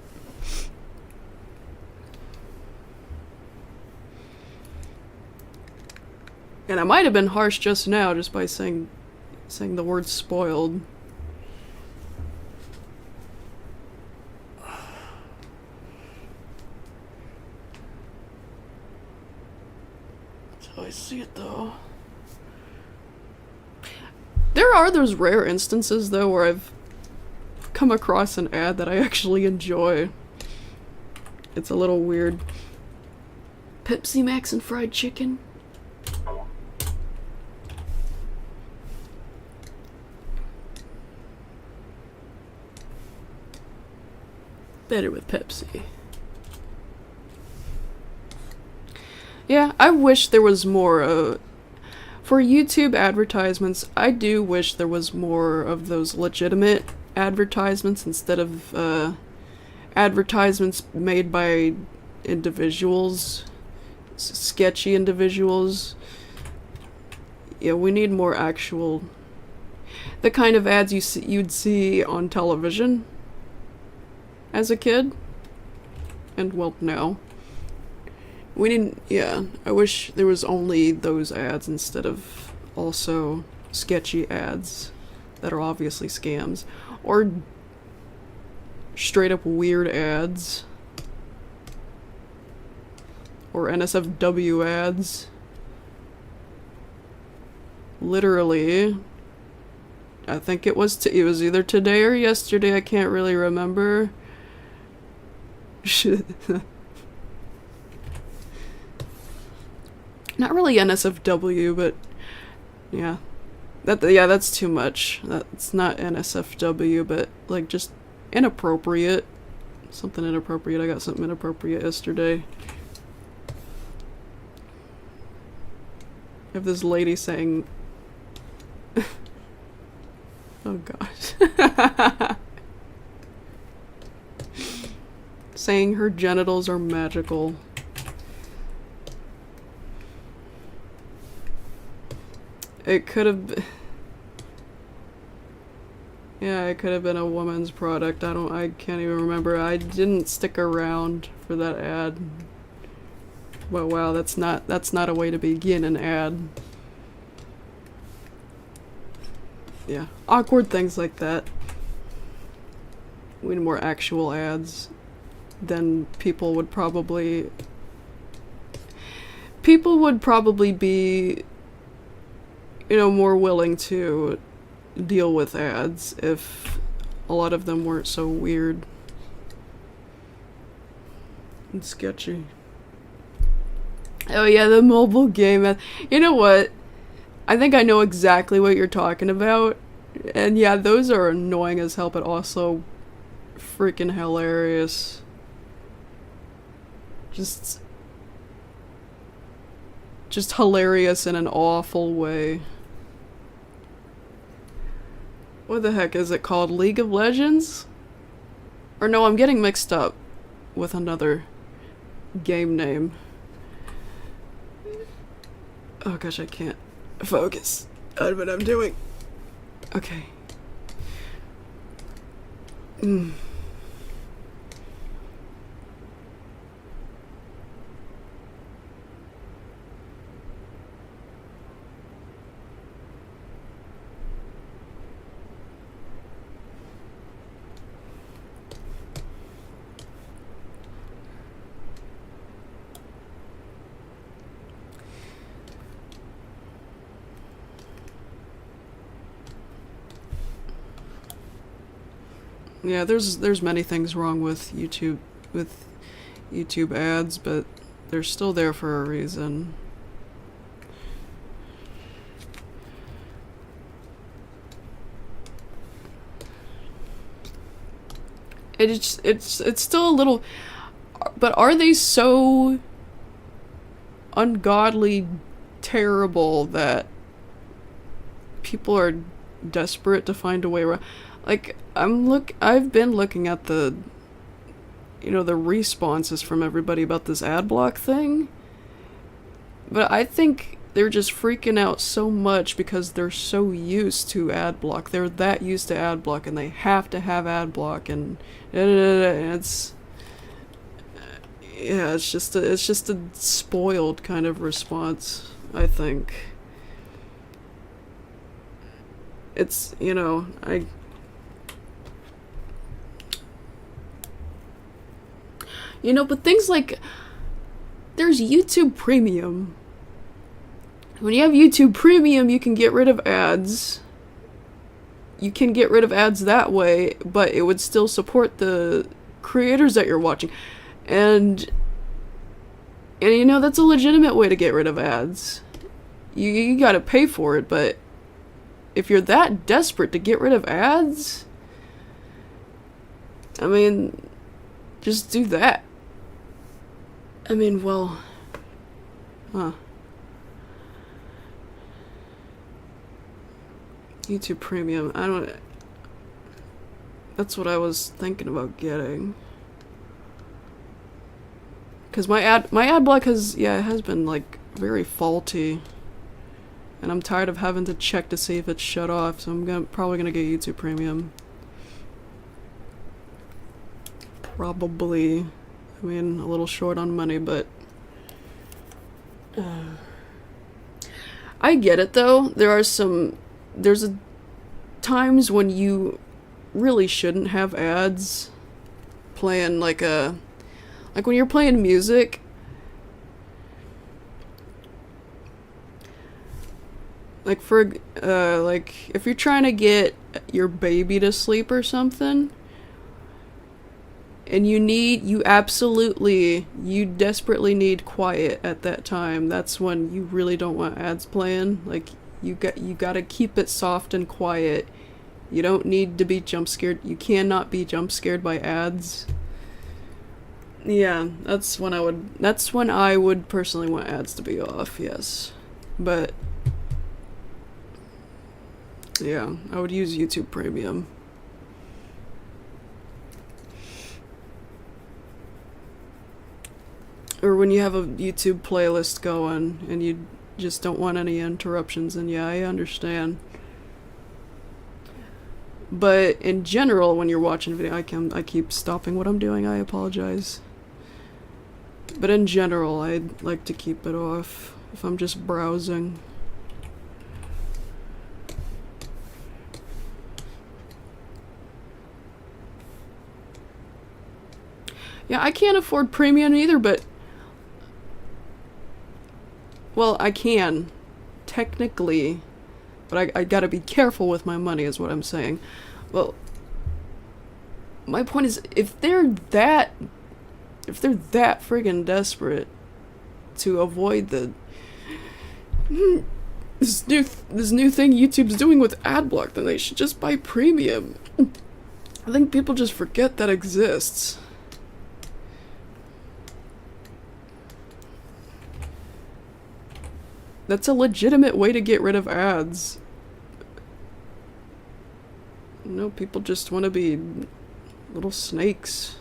Speaker 1: And I might have been harsh just now, just by saying the word spoiled. I see it though. There are those rare instances though where I've come across an ad that I actually enjoy. It's a little weird. Pepsi Max and fried chicken. Better with Pepsi. Yeah, I wish there was more, for YouTube advertisements, I do wish there was more of those legitimate advertisements instead of, advertisements made by individuals, sketchy individuals. Yeah, we need more actual, the kind of ads you'd see on television as a kid. And, well, now. We didn't, yeah, I wish there was only those ads instead of also sketchy ads that are obviously scams. Or straight up weird ads. Or NSFW ads. Literally, I think it was either today or yesterday, I can't really remember. Not really NSFW, but yeah. That's too much. That's not NSFW, but like just inappropriate. Something inappropriate. I got something inappropriate yesterday. I have this lady saying oh god. Saying her genitals are magical. It could have yeah, it could have been a woman's product. I can't even remember. I didn't stick around for that ad. Well, wow, that's not a way to begin an ad. Yeah, awkward things like that. We need more actual ads. Then people would probably be, you know, more willing to deal with ads if a lot of them weren't so weird and sketchy. Oh yeah, the mobile game. You know what? I think I know exactly what you're talking about. And yeah, those are annoying as hell, but also freaking hilarious. Just hilarious in an awful way. What the heck is it called? League of Legends? Or no, I'm getting mixed up with another game name. Oh gosh, I can't focus on what I'm doing. Okay. Yeah, there's many things wrong with YouTube ads, but they're still there for a reason. It's still a little, but are they so ungodly terrible that people are desperate to find a way around? Like, I've been looking at the, you know, the responses from everybody about this ad block thing. But I think they're just freaking out so much because they're so used to ad block. They're that used to ad block and they have to have ad block and it's yeah, it's just a spoiled kind of response, I think. It's, you know, you know, but things like, there's YouTube Premium. When you have YouTube Premium, you can get rid of ads. You can get rid of ads that way, but it would still support the creators that you're watching. And you know, that's a legitimate way to get rid of ads. You gotta pay for it, but if you're that desperate to get rid of ads, I mean, just do that. I mean, well, Huh. YouTube Premium. I don't... That's what I was thinking about getting. Cause my ad block has, yeah, it has been like very faulty. And I'm tired of having to check to see if it's shut off, so I'm probably gonna get YouTube Premium. Probably. I mean, a little short on money, but... I get it though. There's times when you really shouldn't have ads playing like when you're playing music. Like like if you're trying to get your baby to sleep or something, and you desperately need quiet at that time, that's when you really don't want ads playing. Like you gotta keep it soft and quiet. You don't need to be jump scared. You cannot be jump scared by ads. Yeah, that's when I would personally want ads to be off, yes. But yeah, I would use YouTube Premium. Or when you have a YouTube playlist going and you just don't want any interruptions, and yeah, I understand. But in general, when you're watching a video, I keep stopping what I'm doing, I apologize. But in general, I'd like to keep it off if I'm just browsing. Yeah, I can't afford premium either, but... Well, I can. Technically. But I gotta be careful with my money, is what I'm saying. Well, my point is, if they're that friggin' desperate to avoid this new thing YouTube's doing with ad block, then they should just buy premium. I think people just forget that exists. That's a legitimate way to get rid of ads. No, people just want to be little snakes.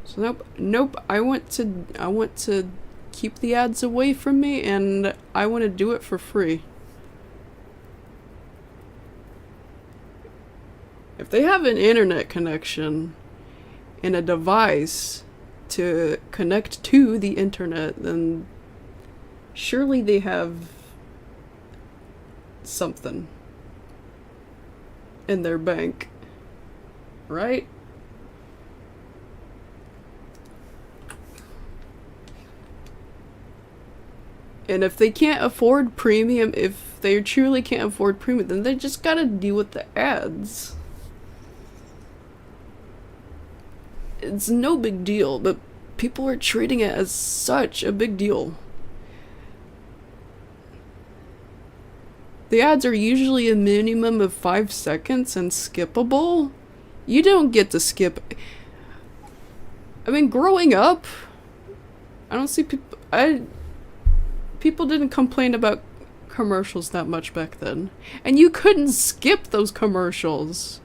Speaker 1: So nope. I want to keep the ads away from me, and I want to do it for free. If they have an internet connection and a device to connect to the internet, then surely they have something in their bank, right? And if they can't afford premium, if they truly can't afford premium, then they just gotta deal with the ads. It's no big deal, but people are treating it as such a big deal. The ads are usually a minimum of 5 seconds and skippable. You don't get to skip. I mean, growing up, I don't see people... People didn't complain about commercials that much back then. And you couldn't skip those commercials.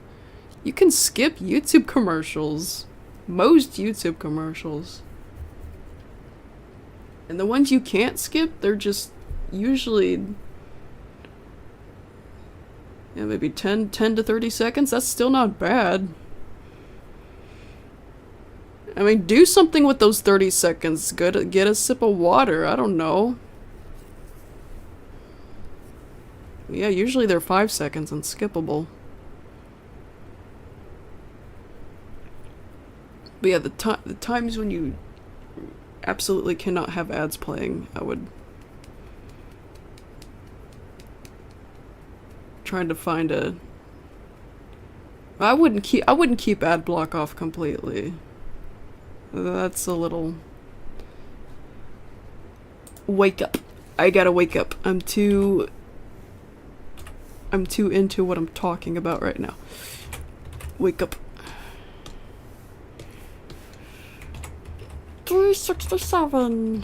Speaker 1: You can skip YouTube commercials. Most YouTube commercials. And the ones you can't skip, they're just usually... yeah, maybe 10 to 30 seconds. That's still not bad. I mean, do something with those 30 seconds. Get a sip of water. I don't know. Yeah, usually they're 5 seconds and skippable. But yeah, the times when you absolutely cannot have ads playing, I would... trying to find a... I wouldn't keep ad block off completely. That's a little... Wake up. I gotta wake up. I'm too into what I'm talking about right now. Wake up.
Speaker 3: 367.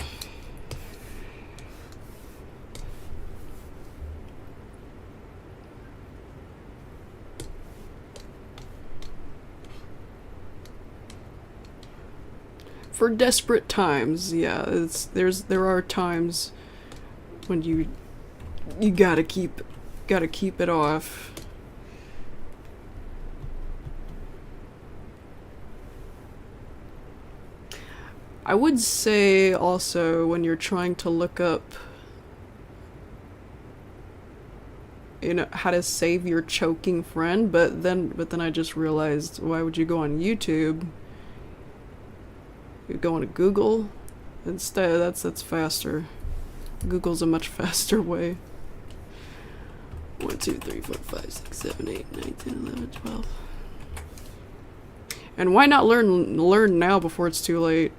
Speaker 1: for desperate times. Yeah, there are times when you gotta keep it off. I would say also when you're trying to look up, you know, how to save your choking friend, but then I just realized, why would you go on YouTube? You go on to Google instead. That's faster. Google's a much faster way. 1, 2, 3, 4, 5, 6, 7, 8, 9, 10, 11, 12. And why not learn now before it's too late?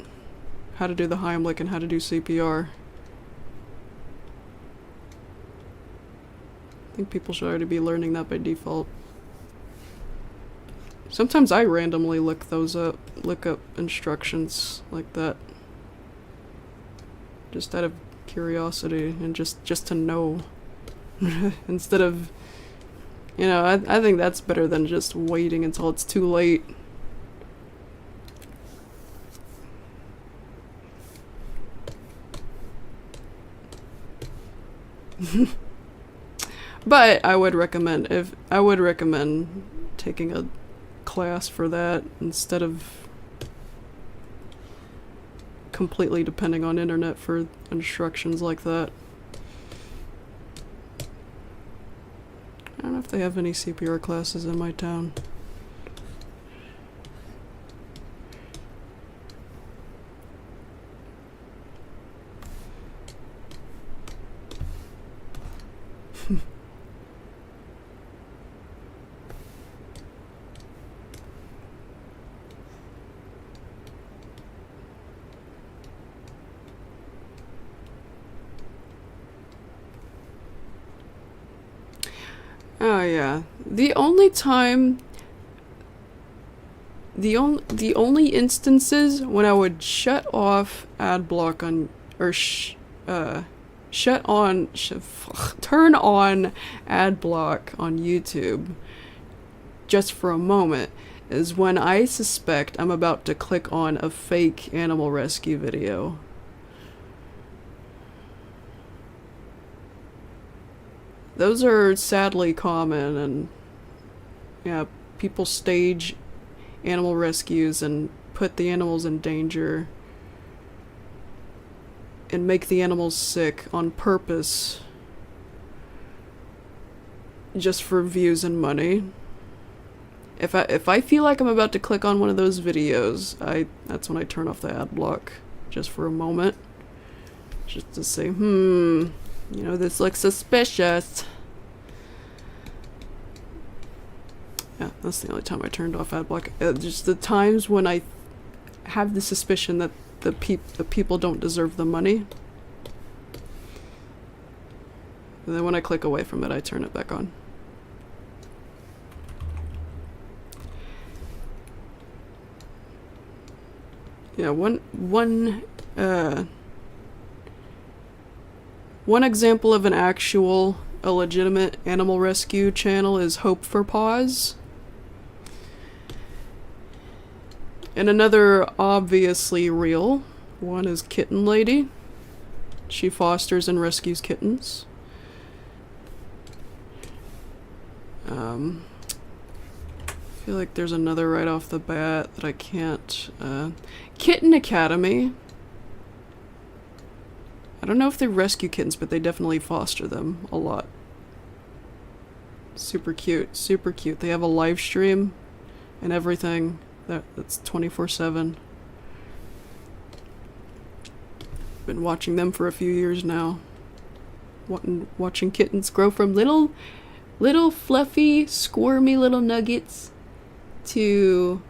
Speaker 1: How to do the Heimlich and how to do CPR. I think people should already be learning that by default. Sometimes I randomly look up instructions like that. Just out of curiosity and just to know. Instead of, you know, I think that's better than just waiting until it's too late. But I would recommend taking a class for that instead of completely depending on internet for instructions like that. I don't know if they have any CPR classes in my town. Oh yeah. The only instances when I would shut off ad block on, or turn on ad block on YouTube just for a moment is when I suspect I'm about to click on a fake animal rescue video. Those are sadly common, and yeah, people stage animal rescues and put the animals in danger and make the animals sick on purpose just for views and money. If I feel like I'm about to click on one of those videos, that's when I turn off the ad block just for a moment, just to say, you know, this looks suspicious. Yeah, that's the only time I turned off ad block. Just the times when I have the suspicion that the people don't deserve the money. And then when I click away from it, I turn it back on. Yeah, one example of a legitimate animal rescue channel is Hope for Paws. And another obviously real one is Kitten Lady. She fosters and rescues kittens. I feel like there's another right off the bat that I can't. Kitten Academy. I don't know if they rescue kittens, but they definitely foster them a lot. Super cute, super cute. They have a live stream and everything. That's 24/7. Been watching them for a few years now. Watching kittens grow from little fluffy, squirmy little nuggets to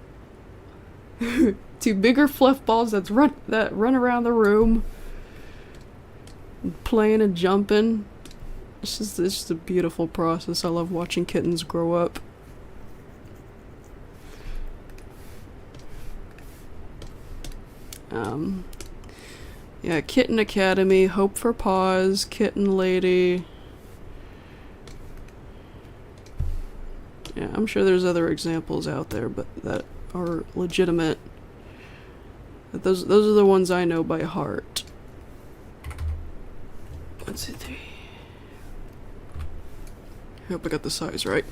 Speaker 1: to bigger fluff balls that run around the room, playing and jumping. It's just a beautiful process. I love watching kittens grow up. Yeah, Kitten Academy, Hope for Paws, Kitten Lady. Yeah, I'm sure there's other examples out there, but that are legitimate But those are the ones I know by heart. 1, 2, 3. I hope I got the size right.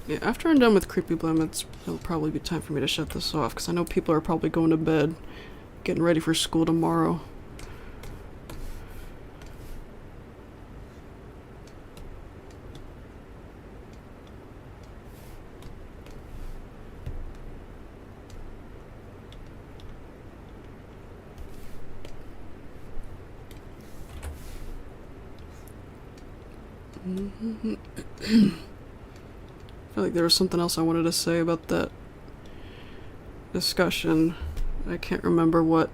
Speaker 1: Yeah, after I'm done with Creepy Blim, it'll probably be time for me to shut this off, because I know people are probably going to bed, getting ready for school tomorrow. I feel like there was something else I wanted to say about that discussion. I can't remember what.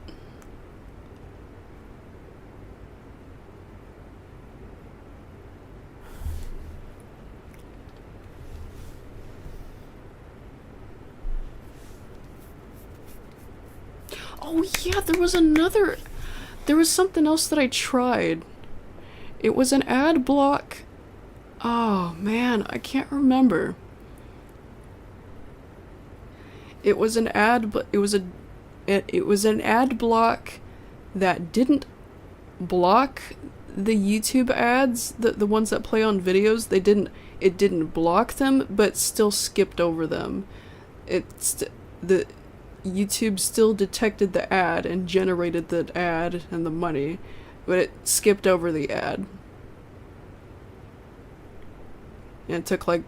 Speaker 1: Oh yeah, there was something else that I tried. It was an ad block. Oh man, I can't remember. It was an ad, but it was an ad block that didn't block the YouTube ads, the ones that play on videos. It didn't block them, but still skipped over them. The YouTube still detected the ad and generated the ad and the money, but it skipped over the ad. And it took like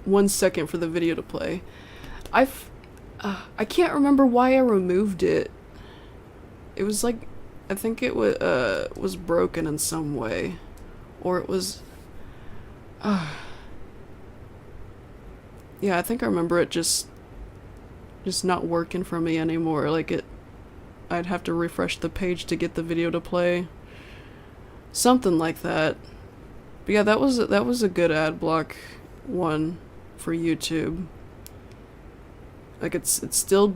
Speaker 1: 1 second for the video to play. I can't remember why I removed it. It was like, I think it was broken in some way, or it was. Yeah, I think I remember it just not working for me anymore. Like I'd have to refresh the page to get the video to play. Something like that. But yeah, that was a good ad block one for YouTube. Like it still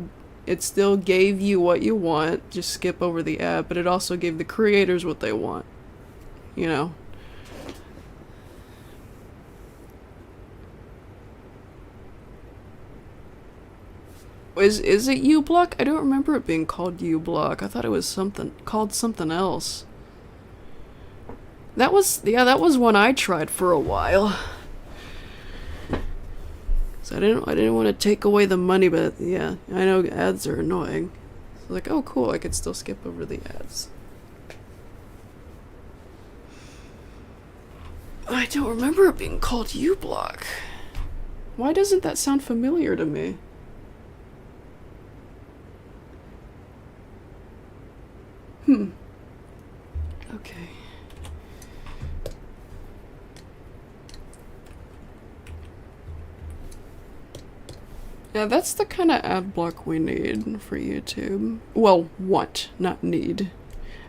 Speaker 1: gave you what you want, just skip over the ad, but it also gave the creators what they want. You know? Is it uBlock? I don't remember it being called uBlock. I thought it was called something else. That was one I tried for a while. So I didn't want to take away the money, but yeah, I know ads are annoying. So like, oh cool, I could still skip over the ads. I don't remember it being called uBlock. Why doesn't that sound familiar to me? Okay. Yeah, that's the kind of ad block we need for YouTube. Well, want, not need.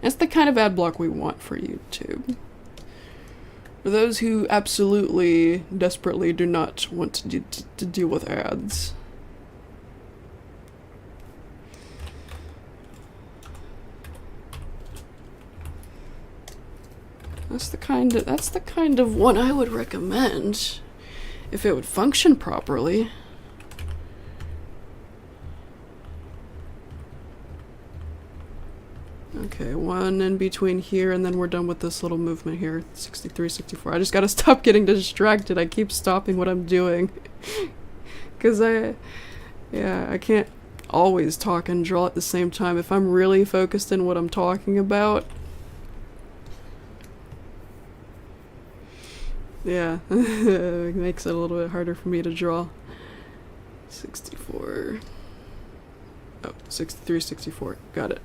Speaker 1: That's the kind of ad block we want for YouTube. For those who absolutely, desperately do not want to deal with ads. That's the kind of one I would recommend if it would function properly. Okay, one in between here, and then we're done with this little movement here. 63, 64. I just gotta stop getting distracted. I keep stopping what I'm doing. Because I can't always talk and draw at the same time. If I'm really focused in what I'm talking about, yeah, it makes it a little bit harder for me to draw. 64. Oh, 63, 64. Got it.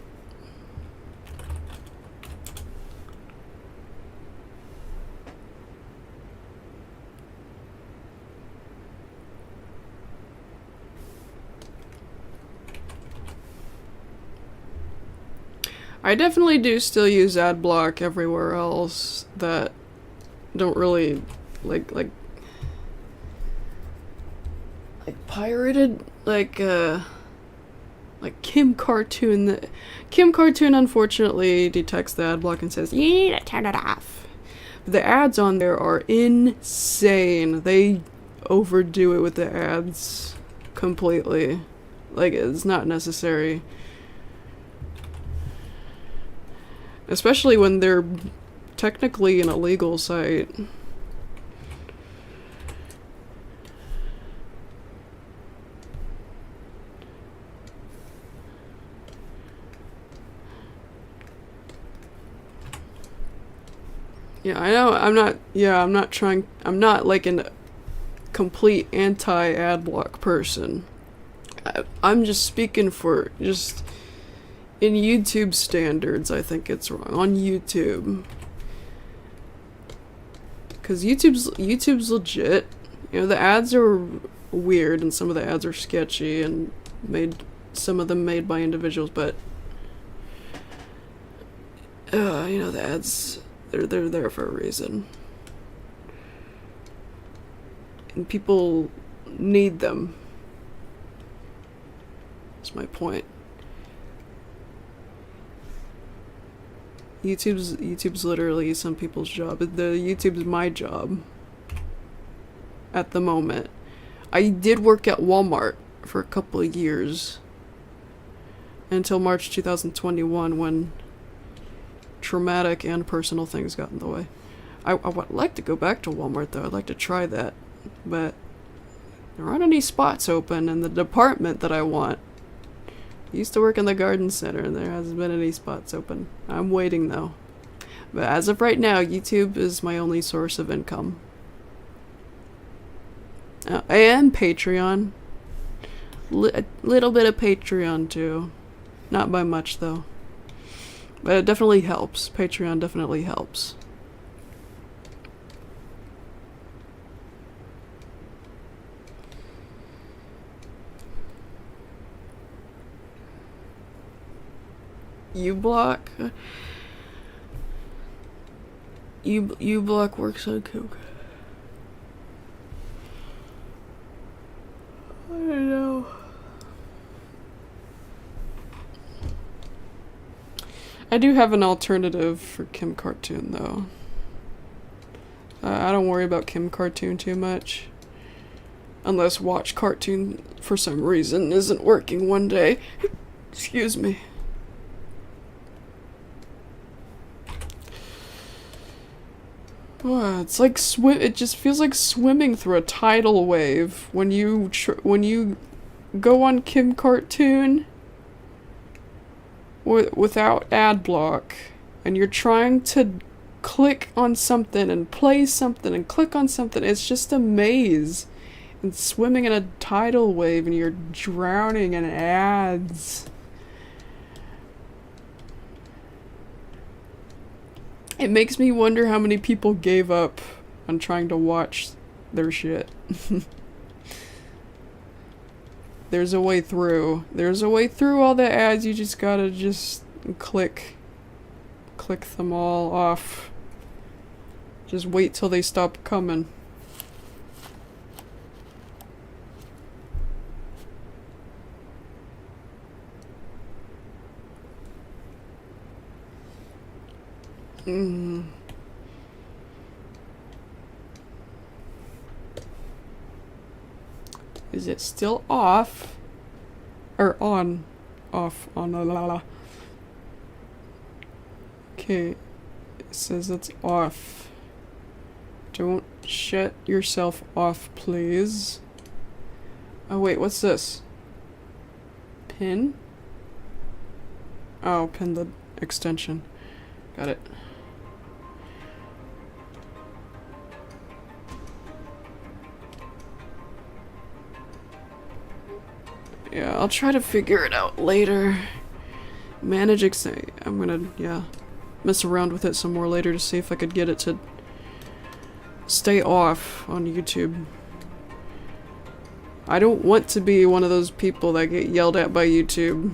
Speaker 1: I definitely do still use ad block everywhere else that don't really like pirated, like Kim Cartoon. Kim Cartoon unfortunately detects the ad block and says you need to turn it off. The ads on there are insane. They overdo it with the ads completely. Like, it's not necessary. Especially when they're technically an illegal site. Yeah, I know, I'm not like a complete anti-ad block person. I'm just speaking for just in YouTube standards. I think it's wrong on YouTube, because YouTube's legit. You know, the ads are weird and some of the ads are sketchy and some of them made by individuals, but you know, the ads, they're there for a reason, and people need them. That's my point. YouTube's literally some people's job. YouTube's my job at the moment. I did work at Walmart for a couple of years until March 2021, when traumatic and personal things got in the way. I would like to go back to Walmart though. I'd like to try that, but there aren't any spots open in the department that I want. I used to work in the garden center and there hasn't been any spots open. I'm waiting though. But as of right now, YouTube is my only source of income. And Patreon. A little bit of Patreon too. Not by much though. But it definitely helps. Patreon definitely helps. uBlock. uBlock works on Coke. I don't know. I do have an alternative for Kim Cartoon though. I don't worry about Kim Cartoon too much. Unless Watch Cartoon for some reason isn't working one day. Excuse me. Oh, it's like it just feels like swimming through a tidal wave when you go on Kim Cartoon without ad block, and you're trying to click on something and play something and click on something. It's just a maze and swimming in a tidal wave, and you're drowning in ads. It makes me wonder how many people gave up on trying to watch their shit. There's a way through. There's a way through all the ads. You just gotta click them all off. Just wait till they stop coming. Is it still off? Or on? Off. On. La la la. Okay. It says it's off. Don't shut yourself off, please. Oh wait, what's this? Pin? Oh, pin the extension. Got it. Yeah, I'll try to figure it out later. Manage I'm gonna, mess around with it some more later to see if I could get it to stay off on YouTube. I don't want to be one of those people that get yelled at by YouTube.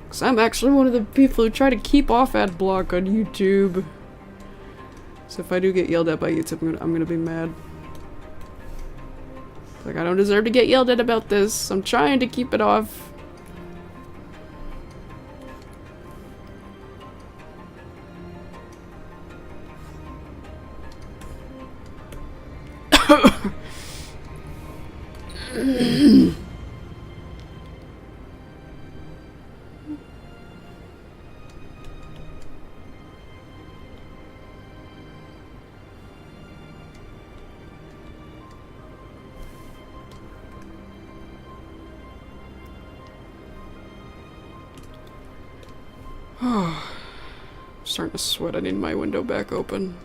Speaker 1: Because I'm actually one of the people who try to keep off ad block on YouTube. So if I do get yelled at by YouTube, I'm gonna be mad. Like, I don't deserve to get yelled at about this. I'm trying to keep it off. Starting to sweat. I need my window back open.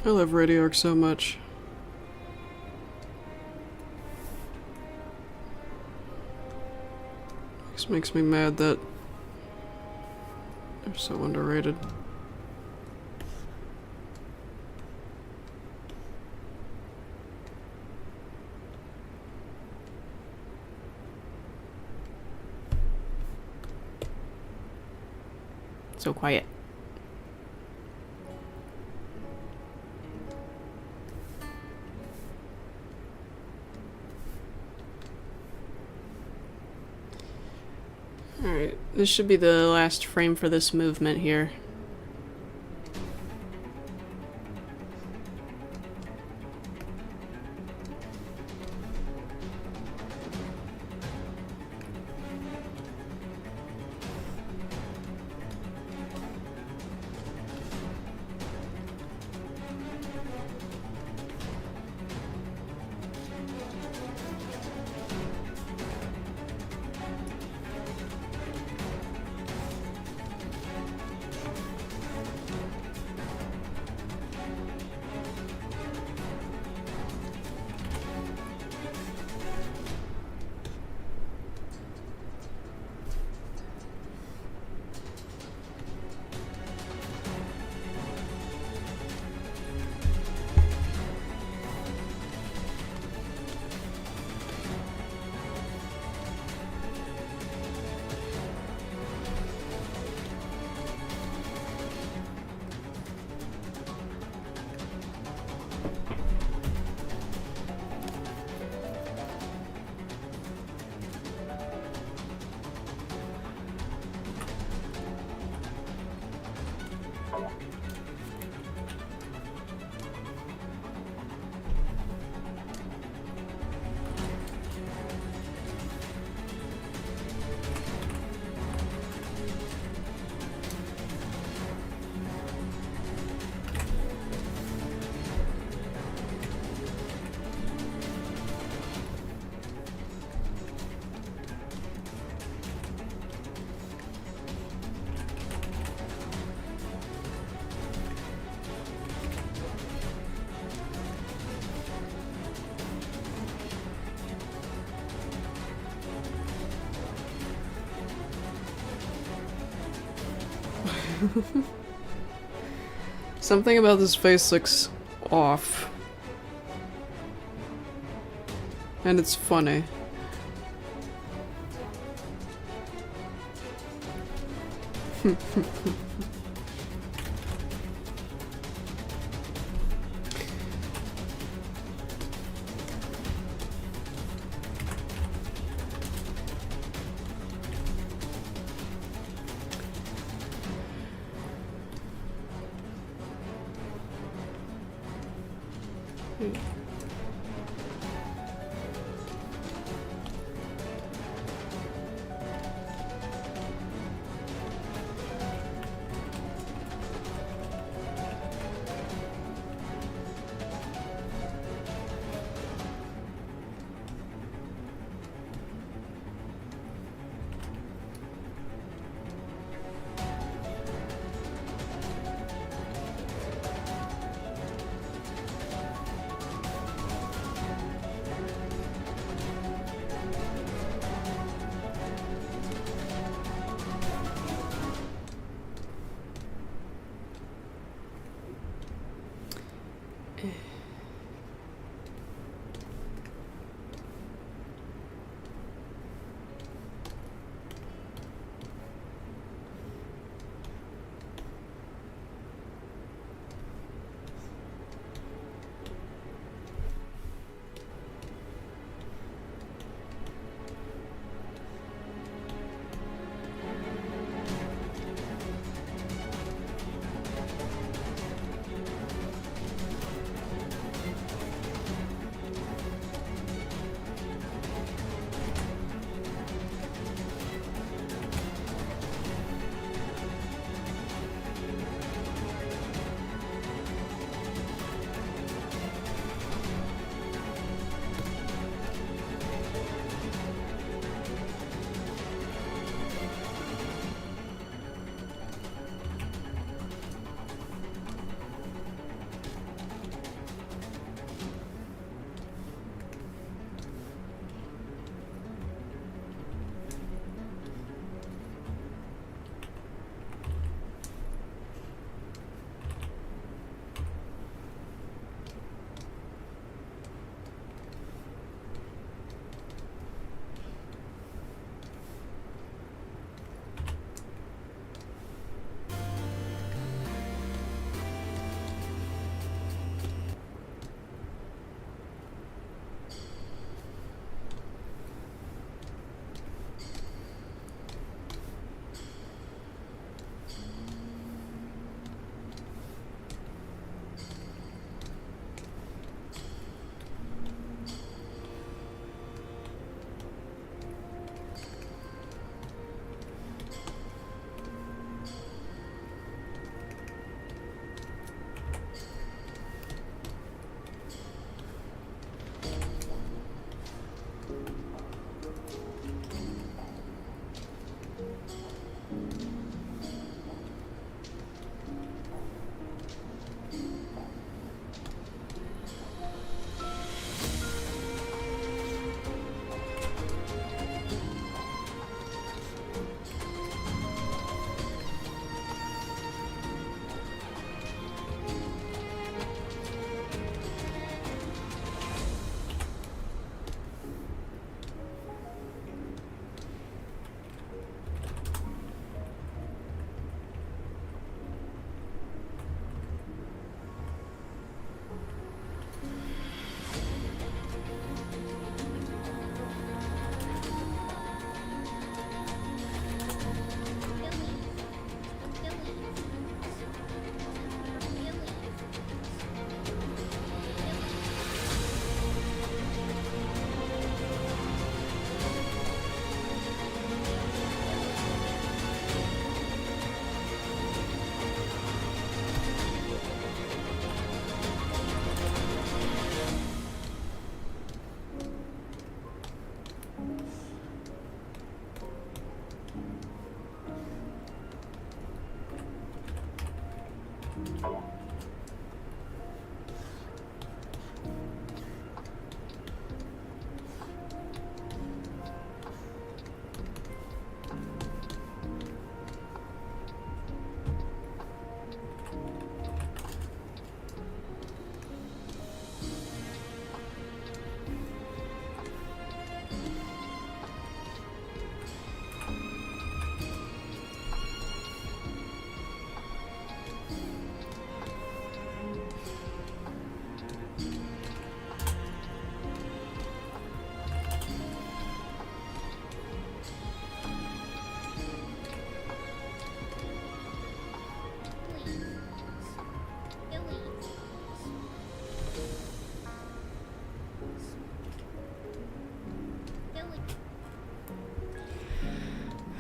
Speaker 1: I love Radio Arc so much. This makes me mad that they're so underrated.
Speaker 3: So quiet. Alright, this should be the last frame for this movement here.
Speaker 1: Something about this face looks off. And it's funny.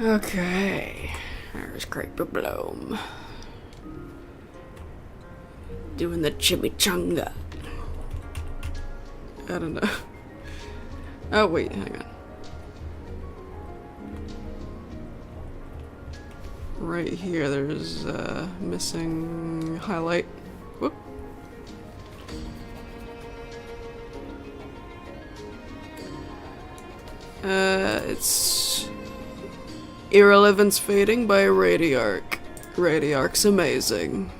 Speaker 1: Okay. There's Creepy Bloom. Doing the chimichanga. I don't know. Oh, wait, hang on. Right here, there's a missing highlight. Whoop. It's Irrelevance Fading by Radiark. Radiark's amazing.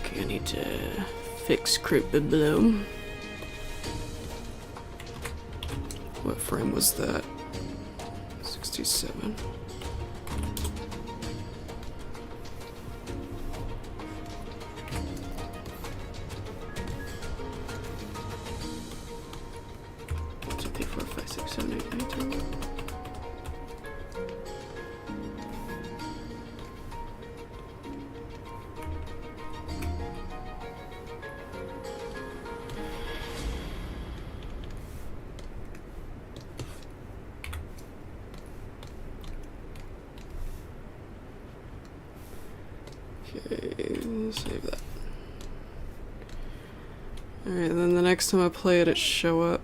Speaker 1: Okay, I need to fix Creepy Bloom. What frame was that? 67. Okay, save that. Alright, then the next time I play it, it show up.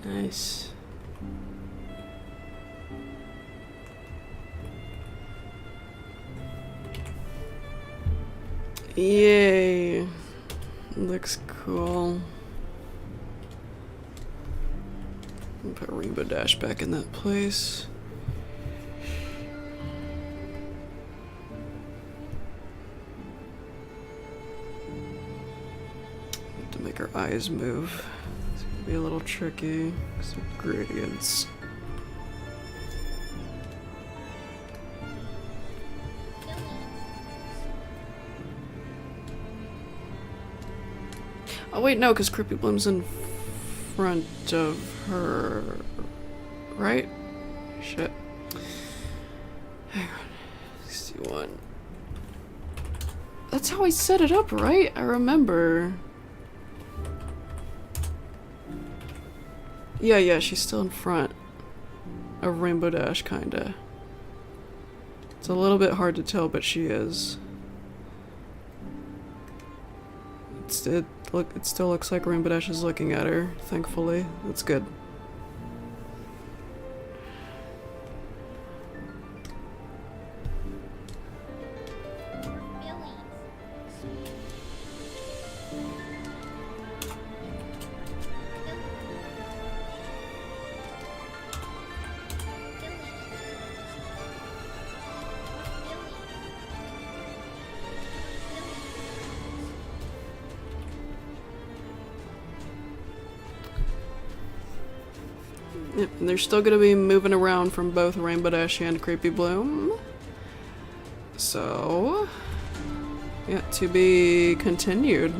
Speaker 1: Nice. Yay. Looks cool. I'll put Rainbow Dash back in that place. Have to make our eyes move. It's gonna be a little tricky because of gradients. Oh wait, no, because Creepy Bloom's in front of her, right? Shit. Hang on. 61. That's how I set it up, right? I remember. Yeah, she's still in front of Rainbow Dash, kinda. It's a little bit hard to tell, but she is. It still looks like Rainbow Dash is looking at her, thankfully. That's good. Yep, and they're still gonna be moving around from both Rainbow Dash and Creepy Bloom. So, yeah, to be continued.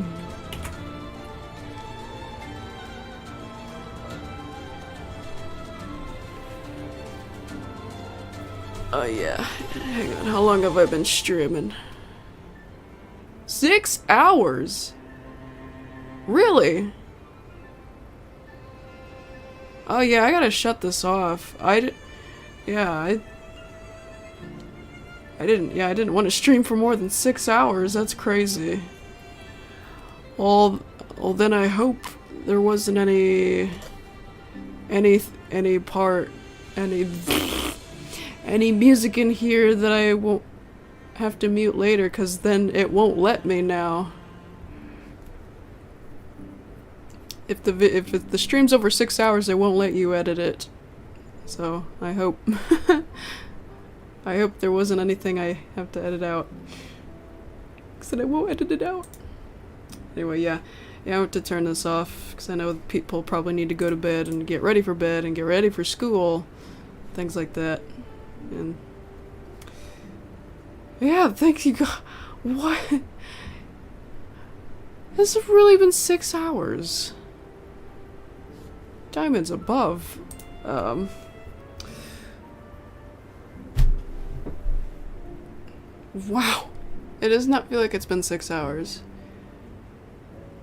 Speaker 1: Oh yeah, hang on, how long have I been streaming? 6 hours? Really? Oh yeah, I gotta shut this off. I didn't want to stream for more than 6 hours. That's crazy. Well, then I hope there wasn't any music in here that I won't have to mute later, because then it won't let me now. If the stream's over 6 hours, they won't let you edit it. So I hope I hope there wasn't anything I have to edit out, because then I won't edit it out. Anyway, yeah, I have to turn this off because I know people probably need to go to bed and get ready for bed and get ready for school, things like that. And yeah, thank you. What? Has it really been 6 hours? Diamonds above. Wow. It does not feel like it's been 6 hours.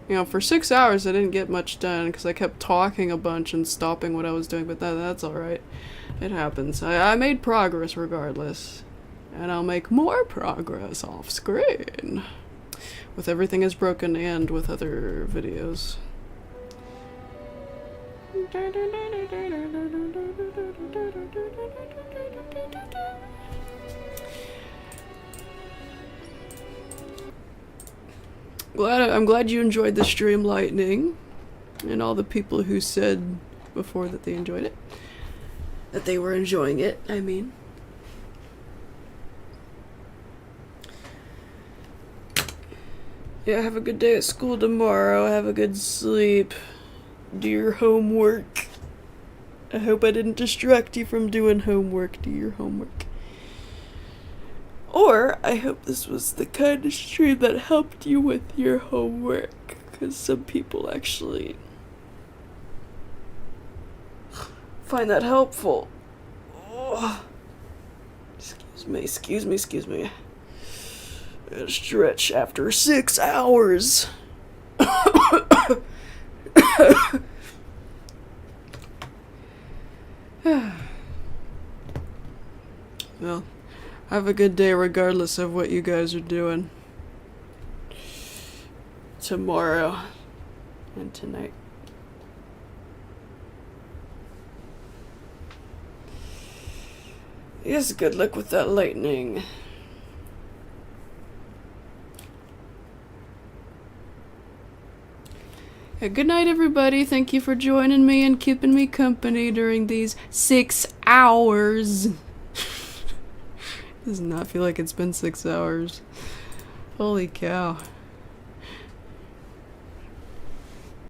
Speaker 1: You know, for 6 hours I didn't get much done because I kept talking a bunch and stopping what I was doing, but that's alright. It happens. I made progress regardless. And I'll make more progress off screen. With Everything is Broken and with other videos. I'm glad you enjoyed the stream, Lightning, and all the people who said before that they enjoyed it. That they were enjoying it, I mean. Yeah, have a good day at school tomorrow. Have a good sleep. Do your homework. I hope I didn't distract you from doing homework. Do your homework. Or, I hope this was the kind of stream that helped you with your homework. Because some people actually find that helpful. Oh. Excuse me. A stretch after 6 hours. Well, have a good day regardless of what you guys are doing tomorrow and tonight. Yes, good luck with that lightning. Yeah, good night, everybody. Thank you for joining me and keeping me company during these 6 hours. Does not feel like it's been 6 hours. Holy cow.